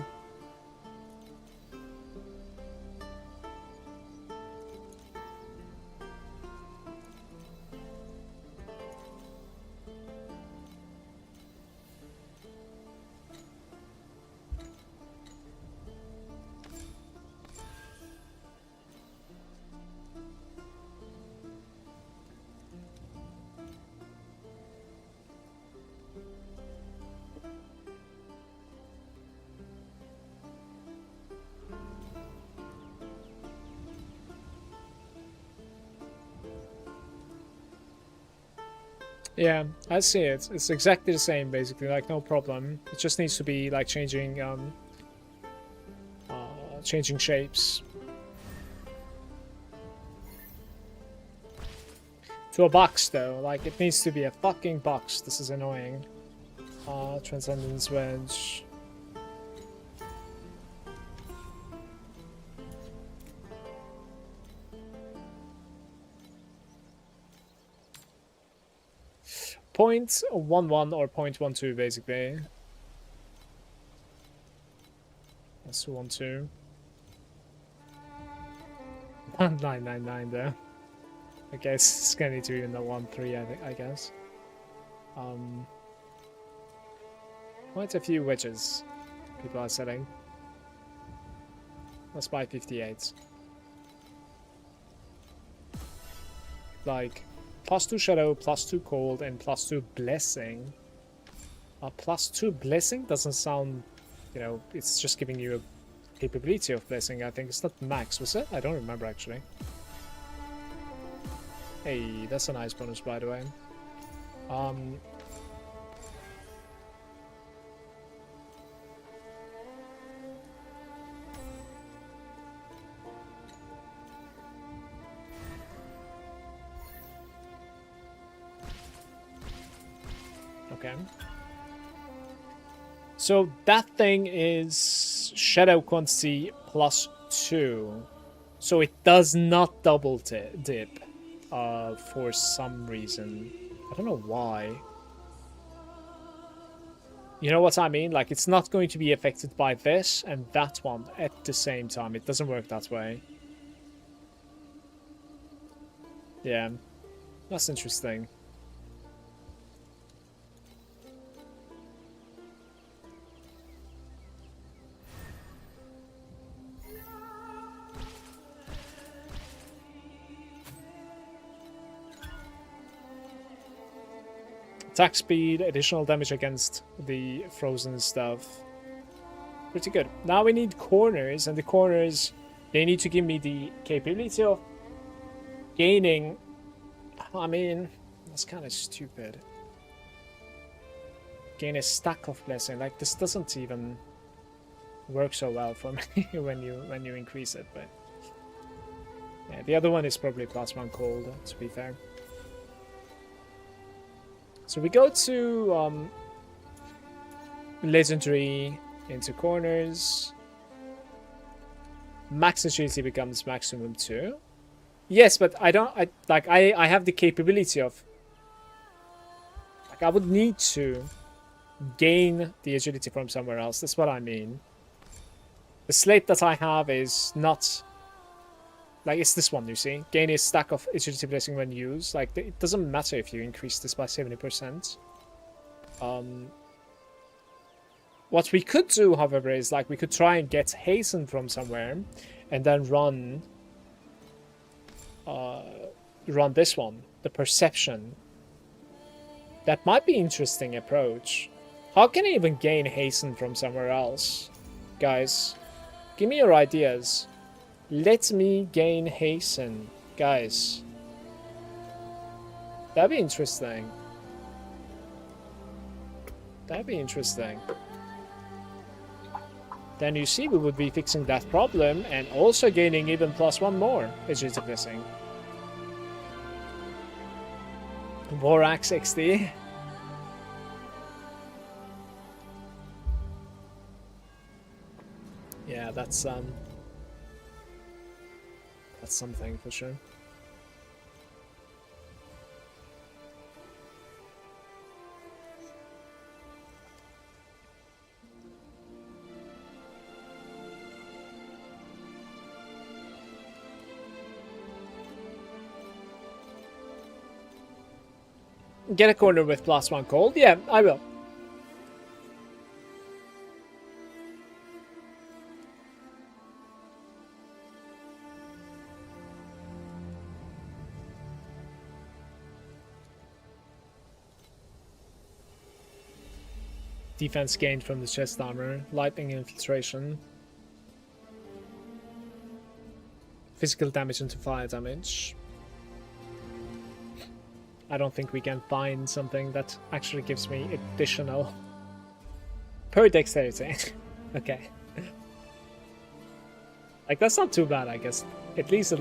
Yeah, I see it. It's exactly the same, basically, like no problem. It just needs to be like changing changing shapes. To a box though, like it needs to be a fucking box. This is annoying. Transcendence Wedge. .11 or .12 basically. That's 12. 1999 though. I guess it's gonna need to be in the 13, I guess. Quite a few wedges people are selling. Let's buy 58. Like +2 Shadow, +2 Cold, and +2 Blessing. +2 Blessing doesn't sound, you know, it's just giving you a capability of Blessing. I think it's not max, was it? I don't remember actually. Hey, that's a nice bonus, by the way. Okay. So that thing is Shadow Quantity +2. So it does not double dip for some reason. I don't know why. You know what I mean? Like, it's not going to be affected by this and that one at the same time. It doesn't work that way. Yeah. That's interesting. Attack speed, additional damage against the frozen stuff. Pretty good. Now we need corners, and the corners, they need to give me the capability of gaining, I mean, That's kind of stupid. Gain a stack of blessing. Like, this doesn't even work so well for me when you increase it, but yeah, the other one is probably +1 cold, to be fair. So we go to legendary into corners. Max agility becomes maximum 2. Yes, but I have the capability of, like, I would need to gain the agility from somewhere else. That's what I mean. The slate that I have is not, like, it's this one, you see? Gain a stack of agility blessing when used. Like, it doesn't matter if you increase this by 70%. What we could do, however, is, like, we could try and get hasten from somewhere and then run this one, the perception. That might be interesting approach. How can I even gain hasten from somewhere else? Guys, give me your ideas. Let me gain hasten, guys. That'd be interesting. That'd be interesting. Then you see we would be fixing that problem and also gaining even +1 more agility blessing. War Axe XD. Yeah, that's something for sure. Get a corner with +1 cold? Yeah, I will. Defense gained from the chest armor. Lightning infiltration. Physical damage into fire damage. I don't think we can find something that actually gives me additional per dexterity. Okay. Like, that's not too bad, I guess. At least it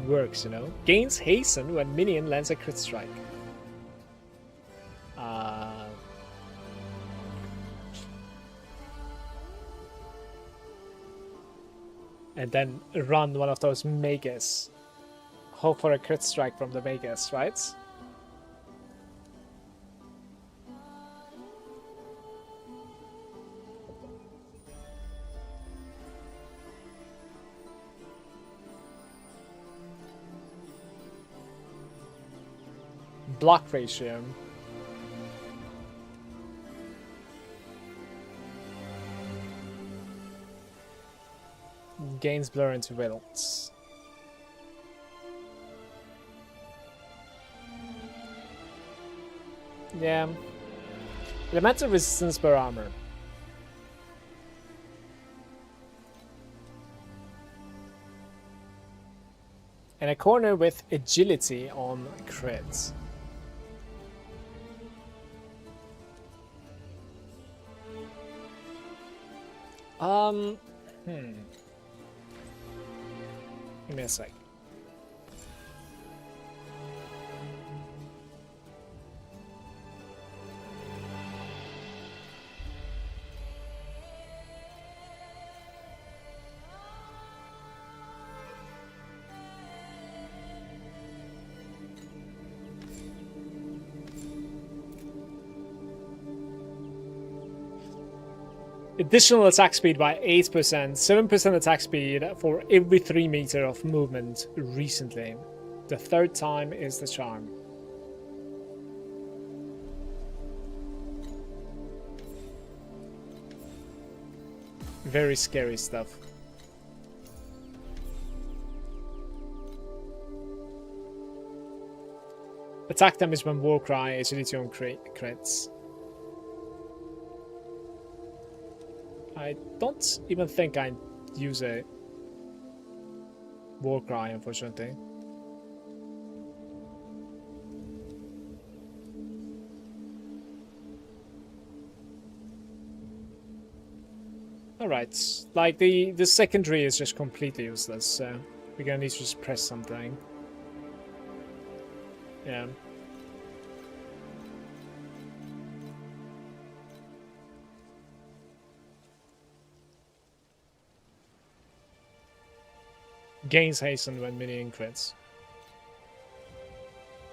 works, you know? Gains hasten when minion lands a crit strike. And then run one of those Magus. Hope for a crit strike from the Magus, right? Block ratio. Gains blur into wilts. Yeah. Elemental resistance per armor. And a corner with agility on crits. Give me a sec. Additional attack speed by 8%, 7% attack speed for every 3 meters of movement recently. The third time is the charm. Very scary stuff. Attack damage when Warcry, agility on crits. I don't even think I use a Warcry, unfortunately. Alright, like the secondary is just completely useless, so we're gonna need to just press something. Yeah. Gains hasten when minion crits.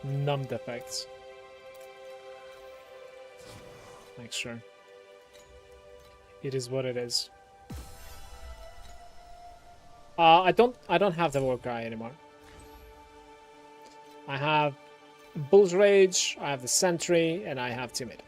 Numbed effects. Like, sure. It is what it is. I don't have the war guy anymore. I have Bull's Rage, I have the Sentry, and I have Timid.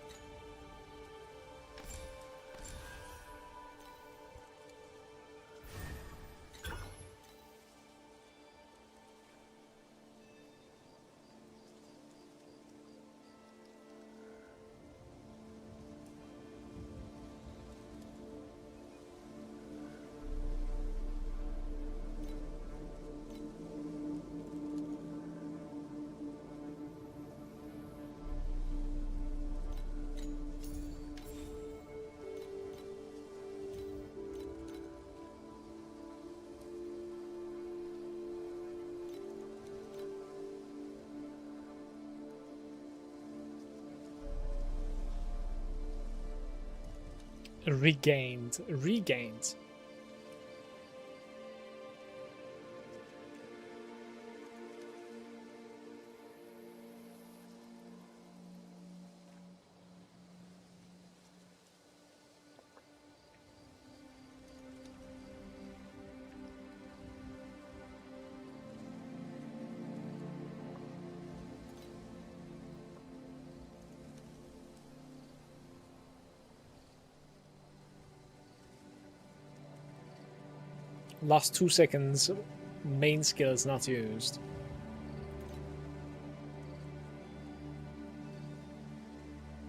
Regained. Last 2 seconds, main skill is not used.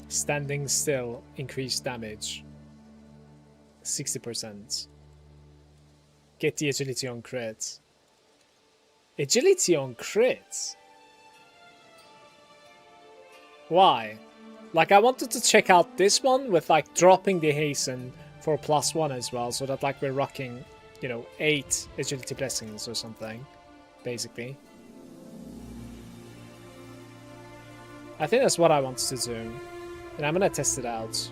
Standing still, increased damage. 60%. Get the agility on crits. Agility on crits? Why? Like, I wanted to check out this one with, like, dropping the hasten for +1 as well, so that, like, we're rocking, you know, 8 agility blessings or something, basically. I think that's what I wanted to do, and I'm gonna test it out.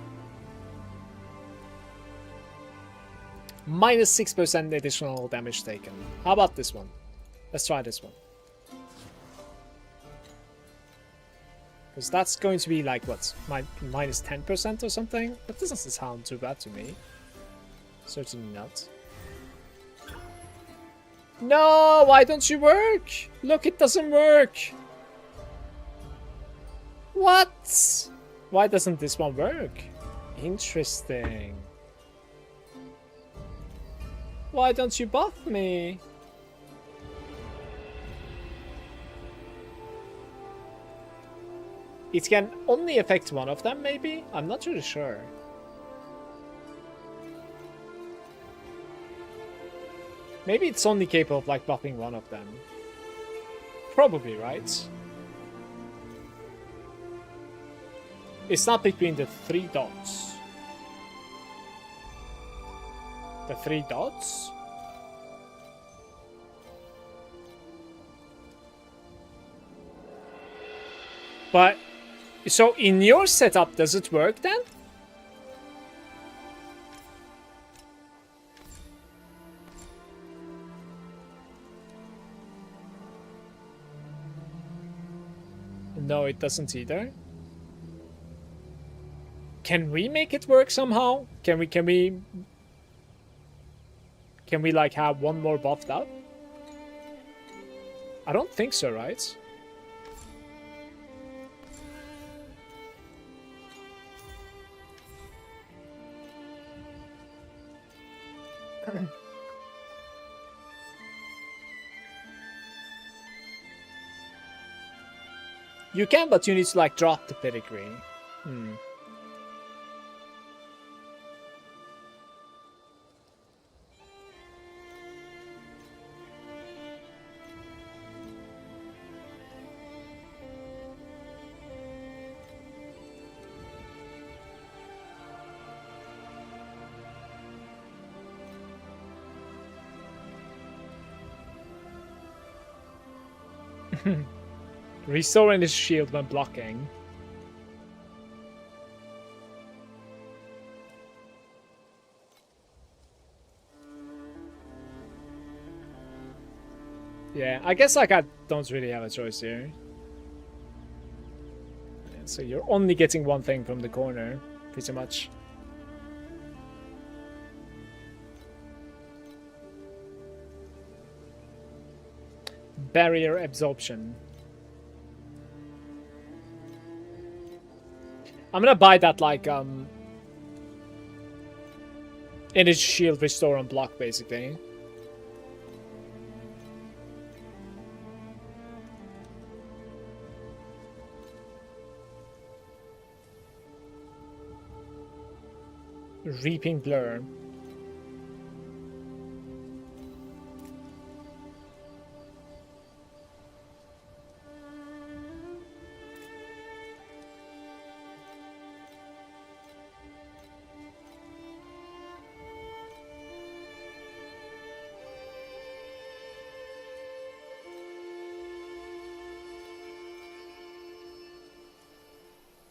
Minus 6% additional damage taken. How about this one? Let's try this one. Because that's going to be like, what, minus 10% or something? That doesn't sound too bad to me. Certainly not. No, why don't you work? Look, it doesn't work. What? Why doesn't this one work? Interesting. Why don't you buff me? It can only affect one of them, maybe? I'm not really sure. Maybe it's only capable of, like, buffing one of them. Probably, right? It's not between the 3 dots. The 3 dots? But, so in your setup, does it work then? No, it doesn't either. Can we make it work somehow? Can we like have one more buffed up? I don't think so, right? You can, but you need to, like, drop the pedigree. Restoring his shield when blocking. Yeah, I guess like I don't really have a choice here. Yeah, so you're only getting one thing from the corner, pretty much. Barrier absorption. I'm gonna buy that like energy shield restore on block basically. Reaping blur.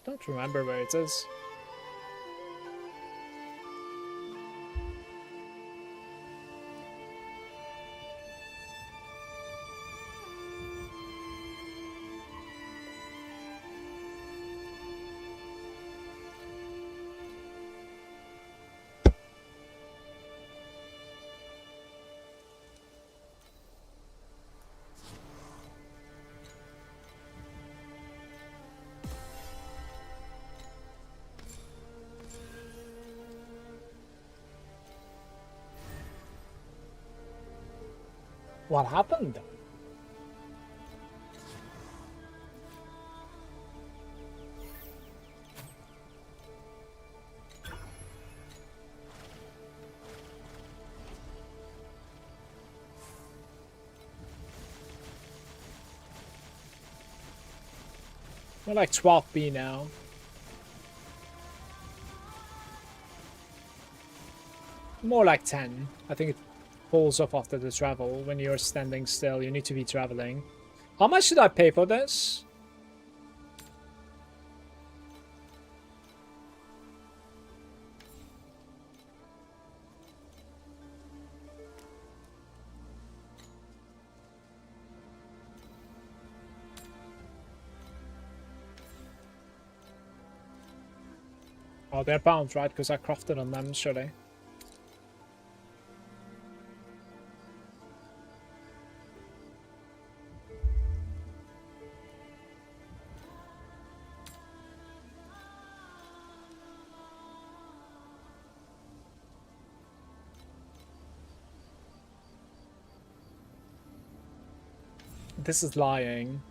Don't remember where it is. What happened? We're like 12B now. More like 10. I think it falls off after the travel. When you're standing still, you need to be traveling. How much should I pay for this? Oh, they're bound, right? Because I crafted on them, should I? This is lying.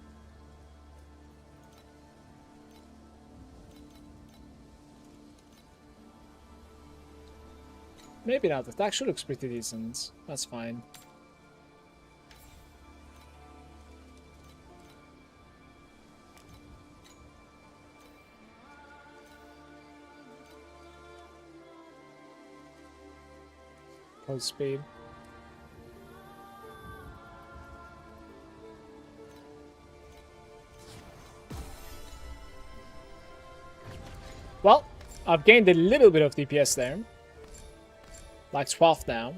Maybe not. It actually looks pretty decent. That's fine. Close speed. Well, I've gained a little bit of DPS there. Like 12 now.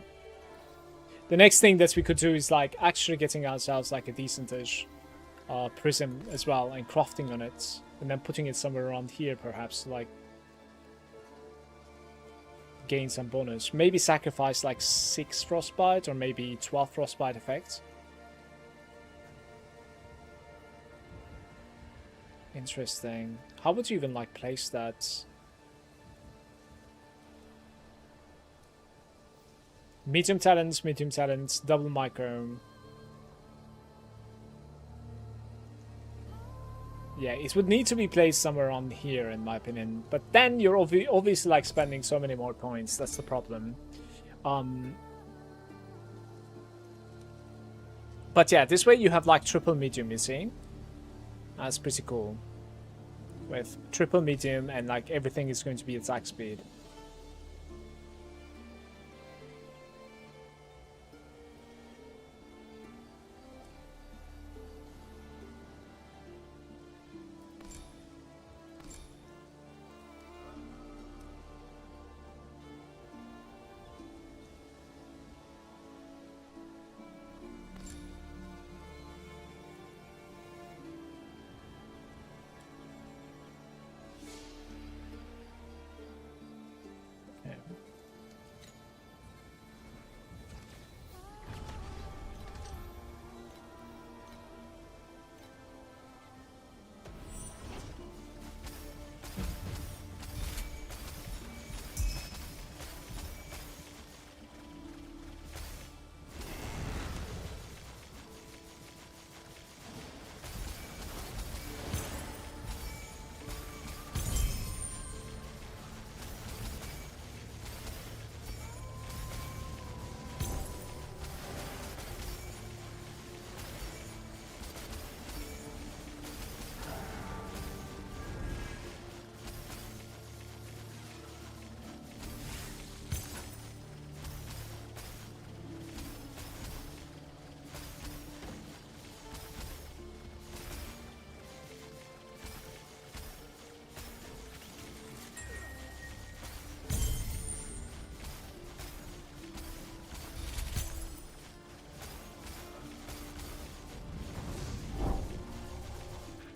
The next thing that we could do is like actually getting ourselves like a decentish prism as well and crafting on it. And then putting it somewhere around here perhaps to like gain some bonus. Maybe sacrifice like 6 frostbite or maybe 12 frostbite effects. Interesting. How would you even like place that? Medium talents, double micro. Yeah, it would need to be placed somewhere on here, in my opinion. But then you're obviously like spending so many more points. That's the problem. But yeah, this way you have like triple medium, you see? That's pretty cool. With triple medium and like everything is going to be attack speed.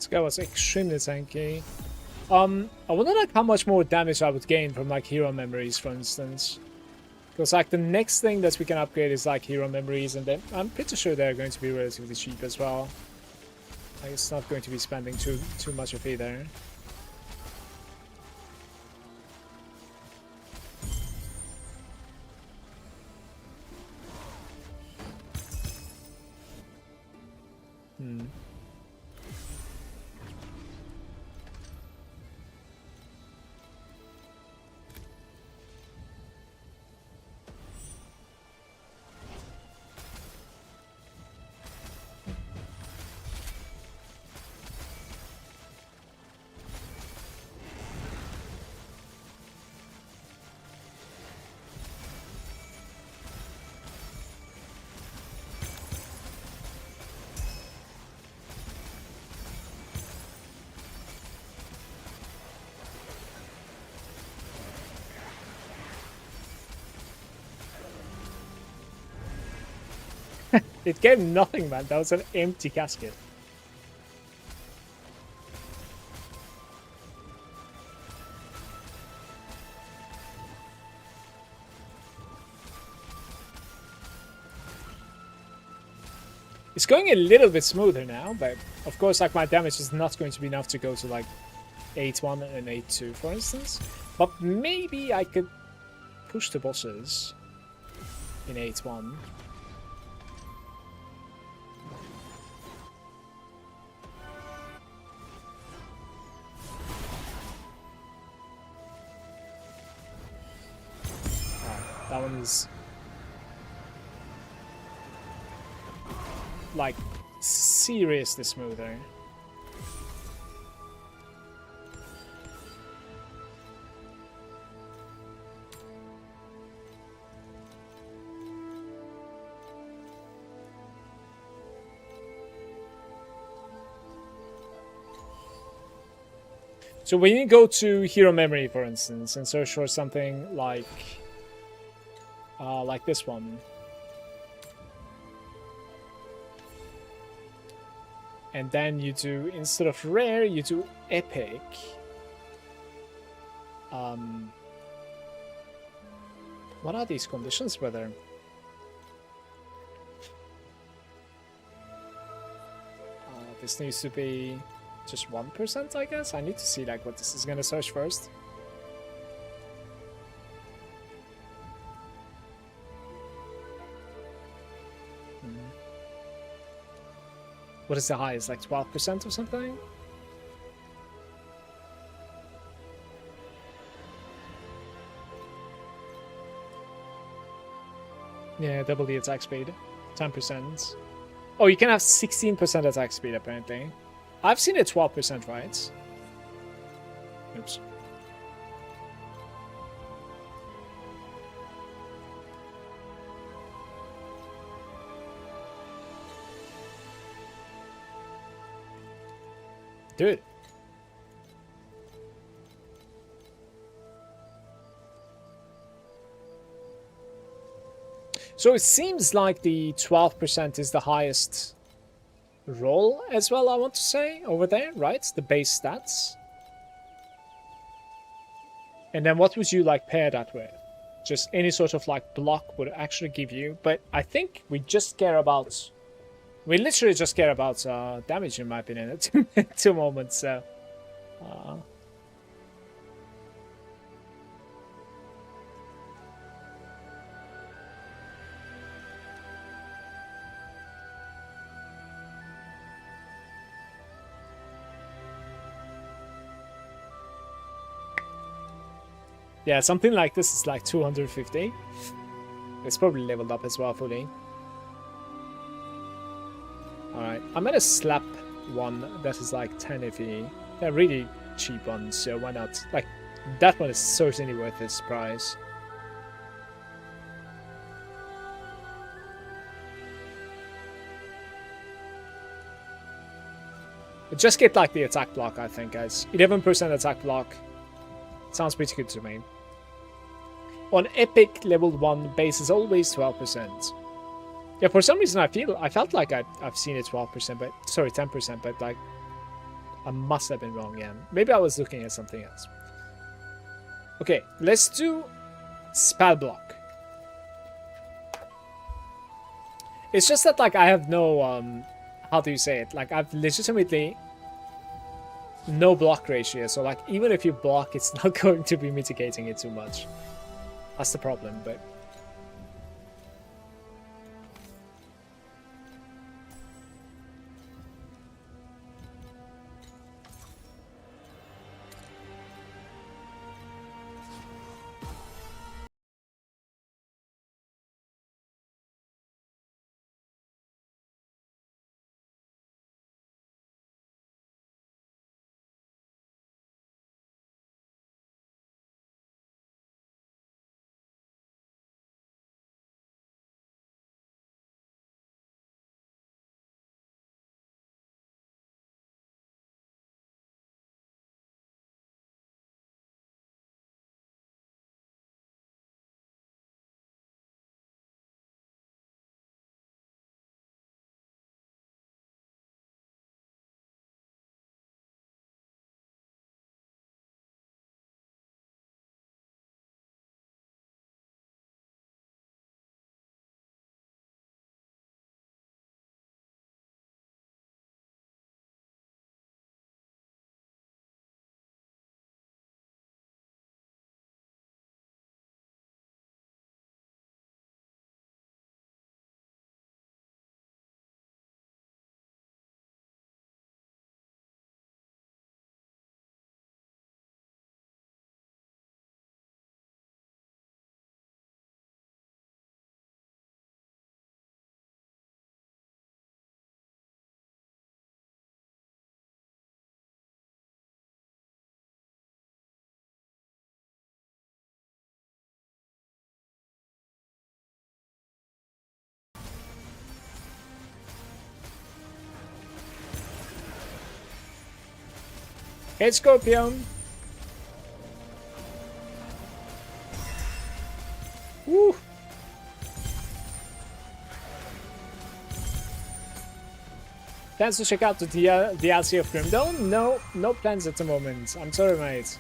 This guy was extremely tanky. I wonder like how much more damage I would gain from like hero memories, for instance. Because like the next thing that we can upgrade is like hero memories, and then I'm pretty sure they're going to be relatively cheap as well. Like it's not going to be spending too much of either. It gave nothing, man. That was an empty casket. It's going a little bit smoother now, but of course, like my damage is not going to be enough to go to like 8-1 and 8-2, for instance. But maybe I could push the bosses in 8-1. That one is like seriously smoother. So when you go to hero memory, for instance, and search for something like this one. And then you do, instead of rare, you do epic. What are these conditions, brother? This needs to be just 1%, I guess. I need to see like what this is gonna search first. What is the highest? Like 12% or something? Yeah, double the attack speed. 10%. Oh, you can have 16% attack speed, apparently. I've seen it 12%, right? Oops. Dude. So it seems like the 12% is the highest roll as well, I want to say, over there, right? The base stats. And then what would you like pair that with? Just any sort of like block would actually give you, but I think we just care about... We literally just care about damage, in my opinion, at two moments, so... Yeah, something like this is like 250. It's probably leveled up as well fully. Alright, I'm gonna slap one that is like 10 FE. They're really cheap ones, so why not? Like, that one is certainly worth its price. Just get like the attack block, I think, guys. 11% attack block. Sounds pretty good to me. On epic level 1, base is always 12%. Yeah, for some reason I felt like I've seen it 12%, but sorry, 10%, but like I must have been wrong, yeah. Maybe I was looking at something else. Okay, let's do spell block. It's just that, like, I have no, how do you say it? Like, I've legitimately no block ratio. So, like, even if you block, it's not going to be mitigating it too much. That's the problem, but... Hey, Scorpion! Woo! Plans to check out the DLC of Grim Dawn? No, no plans at the moment. I'm sorry, mate.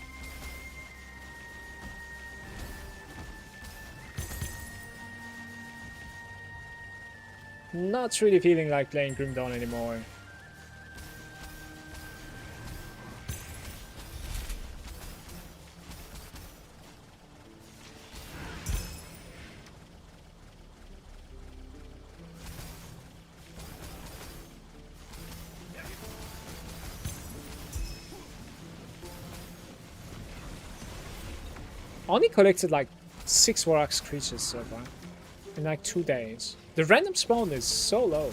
Not really feeling like playing Grim Dawn anymore. Only collected like 6 Vorax creatures so far in like 2 days. The random spawn is so low.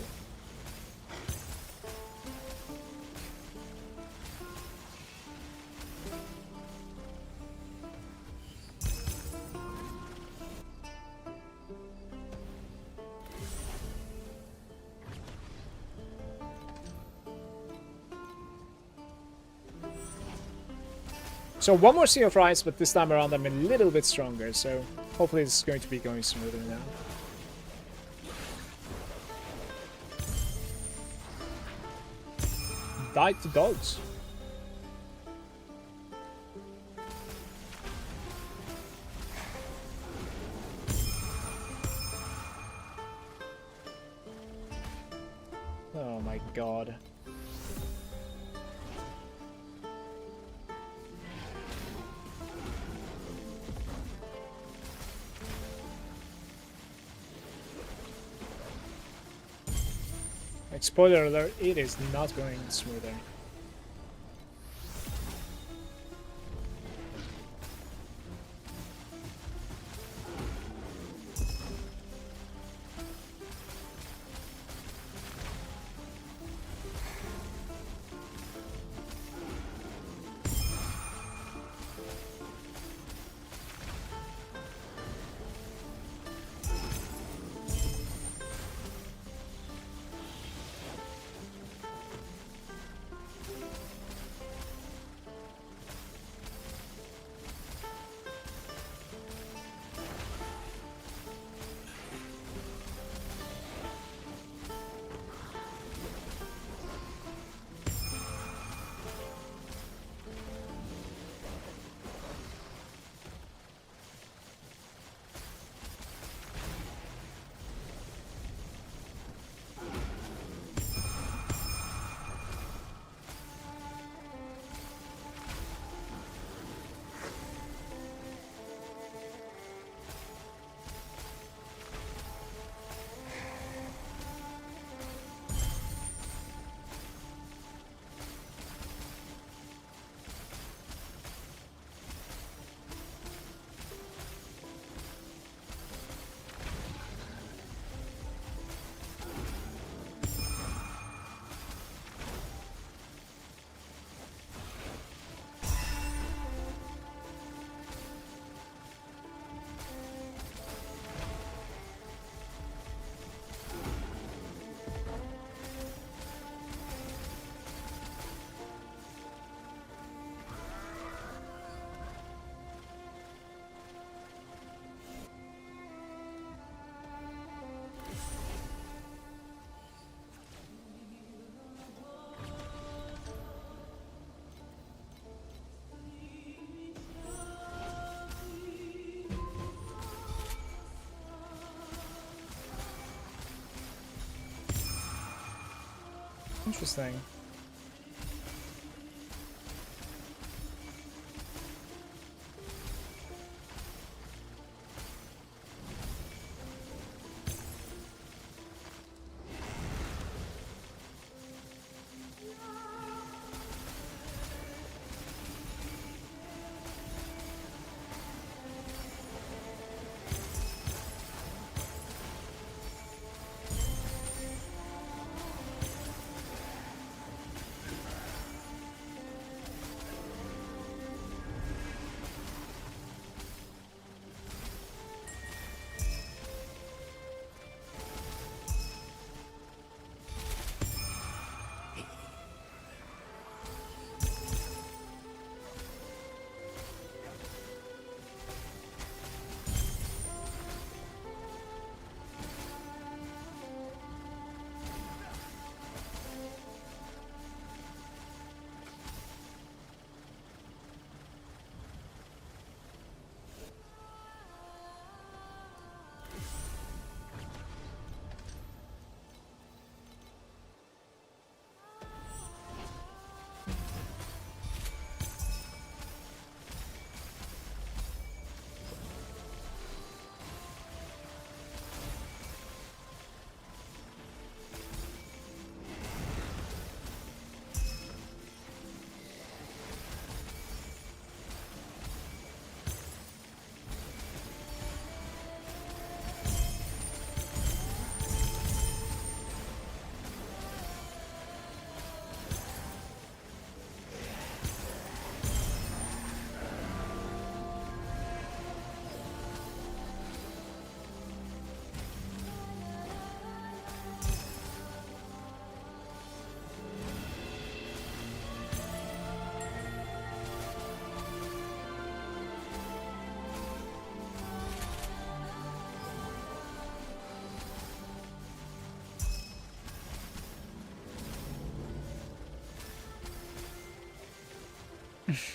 So one more Sea of Rise, but this time around I'm a little bit stronger, so hopefully it's going to be going smoother now. Died to dogs. Oh my god. Like, spoiler alert, it is not going smoother. Interesting.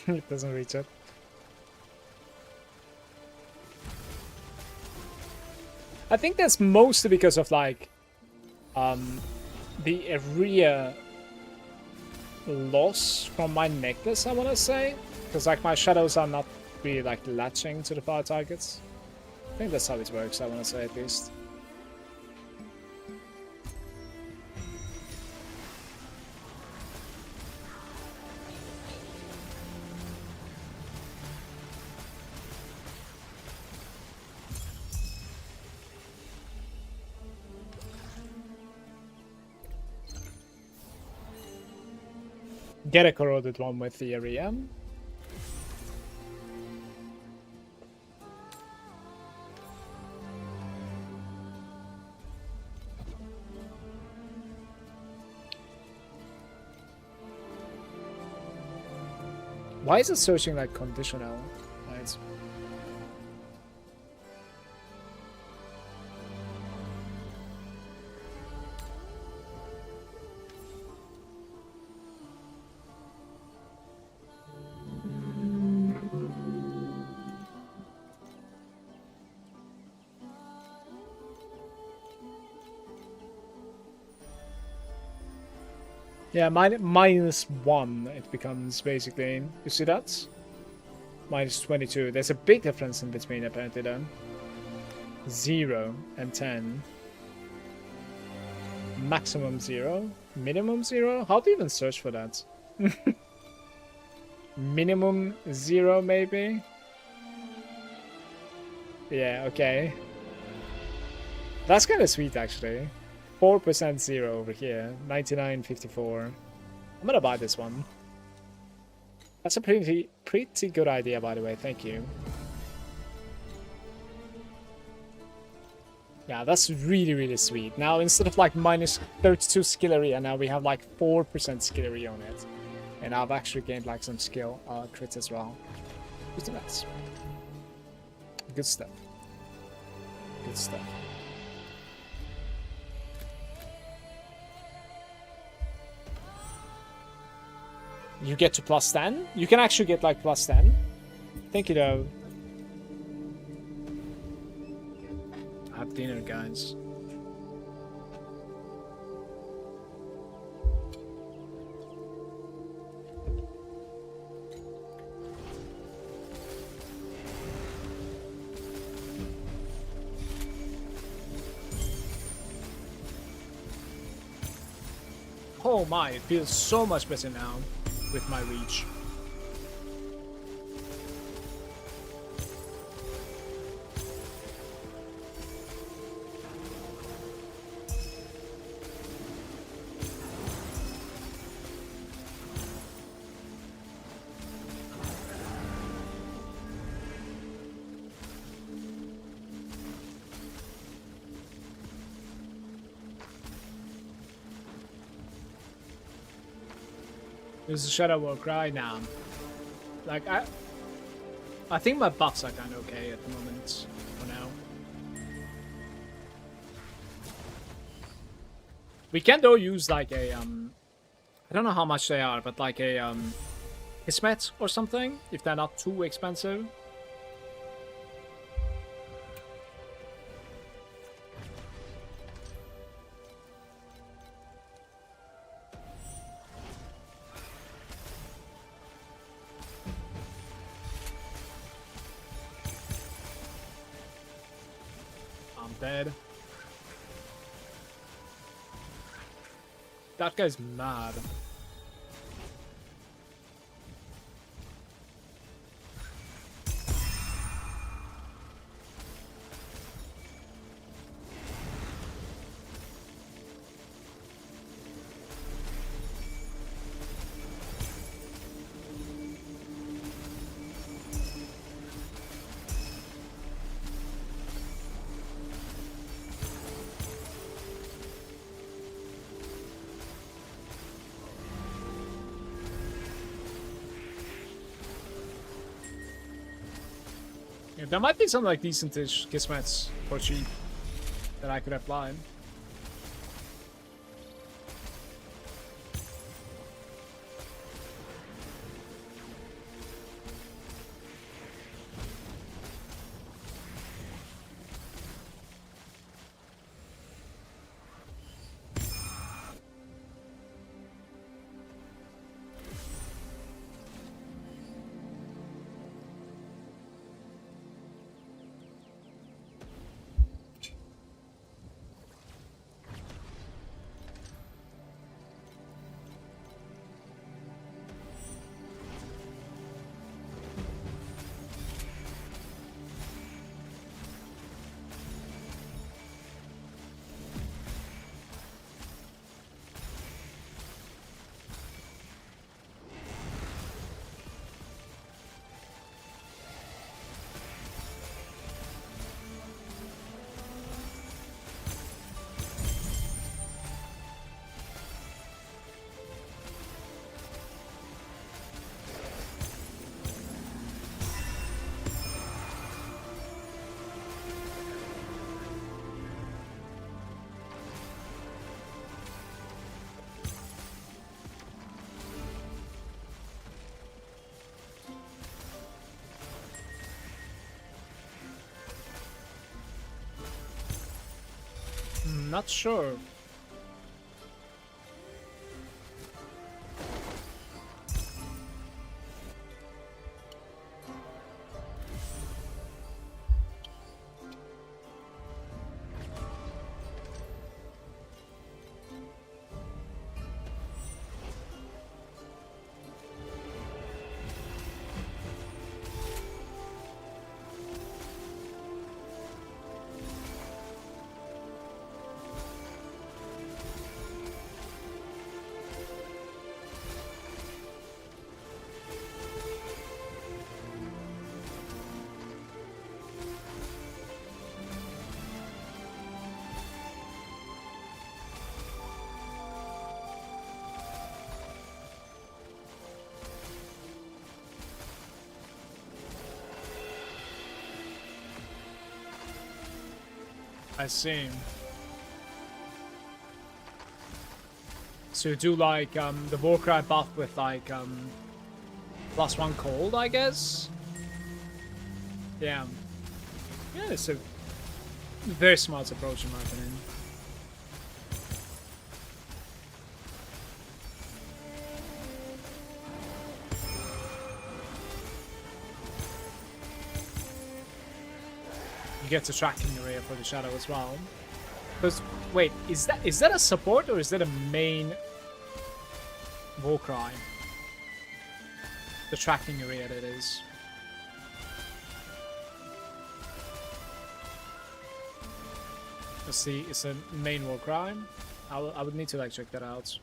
It doesn't reach it. I think that's mostly because of like the area loss from my necklace, I want to say, because like my shadows are not really like latching to the fire targets. I think that's how it works, I want to say, at least. Get a corroded one with the area. Why is it searching like conditional? Right. Yeah, -1 it becomes basically. You see that? -22. There's a big difference in between apparently then. 0 and 10. Maximum 0? Minimum 0? How do you even search for that? Minimum 0 maybe? Yeah, okay. That's kind of sweet actually. 4% 0 over here. 99.54. I'm gonna buy this one. That's a pretty good idea, by the way. Thank you. Yeah, that's really sweet. Now instead of like -32 skill area, now we have like 4% skill area on it, and I've actually gained like some skill crits as well. Just nice. Good stuff. Good stuff. You get to +10? You can actually get like +10. Thank you though. Have dinner, guys. Oh my, it feels so much better now with my reach. There's a shadow walk right now. Like I think my buffs are kind of okay at the moment for now. We can though use like a I don't know how much they are, but like a Kismet or something if they're not too expensive. Dead. That guy's mad. Yeah, there might be some like decentish Kismets for cheap that I could apply. Not sure. I see. So you do like the Warcry buff with like +1 cold, I guess? Yeah. Yeah, it's a very smart approach in my opinion. You get the tracking area for the shadow as well. Because wait, is that a support or is that a main Warcry. The tracking area, that is. Let's see, it's a main Warcry. I would need to like check that out.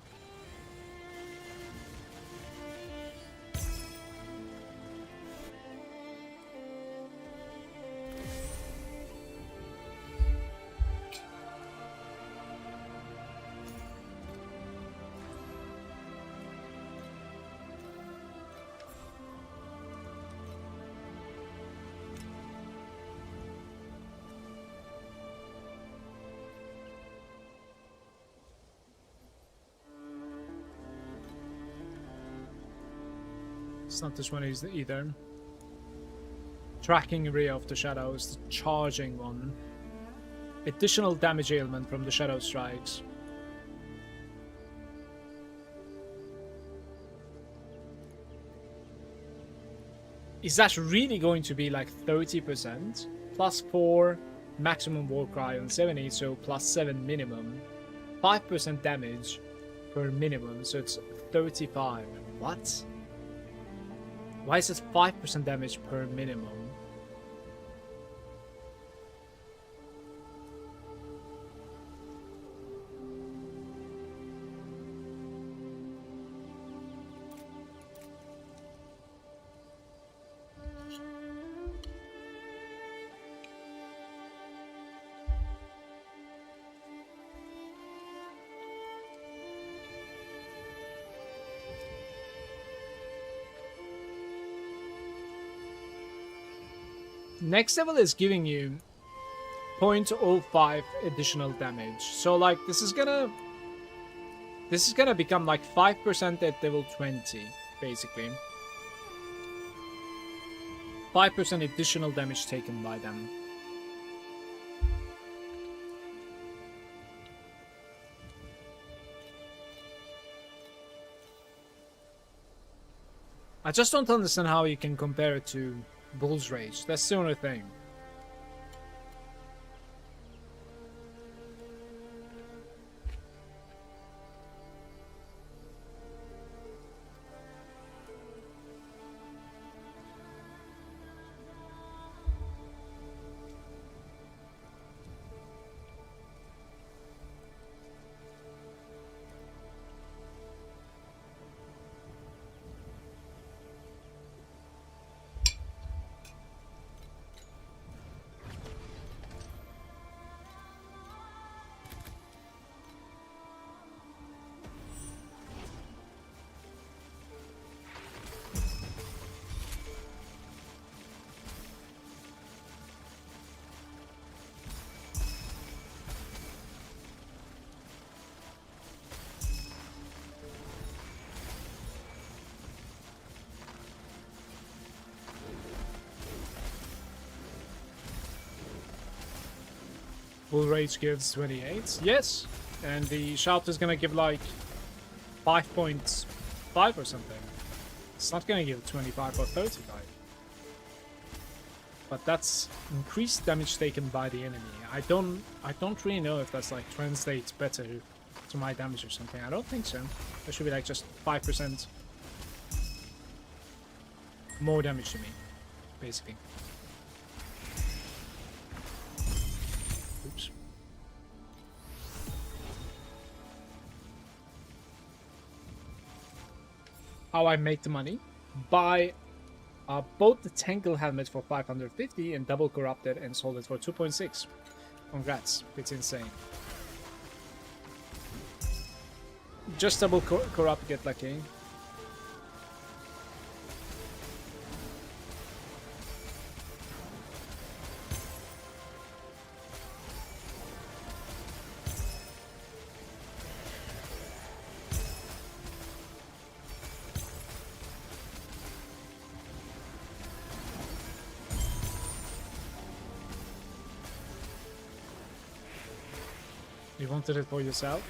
It's not this one either. Tracking area of the shadows, the charging one. Additional damage ailment from the shadow strikes. Is that really going to be like 30%? Plus 4 maximum Warcry on 70, so plus 7 minimum. 5% damage per minimum, so it's 35. What? Why is it 5% damage per minimum? Next level is giving you 0.05 additional damage. So like this is gonna become like 5% at level 20, basically. 5% additional damage taken by them. I just don't understand how you can compare it to Bull's Rage. That's the only thing. Bull Rage gives 28. Yes. And the Shout is gonna give like 5.5 or something. It's not gonna give 25 or 35. But that's increased damage taken by the enemy. I don't really know if that's like translates better to my damage or something. I don't think so. That should be like just 5% more damage to me, basically. Oops. How I make the money? Buy both the Tangle helmet for 550 and double corrupted and sold it for 2.6. Congrats, it's insane. Just double corrupt, get lucky. You wanted it for yourself?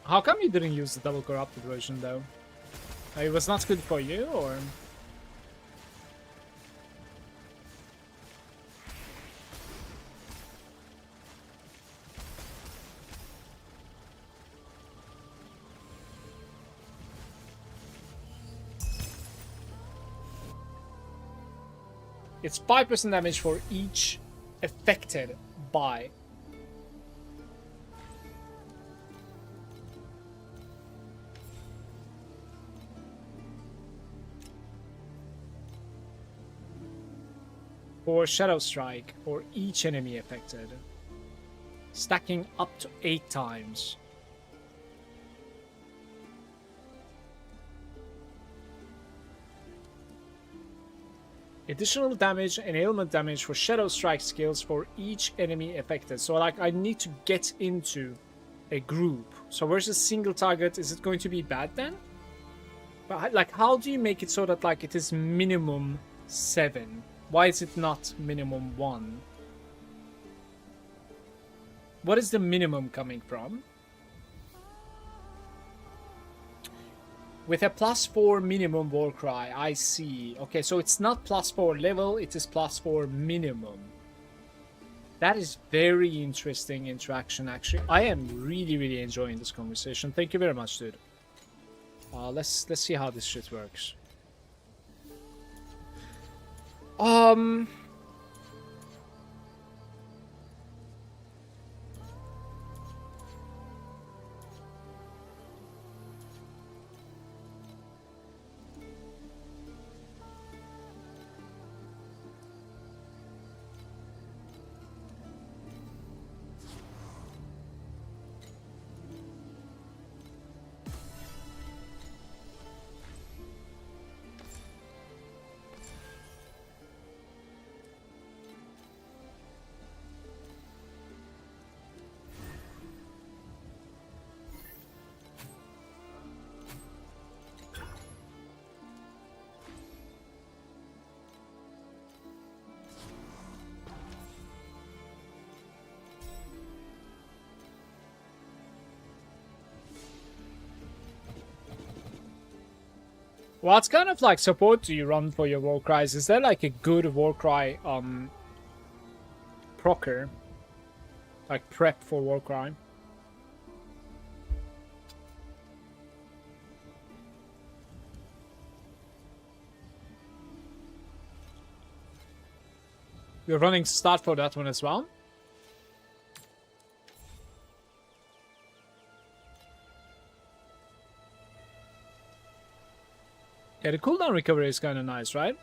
How come you didn't use the double corrupted version though? It was not good for you, or? It's 5% damage for each affected by. For Shadow Strike, or each enemy affected. Stacking up to 8 times. Additional damage and ailment damage for Shadow Strike skills for each enemy affected. So like I need to get into a group. So versus single target, is it going to be bad then? But like how do you make it so that like it is minimum 7? Why is it not minimum 1? What is the minimum coming from? With a +4 minimum Warcry, I see. Okay, so it's not +4 level, it is +4 minimum. That is very interesting interaction, actually. I am really enjoying this conversation. Thank you very much, dude. Let's see how this shit works. What kind of like support do you run for your Warcries? Is there like a good Warcry procer? Like prep for Warcry? You're running start for that one as well? Yeah, the cooldown recovery is kind of nice, right?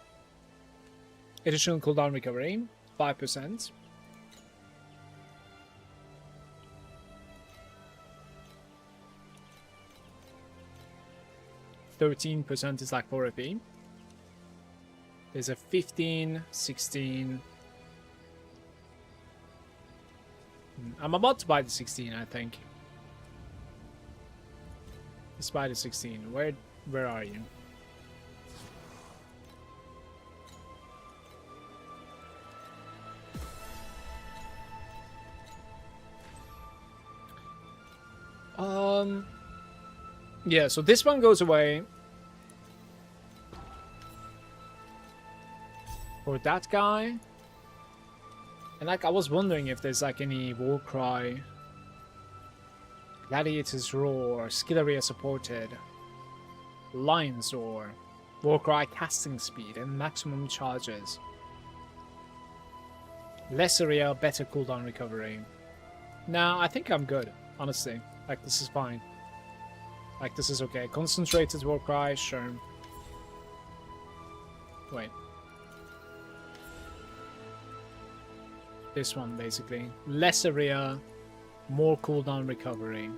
Additional cooldown recovery, 5%. %13% is like 4 FP. There's a 15, 16. I'm about to buy the 16, I think. Let's buy the 16. Where are you? Yeah, so this one goes away. For that guy. And like, I was wondering if there's like any Warcry, Gladiator's Roar, Skill Area supported, Lion's Roar, Warcry casting speed and maximum charges. Less area, better cooldown recovery. Nah, I think I'm good, honestly. Like, this is fine. Like, this is okay. Concentrated Warcry, sure. Wait. This one, basically. Less area, more cooldown recovery.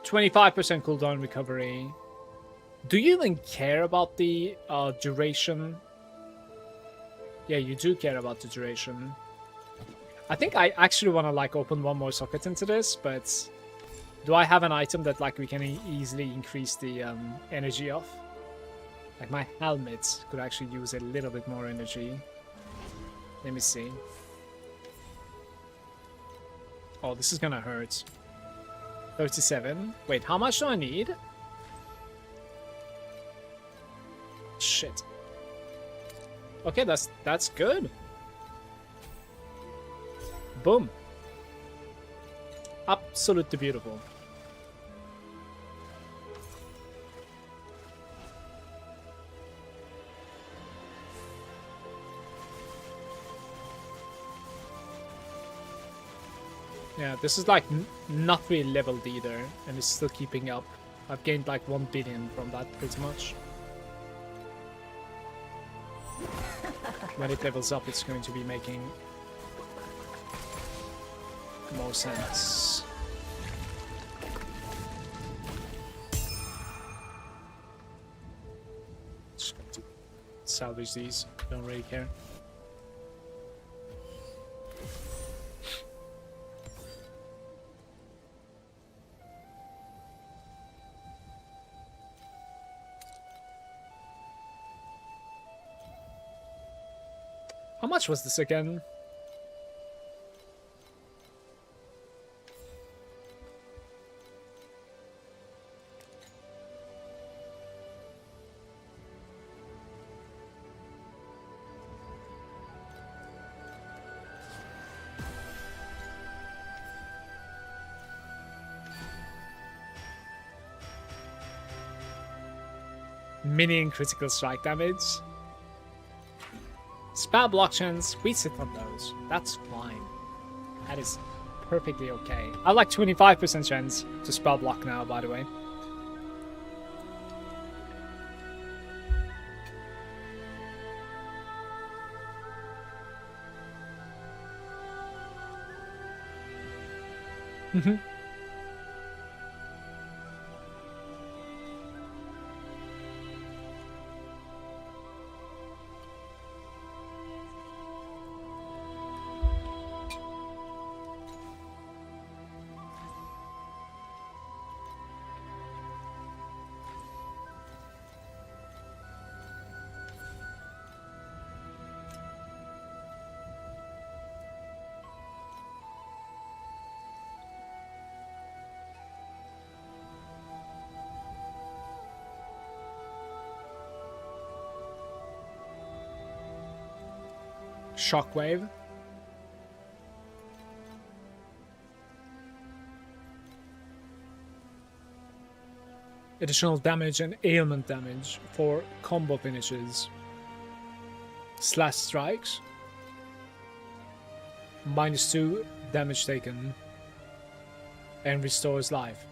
25% cooldown recovery. Do you even care about the duration? Yeah, you do care about the duration. I think I actually want to like open one more socket into this, but do I have an item that like we can easily increase the energy of? Like my helmet could actually use a little bit more energy. Let me see. Oh, this is gonna hurt. 37. Wait, how much do I need? Shit. Okay, that's good. Boom. Absolutely beautiful. Yeah, this is like not really leveled either, and it's still keeping up. I've gained like 1 billion from that pretty much. When it levels up, it's going to be making more sense. Just going to salvage these, don't really care. How much was this again? Minion critical strike damage. Spell block chance, we sit on those. That's fine. That is perfectly okay. I like 25% chance to spell block now, by the way. Shockwave. Additional damage and ailment damage for combo finishes. Slash strikes. -2 damage taken. And restores life.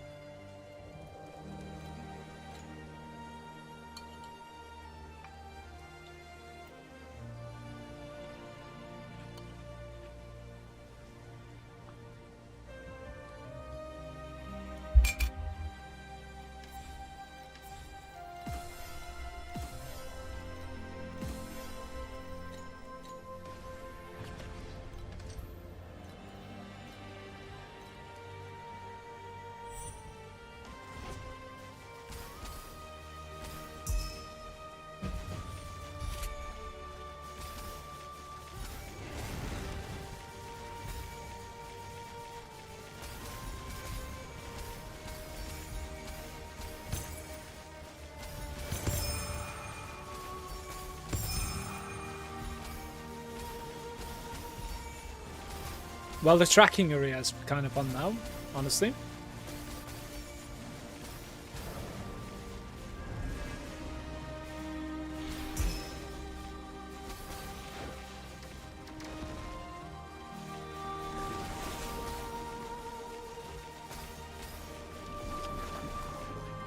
Well, the tracking area is kind of fun now, honestly.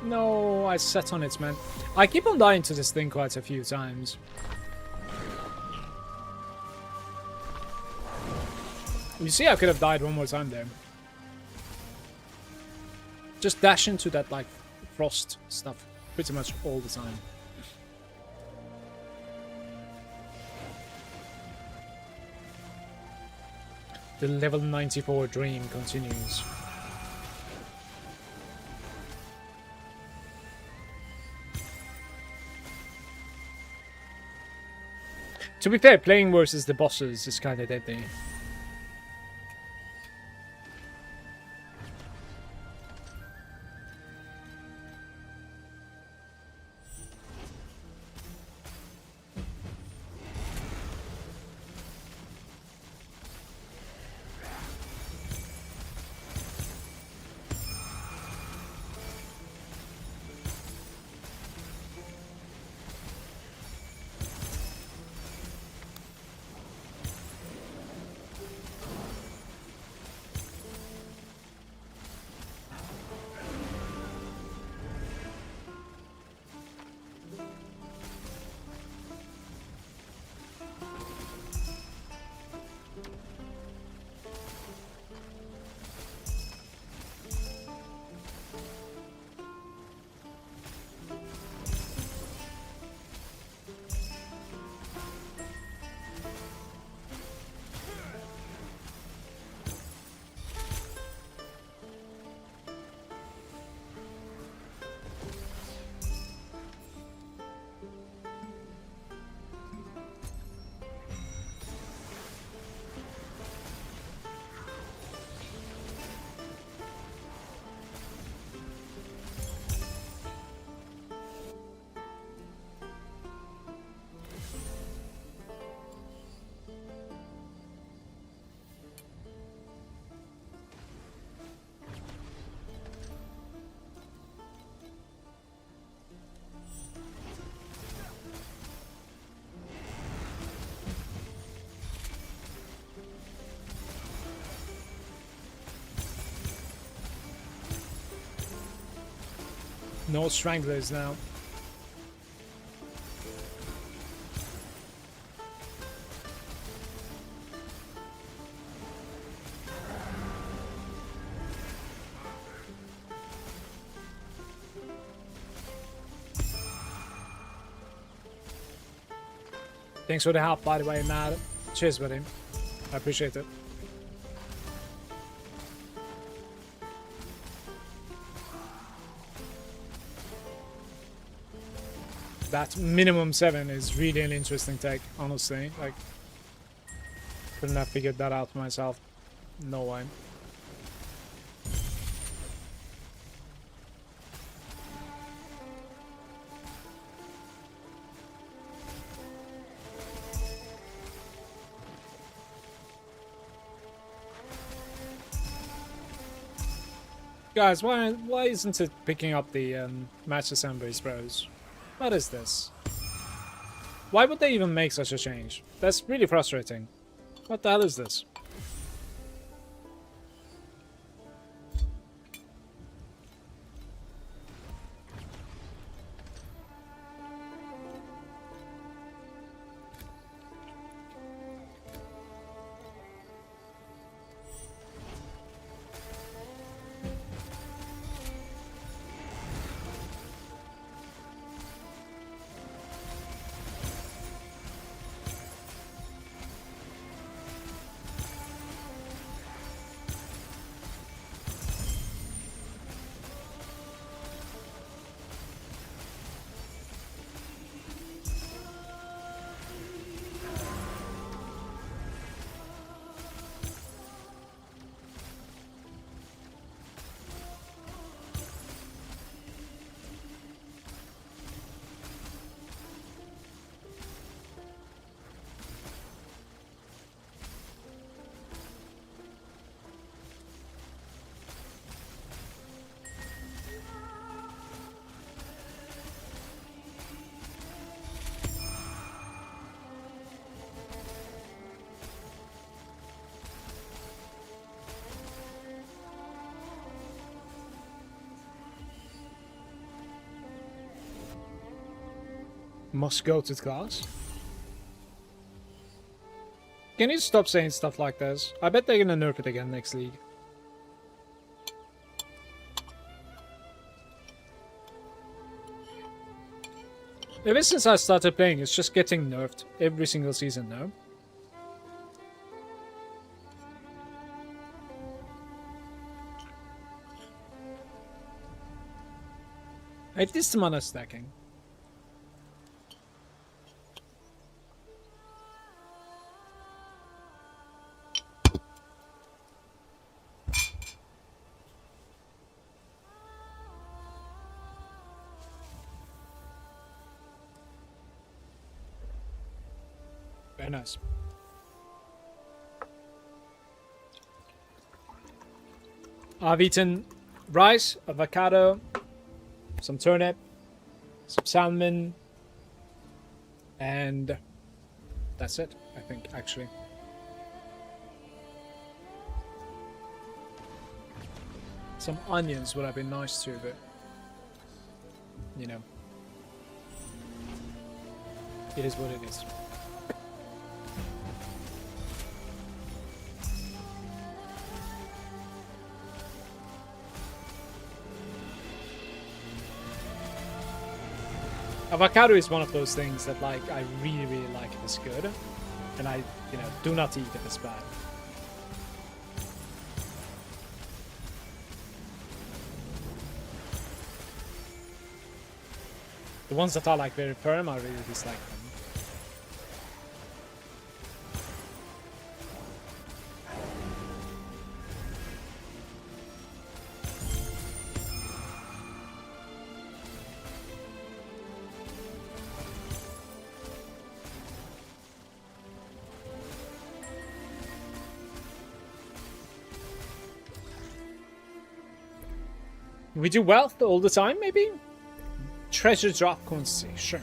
No, I sat on it, man. I keep on dying to this thing quite a few times. You see, I could have died one more time there. Just dash into that, like, frost stuff pretty much all the time. The level 94 dream continues. To be fair, playing versus the bosses is kind of deadly. No stranglers now. Thanks for the help, by the way, Matt. Cheers, buddy. I appreciate it. That minimum 7 is really an interesting take, honestly. Like, couldn't have figured that out myself. No way. Guys, why isn't it picking up the match assemblies, bros? What is this? Why would they even make such a change? That's really frustrating. What the hell is this? Must go to class. Can you stop saying stuff like this? I bet they're gonna nerf it again next league. Ever since I started playing, it's just getting nerfed every single season now. It is the mana stacking. Very nice. I've eaten rice, avocado, some turnip, some salmon, and that's it, I think, actually. Some onions would have been nice too, but, you know, it is what it is. Avocado is one of those things that, like, I really, really like if it's good, and I, you know, do not eat if it's bad. The ones that are, like, very firm, I really dislike them. We do wealth all the time, maybe? Treasure drop quantity, sure.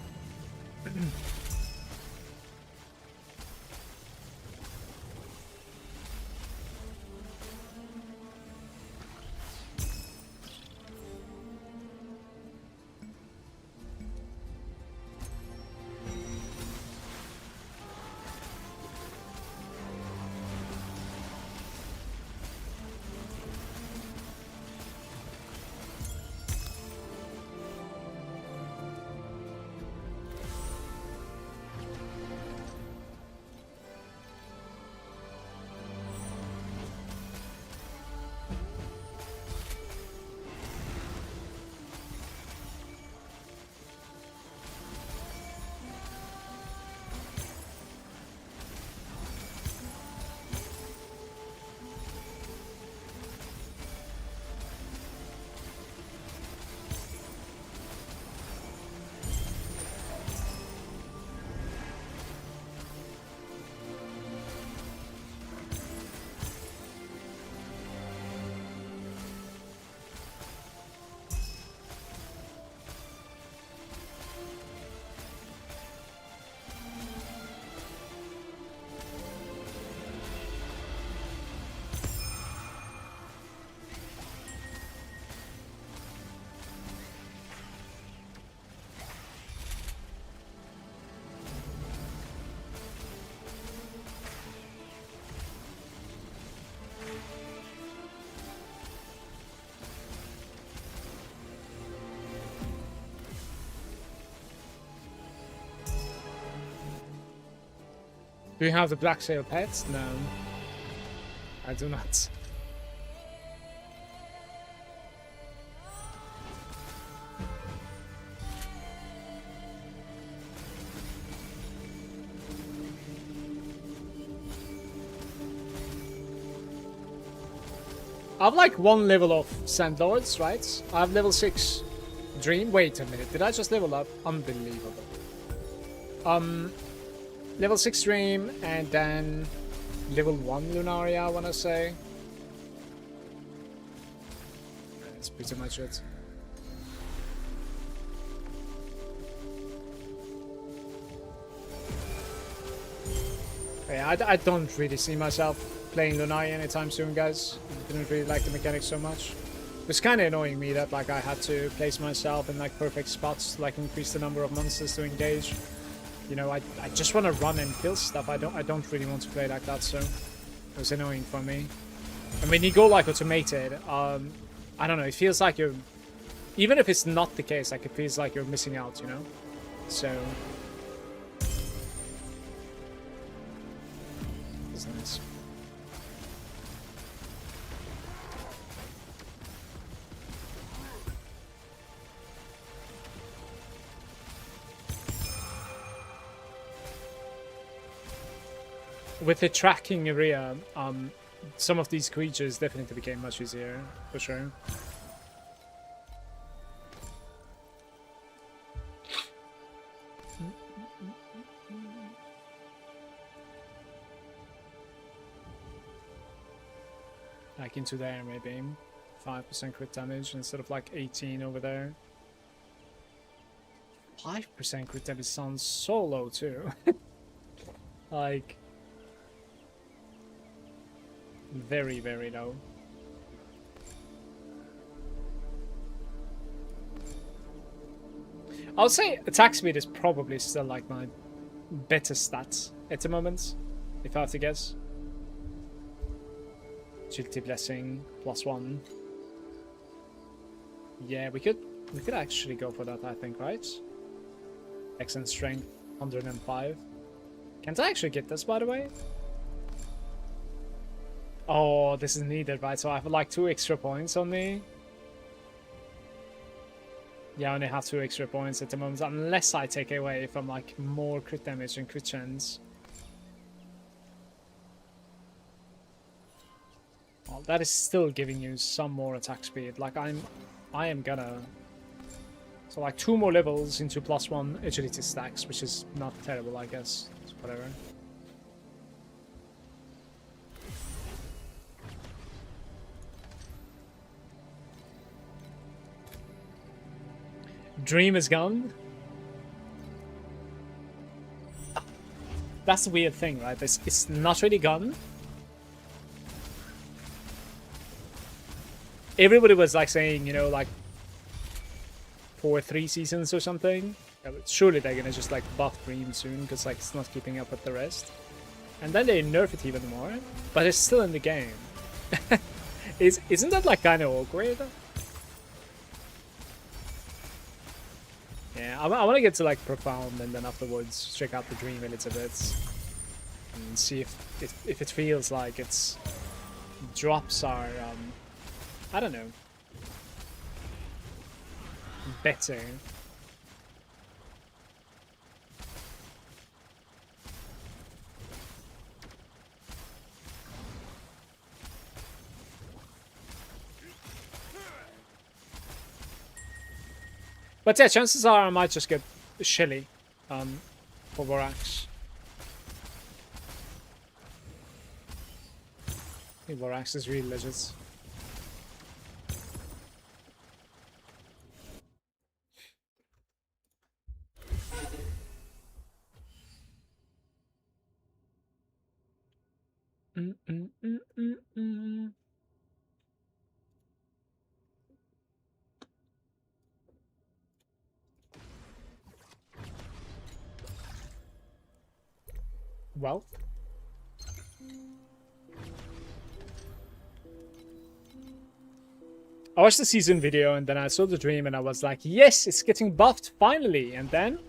Do you have the Black Sail pets? No. I do not. I have like 1 level of Sandlords, right? I have level 6 Dream. Wait a minute, did I just level up? Unbelievable. Level 6 Dream and then level 1 Lunaria, I wanna say. That's pretty much it. Yeah, I don't really see myself playing Lunaria anytime soon, guys. I didn't really like the mechanics so much. It's kind of annoying me that like I had to place myself in like perfect spots to like increase the number of monsters to engage. You know, I just want to run and kill stuff. I don't really want to play like that, so it was annoying for me. And when you go like automated, I don't know, it feels like you're, even if it's not the case, like it feels like you're missing out, you know? So it's nice. With the tracking area, some of these creatures definitely became much easier, for sure. Like into there, maybe 5% crit damage instead of like 18 over there. 5% crit damage sounds so low too. Like very, very low. I would say attack speed is probably still like my better stats at the moment, if I have to guess. Agility Blessing +1. Yeah, we could actually go for that, I think, right? Excellent Strength 105. Can't I actually get this, by the way? Oh, this is needed, right? So I have like 2 extra points on me. Yeah, I only have 2 extra points at the moment, unless I take away from like more crit damage and crit chance. Well, that is still giving you some more attack speed. Like I am gonna. So like 2 more levels into +1 agility stacks, which is not terrible, I guess. It's whatever. Dream is gone. That's the weird thing, right? It's not really gone. Everybody was like saying, you know, like for 3 seasons or something. Surely they're gonna just like buff Dream soon because like it's not keeping up with the rest. And then they nerf it even more, but it's still in the game. Isn't that like kind of awkward? Yeah, I want to get to like Profound and then afterwards check out the Dream a little bit and see if it feels like its drops are I don't know, better. But yeah, chances are I might just get Shelly for Vorax. I think Vorax is really legit. Well, I watched the season video and then I saw the Dream and I was like, yes, it's getting buffed finally. And then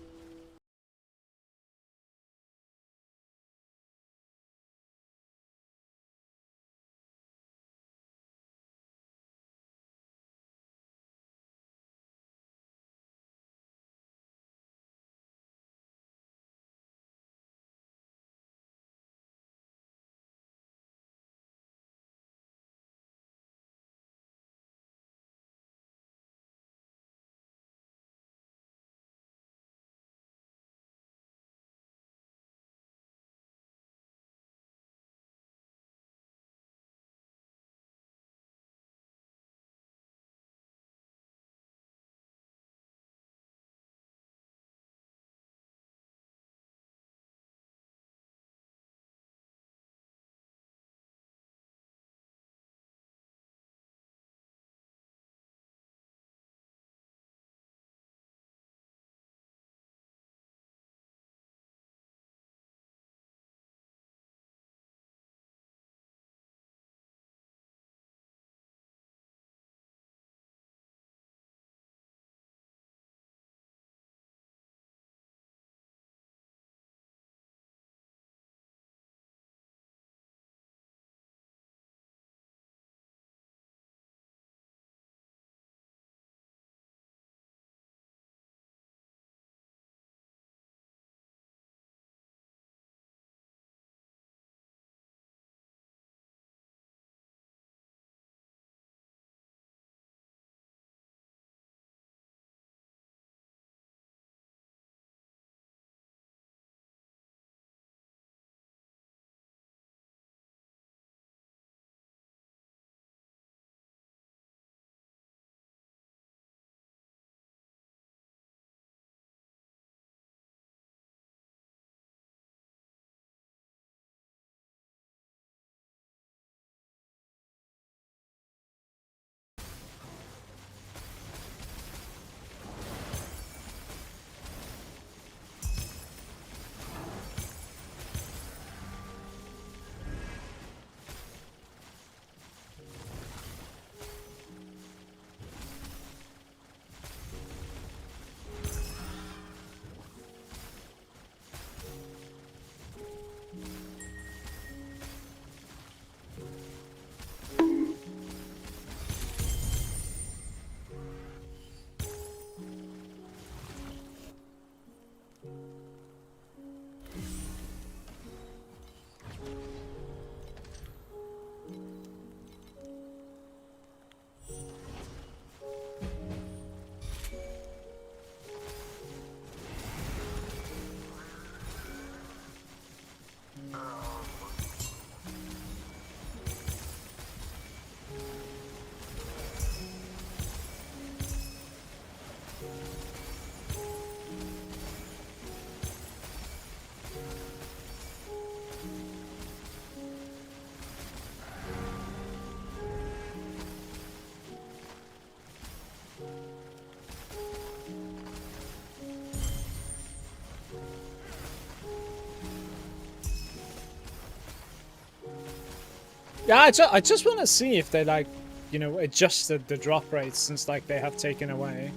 Yeah, I just want to see if they like, you know, adjusted the drop rates since like they have taken away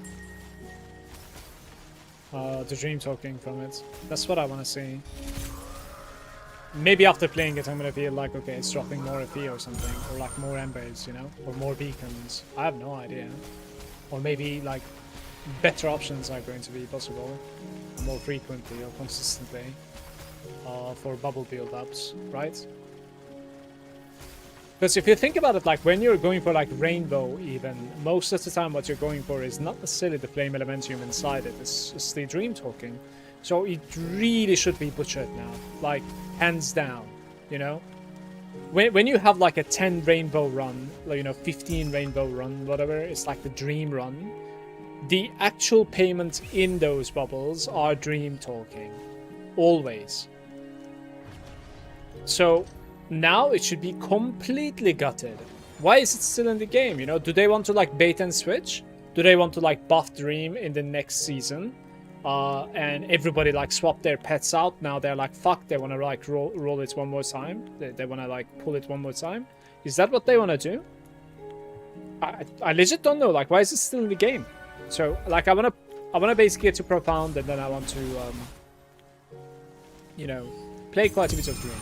the dream talking from it. That's what I want to see. Maybe after playing it, I'm gonna feel like, okay, it's dropping more FE or something, or like more embers, you know, or more beacons. I have no idea. Or maybe like better options are going to be possible more frequently or consistently for bubble build-ups, right? Because if you think about it, like when you're going for like rainbow even, most of the time what you're going for is not necessarily the flame elementum inside it, it's the dream talking. So it really should be butchered now, like hands down, you know? When you have like a 10 rainbow run, like, you know, 15 rainbow run, whatever, it's like the dream run. The actual payment in those bubbles are dream talking, always. So now it should be completely gutted. Why is it still in the game? You know, do they want to like bait and switch? Do they want to like buff Dream in the next season? And everybody like swap their pets out. Now they're like, fuck, they want to like roll it one more time. They want to like pull it one more time. Is that what they want to do? I legit don't know. Like, why is it still in the game? So like, I wanna basically get to Profound, and then I want to, you know, play quite a bit of Dream.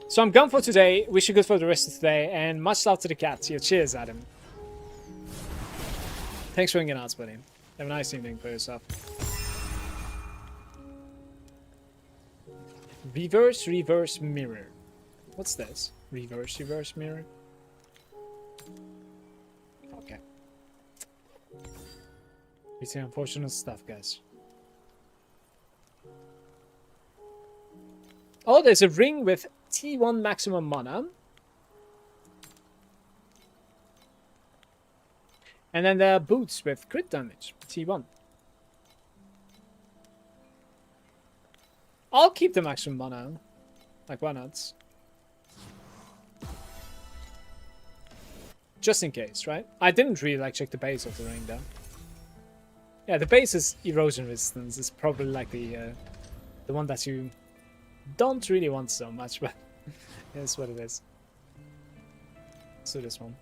So I'm gone for today. Wish you good for the rest of today, and much love to the cat. Yeah, cheers, Adam. Thanks for hanging out, buddy. Have a nice evening for yourself. Reverse mirror. What's this? Reverse mirror? Okay. It's unfortunate stuff, guys. Oh, there's a ring with T1 maximum mana. And then there are boots with crit damage, T1. I'll keep the maximum mana. Like, why not? Just in case, right? I didn't really like check the base of the ring though. Yeah, the base is erosion resistance. It's probably like the one that you don't really want so much, but it's what it is. Let's do this one.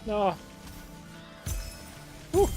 No. Woo.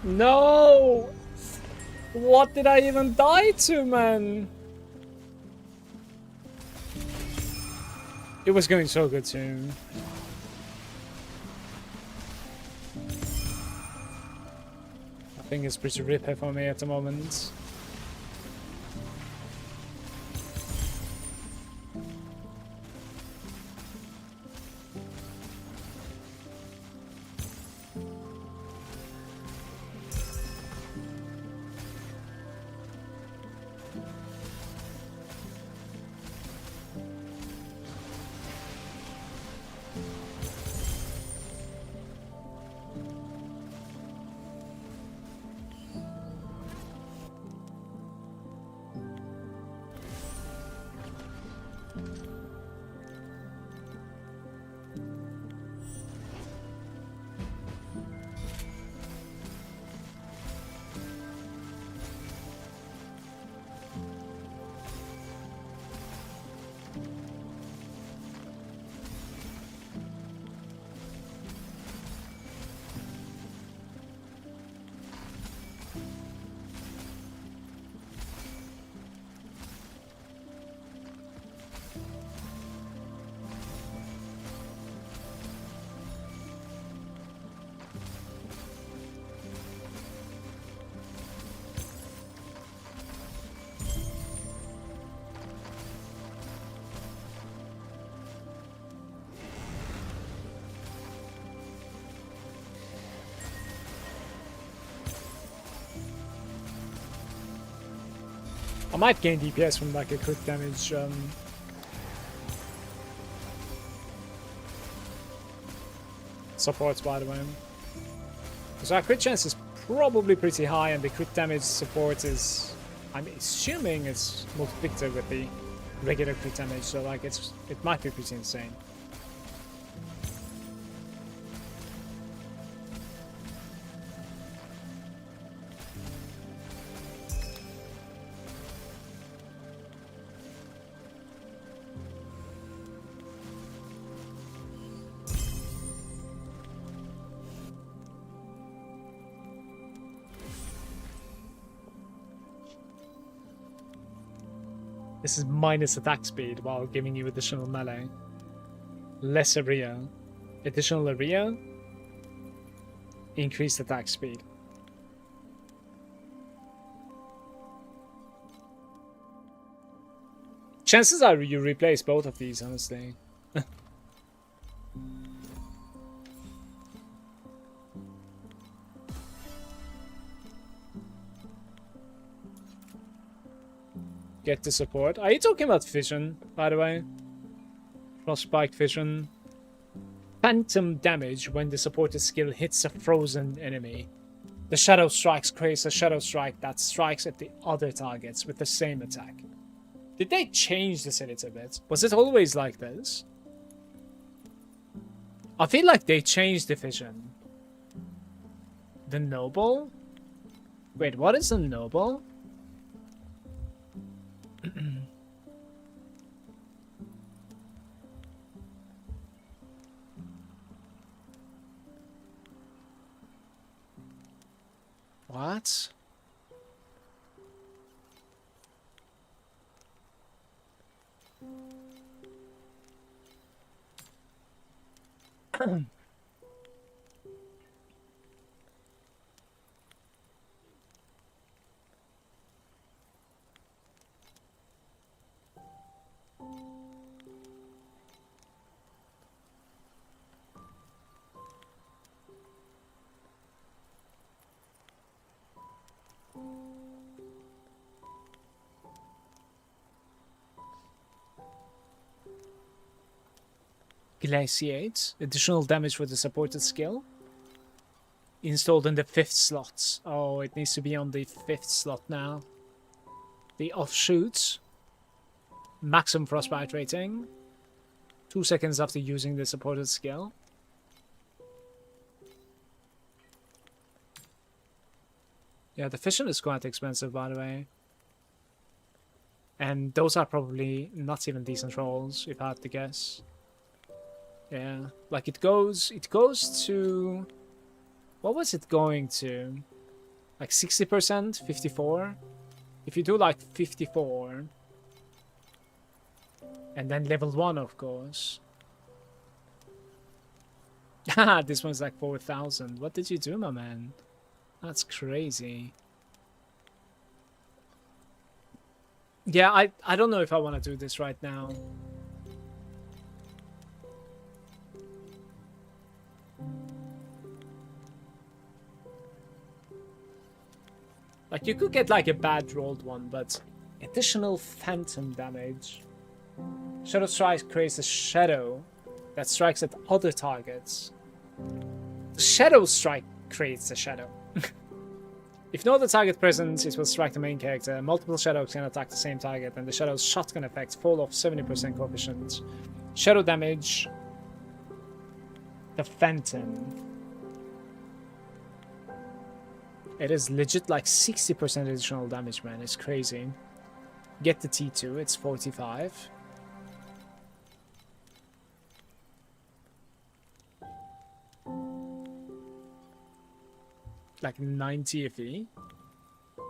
No! What did I even die to, man? It was going so good too. I think it's pretty rip for me at the moment. I might gain DPS from like a crit damage supports, by the way. So our crit chance is probably pretty high, and the crit damage support is, I'm assuming it's multiplicative with the regular crit damage, so like it might be pretty insane. This is minus attack speed while giving you additional melee. Less area. Additional area. Increased attack speed. Chances are you replace both of these, honestly. Get the support. Are you talking about vision, by the way? Frostbite vision. Phantom damage when the supported skill hits a frozen enemy. The shadow strikes creates a shadow strike that strikes at the other targets with the same attack. Did they change this a little bit? Was it always like this? I feel like they changed the vision. The noble? Wait, what is a noble? What? Glaciate. Additional damage for the supported skill. Installed in the 5th slot. Oh, it needs to be on the 5th slot now. The offshoots. Maximum frostbite rating. 2 seconds after using the supported skill. Yeah, the fission is quite expensive, by the way. And those are probably not even decent rolls, if I had to guess. Yeah, like it goes to... What was it going to? Like 60%, 54. If you do like 54, and then level 1, of course. Haha, this one's like 4,000. What did you do, my man? That's crazy. Yeah, I don't know if I want to do this right now. Like, you could get like a bad rolled one, but additional phantom damage. Shadow Strike creates a shadow that strikes at other targets. The Shadow Strike creates a shadow. If no other target present, it will strike the main character. Multiple shadows can attack the same target, and the shadow's shotgun effect fall off 70% coefficient. Shadow damage. The Phantom. It is legit like 60% additional damage, man. It's crazy. Get the T2, it's 45. Like 90 FE.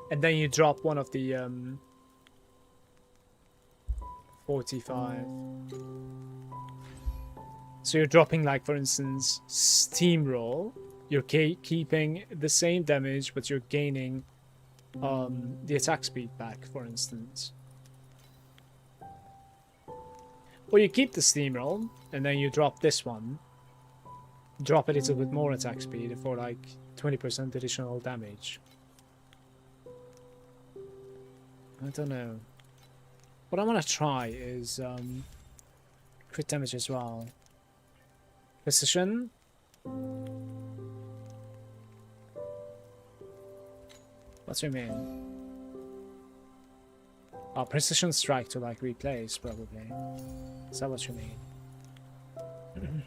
And then you drop one of the 45. So you're dropping, like, for instance, Steamroll. You're keeping the same damage, but you're gaining the attack speed back, for instance. Or you keep the Steamroll, and then you drop this one. Drop a little bit more attack speed for like 20% additional damage. I don't know. What I want to try is crit damage as well. Precision. What's your mean? Oh, precision strike to like replace, probably. Is that what you mean?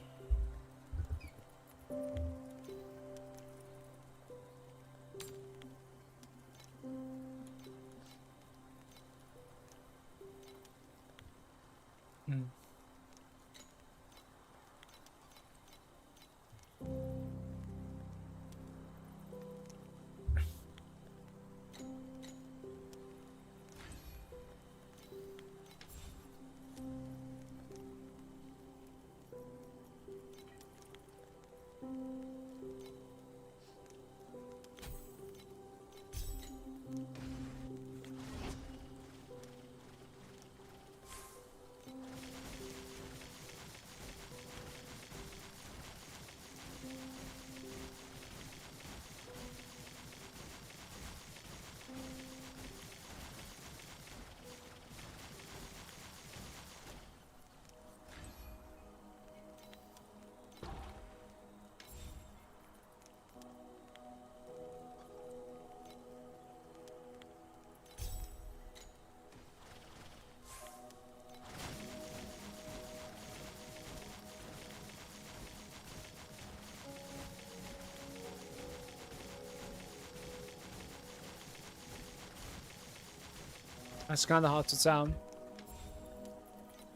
That's kind of hard to tell.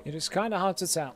It is kind of hard to tell.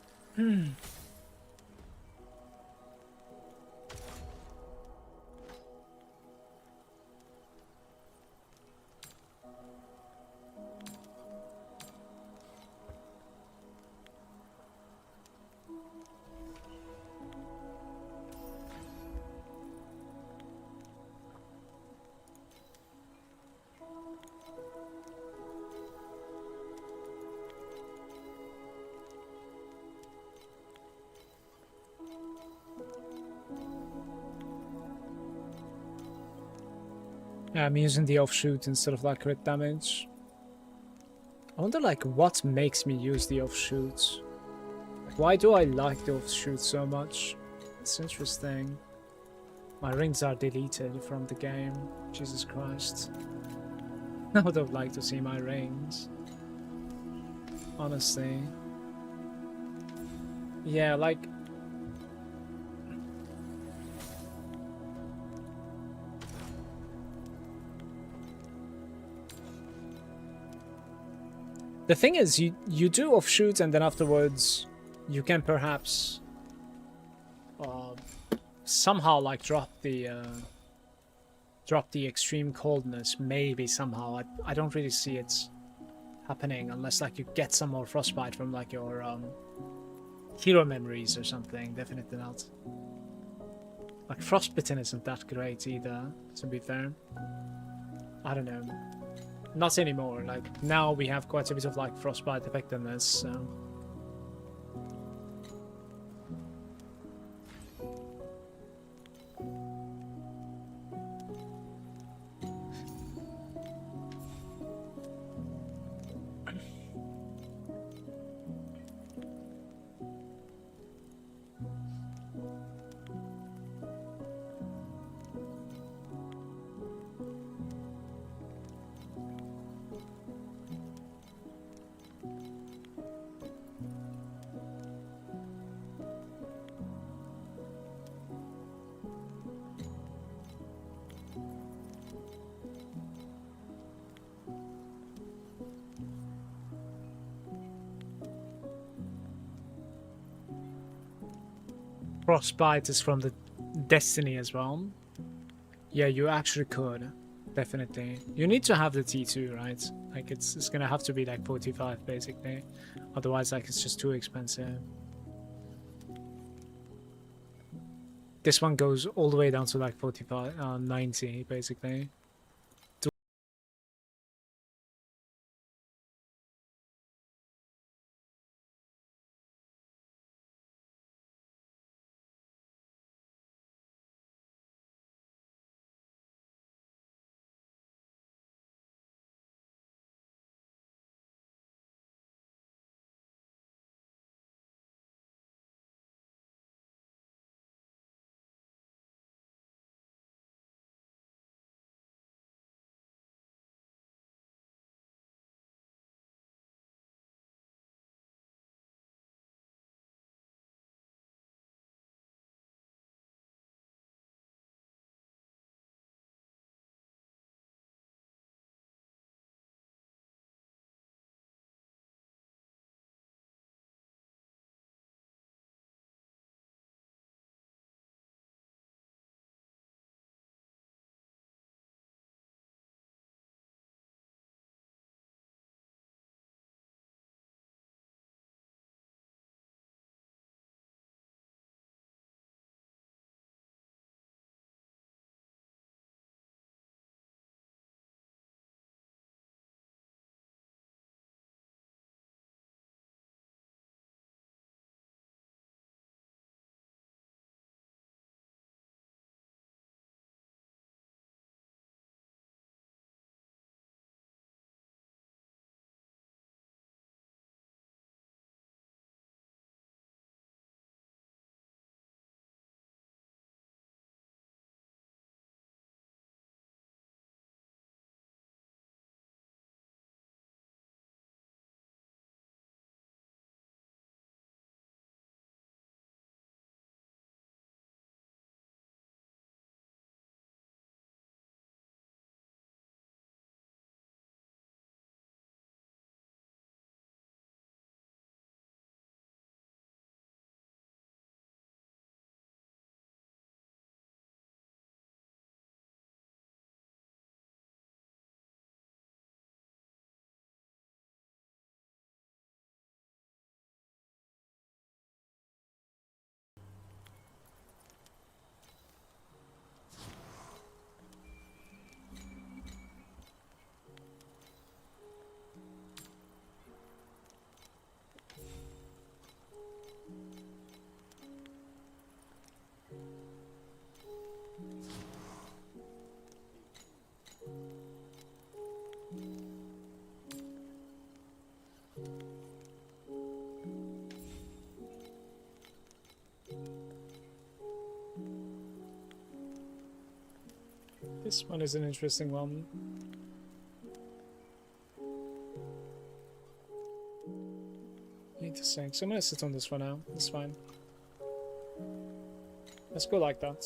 I'm using the offshoot instead of like crit damage. I wonder like what makes me use the offshoot. Like, why do I like the offshoot so much? It's interesting. My rings are deleted from the game. Jesus Christ. I would have liked to see my rings. Honestly. Yeah, like... The thing is, you do offshoot and then afterwards you can perhaps somehow like drop the drop the extreme coldness, maybe somehow. I don't really see it happening unless like you get some more frostbite from like your hero memories or something. Definitely not. Like frostbitten isn't that great either, to be fair. I don't know. Not anymore. Like now we have quite a bit of like frostbite effectiveness, so. Frostbite is from the Destiny as well. Yeah, you actually could. Definitely. You need to have the T2, right? Like it's gonna have to be like 45 basically. Otherwise like it's just too expensive. This one goes all the way down to like 45, 90 basically. This one is an interesting one. Interesting. So I'm gonna sit on this for now. That's fine. Let's go like that.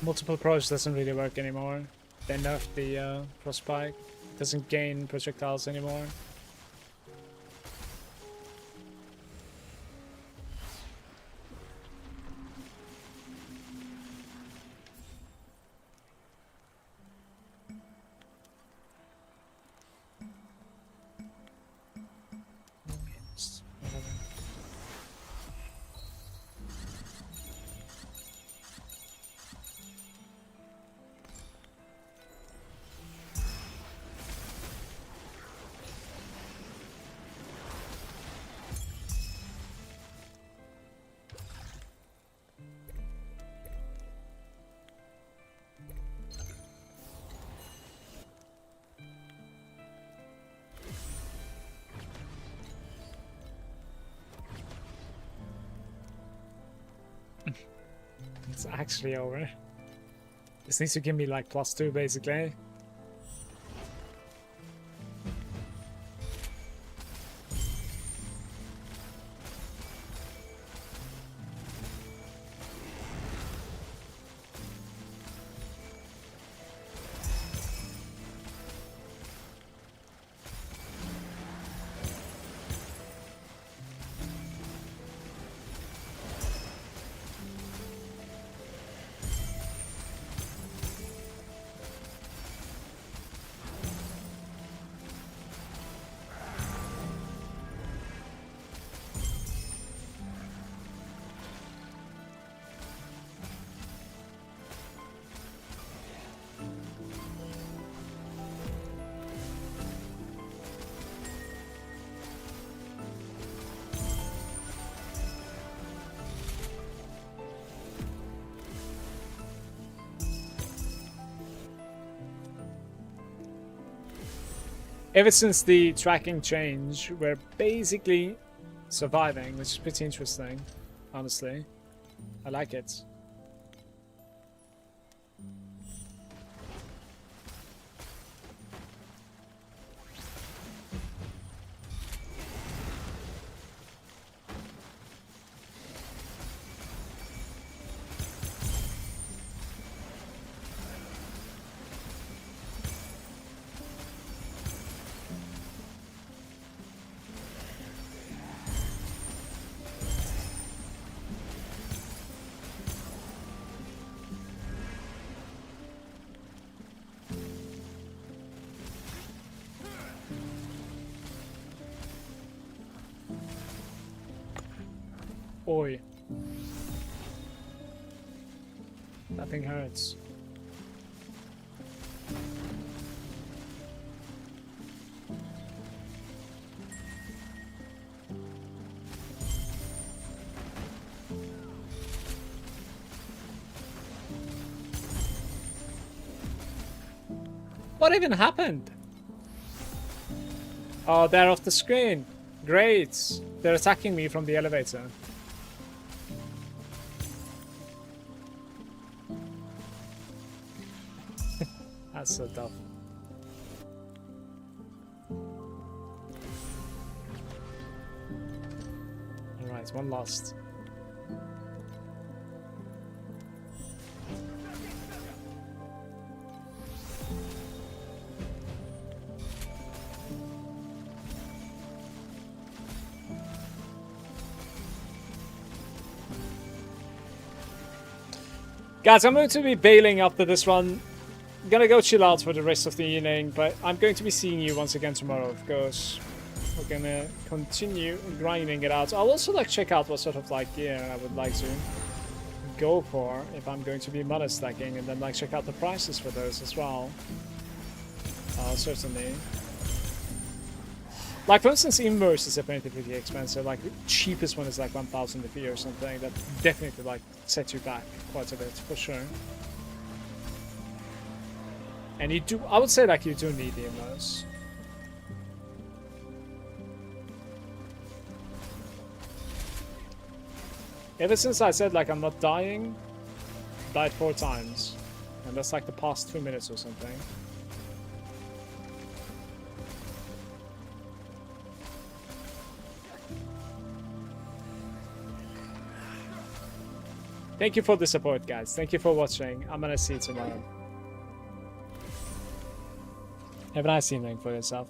Multiple approach doesn't really work anymore. They nerfed the crossspike. It doesn't gain projectiles anymore. It's actually over. This needs to give me like +2 basically. Ever since the tracking change, we're basically surviving, which is pretty interesting, honestly. I like it. Oi. That thing hurts. What even happened? Oh, they're off the screen. Great. They're attacking me from the elevator. That's so tough. Alright, one lost. Guys, I'm going to be bailing after this one. I'm gonna go chill out for the rest of the evening, but I'm going to be seeing you once again tomorrow, of course. We're gonna continue grinding it out. I'll also like check out what sort of like gear I would like to go for if I'm going to be mana stacking, and then like check out the prices for those as well. Certainly. Like for instance, Inverse is definitely pretty expensive. Like the cheapest one is like 1,000 FE or something. That definitely like sets you back quite a bit for sure. And you do, I would say like you do need the Inverse. Ever since I said like I'm not dying, died 4 times. And that's like the past 2 minutes or something. Thank you for the support, guys. Thank you for watching. I'm gonna see you tomorrow. Have a nice evening for yourself.